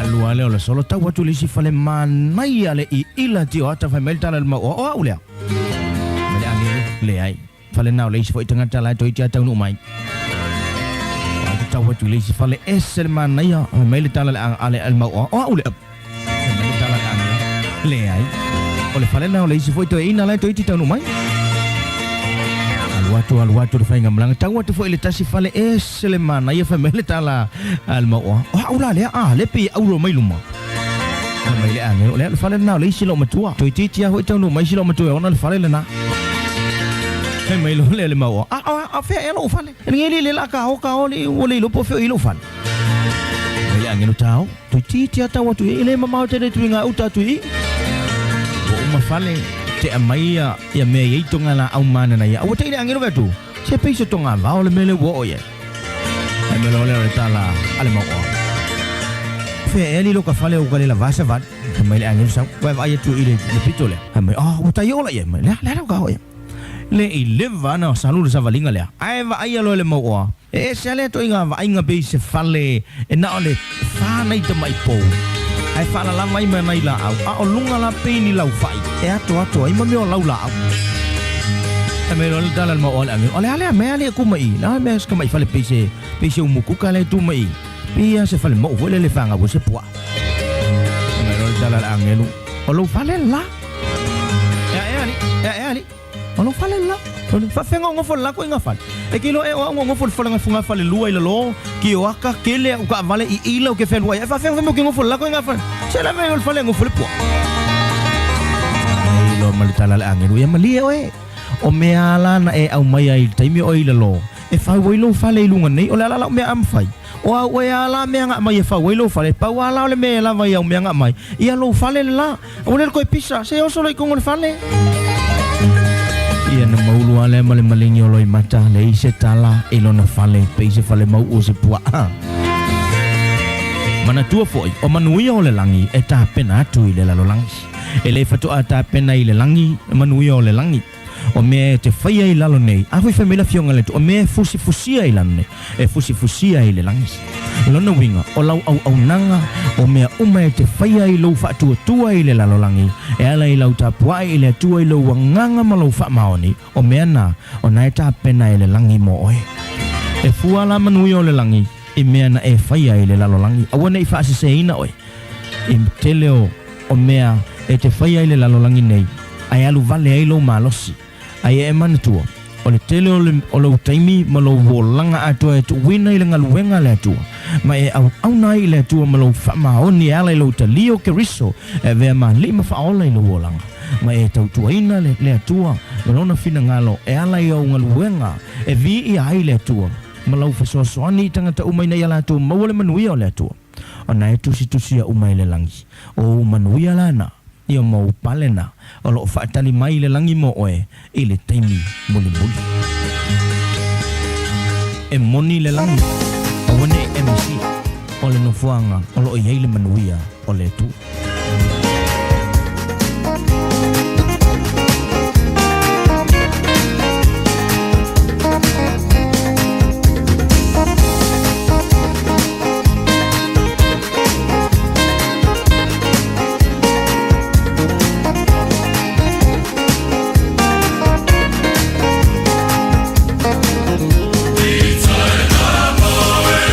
alu ale o solo tau watu le si fale mana ia le I ila ti o ta fa melta le ma o ule le ai fale nau le foi tanga tala toi tia tau no mai tau tu le fale esel mana ya mai le tala ale al mau ule mai tala le ai ole fale nau le foi toi ina le toi tia tau no mai al watu fai ngamlang tau watu foi le tasi fale esel mana ya mai le tala al mau ula le pi aulo mai luma mai le ane ole fale nau le silo matua toi tia foi tau no mai silo matua ona le fale le na mai lo le mau fe elo fale ni le la ka o ni o le lo po fe ilo fale mai le angelo tau tu ti ata watu ile mama te tu nga uta tu I o ma fale te mai ya me ye tonga la au mana na ya o te ile angelo vetu se pe so tonga va o le mele wo o ye ai me lo le tala ale mau fe eli lo ka fale o ka le la vasa va mai le angelo sa va ye tu ile le pitole mai o ta yo la ye mai la ka o ye le I leva na salu sa valinga le ai va ai lo le mo e sale to inga va inga be se fale e na ole fa nei te mai po ai fa la mai mai la au o lunga la pe ni lau fai e ato ai mami o lau la au Meron dala mo all ang. Ole me ale ko mai. Na me ska mai fale pese umuku kale tu mai. Pia se fale mo vole le fanga bo se poa. Meron dala ang elu. Olo fale la. Ali. Olo fale la. Fa fenga ngo fol la ko inga fal. E kilo e ngo fol nga funga fale lua ila lo. Ki o aka kele o ka vale I ilo ke fel wa. Fa fenga mo ki ngo fol la ko inga fal. Se la me ol fale ngo fol poa. Lo malitala ang elu ya malia we. O meala na e au mai ai taimi o ila lo e fa wailo fale lunga nei o la la me am fai o o ya la me nga mai fa wailo fale pa wala le me la vai au me nga mai ia lo fale la o le ko pisa se o solo ko ngol fale ia na maulu ale male malingi o lo mata le se tala e lo na fale pe se fale mau o se pua mana tua foi o manui o le langi e ta pena tu ile la lo langi e le fatu ata pena ile langi manui o le langi o me te fai ai lalo nei a foi famila fionga le o me fusi ai lane e fusi ai le langis lona winga o lau au nanga o me uma te fai ai lo fa tu ai le lalo langi e ala I lau ta puai le tu ai lo wanganga malo fa maoni o me na o na ta pena le langi mo oe e fuala manui o le langi I me na e fai ai le lalo langi a wona I fa se ina oe I teleo o me e te fai ai le lalo langi nei ai alu vale ai lo malosi ai e manatua o le tele o lo taimi ma lo volanga atua e tu wina I le ngaluenga le atua ma e au nai le atua ma lo whamaoni ala I lo talio ke riso e vea ma lima whaola I lo volanga ma e tau tuaina le atua ma lona fina ngalo e ala I au ngaluenga e vi I ai le atua ma lo whasoasoani tangata umaina I ala atua mawale manuia o le atua o na e tusi a umai le langi o manuia lana ia mau palena o lo whaatali mai le langi mo oe I le taimi muli. E moni le langi o wane MC o le nofuanga o lo iei le manuia o le tu. Moe, moe, moe, moe,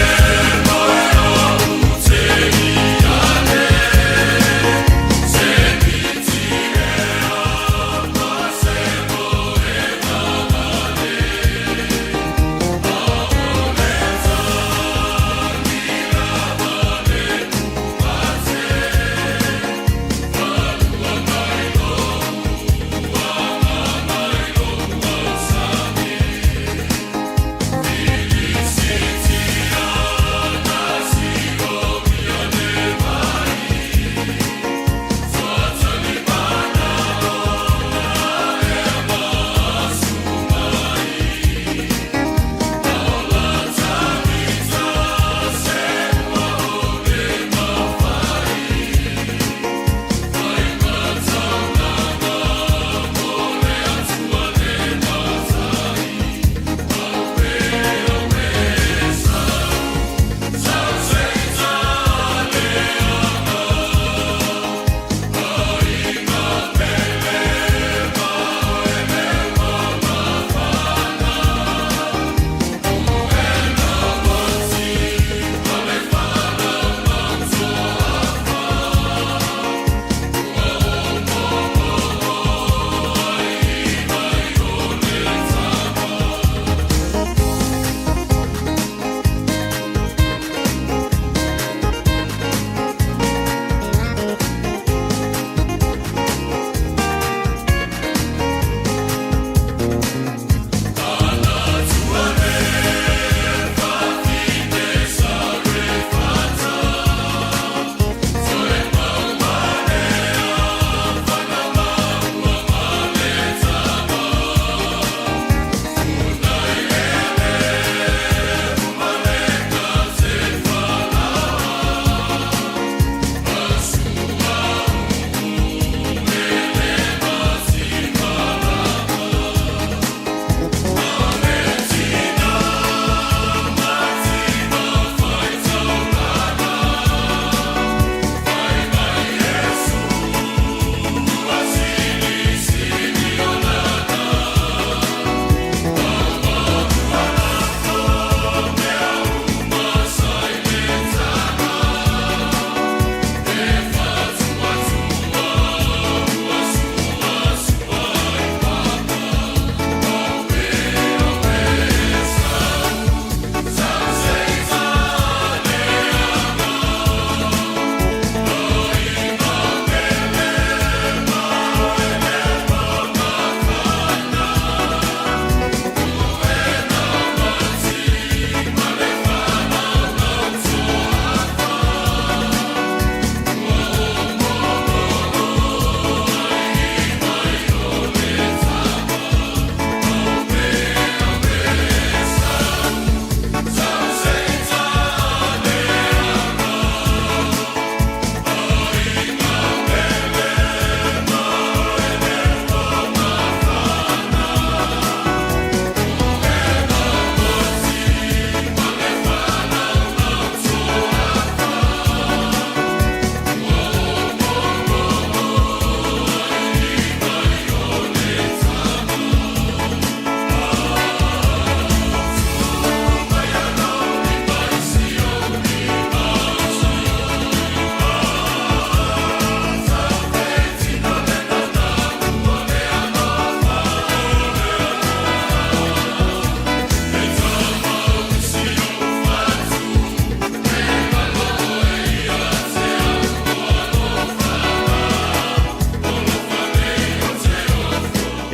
moe, moe, moe,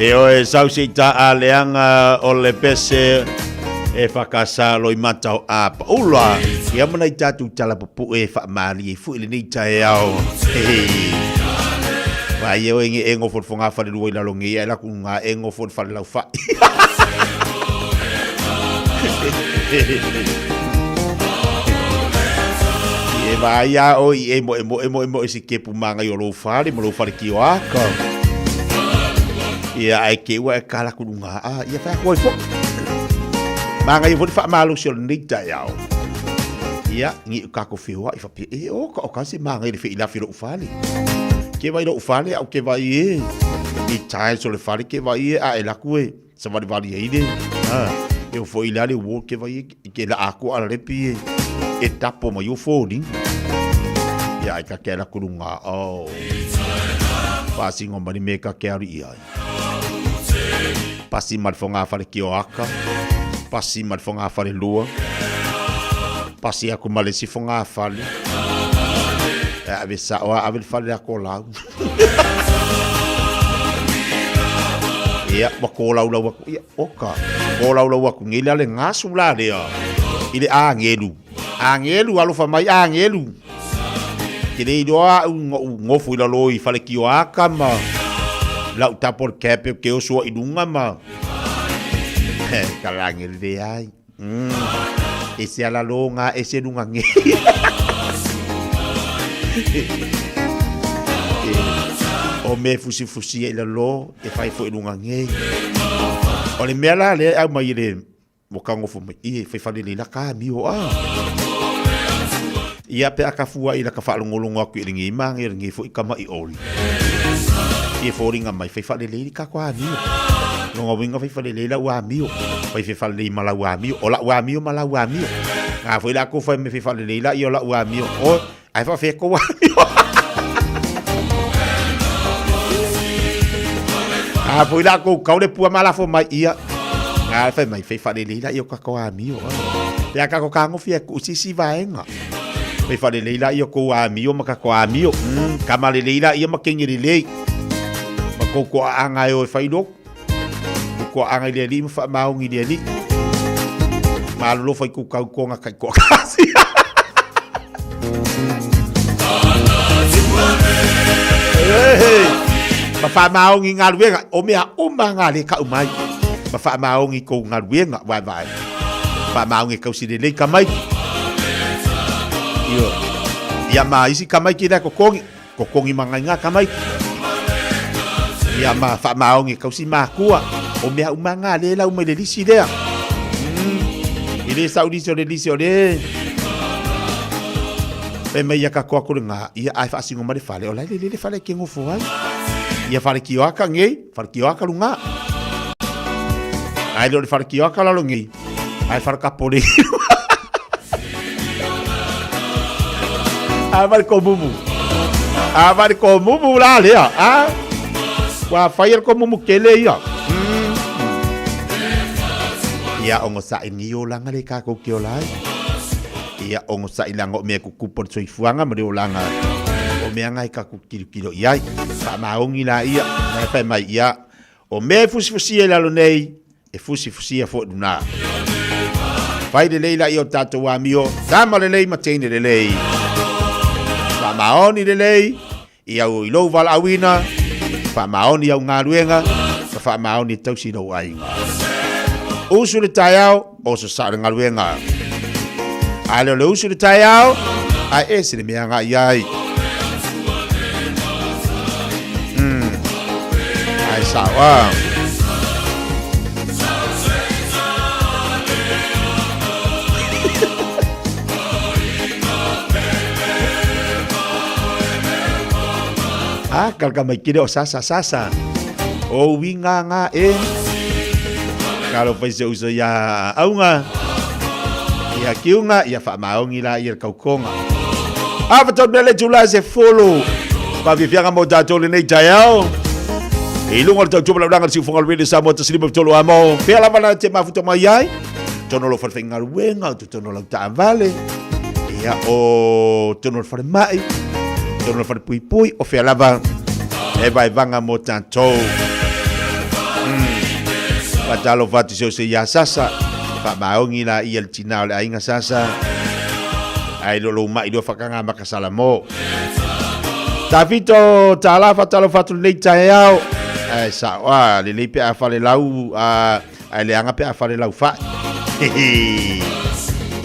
E oe sausi ta a leanga o le pese e whakasa loi matau a paula. Ia mana i tātou tala papu e whaamari e fuile ni tae au. Vai e oe e ngofo whonga whare rua i lalongi e laku ngā e ngofo whare lau whai. E vai a oi e mo e si kepu manga i o lou whare, mo lou whare ki o aka. Ia ai ke ua e kala kurunga a ia whai koi fo. Manga i whare whaamalo si o nita iau. Ia ngi kako whiua i whapi e o ka si manga i le whi ilafi lo ufale. Ke vai lo ufale au ke vai e. I tae so le whare ke vai e a e laku e. Sa wari e ide. E o fo ilale uo ke vai e ke la ako ala repi e. E tapo mai o fōni. Ia ai ka ke la kurunga au. Pasi ngomani me ka ke ari iai. Pasi marfonga whare ki o aka. Pasi marfonga whare lua. Pasi aku malesi fonga whare. E ave sa oa ave whare ako lau. Ia wako lau lau aku. Ia oka. Ko lau lau aku ngila le ngasu la lea. Ile angelu. Angelu alufa mai angelu. Kile idoa ngofu ila loi whare ki o aka ma. Lau tapor kepe ke o sua idunga ma. Kalangel de ai. Ese ala longa, ese dunga nge. O me fusi ila lo, e fai fo idunga nge. O le mea le au mai le mokango fo mai. I fai fale le la ka mi o a. Ia pe akafua ila ka whaalongolongo aku i ringi imang i ringi fo i kama i ori. I fo ringa mai fai fale le ka kwa mi o. Nonga winga fai fale le la ua mi o. Fai fai fale le mala ua mi o. O la ua mi o mala ua mi o. Ngā fai la ko fai me fai fale le la i o la ua mi o. O, ai fai fai ko ua mi o. Ngā fai la ko kau le pua mala fo mai ia. Ngā fai mai fai fale le la i o ka ua mi o. Pea kako kango fia ku sisi vaenga. Fai fale le la i o ko ua mi o maka ua mi o. Kamale le la i o makengiri le. Mako ko anga e o fai loko. Ko anga ile li mfa maungi ile li malo fai ku kau konga kai ko kasi ma fa maungi ngaluenga o mea o manga le ka umai ma fa maungi ko ngaluenga vai fa maungi ka usile le kamai yo ya ma isi kamai ki da ko kongi manga nga kamai ya ma fa maungi ka usi makua o mea umanga le la umele lisi lea. Ile saudisio le lisio le. E mea ka koa kore ngā. Ia ai whaasingo ma le whale. O lai le whale ke ngofo ai. Ia whale ki oaka ngei. Whale ki oaka lunga. Ai le whale ki oaka lalo ngei. Ai whale ka pole. Ai whale ko mumu. Ai whale ko mumu la lea. Wa whaia ko mumu kele ia. Ia ongo sa ini o langa le kako ki o lai. Ia ongo sa ilanga o mea kukupon soi fuanga ma le o langa. O mea ngai kako kilo iai. Sa maongi la ia. Nai pai mai ia. O mea fusi e lalo nei. E fusi e fo duna. Fai le leila i o tato wa mio. Tama le lei ma teine le lei. Sa maoni le lei. Ia o ilo vala awina. Fa maoni au ngā ruenga. Fa maoni tausi no ainga. Usu le tai au, o se sa ngā ruenga. Ai le usu le tai au, ai ese le mea ngā iai. Ai sa wa. Kalka mai kire o sasa. O winga ngā e. Kalau fai se uso ya aunga. Ia kiunga, ia wha maongi la ia kaukonga. Awa tau mele tula se follow. Pa vifianga mo tato le nei taiao. E lunga tau tupala uranga si ufonga lwene sa mo tasilima vitolo amo. Pea la wana te mafuta mai ai. Tono lo farfai ngaruenga, tono lo taan vale. Ia o tono lo fare mai. Tono lo fare pui. O fea lava. E vai vanga mo tato. Fatalo fatu se ya sasa. Fa maongi la ia tina le ainga sasa. Ai lo mai do fakanga makasala mo. Tavito tala fatalo fatu le tayao. Ai sa wa le pe a fale lau ai le anga pe a fale lau fa.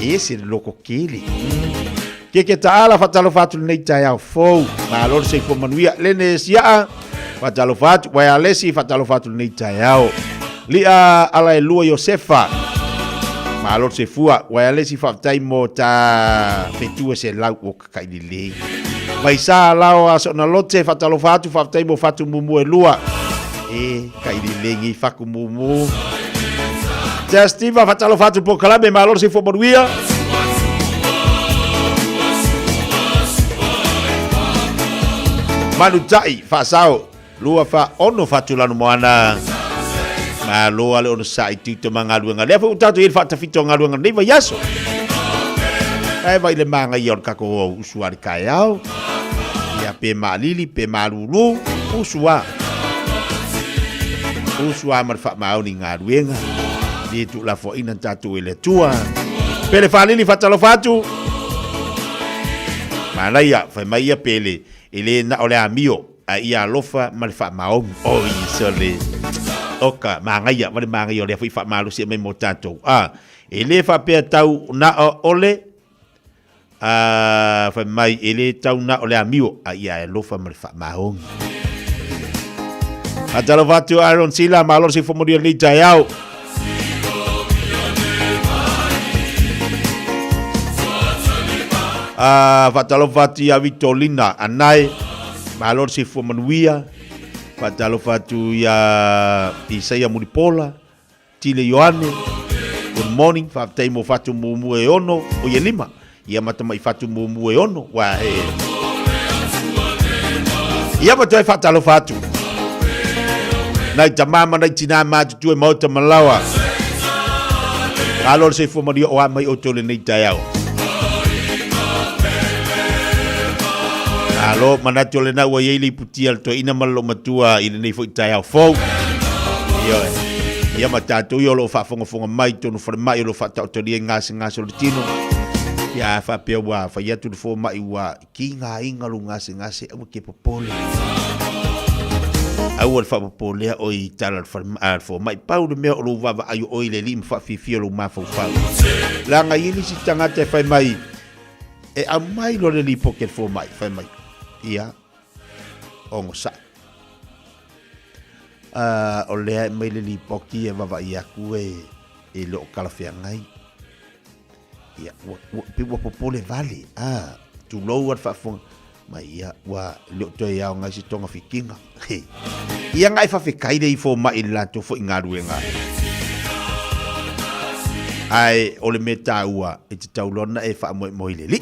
Esse loko kili. Que taala fatalo fatu le tayao fo. Ma lo se ko manuia lene sia. Fatalo fatu wa alesi fatalo fatu le tayao. Lia ala lua Josefa. Malo se fua wa alesi fa taimo ta fetua se lau o kai le. Vai sa lao aso na lote fatalo fatu fa taimo fatu mumu e lua. E kai le ngi faku mumu. Testiva fatalo fatu po kalabe malo se fo boruia. Manu tai fa sao lua fa ono fatu lanu moana. Malo ale ono sai tito mangaluanga. Lefa utatu il fata fito ngaluanga nei vai aso. Ai vai le manga ior kako usuari kaiao. Ia pe malili pe malulu usua. Usua marfa mauni ngaluenga. Di tu la fo ina tatu ile tua. Pele falili fatalo fatu. Malaya fa mai pele ile na ole amio. Ia lofa marfa maum. Oh isole. Oka mangaya wale mangaya le fa malu si mai motato ele fa pe tau na ole fa mai ele tau na ole amio ia lo fa mal fa maong atalo vatu Aaron Sila malo si fomodio li tayao fatalo vatu ya Vitolina anai malo si fomonuia Fatalo fatu ya Isaiah Muripola, Tile Yohane, good morning, fataimo fatu mumu e ono, o ye lima, ia matamai fatu mumu e ono, wa he. Ia matamai fatalo fatu. Nai tamama nai tina matu tu e mauta malawa. Alor se fomario o amai o tole nei tayao. Alo manato le na wa yeli putia to ina malo matua ina nei foi tai au fo. Yo. Ia matato yo lo fa fonga mai to no for mai lo fa to dia ngasi lo tino. Ya fa pe wa fa ya tu fo mai wa kinga inga lu ngasi au ke popole. Au fa popole o i tala for mai pau de me lo va ayu o ile lim fa fi lo ma fa. La nga yeli si tanga te fa mai. E a mai lo le li pocket for mai fa mai. Ia ongo sa o lea mai le lipoki e wawa ia kue e lo kalafea ngai ia piwa popole vale tu lou at whafong mai ia wa lo to ia ngai si tonga fikinga ia ngai whawhekai rei fo mai lato fo ingaru e ngā ai ole me taua e te taulona e wha moi le li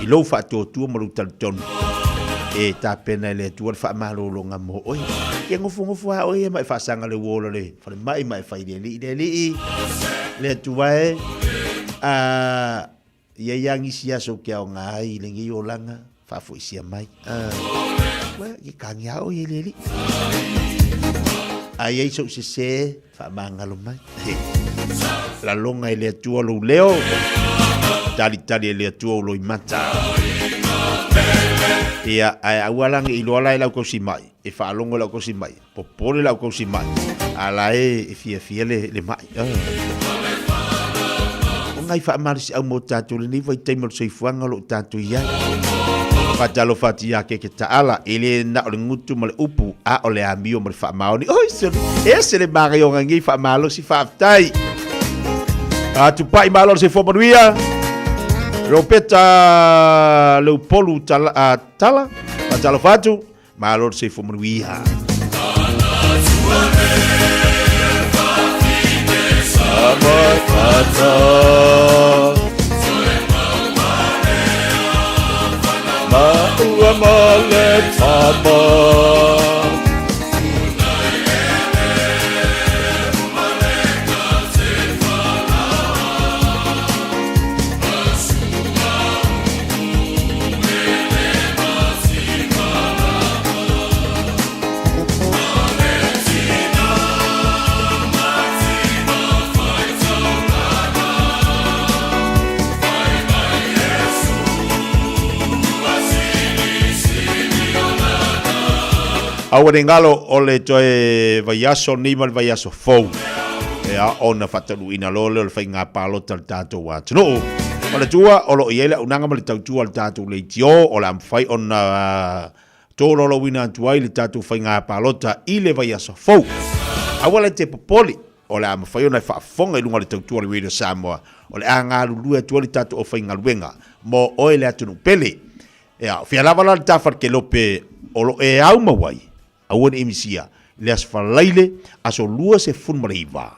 i lou wha tōtua maru talitonu e ta pena le tu fa malo lo ngamo oi ke ngofu a oi mai fa sanga le wolo le fa mai fa le tu vai ia yang isia so ke ngai le ngi olanga fa fu isia mai wa ki kanya oi le ai so se fa manga lo mai la longa le tu lo leo tali le tu lo imata ia ai awalang i lola la ko simai e fa longo la ko simai popole la ko simai ala e fia le mai o ngai fa marisi au motatu le ni vai taimol sei fuanga lo tatu ia fatalo fatia ke taala ele na o ngutu male upu a ole ambio male fa maoni oi se le mario ngai fa malo si fa tai tu pai malo se fo manuia Ropeta Leopoldo tala Fatalo fatu Malor se fomuia Awa ngalo ole toe vaiaso ni mal vaiaso fou. Ea ona fatalu ina lole le fainga palo tal tato wa. Tino. Mala tua olo yela unanga mal tautua al tato le tio o la fai ona tolo lo wina tuai le tato fainga palota ile vaiaso fou. Awala te popoli o la fai ona fa fonga ilunga le tautua le Radio Samoa. O le anga lulu tu le tato o fainga luenga mo o ele atu pele. Ea fia lava la tafar ke lope olo e au mawai. Awan emisia le asfalaile aso lua se funmariva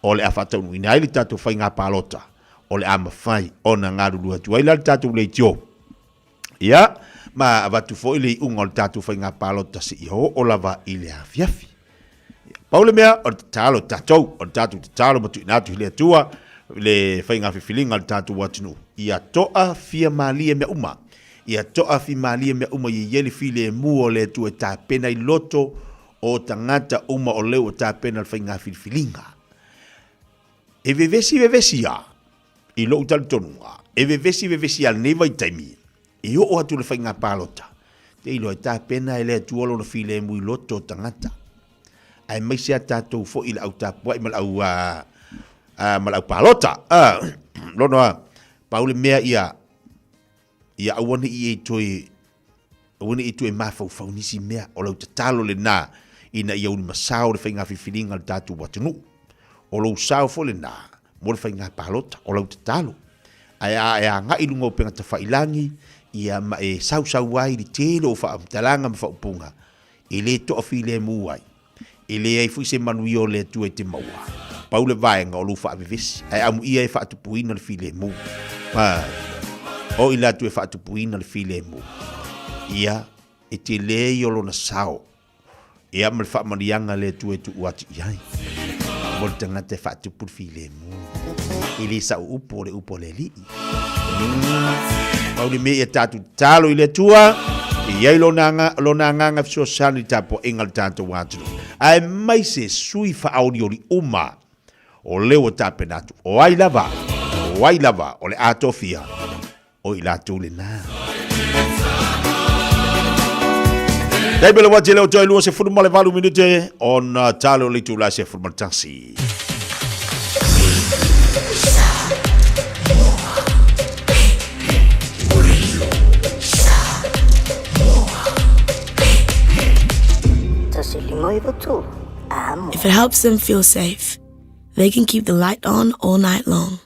o le afata uina ile tatu fainga palota o le ama fai ona ngaru lua tu ile tatu le tio ya ma avatu fo ile unga tatu fainga palota si yo o lava ile afiafi Paule mea o talo tatou o tatu talo matu inatu ile tua le fainga fifilinga tatu watinu ia toa fia malie me uma ia toa fi malie me uma yeli file mu le tu ta pena i loto o tangata uma o leo ta pena al fainga filinga e vevesi ya i lo tal tonua e vevesi al neva i taimi e o atu le fainga palota te ilo ta pena ele tu lo file mu i loto tangata ai mai sia tatou fo ila au ta po mal au palota lo no Paule mea ia awane i toe mafau nisi mea o lau tatalo le nā ina ia uni masao le whainga whiwhiringa le tātu watanu o lau sao fo le nā mo le whainga palota o lau tatalo a ngā ilunga o penga ta whailangi ia ma e sau wai li tēlo o whaamtalanga ma whaupunga i le toa while muai i le ai fui se manui o le tue te maua Paule vaenga o lu whaamivisi ai amu ia e whaatupuina le while mu o ila tu e whaatupuina le while mu ia e te lei o lona sao ia me le whaamanianga le tu e tu uati iai mo le tangata e whaatupu le while mu i le sa upo le li Paule me e tatu talo i le tua iai lona nganga fisio sani tapo inga le tanto watunu ai mai se sui whaauni o li uma o leo tapenatu o ai lava o le atofia o ila tule na dai belo wa jelo to lu se fu male valu minute on talo le tula se fu maltansi If it helps them feel safe, they can keep the light on all night long.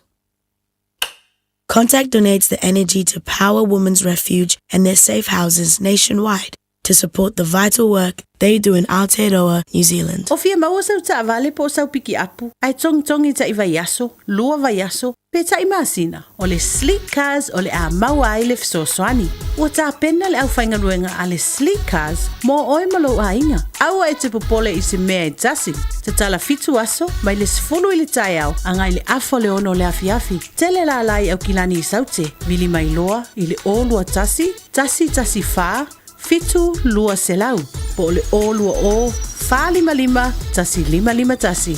Contact donates the energy to Power Women's Refuge and their safe houses nationwide to support the vital work they do in Aotearoa, New Zealand. O fia maua sau ta avale po sau piki apu, ai tong ta iwa yaso, lua vaiaso, pe ta imasina, o le sleek cars o le a maua ai le fisoswani. Ua ta pena le au whainga ruenga a le sleek cars, mo oi malo a inga. Aua e te popole i se mea e tasi, te tala fitu aso, mai le sifulu i le tai au, angai le afo le ono le afiafi. Tele la alai au kilani i saute, vili mai loa, i le o lua tasi faa, fitu lua selau, po le o lua o, fa lima, tasi lima tasi.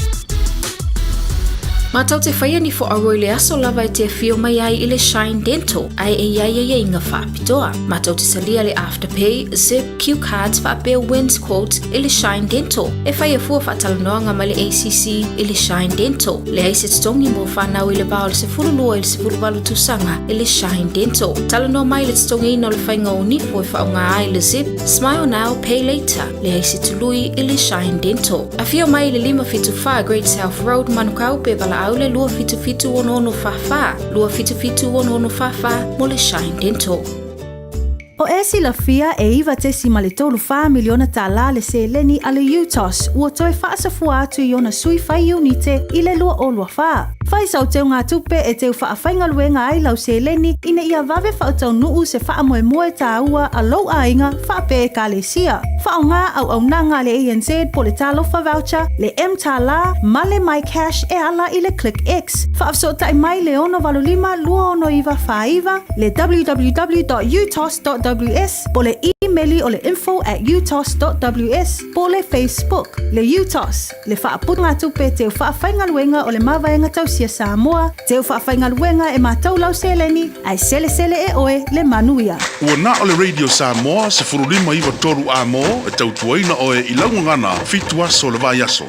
Matau te whaia ni fo aroi le aso lava e te fio mai ai i le Shine Dental, ai e ia inga whaapitoa. Matau te salia le Afterpay, Zip, Q Cards, whaapea Wins Quotes i le Shine Dental. E whaia fua whaatalanoanga mai le ACC i le Shine Dental. Le aise tongi mo whanau i le bao le se furulua i le se furuwalu tusanga i le Shine Dental. Talanoa mai le tongi ino le whainga o nifo e whaunga ai le Zip, Smile Now, Pay Later. Le aise tului i le Shine Dental. A fio mai le 5 Great South Road, Manukau pe bala aule lua fitu ono fafa. Lua fitu ono fafa mo le Shine Dental. O esi la fia e iwa te si male tolu wha miliona ta la le se leni ale UTOS ua toe wha asafua atu i ona sui whai unite i le lua o lua wha. Whai sau teo ngā tupe e teo wha awhainga luenga ai lau se leni ina ia vave wha tau nuu se wha moe ta ua a lau a inga wha pe e ka le sia. Wha o ngā au nanga le ANZ po le talofa voucher, le M ta la, male my cash e ala i le Click X. Wha afso tai mai le ono valulima lua ono iwa wha iwa, le www.utos.ws po le Emaili o le info@utos.ws po le Facebook le UTOS le whaapunga tupe te whaawhaingaluenga o le mawaenga tausia Samoa te whaawhaingaluenga e mātou lau seleni ai sele e oe le manuia. Ua na o le Radio Samoa se furulima iwa toru a mo e tautuaina oe i laungangana fitu aso le vai aso.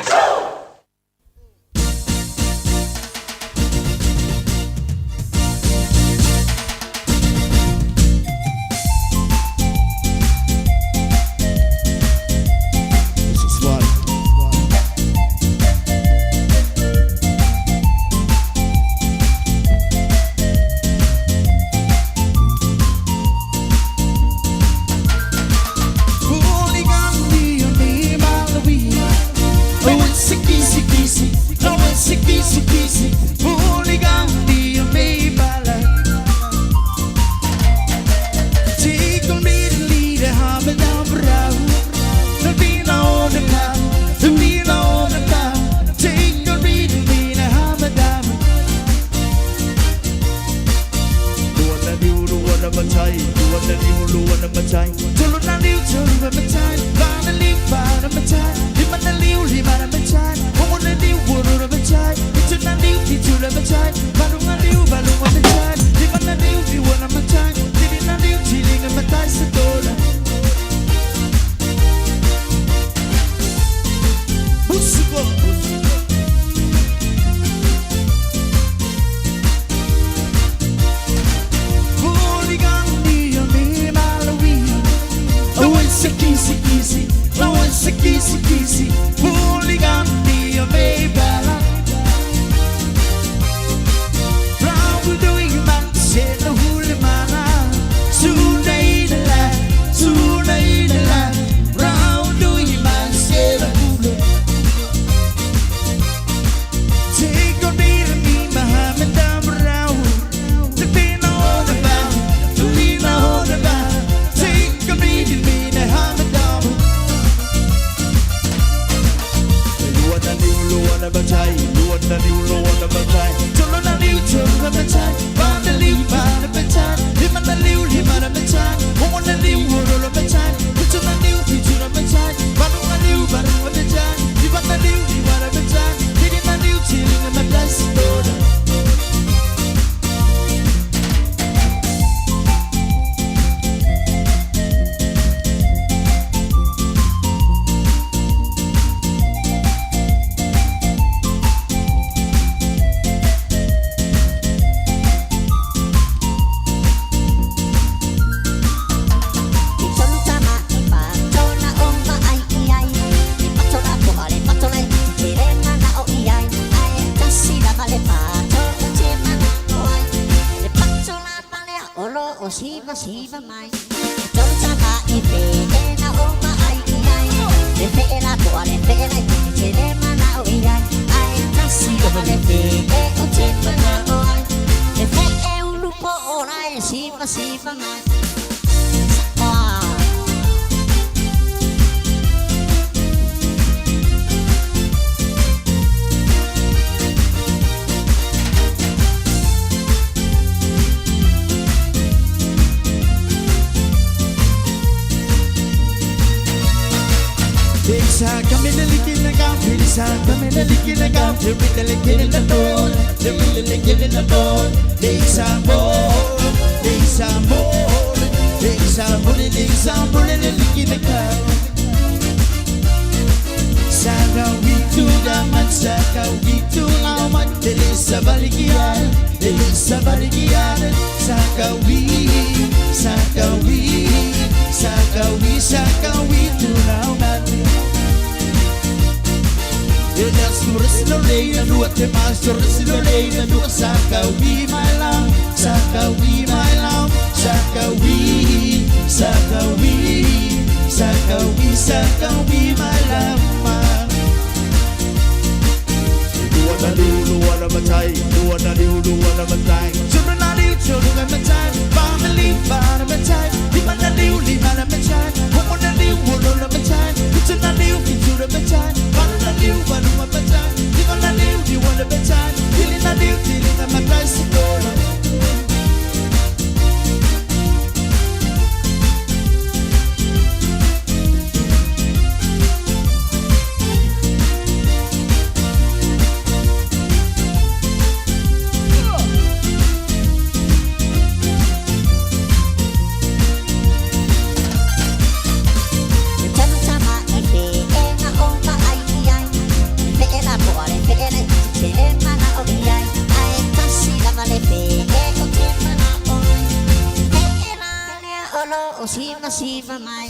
o sima sima mai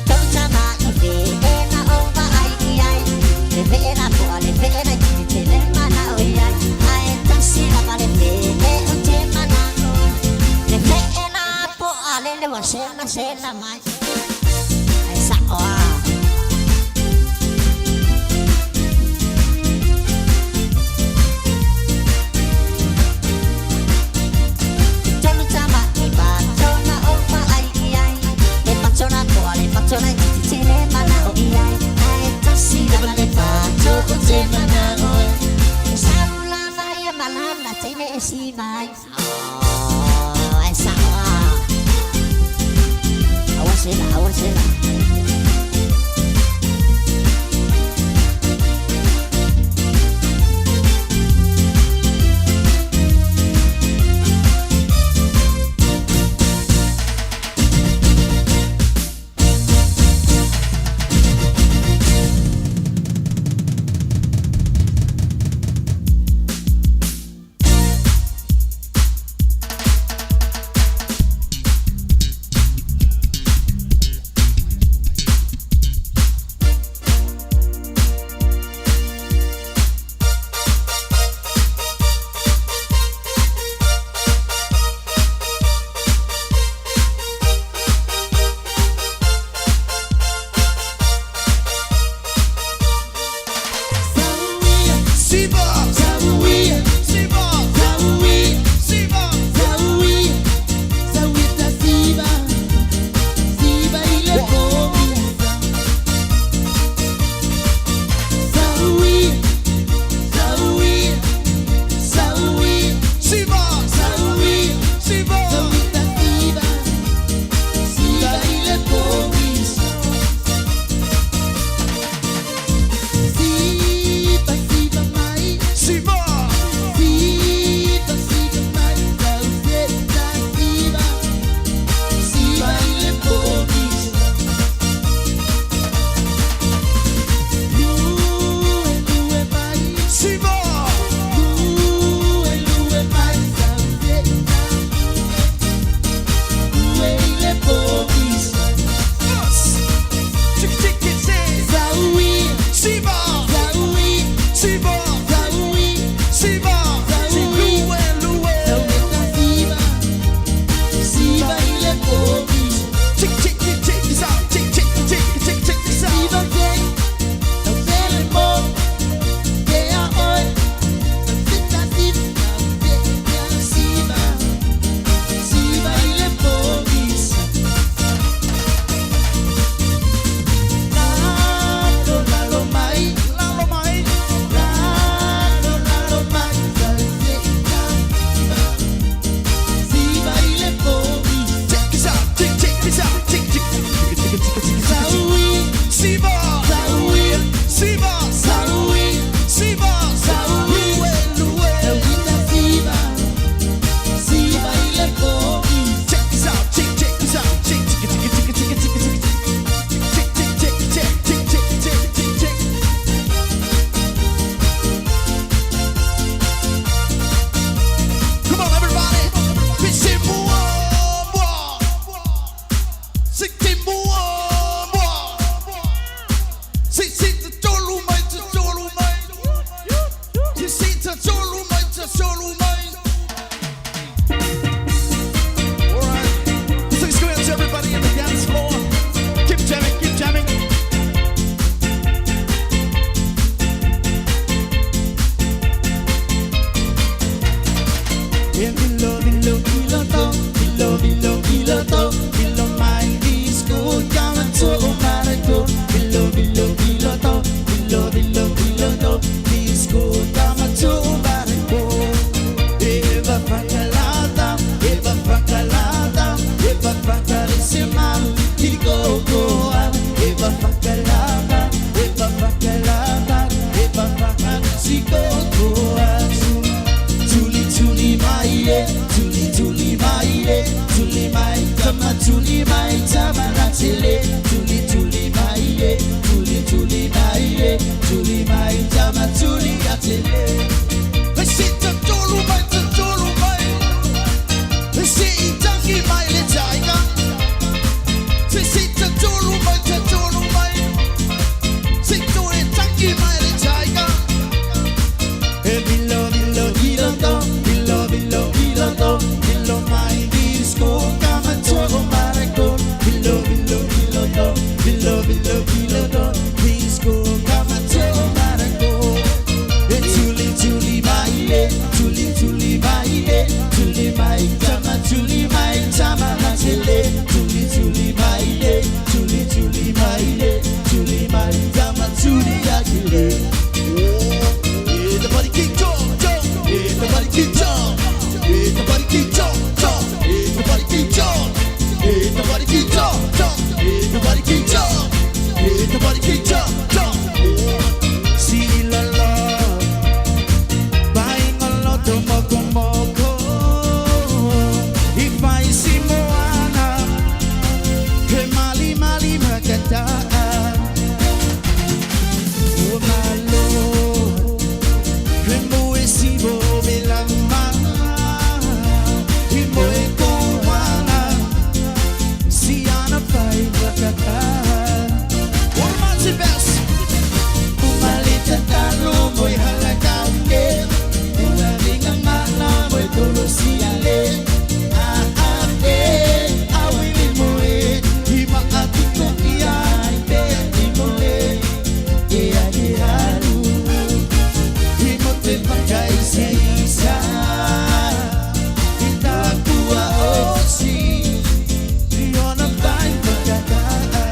tau sama i ve na o va ai ai le vera po ale vera ki le mana o ai ai tasi la vale ve o te mana o le vera po ale le wa sena mai ai sa o Facciona ti tiene mana o iai ai tassi la vale faccio con te mana o saula vai a malanda tiene si mai oh ai sa awasela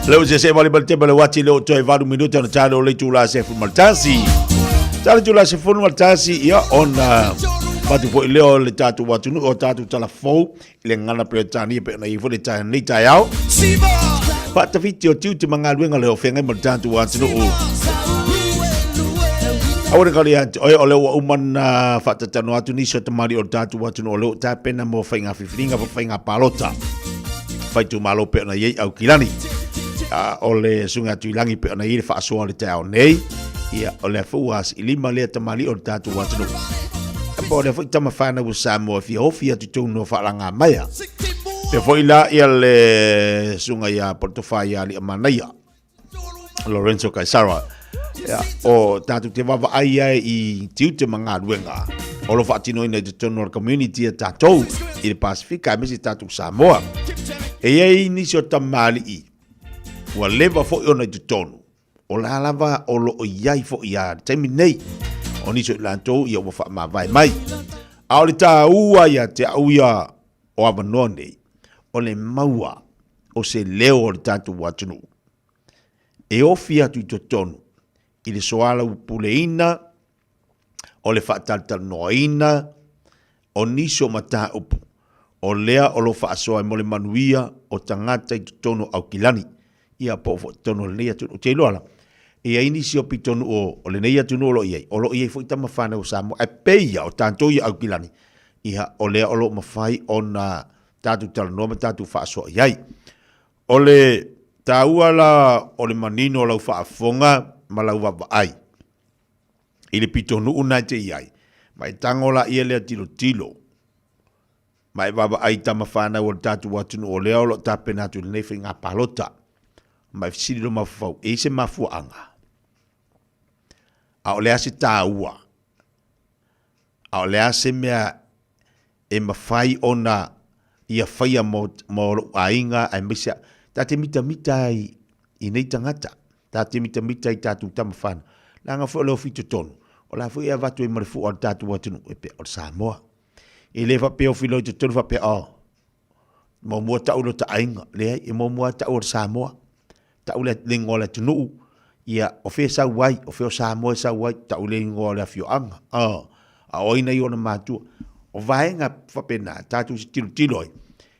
Leo se vale balte bale wati leo toi varu minuto na talo le tula se fu maltasi. Talo tula se fu maltasi ia ona matu fo leo le tatu watu no tatu tala fo le ngana pretani pe na ifo le tani ta yao. Pa ta fiti o tiu te manga luenga leo fenga mo tatu watu no. Awore kali ante oi ole wa umana fatatano atu ni so tamari o tatu watu no leo ta pena mo fainga fifringa fainga palota. Fai tu malo pe na ye au kilani. Ole sunga tuilangi pe na ile fa so le tao nei ia ole fuas ilima le tamali o tatu watu no. Po le foi tama fana u Samoa fi ofia tu no fa langa mai. Pe foi la ia le sunga ia portofai ali manaya. Lorenzo Caesara. Ya o tatu te vava ai ai I tiu te manga ruenga. O lo fatino ina te tono community tatu I le Pasifika mesi tatu Samoa. E ai ni so tamali I. Wa leva fo ona te tono. O la lava o lo iai fo ia temi nei. Oni so lanto ia wa fa ma vai mai. A le ta ua ia te auia o avanone. O le maua o se leo o le tatu watunu. E ofia tu tonu. I le soala upuleina. O le whaataltal noaina. O niso mata upu. O lea o lo whaasoa mo le manuia o tangata I tonu au kilani. Ia po fo tonu lea tu te loala. E ai nisi o pitonu o le nei atu no lo iei. O lo iei fo itama whana o Samoa. E peia o tanto ia au kilani. Iha o lea o lo mawhai o na tatu talanoa ma tatu whaasoa iei. O le taua la o le manino o lau whaafonga ma lau wawai. I le pitonu unai te iei. Mai tangola ia lea tilo tilo. Mai wawai tama whana o tatu watunu o lea o lo tapena atu le nefi ngā palota. Mai fisiri lo mafau. E se mafua anga. A o lea se tāua. A o lea se mea e mawhai ona ia whaia mo ainga ai misia. Tā te mita I nei tangata. Tā te mita I tātu tamawhana. Langa fo leo fitu tonu. O la fo ia vatu I marifu o tātu watunu e pe o Samoa. E le fa pe o filo I te tonu fa pe o. Mo mua tau lo ta ainga. Lea e mo mua tau o Samoa. Tau le ngola tunu. Ia o fe sa wai, o fe o Samoa sa wai, tau le ngola fio anga. A oina I ona mātua. O vaenga whapena, tātu si tiloi.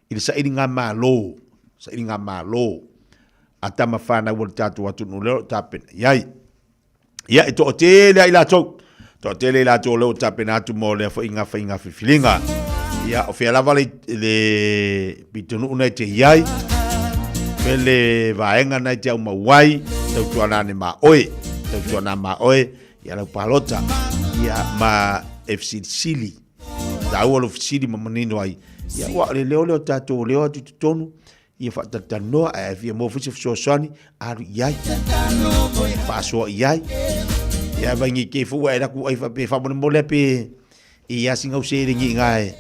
I sa iri ngā mālo. Sa iri ngā mālo. A tama whāna wala tātu watu no leo tāpena. Iai. Ia e to o tele I lātou. To o tele I lātou leo tāpena atu mō lea whainga whifilinga. Ia o fea lava le pitonu unai te iai. Pele vaenga nai te au mawai. Tau tuanane ma oe. Tau tuanane ma oe. Ia lau palota. Ia ma FC Sili. Tau alo Sili ma manino ai. Ia ua le leo tātou leo atu tonu. Ia whaatatanoa a fia mo fisi fisosani. Aru iai. Whaasoa iai. Ia vangi ke fua e raku ai whape whamona mole pe. Ia singau seringi ngai.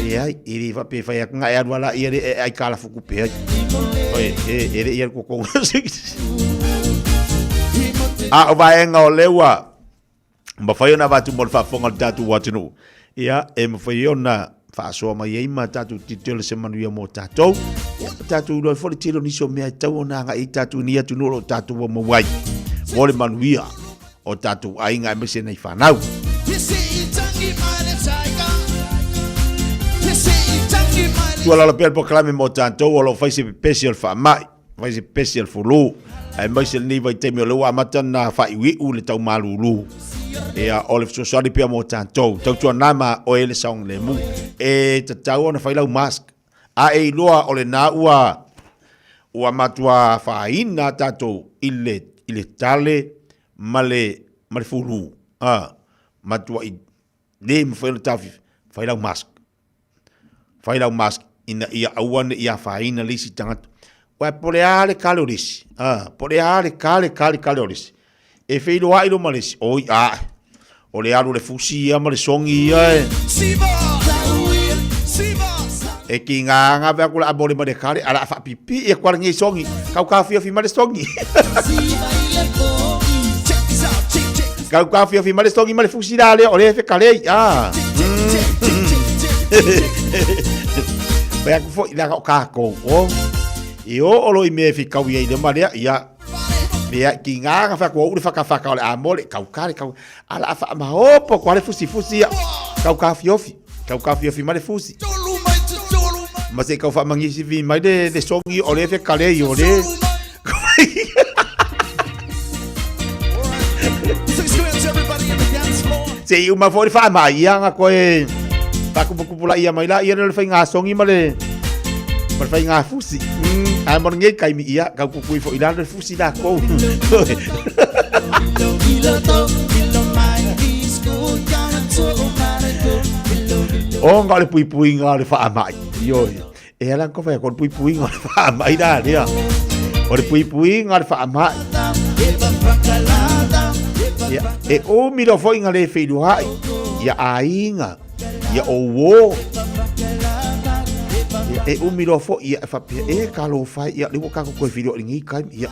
Iai. Iri whape whaiak ngai aruala ia re ai kala fuku pe. Oe, ere ia koko. A o vaenga o lewa. Mawhaiona watu mo le whaafonga tatu watunu. Ia e mawhaiona whaasoa mai eima tatu titele se manuia mo tatou. Tatu uloi fole tilo niso mea tau o nanga I tatu ni atu nolo tatu o mawai. Mo le manuia o tatu ainga e mese nei whanau. Tua lala pēr po kalame mo tātou o lo whaise special wha mai. Whaise special fulu. Ai maise ni vai temi o lewa amata na whaiwi u le tau malulu. Ea ole fisosari pia mo tātou. Tau tua nama o ele saong le mu. E tatau ona whailau mask. A e iloa ole nā ua matua whaina tātou ile tale male fulu. Matua I le mwhaila tafi whailau mask. Whailau mask ina ia awane ia whaina lisi tangata. Wai pole ale kale orisi. Pole ale kale orisi. E whilo ailo malesi. Oi a. O le alu le fusi ia ma le songi ia e. E ki ngā vea kula abore ma le kare. Ala a whapipi e kwa ngi songi. Kau kawhia fi ma le songi. Kau kawhia fi ma le songi ma le fusi la le. O le fe kare. Bea kufo ila ka kako. I o lo I me fi kau ia le male ia ia ki nga fa ko u fa le amole kau kare kau ala fa ma opo ko le fusi ia kau ka fiofi male fusi ma se kau fa mangi si vi mai de songi o le fe kale i o le se i uma fori fa mai ia nga ko e pa kupula ia mai la ia le fa nga songi male ma fa nga fusi ai mon ngai kai mi ia kau kupui fo ila le fusi da ko o nga le pui nga le fa mai yo e ala ko fa ko pui nga le fa mai da dia o le pui nga le fa mai e o mi lo foi nga le filu hai ya ainga ya o wo e o mi lo foi ya fa e ka lo fai ya le ka ko filu ngi kai ya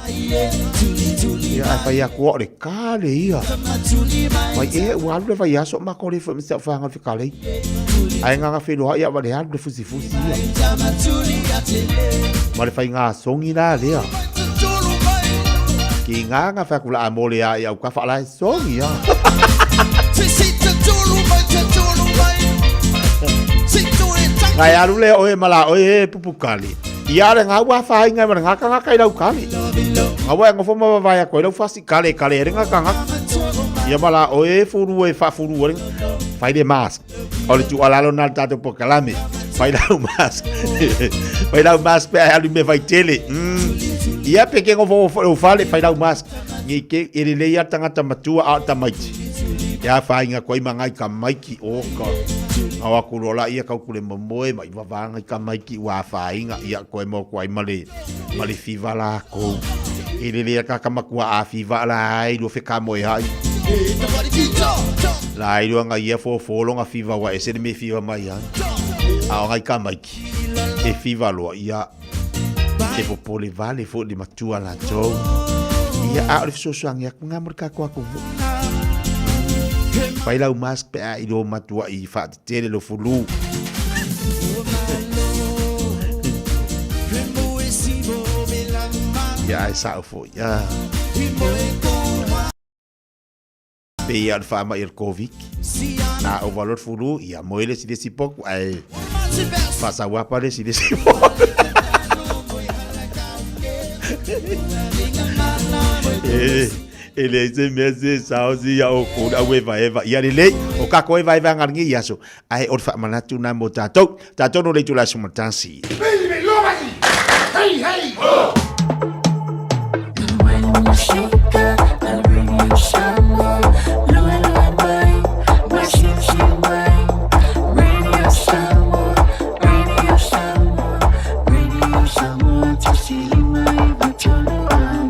ya fa ya ko le ka le ya mai e wa le fa ya so ma ko le fa mi sa fa nga fi ka le ai nga filu hai ya va le ha le fusi ya ma le fa nga songi na le ya ki nga fa kula amole ya ka fa la songi ya ngai alu le oe mala oe pupukali ia le nga wa fa ngai ma nga ka kai lau kali nga wa ngo foma va ya ko lau fasi kale renga ka nga ia mala oe furu e fa furu fai de mask ole tu ala lo nal tato pokalame fai lau mask pe alu me vai tele ia pe ke ngo fo fale fai lau mask ni ke ele le ia tangata matua a tamaiti ia fa nga ko i mangai ka maiki o ka awa kurola ia kau kule momoe mai wawanga I ka maiki wa whainga ia koe mo koe male fiva la ko ele lea ka kamakua a fiva la ai lua wheka moe hai la ai lua nga ia fōlonga fiva wa ese me fiva mai hai ao ngai ka maiki e fiva loa ia e popole vale fo di matua la tau ia a ole fisosuangi aku ngamur ka kua kumu pai lau mask pe a ilo matua I fa tele lo fulu ya sa fo ya pe ya fa ma ir covid na overload fulu ya moele si desi pouco ai fa sa wa pare si desi ele se mese sausi ya o ko da we vai ya le o ka ko vai vai ngar ngi yaso ai o fa manatu na mo tato no le tula sumatansi hey hey oh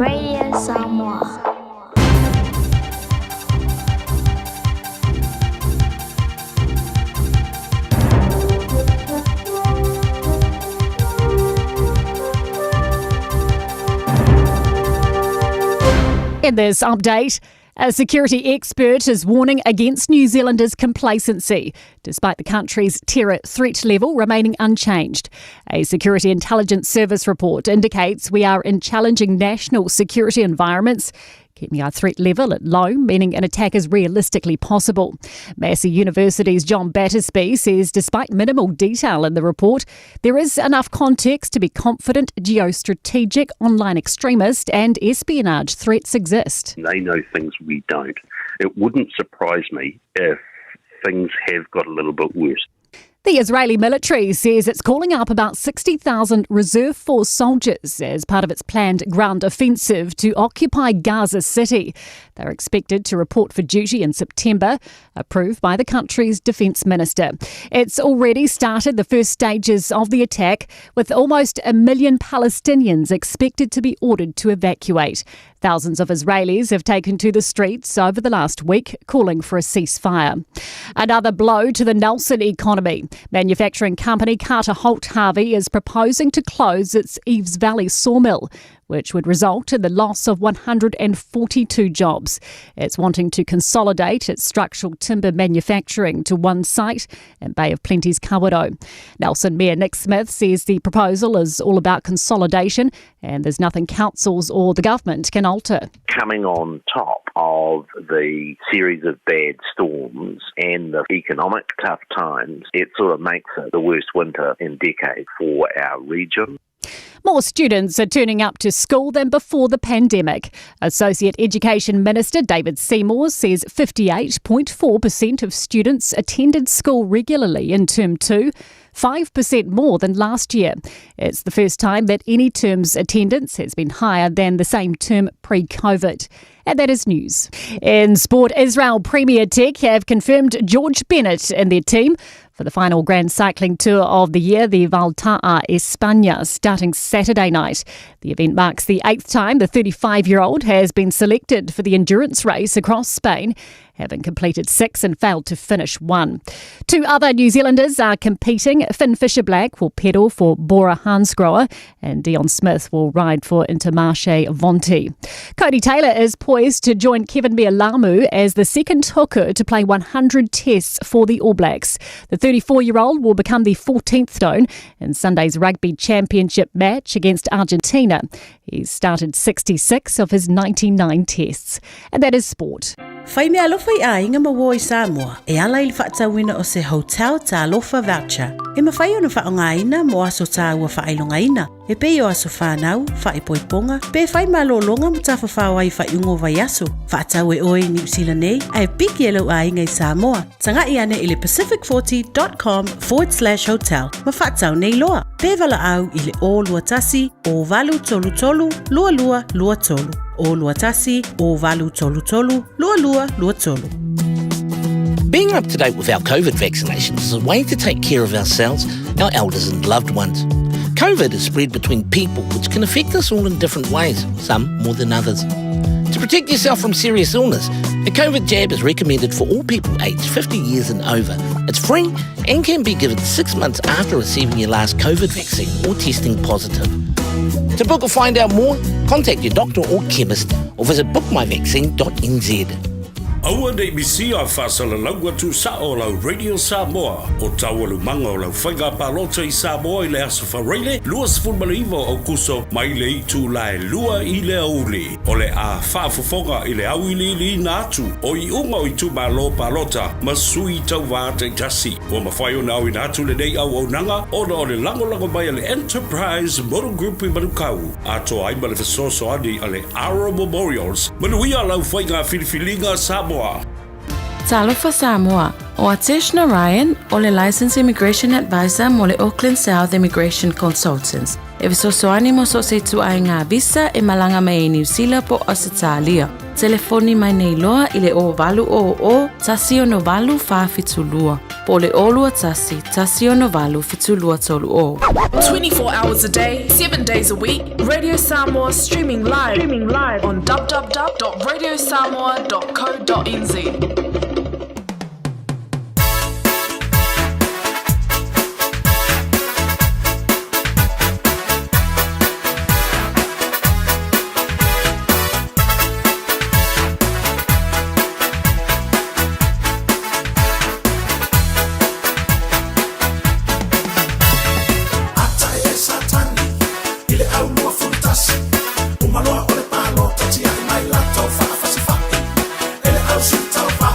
Radio Samoa. In this update, a security expert is warning against New Zealanders' complacency, despite the country's terror threat level remaining unchanged. A Security Intelligence Service report indicates we are in challenging national security environments, keeping our threat level at low, meaning an attack is realistically possible. Massey University's John Battersby says despite minimal detail in the report, there is enough context to be confident geostrategic, online extremist and espionage threats exist. They know things we don't. It wouldn't surprise me if things have got a little bit worse. The Israeli military says it's calling up about 60,000 reserve force soldiers as part of its planned ground offensive to occupy Gaza City. They're expected to report for duty in September, approved by the country's defence minister. It's already started the first stages of the attack, with almost 1 million Palestinians expected to be ordered to evacuate. Thousands of Israelis have taken to the streets over the last week, calling for a ceasefire. Another blow to the Nelson economy. Manufacturing company Carter Holt Harvey is proposing to close its Eves Valley sawmill, which would result in the loss of 142 jobs. It's wanting to consolidate its structural timber manufacturing to one site in Bay of Plenty's Kawerau. Nelson Mayor Nick Smith says the proposal is all about consolidation and there's nothing councils or the government can alter. Coming on top of the series of bad storms and the economic tough times, it sort of makes it the worst winter in decades for our region. More students are turning up to school than before the pandemic. Associate Education Minister David Seymour says 58.4% of students attended school regularly in Term 2, 5% more than last year. It's the first time that any term's attendance has been higher than the same term pre-COVID. And that is news. In sport, Israel Premier Tech have confirmed George Bennett in their team for the final Grand Cycling Tour of the year, the Volta a España, starting Saturday night. The event marks the 8th time the 35-year-old has been selected for the endurance race across Spain, having completed 6 and failed to finish 1. 2 other New Zealanders are competing. Finn Fisher-Black will pedal for Bora Hansgrohe and Dion Smith will ride for Intermarché Vonti. Cody Taylor is poised to join Kevin Mealamu as the second hooker to play 100 tests for the All Blacks. The 34-year-old will become the 14th stone in Sunday's Rugby Championship match against Argentina. He's started 66 of his 99 tests. And that is sport. Whai mea alofa I a inga maua I Samoa, e ala ili whaatawina o se hotel ta alofa voucher. E mawhai ona whaongaina mo aso ta ua whailongaina. E pe o aso whanau, whaipoiponga, pe whai malolonga mo ta whawhawai whaiungo vai aso. Whaatau e oi New Zealand nei, a e piki e lau a inga I Samoa. Tanga I ane ili pacific40.com/hotel. Ma whaatau nei loa. Pe wala au ili o lua tasi, o valu tolu tolu, lua lua lua tolu. O lua tasi, o valu tolu tolu, lua lua lua tolu. Being up to date with our COVID vaccinations is a way to take care of ourselves, our elders and loved ones. COVID is spread between people, which can affect us all in different ways, some more than others. To protect yourself from serious illness, a COVID jab is recommended for all people aged 50 years and over. It's free and can be given 6 months after receiving your last COVID vaccine or testing positive. To book or find out more, contact your doctor or chemist or visit bookmyvaccine.nz. Aua nei misi a whasala laua tu sa o lau Radio Samoa. O tawalu manga o lau whainga palota I Samoa I le aso whareile. Lua sifurmaliva o kuso mai le I tu lai lua I le auli. O le a whaafofonga I le au I li na atu. O I unga o I tu malo palota. Ma sui tau vāte jasi. O ma whai o nau I na atu le nei au au nanga. O na o le lango mai le Enterprise Motor Group I Manukau. A to ai ma le whasoso ani a le Ara Memorials. Manuia lau whainga filifilinga Samoa. Talofa Samoa, o Atishna Ryan, o le Licensed Immigration Advisor mo le Auckland South Immigration Consultants. E visosoani mo so se tu ai ngā visa e malanga mai New Zealand po Australia. Telefoni mai nei loa I le o valu o tasio no valu wha fitulua. Po le olua tasio no valu fitulua tolu o. 24 hours a day, 7 days a week, Radio Samoa streaming live on www.radiosamoa.co.nz. Umaloa ole palo, tati ai mai lato, fa fa si fa. Ele au si tau fa.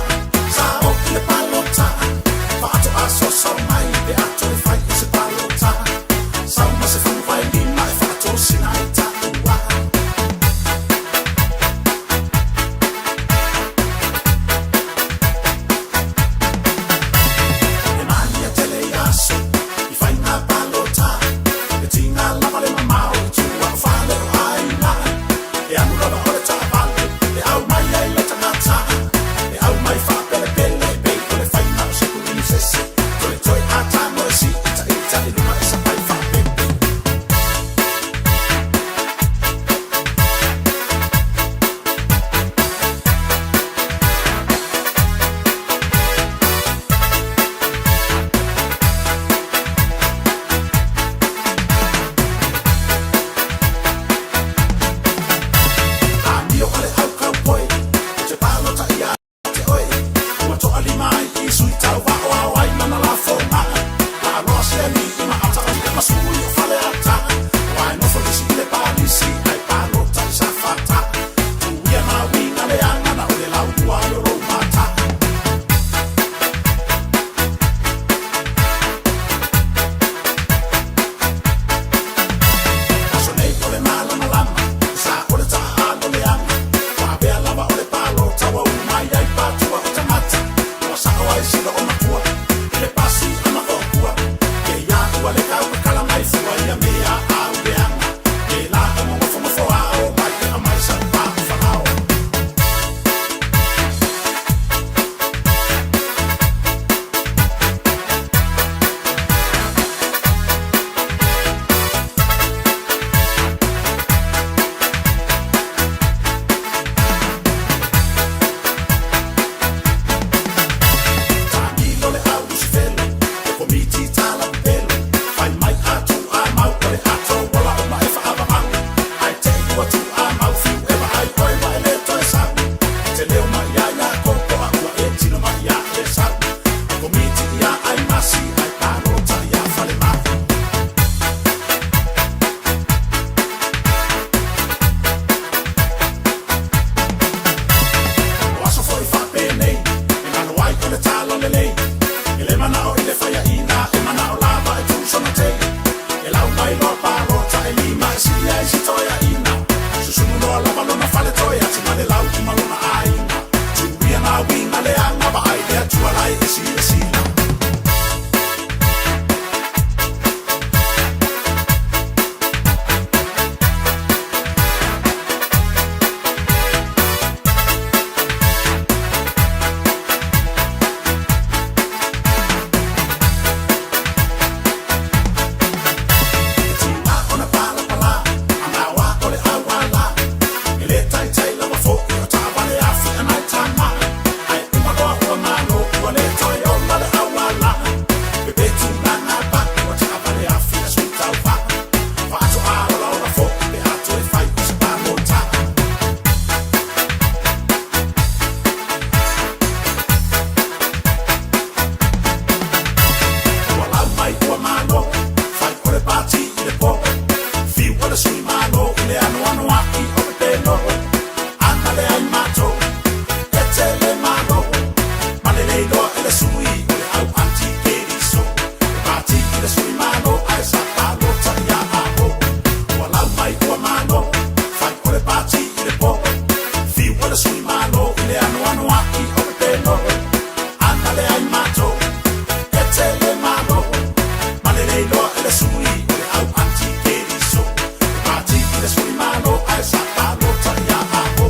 Fiu wala sui malo ile anu anu aki o te no. Ana le ai mato. E te le malo. Male le do ele sui ile au anti keriso. Pati ile sui malo ai sa palo tanya aho. Wala mai ua malo. Fai ole pati ile po. Fiu wala sui malo ile anu anu aki o te no. Ana le ai mato. E te le malo. Male le do ele sui ile au anti keriso. Pati ile sui malo ai sa palo tanya aho.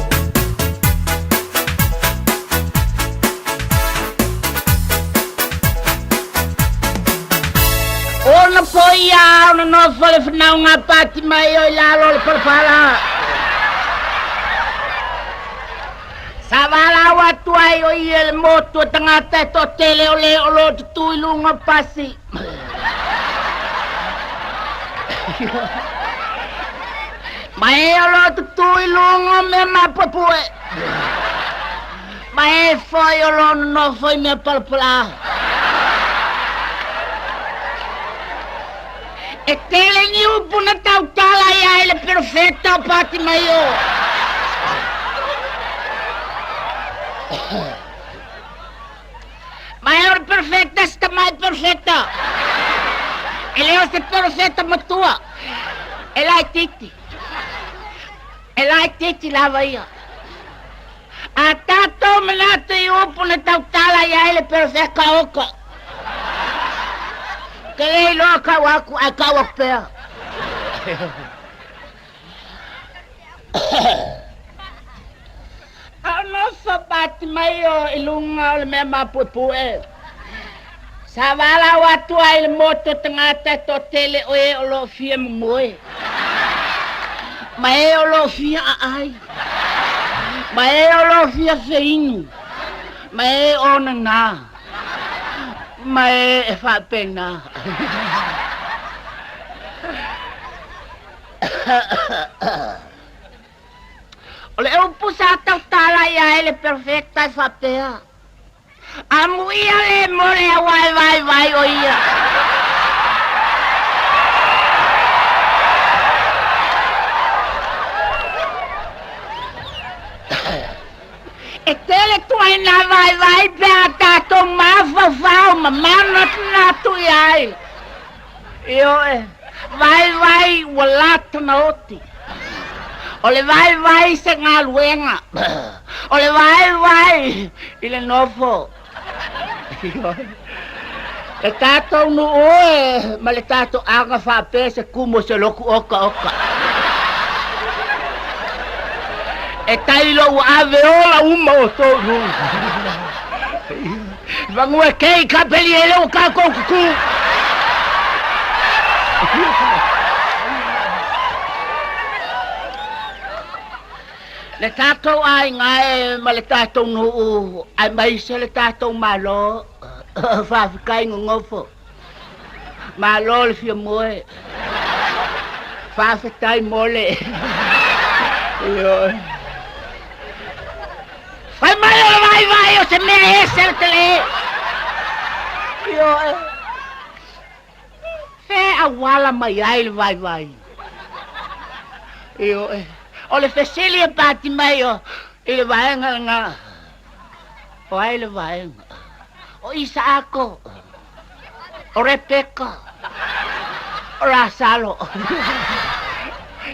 Ona poia, ona no fale fnau ngā pati mai o lalo le palapala. Sa wala watu ai o ia le motu tangata to tele o le o lo tutui lunga pasi. Mai o lo tutui lunga me mapapue. Mai foi o lo no foi me palapala. E tele ni upuna tau tala ia ele perfetta pati maio. Maior perfetta sta mai perfetta. Ele é perfetta matua. Ela é titi. Ela é titi lava ia. A tato menata i upuna tau tala ia ele perfetta oka. Que lei loca waku a kawa pea. Ano fa pati maio ilunga o le mea mapupue. Sa wala watu ai le moto tangata to tele oe o lo fia mmoe. Ma e o lo fia ai. Ma e o lo fia feinu. Ma e o na na. Mai e fa pena. Ole eu pusa tau tala ia ele perfecta e fa pea. Amu ia le more vai o ia. E tele tu ai na vai pea tato mafa fau mamana na tu ai. Io vai walata na oti. Ole vai se ngaluenga. Ole vai ile nofo. E tato no oe ma le tato anga fa pese kumo se loku oka. E tailo ave ola uma o todo. Vangu e kei kapeli ele o kako kuku. Le tato ai ngai ma le tato no ai mai se le tato malo fa fikai ngofo. Malo le fia moe. Fa fikai mole. Yo. Vai, o se me ese el tele. Yo. Fe awala mai ai vai. Yo. Ole feseli e pati mai o. Ele vai nga. O ele vai. O Isaako. O Rebecca. O Lazaro.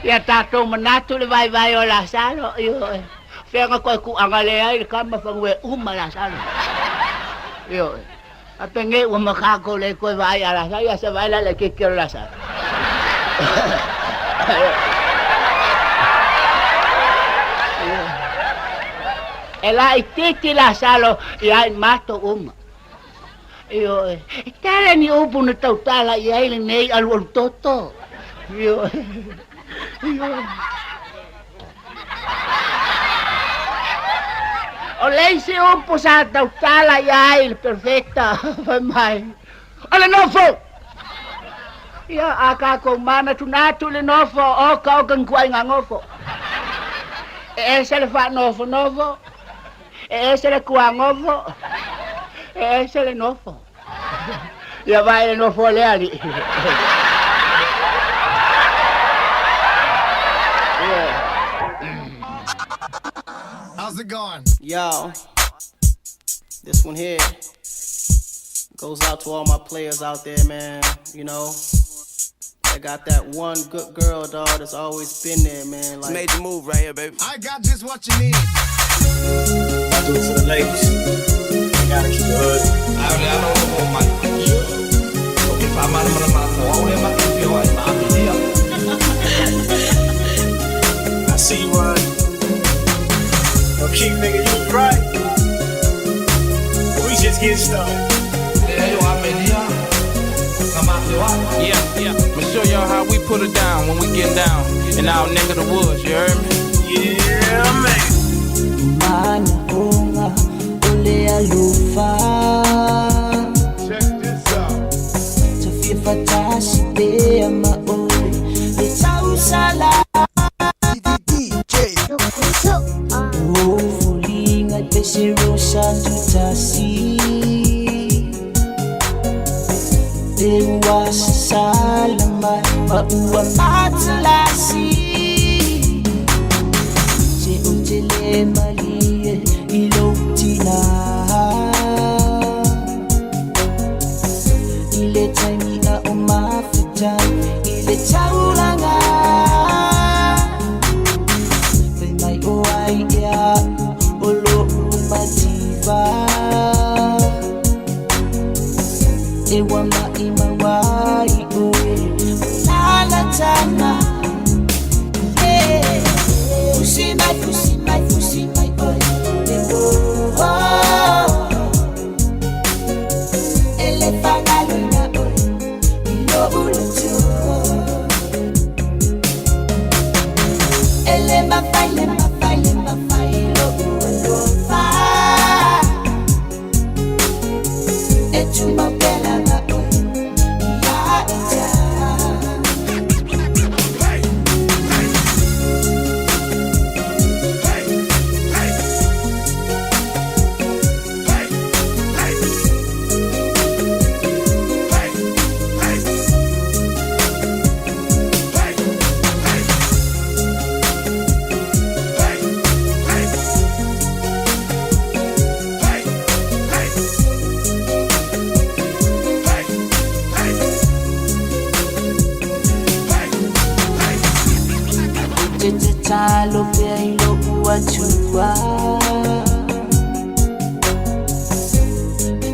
Ya tato manatu le vai o Lazaro. Yo. Fenga koe ku angale ai le kama whangwe Lazaro. Yo. A penge ua makako le koe vai a Lazaro. Ia se vai la le kikero Lazaro. E la i titi Lazaro i ai mato Yo. Tele ni upu na tautala i ai le nei alu toto. Yo. O lei se upo sa tautala ia il perfecta mai. Ole nofo. Ia aka ko mana tunatu le nofo o ka o kan kuai ngofo. E se le fa nofo. E se le kua ngofo. E se le nofo. Ia vai le nofo le ali. it going? Yo, this one here goes out to all my players out there, man. You know, I got that one good girl, dog, that's always been there, man. Like, Made the move right here, baby. I got just what you need. I do it for the ladies. I gotta keep it hood. I don't know my. Okay, if I'm out of my phone, I see you, Ron. No, keep nigga, you was right. We just get started. Yeah. I'ma show y'all how we put it down when we get down in our neck of the woods, you heard me? Yeah, man. Check this out. Maua matulasi Se utile malie ilotina Ile tangi a umafuta Ile taulanga Femai oaia Olo umativa Ewa maima wai oe Tana, yeah. Pussy my boy. Oh, elephant boy. No ulutu. Ele ma file. Oh, etu ma bella ma boy. Talo peilo uachua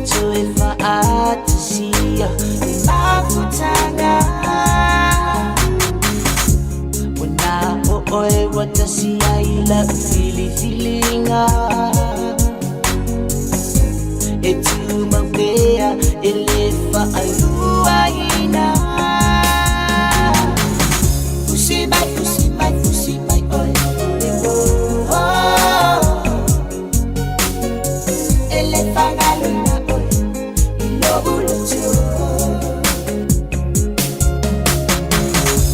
Tuefa atisia Mafutanga Wana oe watasia ila filinga Etu mambea elefa aluaina Pussy my boy. Oh, elephant boy. No ulutu.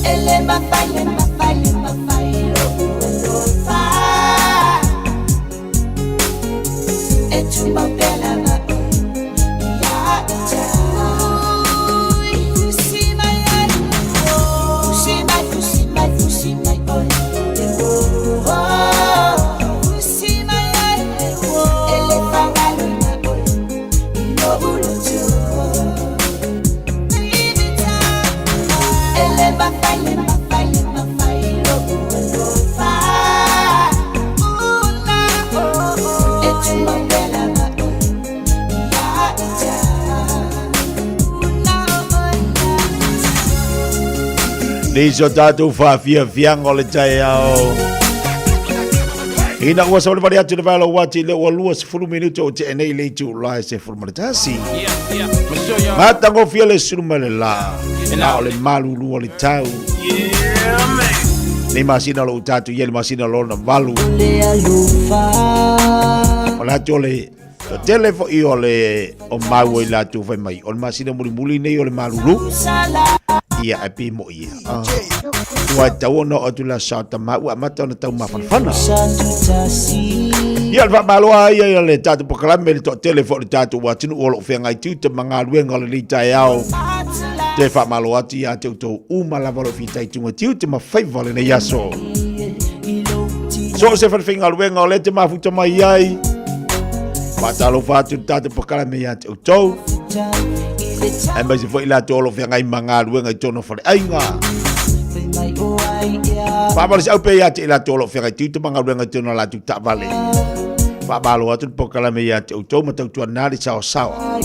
Ele ma file. Oh, etu ma bella ma boy. Pussy my boy. Niso tatu fafia fiang ole tai au. Ina ua sa ole pari atu le valo wati le ua lua se fulu minuto o te enei le tu lai se fulu maritasi. Yeah. I'ma show y'all. Mata ngo fia le suru mele la. Ina ole malu lua le tau. Yeah, man. Ni masina lo tatu ye le masina lo na valu. Ola tole. O telefo I ole o mau I la tu fai mai. O masina muli nei o le malulu. Ia api mo ia. Ua tau ono o tula sauta mau a mata ona tau mafanfana. Ia alfa maloa ia le tatu pokalame le to telefo le tatu wa tinu olo whenga I tu te mga luenga le li tai au. Te fa maloa ti a te uto umalavalo fitai tunga tiu te mawhaiva le ne yaso. So So se whawhinga luenga o le te mafuta mai ai. Patalo fatu tate pakala me ya te utou. Ai mai se foi la tolo whenga i manga luenga i tono whare ainga. Pamari se au pe ya te la tolo whenga i tūta manga luenga i tono la tu ta vale. Pabalo atu pakala me ya te utou matau tua nari sao sawa.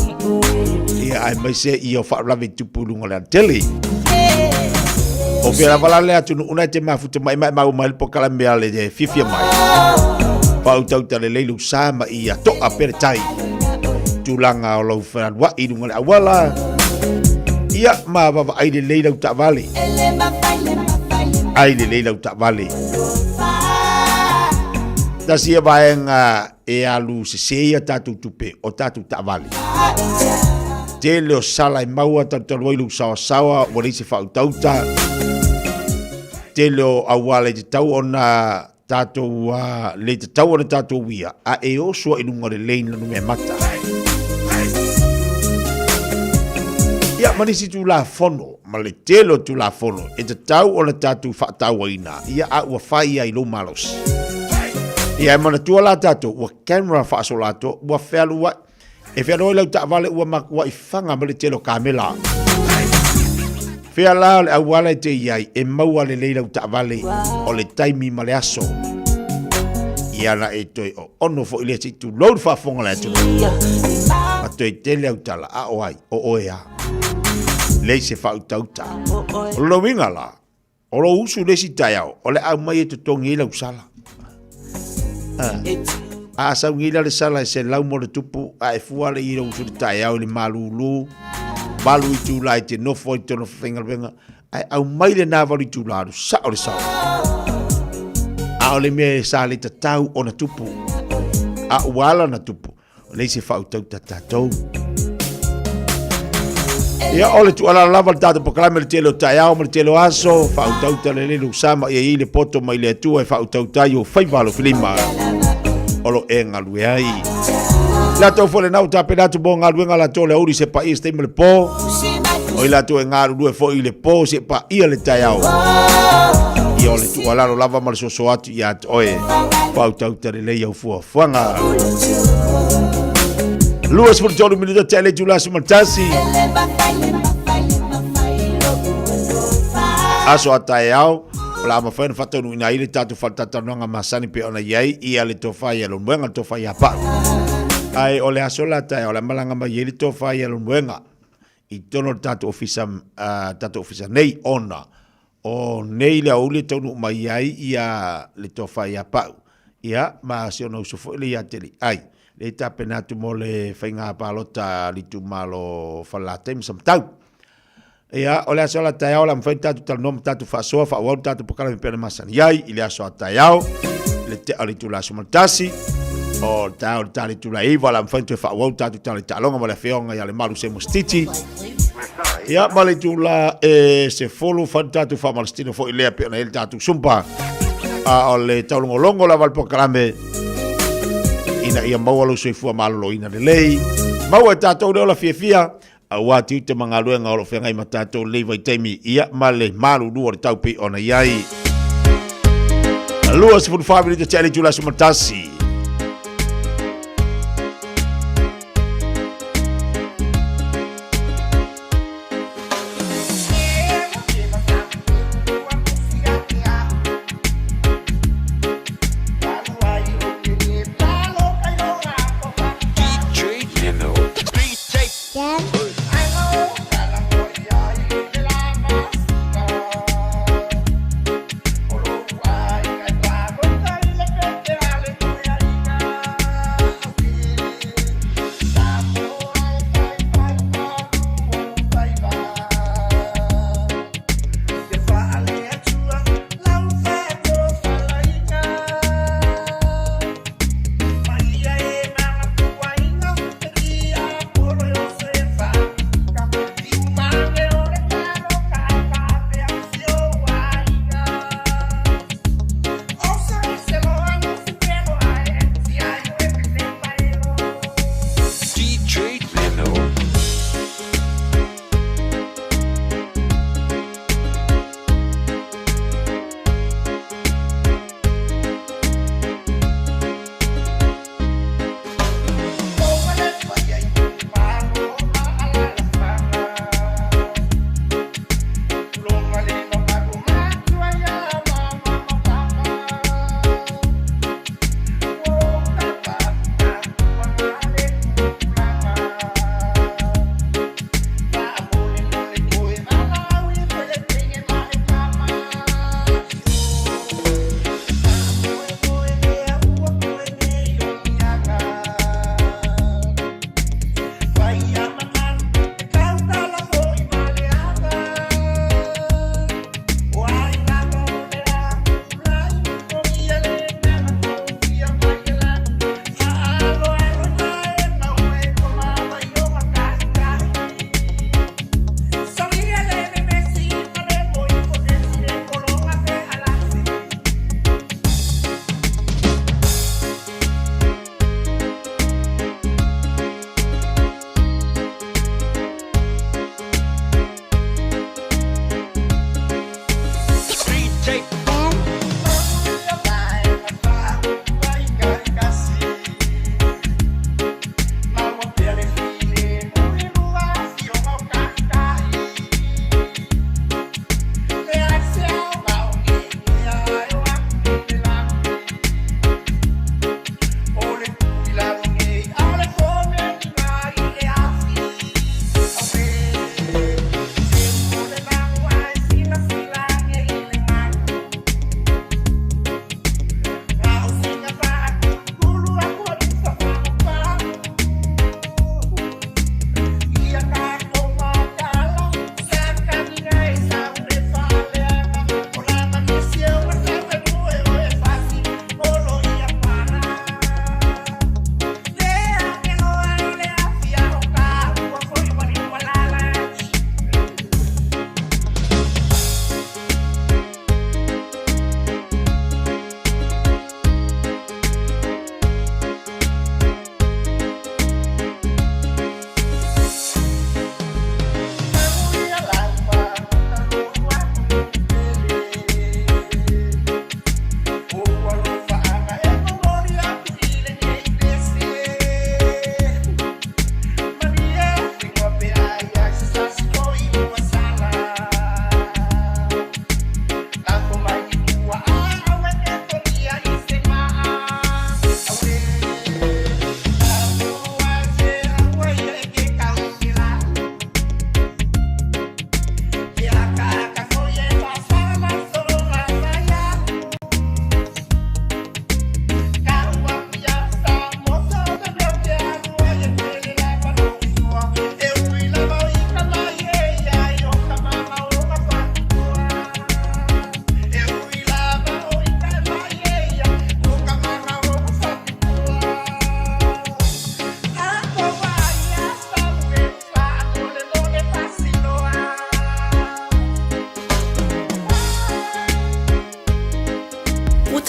Ia ai mai se i o whaarawe tupulunga le tele. O whera wala le atu unai te mafuta mai mau mai pakala me ale de fifia mai. Pau tau tale leilu sama i a toa pere tai. Tulanga o lau whera wa i runga le awala. Ia maa wawa aile leilau ta vale. Aile leilau ta vale. Tasi e vaenga e alu se seia tatu tupe o tatu ta vale. Te leo sala i maua tatu wailu sawa sawa wale se whau tauta. Te leo awale te tau ona tātou le te tau ana tātou wia a e o sua i nunga le lein lanu me mata. Ia manisi tu la fono, ma le telo tu la fono, e te tau ana tātou whaatau ina, ia a ua whai ai lo malos. Ia e mana tua la tātou, ua camera whaaso lato, ua whealu wa, e whealu lau ta vale ua makua i whanga ma le telo kamela. Fea lao le awala te iai e maua le leilau ta vale o le taimi ma le aso. Iana e toi o ono fo ile si tu load fa fonga le atu. Ma toi tele au tala a oai o oea. Lei se fa utauta. O lo winga la. O lo usu le si taiao. O le au mai e te tongi ila usala. A sa ngila le sala e se lau mo le tupu a e fua le ila usu le taiao le malulu. Balu i tū lai te nofo i tono whenga wenga. Ai au mai le nā wali tū laru. Sa o le sa. A o le mea sa le tatau o na tupu. A uala na tupu. O le se whau tau tatou. Ia o le tu ala lava le tātou pakalame le telo tai au ma le telo aso. Whau tau ta le lelu sama i le poto mai le atua. Whau tau tai o whaivalo filima. Olo e ngalue ai. La tau fole nau tape natu bo ngalu ngala tole uri se pa este me le po. O la tu ngalu due fo i le po se pa ia le tai au. I ole tu ala lo lava mal so atu ya oe. Pau tau tare le au fua fuanga. Luas por todo minuto tele tu la sumantasi. Aso atai au. La ma fa fa tonu ina ile tatu fa tatu nga masani pe ona yai ia le tofa ia lo mwenga tofa ia pa. Ai o le asola tai o le malanga mai ele tofa ia lo mwenga. I tono tatu ofisa nei ona. O nei le aule tonu mai ai ia le tofa ia pa. Ia ma se ona usofo le ia tele. Ai le tape natu mo le whainga palota li tu malo falate mi samtau. Ia o le asola tai o la mwhain tatu tal nom tatu whaasoa whaawau tatu pokala mi pene masani. Iai i le asoa tai au le te alitu la sumaltasi. O tau tali tula iwa la mfantu fa wau tatu tali talonga ma le feonga ya le malu se mustiti. Ya mali tula se folu fantatu fa malstino fo ilea pe na el tatu sumpa. A le taulongo longo la val pokalame. Ina ia mawalu se fu malo ina le lei. Mawa tatu le la fia. A wati te mangaluenga o lo fenga i matato le vai temi ia male malu lu o tau pe ona yai. Luas fu family de tele tula sumatasi.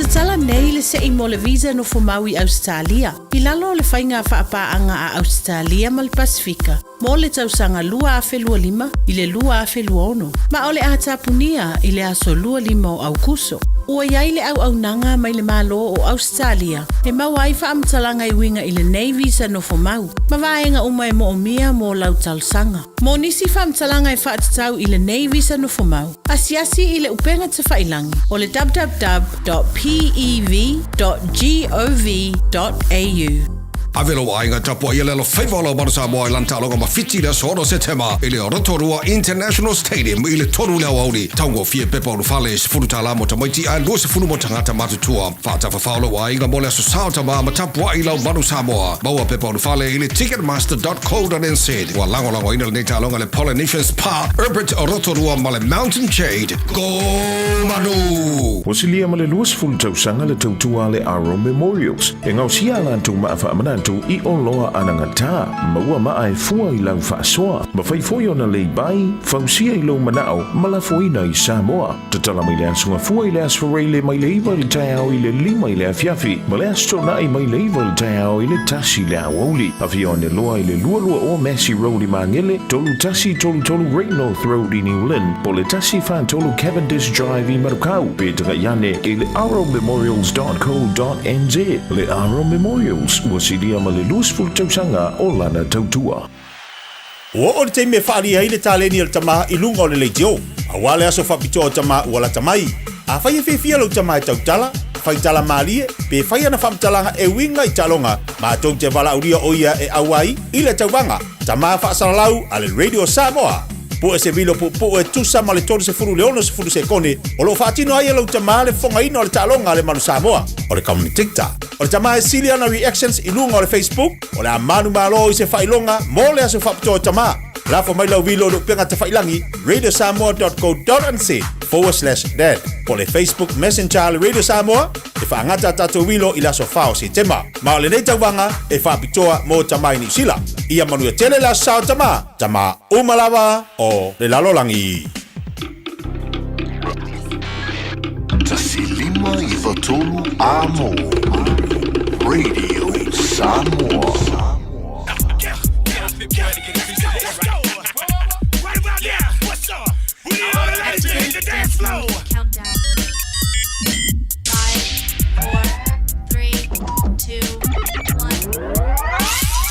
te tala nei le se mo le visa no fomau I Australia. I lalo le whainga whaapaanga a Australia ma le Pasifika. Mo le tausanga lua a whelua lima I le lua a whelua ono. Ma ole a tapunia I le aso lua lima o Aukuso. Ua iai le au nanga mai le malo o Australia. E mau ai whaamtalanga I winga I le nei visa no fomau. Ma vaenga umai mo o mia mo lau talsanga. Mo nisi whaamtalanga I whaatatau I le nei visa no fomau. Asiasi I le upenga te whailangi o le www.pev.gov.au. Avelo ainga tapua ia lelo whaiwala mara Samoa I lantalonga ma whiti rea soro September I le Rotorua International Stadium I le toru leo auri taungo fie pepa o whale se furutala mo tamaiti a lua se funu mo tangata matutua whaata whawhalo ainga mo le aso sauta ma tapua I lau manu Samoa maua pepa o whale I le ticketmaster.co.nz wa lango ina le talonga le Polynesian Spa Herbert o Rotorua ma le Mountain Shade Go Manu Wasilia ma le lua se funu tausanga le tautua le Aro Memorials e ngau sia lantu ma whaamana I o loa anangata maua maa fua I lau whaasoa ma whaifoi ona lei bai whausia I lau manao malafoina I Samoa tatala mai le asunga fua I le asfarei le mai leiva le taiao I le lima I le afiafi ma le astona I mai leiva le taiao I le tasi le awauli afia ne loa I le lua o Massey Road I Mangele tolu tasi tolu Great North Road I New Lynn po le tasi fan tolu Cavendish Drive I Marukau pe taga yane I le arrowmemorials.co.nz le Arrow Memorials wasilia ma le lusful tausanga o lana tautua. O le teime whaari ai le tāleni al tama I lunga o le leitio. A wale aso whapito o tama ua la tamai. A whai e whiwhia lau tama e tautala, whai tala maalie, pe whai ana whamtalanga e winga I talonga, ma tau te wala uria o ia e awai I le tauwanga. Tama whaasalalau a le Radio Samoa. Po e se vilo po e tusa ma le tolu se furu leono se furu se kone. O lo whaatino ai e lau tama le whonga ino le talonga le manu Samoa. O le kauni TikTok. O le tama e Siliana Reactions I lunga o le Facebook. O le amanu malo I se whailonga mo le aso whapito o tama. Lafo mai lau vilo nuk penga te whailangi radiosamoa.co.nz/dad. Po le Facebook Messenger le Radio Samoa. E whaangata tato vilo I laso whao se tema. Ma o le nei tauwanga e whapitoa mo tama I New Zealand. Ia manu e tele la sao tama. Tama umalawa o le lalolangi. Tasilima I Watolu Amo Radio Samoa. Countdown. 5, 4, 3, 2, 1.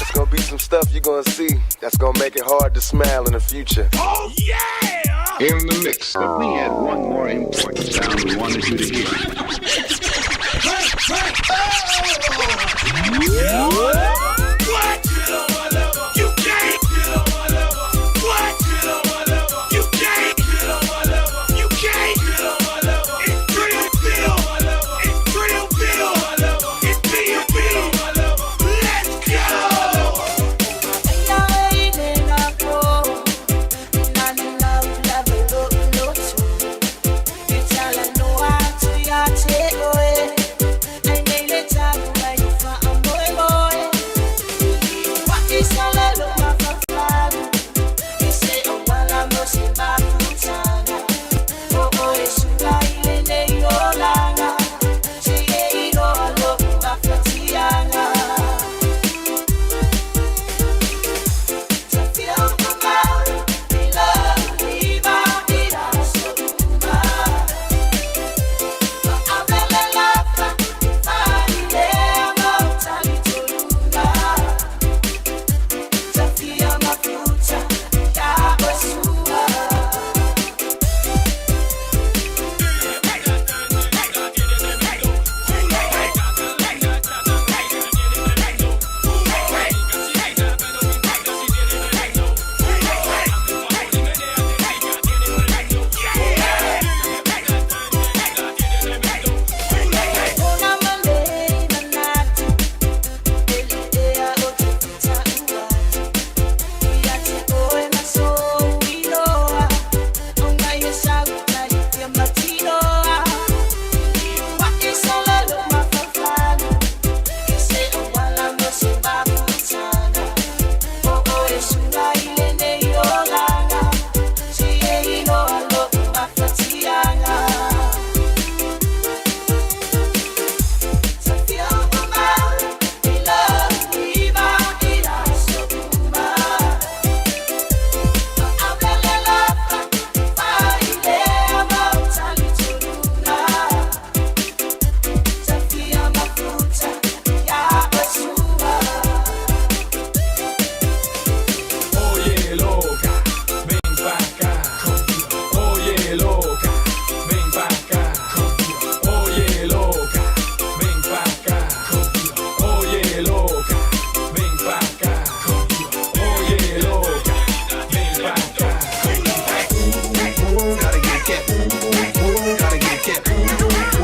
It's gonna be some stuff you're gonna see that's gonna make it hard to smile in the future. Oh yeah! In the mix, but we had one more important sound we wanted you to hear. What? You can't. What? You can't. You can't. It's Drill Bill. It's Drill Bill. It's B.O.B. Let's go.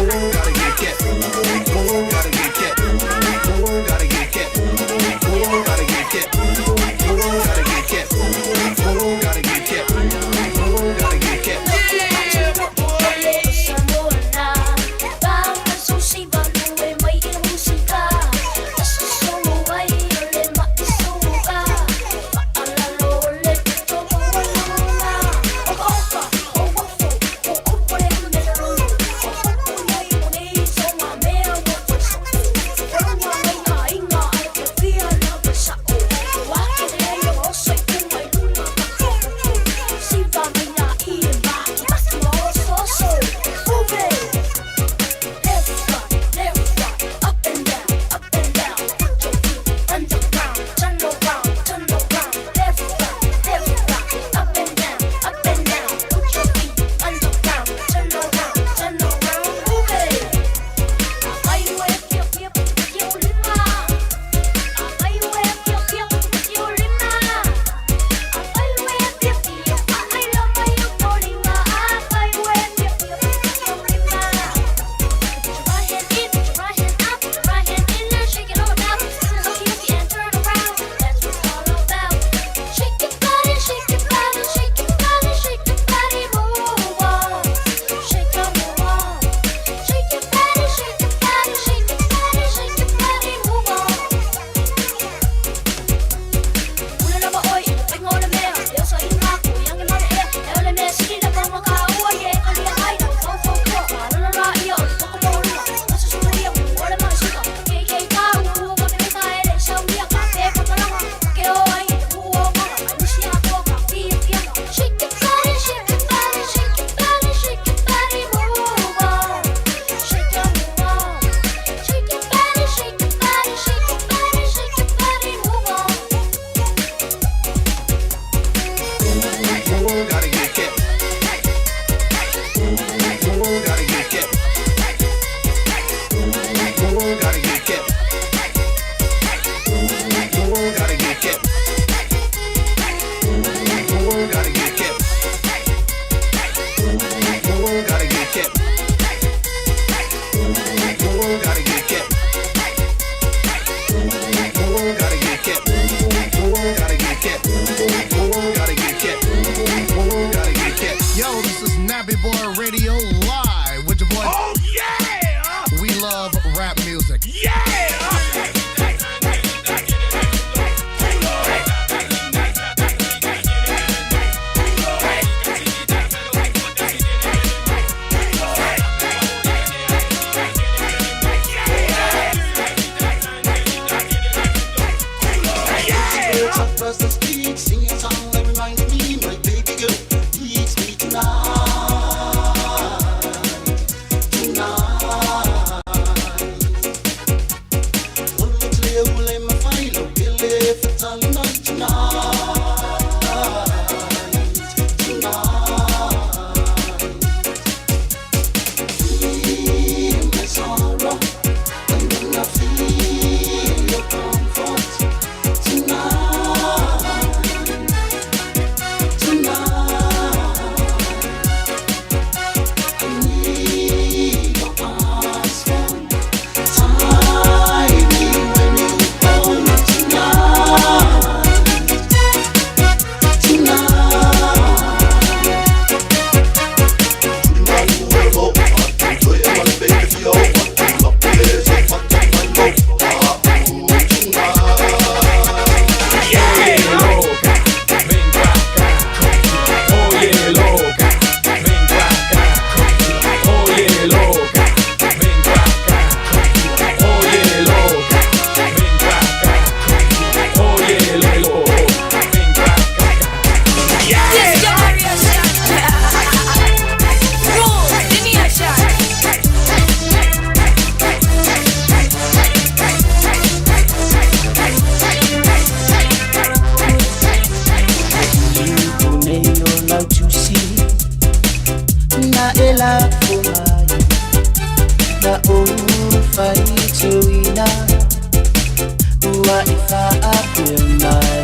Gotta get kept. Gotta get kept. Gotta get kept. Gotta get kept. Gotta get kept. Gotta get kept. Gotta get kept.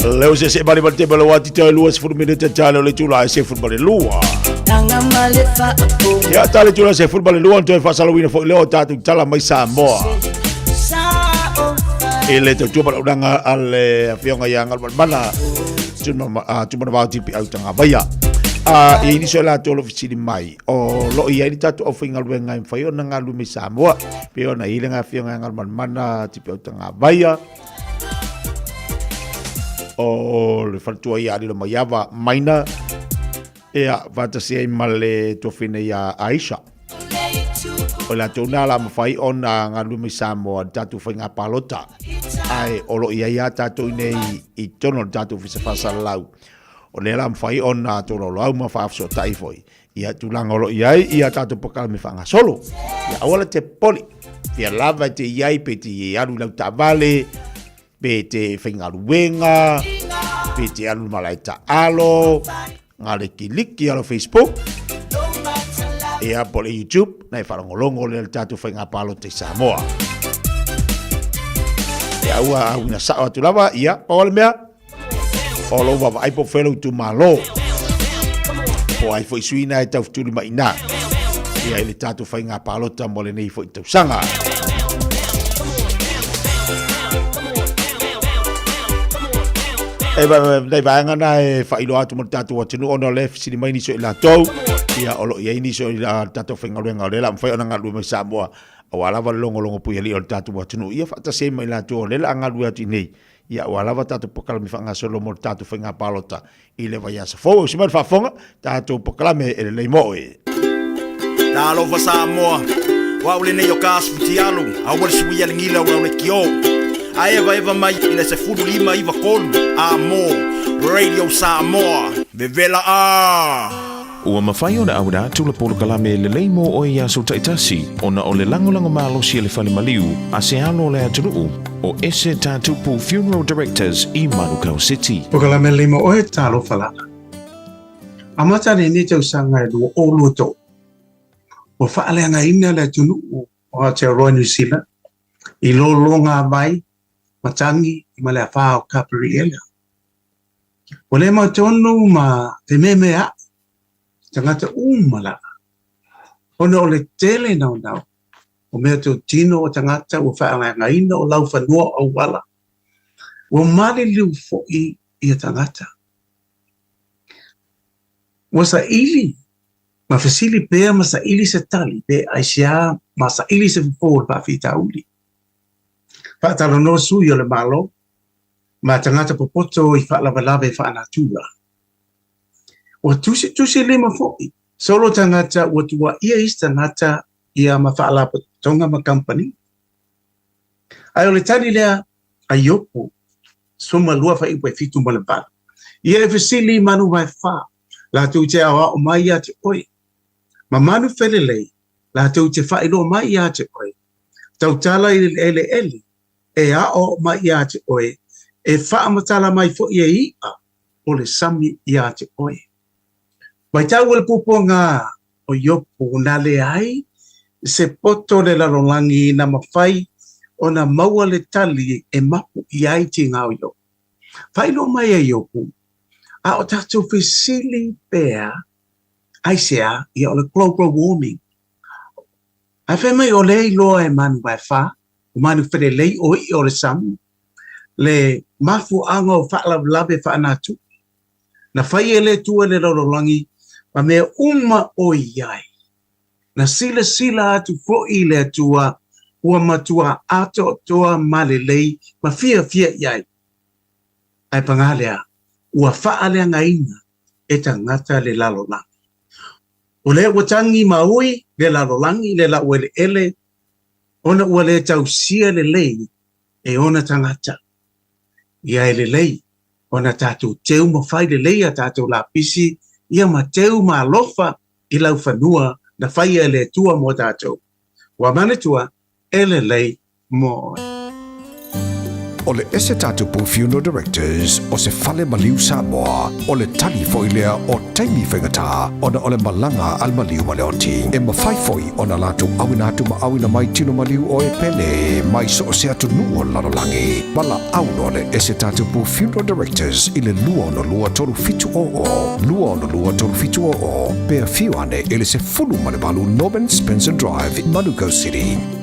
Leo se bali bali tebele wati te lua 10 minute tale le tula se football lua. Ya tale tula se football lua to fa salawina fo leo tatu tala mai Samoa. Ele te tupa udanga ale afionga yang al bana. Cuma ba tipi au tanga baya. Ini sola tolo fisili mai. O lo ia ni tatu ofinga luenga fayo na ngalu mi Samoa. Pio na ile nga afionga yang al mana tipi au tanga baya. O le fatua ia le maiava maina ea vatasia male tofine ia Aisha o la tona la mafai ona ngalu mi Samoa tatu fainga palota ai olo ia tatu nei I tono tatu fisa fasalau o le la mafai ona tono lau mafafso taifoi ia tulang olo ia tatu pakal mi fanga solo ia awala te poli ia lava te iai peti alu lau tavale Pete whaingaruenga, pete alu malaita alo, ngale kiliki alo Facebook, ea pole YouTube, nai wharangolongo le tatu whaingapalo te Samoa. Ea ua awina sao atu lava, ia, pawale mea, olo wawa aipo whelo tu malo, o ai fo isuina e tau futuri maina, ia ele tatu whaingapalo ta mole nei fo I tau sanga. Dai vaanga na e whailo atu mo tatu wa tinu ono le fisini mai niso I la tau ia olo ia niso I la tatu whengaruenga o le la mwhai ona ngalu mai Samoa a walawa longo pui ali o le tatu wa tinu ia whata se mai la tau le la ngalu atu nei ia walawa tatu pokala mi whanga solo mo tatu whenga palota I le vai asa fo si mai whafonga tatu pokala me ele lei moe Ta lova Samoa wa ule nei o kasu puti alu a wale suia le ngila ula ule kio a eva mai ina se furu lima iwa kolu Amo Radio Samoa Vevela Ua mawhai o na aura tula polo kalame le leimo o ia so taitasi o na o le langolango malo si le whale maliu a se alo le aturuu o ese tātupu Funeral Directors I Manukau City. O kalame leimo o e talo whalana. Amata ni tau sanga e lua o luto. O whaaleanga ina le aturuu o Aotearoa New Zealand I lo longa mai matangi I male a whao kapiri ela. O le mau tonu ma te meme a tangata umala. Ona o le tele nau o mea tau tino o tangata o whaanga ina o lau whanua o wala. O mali liu fo'i I a tangata. O sa ili ma fasili pea ma sa ili se tali pe aisia ma sa ili se fōr pa fita uli. Whaatalo no sui o le malo, ma tangata popoto I whaalawalawe whaanatura. O tusi lima fo'i, solo tangata o tua ia is tangata ia ma whaalawa tonga ma company. Ai o le tani lea a yopo, suma lua whaipo fitu ma le pala. Ia e fasili manu mai wha, la tu te awa o mai ia te oi. Ma manu whelelei, la tu te whailo mai ia te oi. Tau tala I ele. E a o mai ia te oe, e whaamatala mai fo ia ia, o le sami ia te oe. Mai tau le pupo ngā o yopo na le ai, se poto le larolangi na mawhai, o na maua le tali e mapu I ai te ngā o yopo. Whailo mai e yopo, a o tātou whisili pēr, aisea ia o le global warming. A whemai o le iloa e manu mai wha, o manu where lei o I o le samu, le mafu anga o whaalawe whaanatu. Na whai le tua le rorolangi, ma mea uma o iai. Na sila atu fo I le atua, ua matua ato toa male lei, ma fia iai. Ai pangalea, ua whaalea ngaina, e tangata le lalolangi. O le watangi maui, le lalolangi, le la uele ele, ona ua le tausia le lei e ona tangata. Ia e le lei, ona tātou teu mawhai le lei a tātou la pisi, ia ma teu ma alofa I lau whanua na whai e le tua mo tātou. Wa manatua e le lei mo. o le ese tatupu funeral directors o se fale maliu Samoa o le tali fo ilea o taimi whaingata ona o le malanga al maliu ma le oti. E mawhai foi ona latu awina atu ma awina mai tino maliu o e pele mai so o se atu nuo lalolangi. Mala auno le ese tatupu funeral directors i le lua ono lua toru fitu o. Lua ono lua toru fitu o. Pea fiu ane ele se fulu ma le balu Norman Spencer Drive in Manuka City. Amen.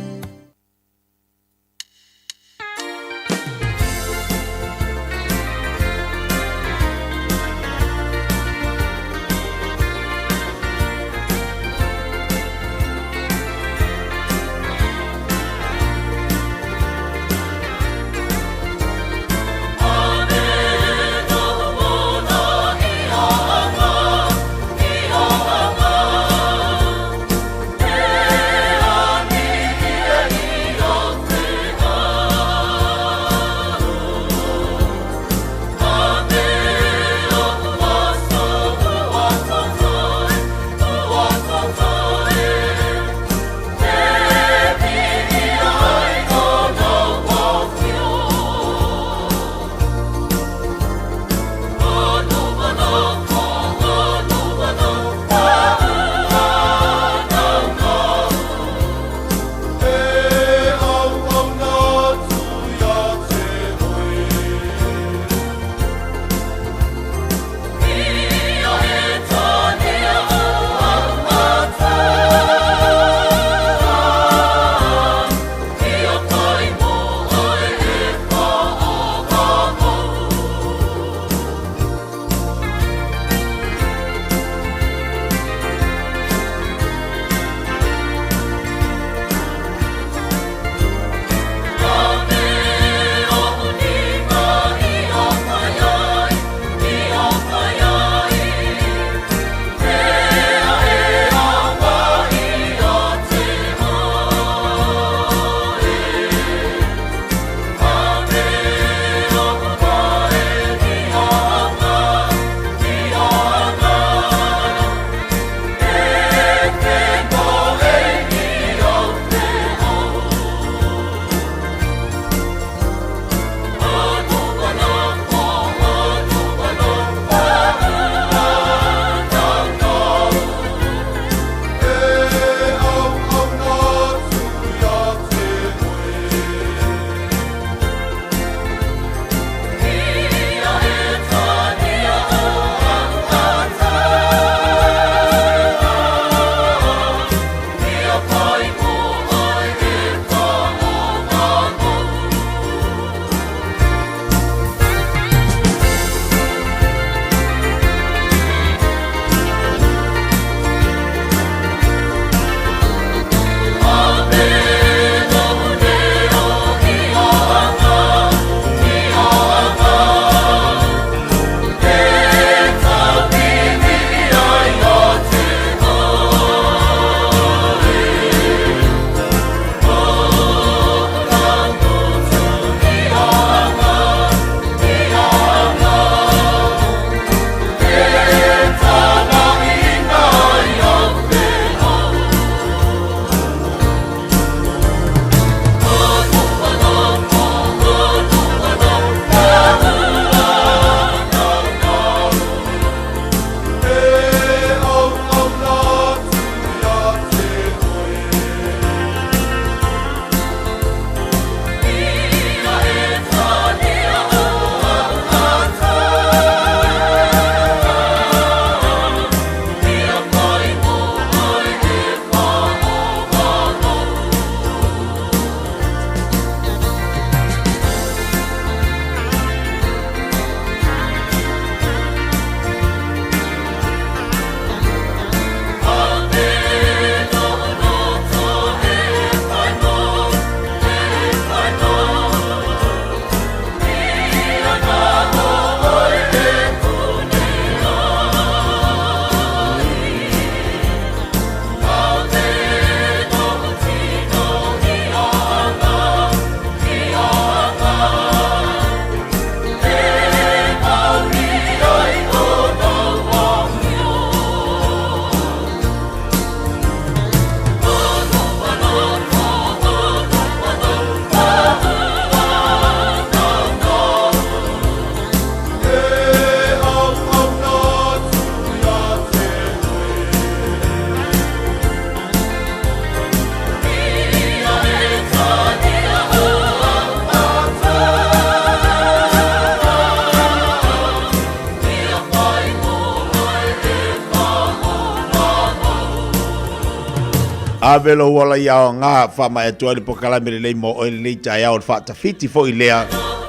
Avelo wala iao ngā whama e tua le pokalame le mo o le tai au whata fiti fo i lea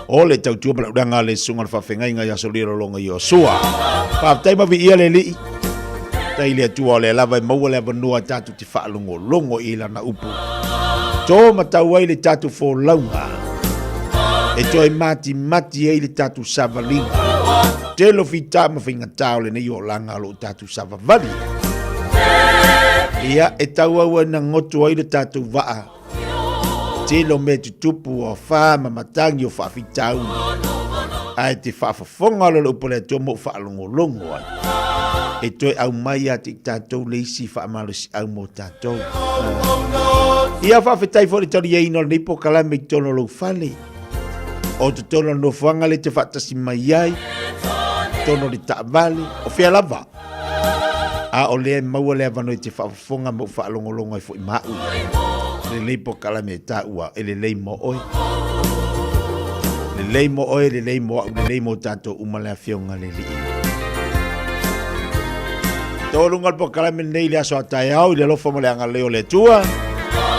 o le tautua pala uranga le sunga le whawhengainga i aso lero longa i o sua. Whaftaima vi ia le li. Tai le tua o le lava i maua le avanua tatu te whaalongo longo i lana upu. Tō matau ai le tatu fo launga. E toi mati ai le tatu savalinga. Te lo fita ma whinga tau le nei o langa lo tatu savavali. Ia e tau au na ngoto ai le tatu waa. Te lo me tutupu o wha ma matangi o whawhitau. Ai te whawhafonga lo upo le tomo whaalongo longo ai. E toi au mai a te tātou leisi whaamalusi au mo tātou. Ia whawhetai fo le tori e ino nipo kalame i tono lo whale. O te tono no whanga le te whatasi mai ai. Tono le taavale o whea lava. A o lea maua lea vano i te whawhafonga mo whaalongolongo i fo i mau. Le nipo kalame e tā ua e le lei mo oi. Le lei mo oi, le lei mo au, le lei mo tātou umalea whionga le li. Tōrunga po kalame nei le aso atai au, i le lofa mo le anga leo le tua.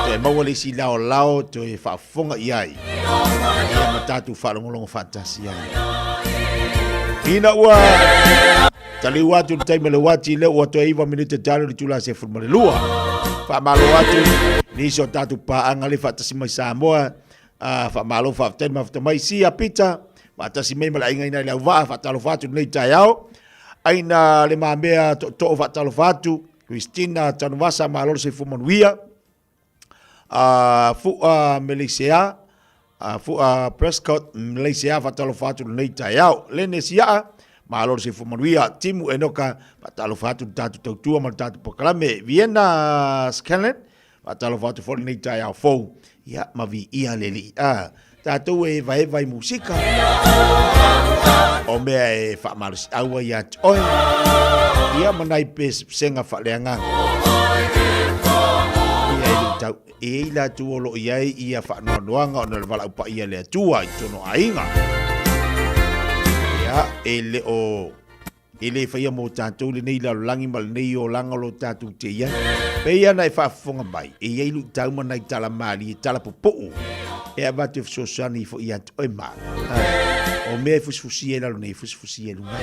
Te maua le si lao lao, te e whaafonga i ai. Ia matatu whaalongolongo whatasi ai. Ina ua, tali watu ni taima le wati le ua toa iwa minute talo li tula se furma le lua. Whaamalo watu, niso tatu paanga le whatasi mai Samoa. Whaamalo whaftain maftamai si a pita. Whatasi mai mala inga ina le au waa, whatalo watu nei tai au. Aina le mamea to'o whatalo watu, Christina Tanuwasa maalolo se fumanuia, Fua Malaysia, Fua Prescott Malaysia whatalo watu nei tai au, Lene Sia, maalolo se fumanuia, Timu Enoka, whatalo watu tatu tautua ma tatu pokalame, Vienna Scanlon, whatalo watu fo nei tai au fou, ia mavi ia leli, tātou e vai musika. O mea e whaamarusi aua i atu oi. Ia manai pes senga whaleanga. Ia e tau e la tuolo iai ia whaanoanoanga o nere wala upa ia lea tua i tono ainga. Ia e le o e le whaia mo tātou le nei la langi ma le nei o langa lo tātou te ia. Pe ia na e whaafonga mai. E ia ilu tau manai tala maali e tala popo. E a vatu fsosani fo ia oi ma. O mea fusfusi e lalo nei fusfusi e lunga.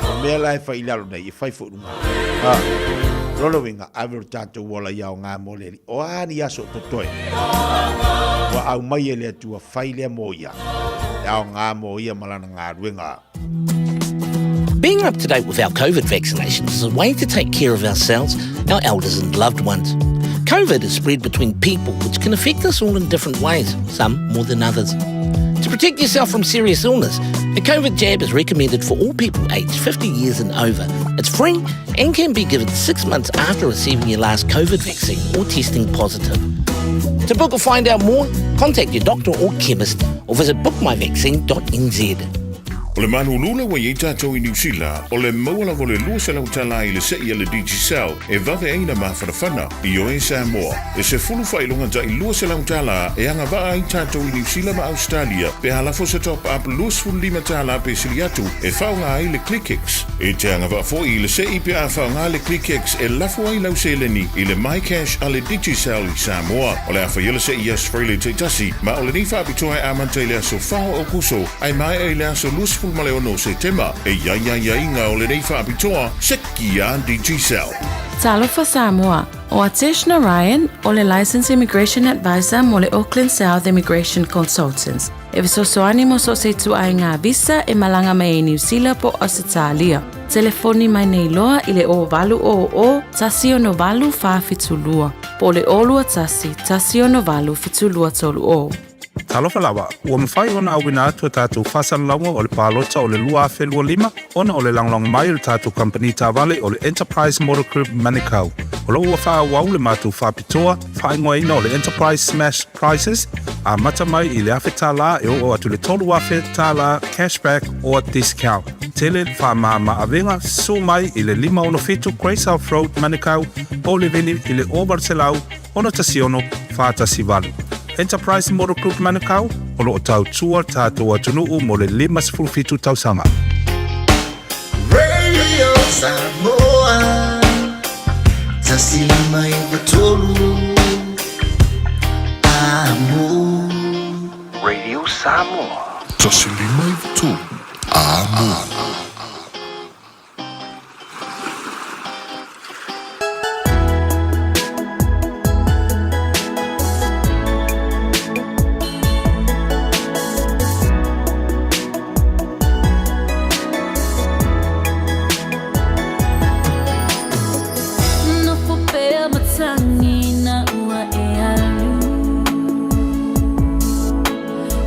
O mea la e fai lalo nei e fai fo lunga. Rolo winga avero tato wala iao ngā moleri. O ani aso totoe. Wa au mai e lea tua fai lea mo ia. Iao ngā mo ia malana ngā ruenga. Being up to date with our COVID vaccinations is a way to take care of ourselves, our elders and loved ones. COVID is spread between people, which can affect us all in different ways, some more than others. To protect yourself from serious illness, a COVID jab is recommended for all people aged 50 years and over. It's free and can be given 6 months after receiving your last COVID vaccine or testing positive. To book or find out more, contact your doctor or chemist or visit bookmyvaccine.nz. O le manulula wa i tātou i New Zealand, o le maua lava le lua salau tala i le sei le Digicel, e vave eina mawhanawhana i o e Samoa. E se fulu whailonga ta i lua salau tala e anga waa i tātou i New Zealand ma Australia, pe halafo sa top up luas fulu lima tala pe siliatu, e whaunga ai le ClickX. E te anga waa fo i le sei pe a whaunga le ClickX e lafo ai lau seleni i le MyCash a le Digicel i Samoa. O le awha yela sei i asfrele te tasi, ma o le ni whapitoa e amante le aso whao o kuso, ai mai e le aso luas fulu male ono se tema e ia inga o le nei whaapitoa seki a Digicel. Talofa Samoa, o Ateshna Ryan, o le Licensed Immigration Advisor mo le Auckland South Immigration Consultants. E visosoani mo so se tu ai ngā visa e malanga mai e New Zealand po Australia. Telefoni mai nei loa i le o valu o tasio no valu whawhitulua. Po le olua tasio no valu fitulua tolu o. Talofa lawa, ua mawhai ona au wina atua tātou whasanalaunga o le pālota o le lua a whelua lima, ona o le langlong mai o le tātou company tāwale o le Enterprise Motor Group Manukau. O lo ua wha wau le mātou whapitoa, whaingoa ina o le Enterprise Smash Prices, a mata mai i le awhi tāla e o atu le tolu awhi tāla cashback o discount. Tele wha maa awenga, so mai i le 5 Grace South Road Manukau, o le veni i le Obarselau, ona tasiono whātasi walu. Enterprise Motor Group Manukau, o lo tau tua tātou atunuu mo le 5 tausanga. Radio Samoa, tasima i tolu Amo Radio Samoa. Tosilima i tu. Amo. No fupea matangi na ua e alu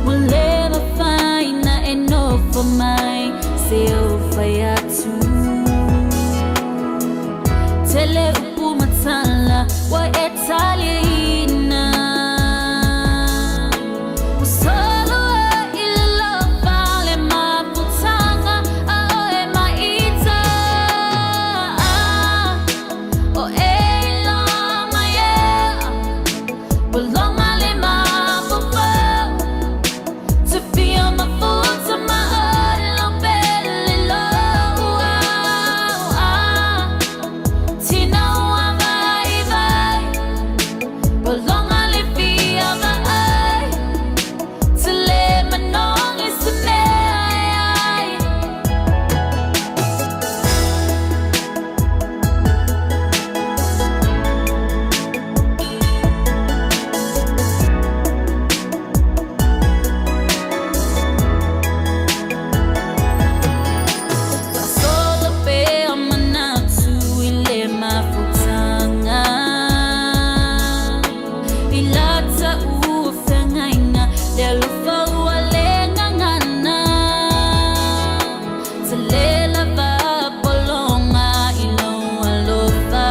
Will never find na enough for my seo fayatu Tele upu matala wa etalina Usolo ilo vale maputanga aoe maita O ela maye Belong ale mapupo To feel my foot to my own belly low Tina wa vai vai Belong ale feel my eye To let my nong is to me Solo pe amanatu ile mafutanga Ilata ufengaina Lelo faua lengangana Talela va bolonga ilo alofa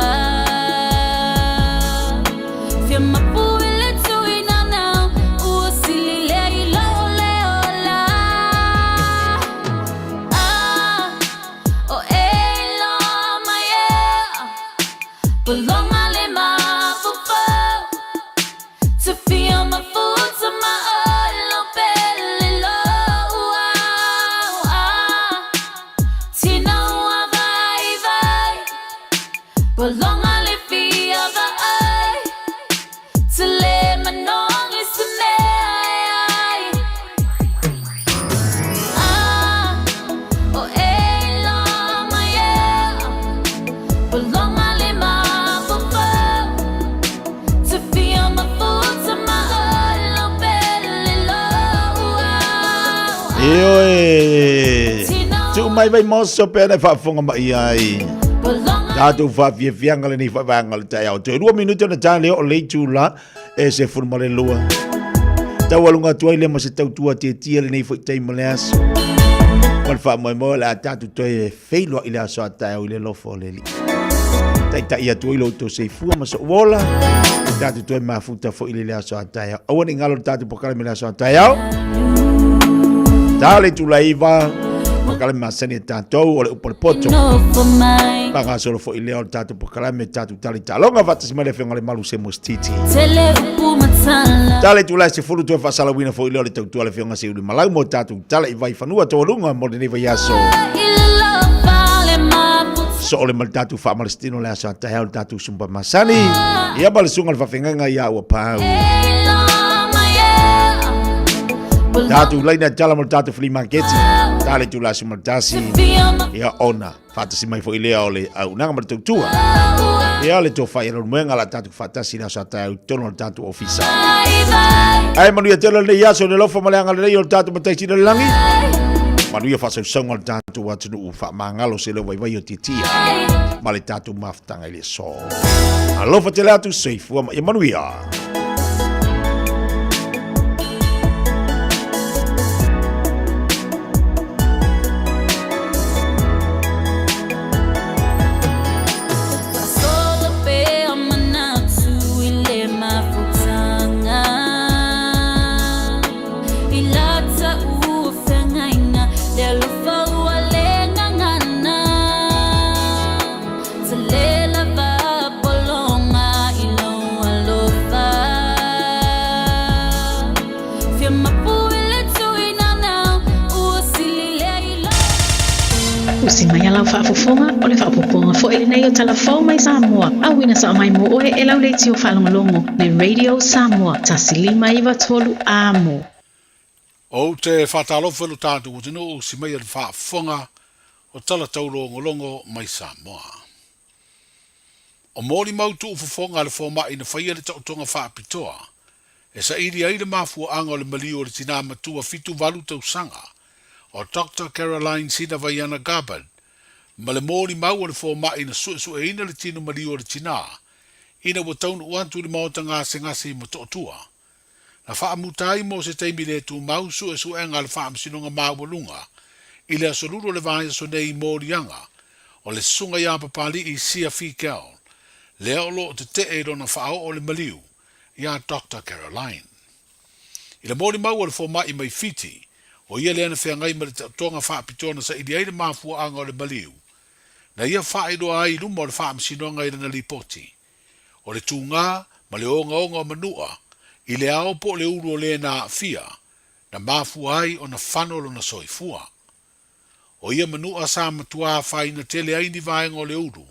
Fia mapuile tu inana Uosilile ilo leola O ela maye Belong ale mapupo To feel my foot to my own belly low Tina wa vai vai Belong ale feel the eye To let my nong is to me O ela maye Belong ale mapupo To feel my foot to my own belly low Io e tu mai vai mosso pe na fa fonga mai ai. Da tu fa vie fianga le ni fa vanga le tai au. 2 minuto na tale o le tula e se forma le lua. Ta walunga tu ile ma se tau tua te tia le nei foi tai maleas. Mal fa mo la ta tu te feilo ile aso tai au ile lo fo le li. Tai tai ia tu ile to se fu ma so vola. Ta tu ma futa fo ile aso tai. O ni ngalo ta tu pokale me aso tai au. Dale tu laiva, pokale masani tatou o le upole poto. Panga solo fo ile o tatu pokale me tatu tali talonga vata si mele fenga le malu se mostiti. Tele upu matala Dale tu lai se fulu tu fa sala wina fo ile o le tatu ale fenga se uli malau mo tatu tala i vai fanua to lunga mo le vai yaso. So ole mal tatu fa malestino le asa ta hel tatu sumba masani. Ia bal sungal fa fenga ia o pau. Tatu laina jala mo tatu free market. Dale tu la sumaltasi. Ia ona. Fata si mai fo ilea ole au nanga ma tua. Ia le to fa ilo mwenga la tatu fatasi na sa ta tono tatu ofisa. Ai manu ia tele le yaso le lofa malanga le yo tatu matai sina langi. Manu ia fa so songa tatu watu nu fa mangalo se le vai o titia. Male tatu maftanga ile so. Alofa tele atu safe wa ia manu ia. Si mai alau whaafofonga o le whaapoponga fo ele nei o talafau mai Samoa. Awina sa mai mo oe e lau leiti o whalongalongo le Radio Samoa. Tasilima iwa tolu amo. O te whatalofa lo tātou o tino o si mai al whaafonga o tala tauro ngolongo mai Samoa. O mōri mautu o whafonga le whoma ina whaia le tautonga whaapitoa. E sa iri aile mafua anga o le mali o le tina matua fitu walu tau sanga. O Dr. Caroline Sina Vaiana Gabard, ma le mōri mau o le whoma ina su e ina le tino mali o le tina. Ina wa taunu uantu le maota ngase ngase ma totua. Na whaamutai mo se teimi le tu mau su e ngā le whaamsinonga mawalunga. I le asoluro le vāia so nei mōri anga. O le sunga ia papali i sia whikau. Le olo o te te e rona whao o le maliu. Ia Dr. Caroline. I le mōri mau o le whoma i mai fiti. O ia le ana whea ngai ma le tonga whaapitona sa ili aile mafua anga o le maliu. Na ia whaeroa ai luma o le whaamsinonga i rana lipoti. O le tūngā, ma le onga o manua, i le ao po le uru o le na fia, na mafua ai o na whanolo na soifua. O ia manua sa matua whaina tele ai ni vaenga o le uru,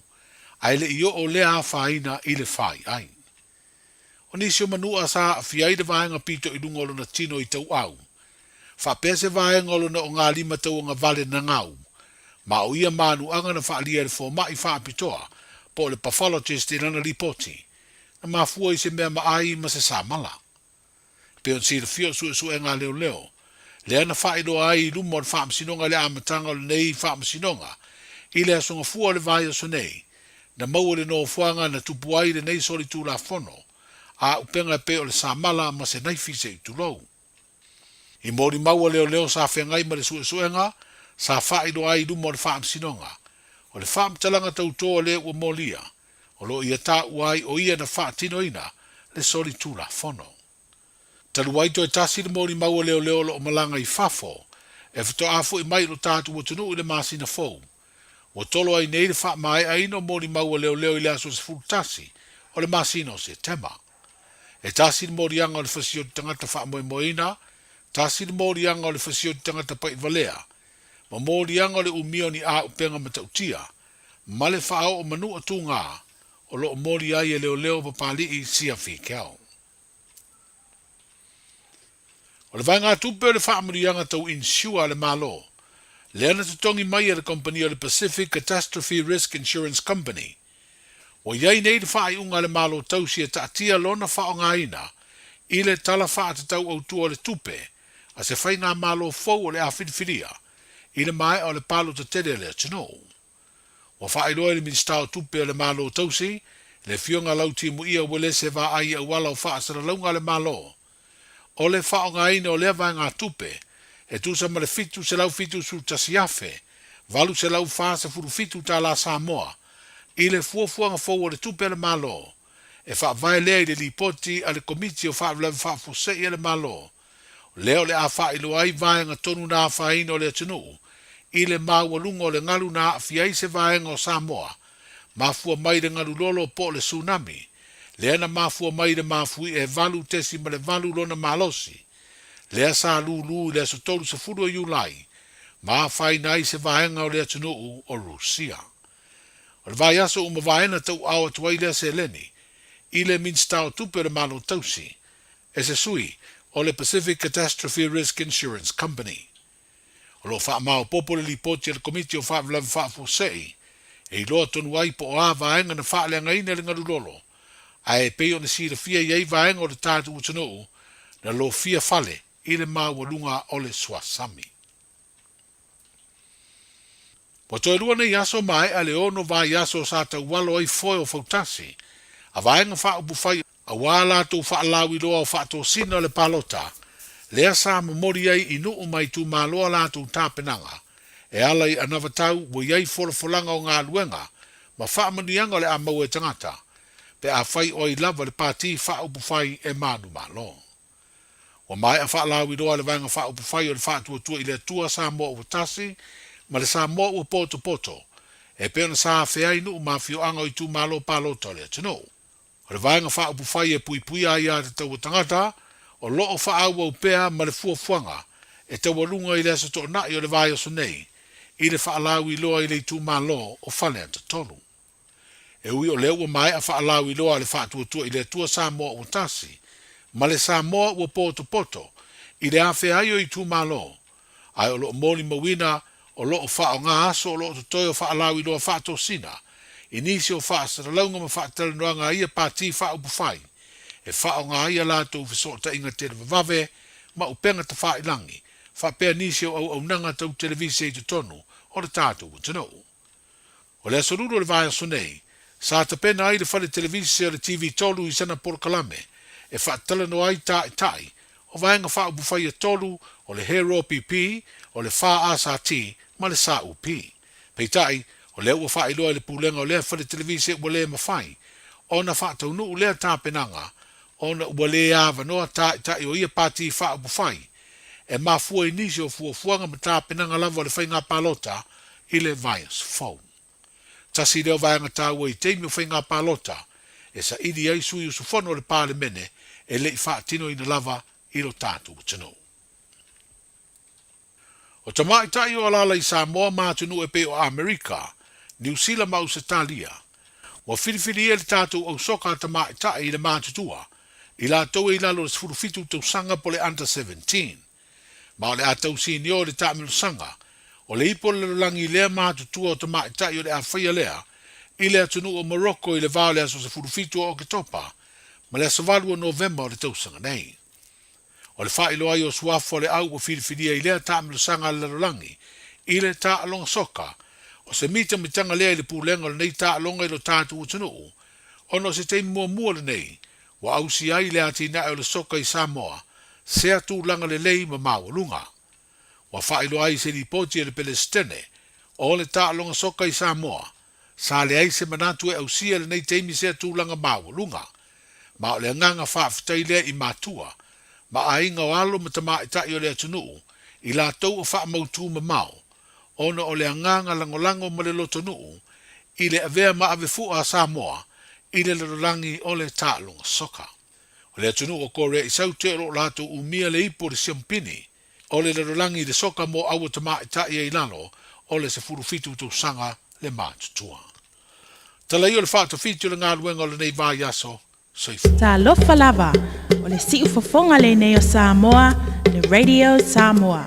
ai le io o le a whaina i le whai ai. O nisi o manua sa fiai le vaenga pito i lungolo na tino i tau au. Whapese vaenga o na o ngā lima tau o ngā vale na ngau, ma o ia manu anga na whaalia le fōma i whaapitoa, po le pathologist i rana ripoti, na mafua i se mea maai ma se samala. Peon si le fio su e ngā leo leo, le ana whaeroa ai i lumo le whaamsinonga le amatanga o le nei whaamsinonga, i le asonga fua le vaia so nei, na maua le no fuanga na tupu ai le nei soli tū la fono, a upenga pe o le samala ma se naifi se i tulou. I mori maua leo leo sa whengai ma le suenga, sa whaeroa ai i lumo le whaamsinonga, o le whaamtalanga tautoa le ua molia, o lo ia tā uai o ia na whaatino ina, le soli tū la fono. Talu ai to e tasi le mori maua leo leo lo o malanga i fafo, e fito afu i mai lo tātu o tunu i le masina fou. O tolo ai nei le wha mai a ino mori maua leo leo i le aso se furu tasi, o le masina o se tema. E tasi le mori anga o le fasio tangata wha moe moina, tasi le mori anga o le fasio tangata pa i valea, ma mori anga o le umio ni a upenga matautia, ma le wha o manu atu ngā, o lo mori ai e leo leo papali i sia whikau. O le vai ngā tupe o le whaamurianga tau insua le malo. Le ana te tongi mai e le company o le Pacific Catastrophe Risk Insurance Company. O iai nei le whaai unga le malo tau si e taatia lona whao ngā ina, i le tala wha te tau au tua le tupe, a se whai ngā malo fau o le awhiriwhiria, i le mai o le palo te tere le atino. O whaai loa le ministau tupe o le malo tau si, le fionga lauti mu ia wele se va ai au wala o wha asara launga le malo. O le whao ngā ina o lea vai ngā tupe, e tusa ma le fitu se lau fitu su tasiafe, valu se lau wha se furu fitu ta la Samoa, i le fuafuanga fau o le tupe le malo, e wha vai lea i le lipoti a le komiti o wha vlewe wha fose i le malo. Leo le a wha ilo ai vai ngā tonu nā wha ina o le atinu, i le mawalunga o le ngalu nā fiai se vai ngā o Samoa, mafua mai le ngalu lolo po le tsunami, le ana mafua mai le mafui e valu tesi ma le valu lona malosi. Le sa lulu le so tolu se furu o Julai, ma fai nai se vaenga o le atunu o Rusia. O le vai aso uma vaena tau awa tuai le se leni, i le minstao tupe le malo tausi, e se sui o le Pacific Catastrophe Risk Insurance Company. O lo wha mao popo le lipoti le komiti o wha vlave wha fosei, e i loa tonu ai po o a vaenga na wha le ngaine le ngarulolo, a e peo na si le fia iei vaenga o le tātu utanu, na lo fia fale, i le mawalunga o le suasami. Po toi rua nei aso mai a le ono vai aso sa tau walo ai foi o fautasi, a vaenga wha upu fai a wala tau wha alawi loa o wha to sina le palota, lea sa mamori ai inu umai tu maloa la tau tāpenanga, e alai anawa tau wo iei folanga o ngā luenga, ma wha manianga le a mau e tangata, pe a fai o i lava le pāti wha upu fai e manu malo. O mai a wha lawi roa le vanga wha upu whai o le wha tua i le tua sa moa ua tasi, ma le sa moa ua poto poto, e peona sa whea inu ma fio anga i tu malo palo tole atino. O le vanga wha upu whai e pui pui a ia te tau tangata, o loo wha aua upea ma le fuafuanga, e te walunga i le asa to na i o le vai o nei, i le whaalau i loa i le tu malo o whale ata tolu. E ui o leo ua mai a whaalau i loa le whaatuatua i le tua Samoa o tasi, ma le Samoa ua poto i le awhi aio i tu malo, ai o loo moli mawina o loo whao ngā aso o loo tutoi o whaalau i loa whaato sina, i nisi o whaasaralaunga ma whaatalanuanga ia pāti whao bufai, e whao ngā ia lātou whisota inga te vavave, ma upenga ta whailangi, whapea nisi o au nanga tau televisi i tonu, o le tātou utanau. O le asoruro le vai aso nei, sa ta pena ai le whale televisi o le TV tolu i sana Porokalame, e whaatalano ai tai, o vaenga whao bufai a tolu, o le Hero PP, o le wha ASAT, ma le SAUP. Peitai, o lea ua whaailoa le pūlenga o lea whale televisi ua lea mawhai, o na whaataunu u lea tāpenanga, o na ua lea avanoa tai o ia pāti whao bufai, e mafua i nisi o fuafuanga ma tāpenanga lava o le whainga pālota, i le Vias Fau. Tasi leo vaenga tāua i teimi o whainga pālota, e sa idi ai sui o sufono o le pāle mene, e lei whaatino i na lava i lo tātu utano. O tamai tai o alala i Samoa mātunu e pe o Amerika, New Zealand ma Usatalia, wa whiriwhiri e le tātou au soka tamai tai i le mātutua, i la tau e lalo le sfurufitu tau sanga po le under 17, ma o le atau sini o le tāmilu sanga, o le ipo le langi lea mātutua o tamai tai o le awhaia lea, i le atunu o Morocco i le vao le aso se furufitu o Oketopa, ma le asavalu o November o le tau sanga nei. O le whailo ai o suafo le au o whiriwhiria i lea tāmilu sanga le langi, i le tā alonga soka, o se mita mitanga lea i le pūlenga le nei tā alonga i lo tātu utanu, ono se te mua le nei, wa au si ai le ati na o le soka i Samoa, se atu langa le lei ma mawalunga. Wa whailo ai se li poti e le Palestine, o le tā alonga soka i Samoa, sa le ai se manatu e au sia le nei teimi se atu langa mawalunga, ma o le nganga whaafitai lea i mātua, ma a inga o alo ma tamai tai o le atunuu, i la tau o wha mautu ma mau, ona o le anganga langolango ma le lotonuu, i le avea ma ave fua a Samoa, i le lorangi o le tālunga soka. O le atunuu o kore i saute o lato umia le ipo le siampini, o le lorangi le soka mo au tamai tai e ilalo, o le se furufitu tu sanga le mātutua. Talai o le whaato fitu le ngā luenga o le nei vai aso, soifu. Ta lofa lava, o le si ufofonga le nei o Samoa, le Radio Samoa.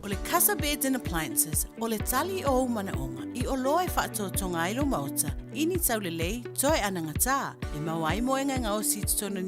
O le Casa Beds and Appliances, o le tali o manaonga, i o loa e whaatotonga ilo mauta, ini tau le lei, toi anangata, e mawai moenga ngā o si tutono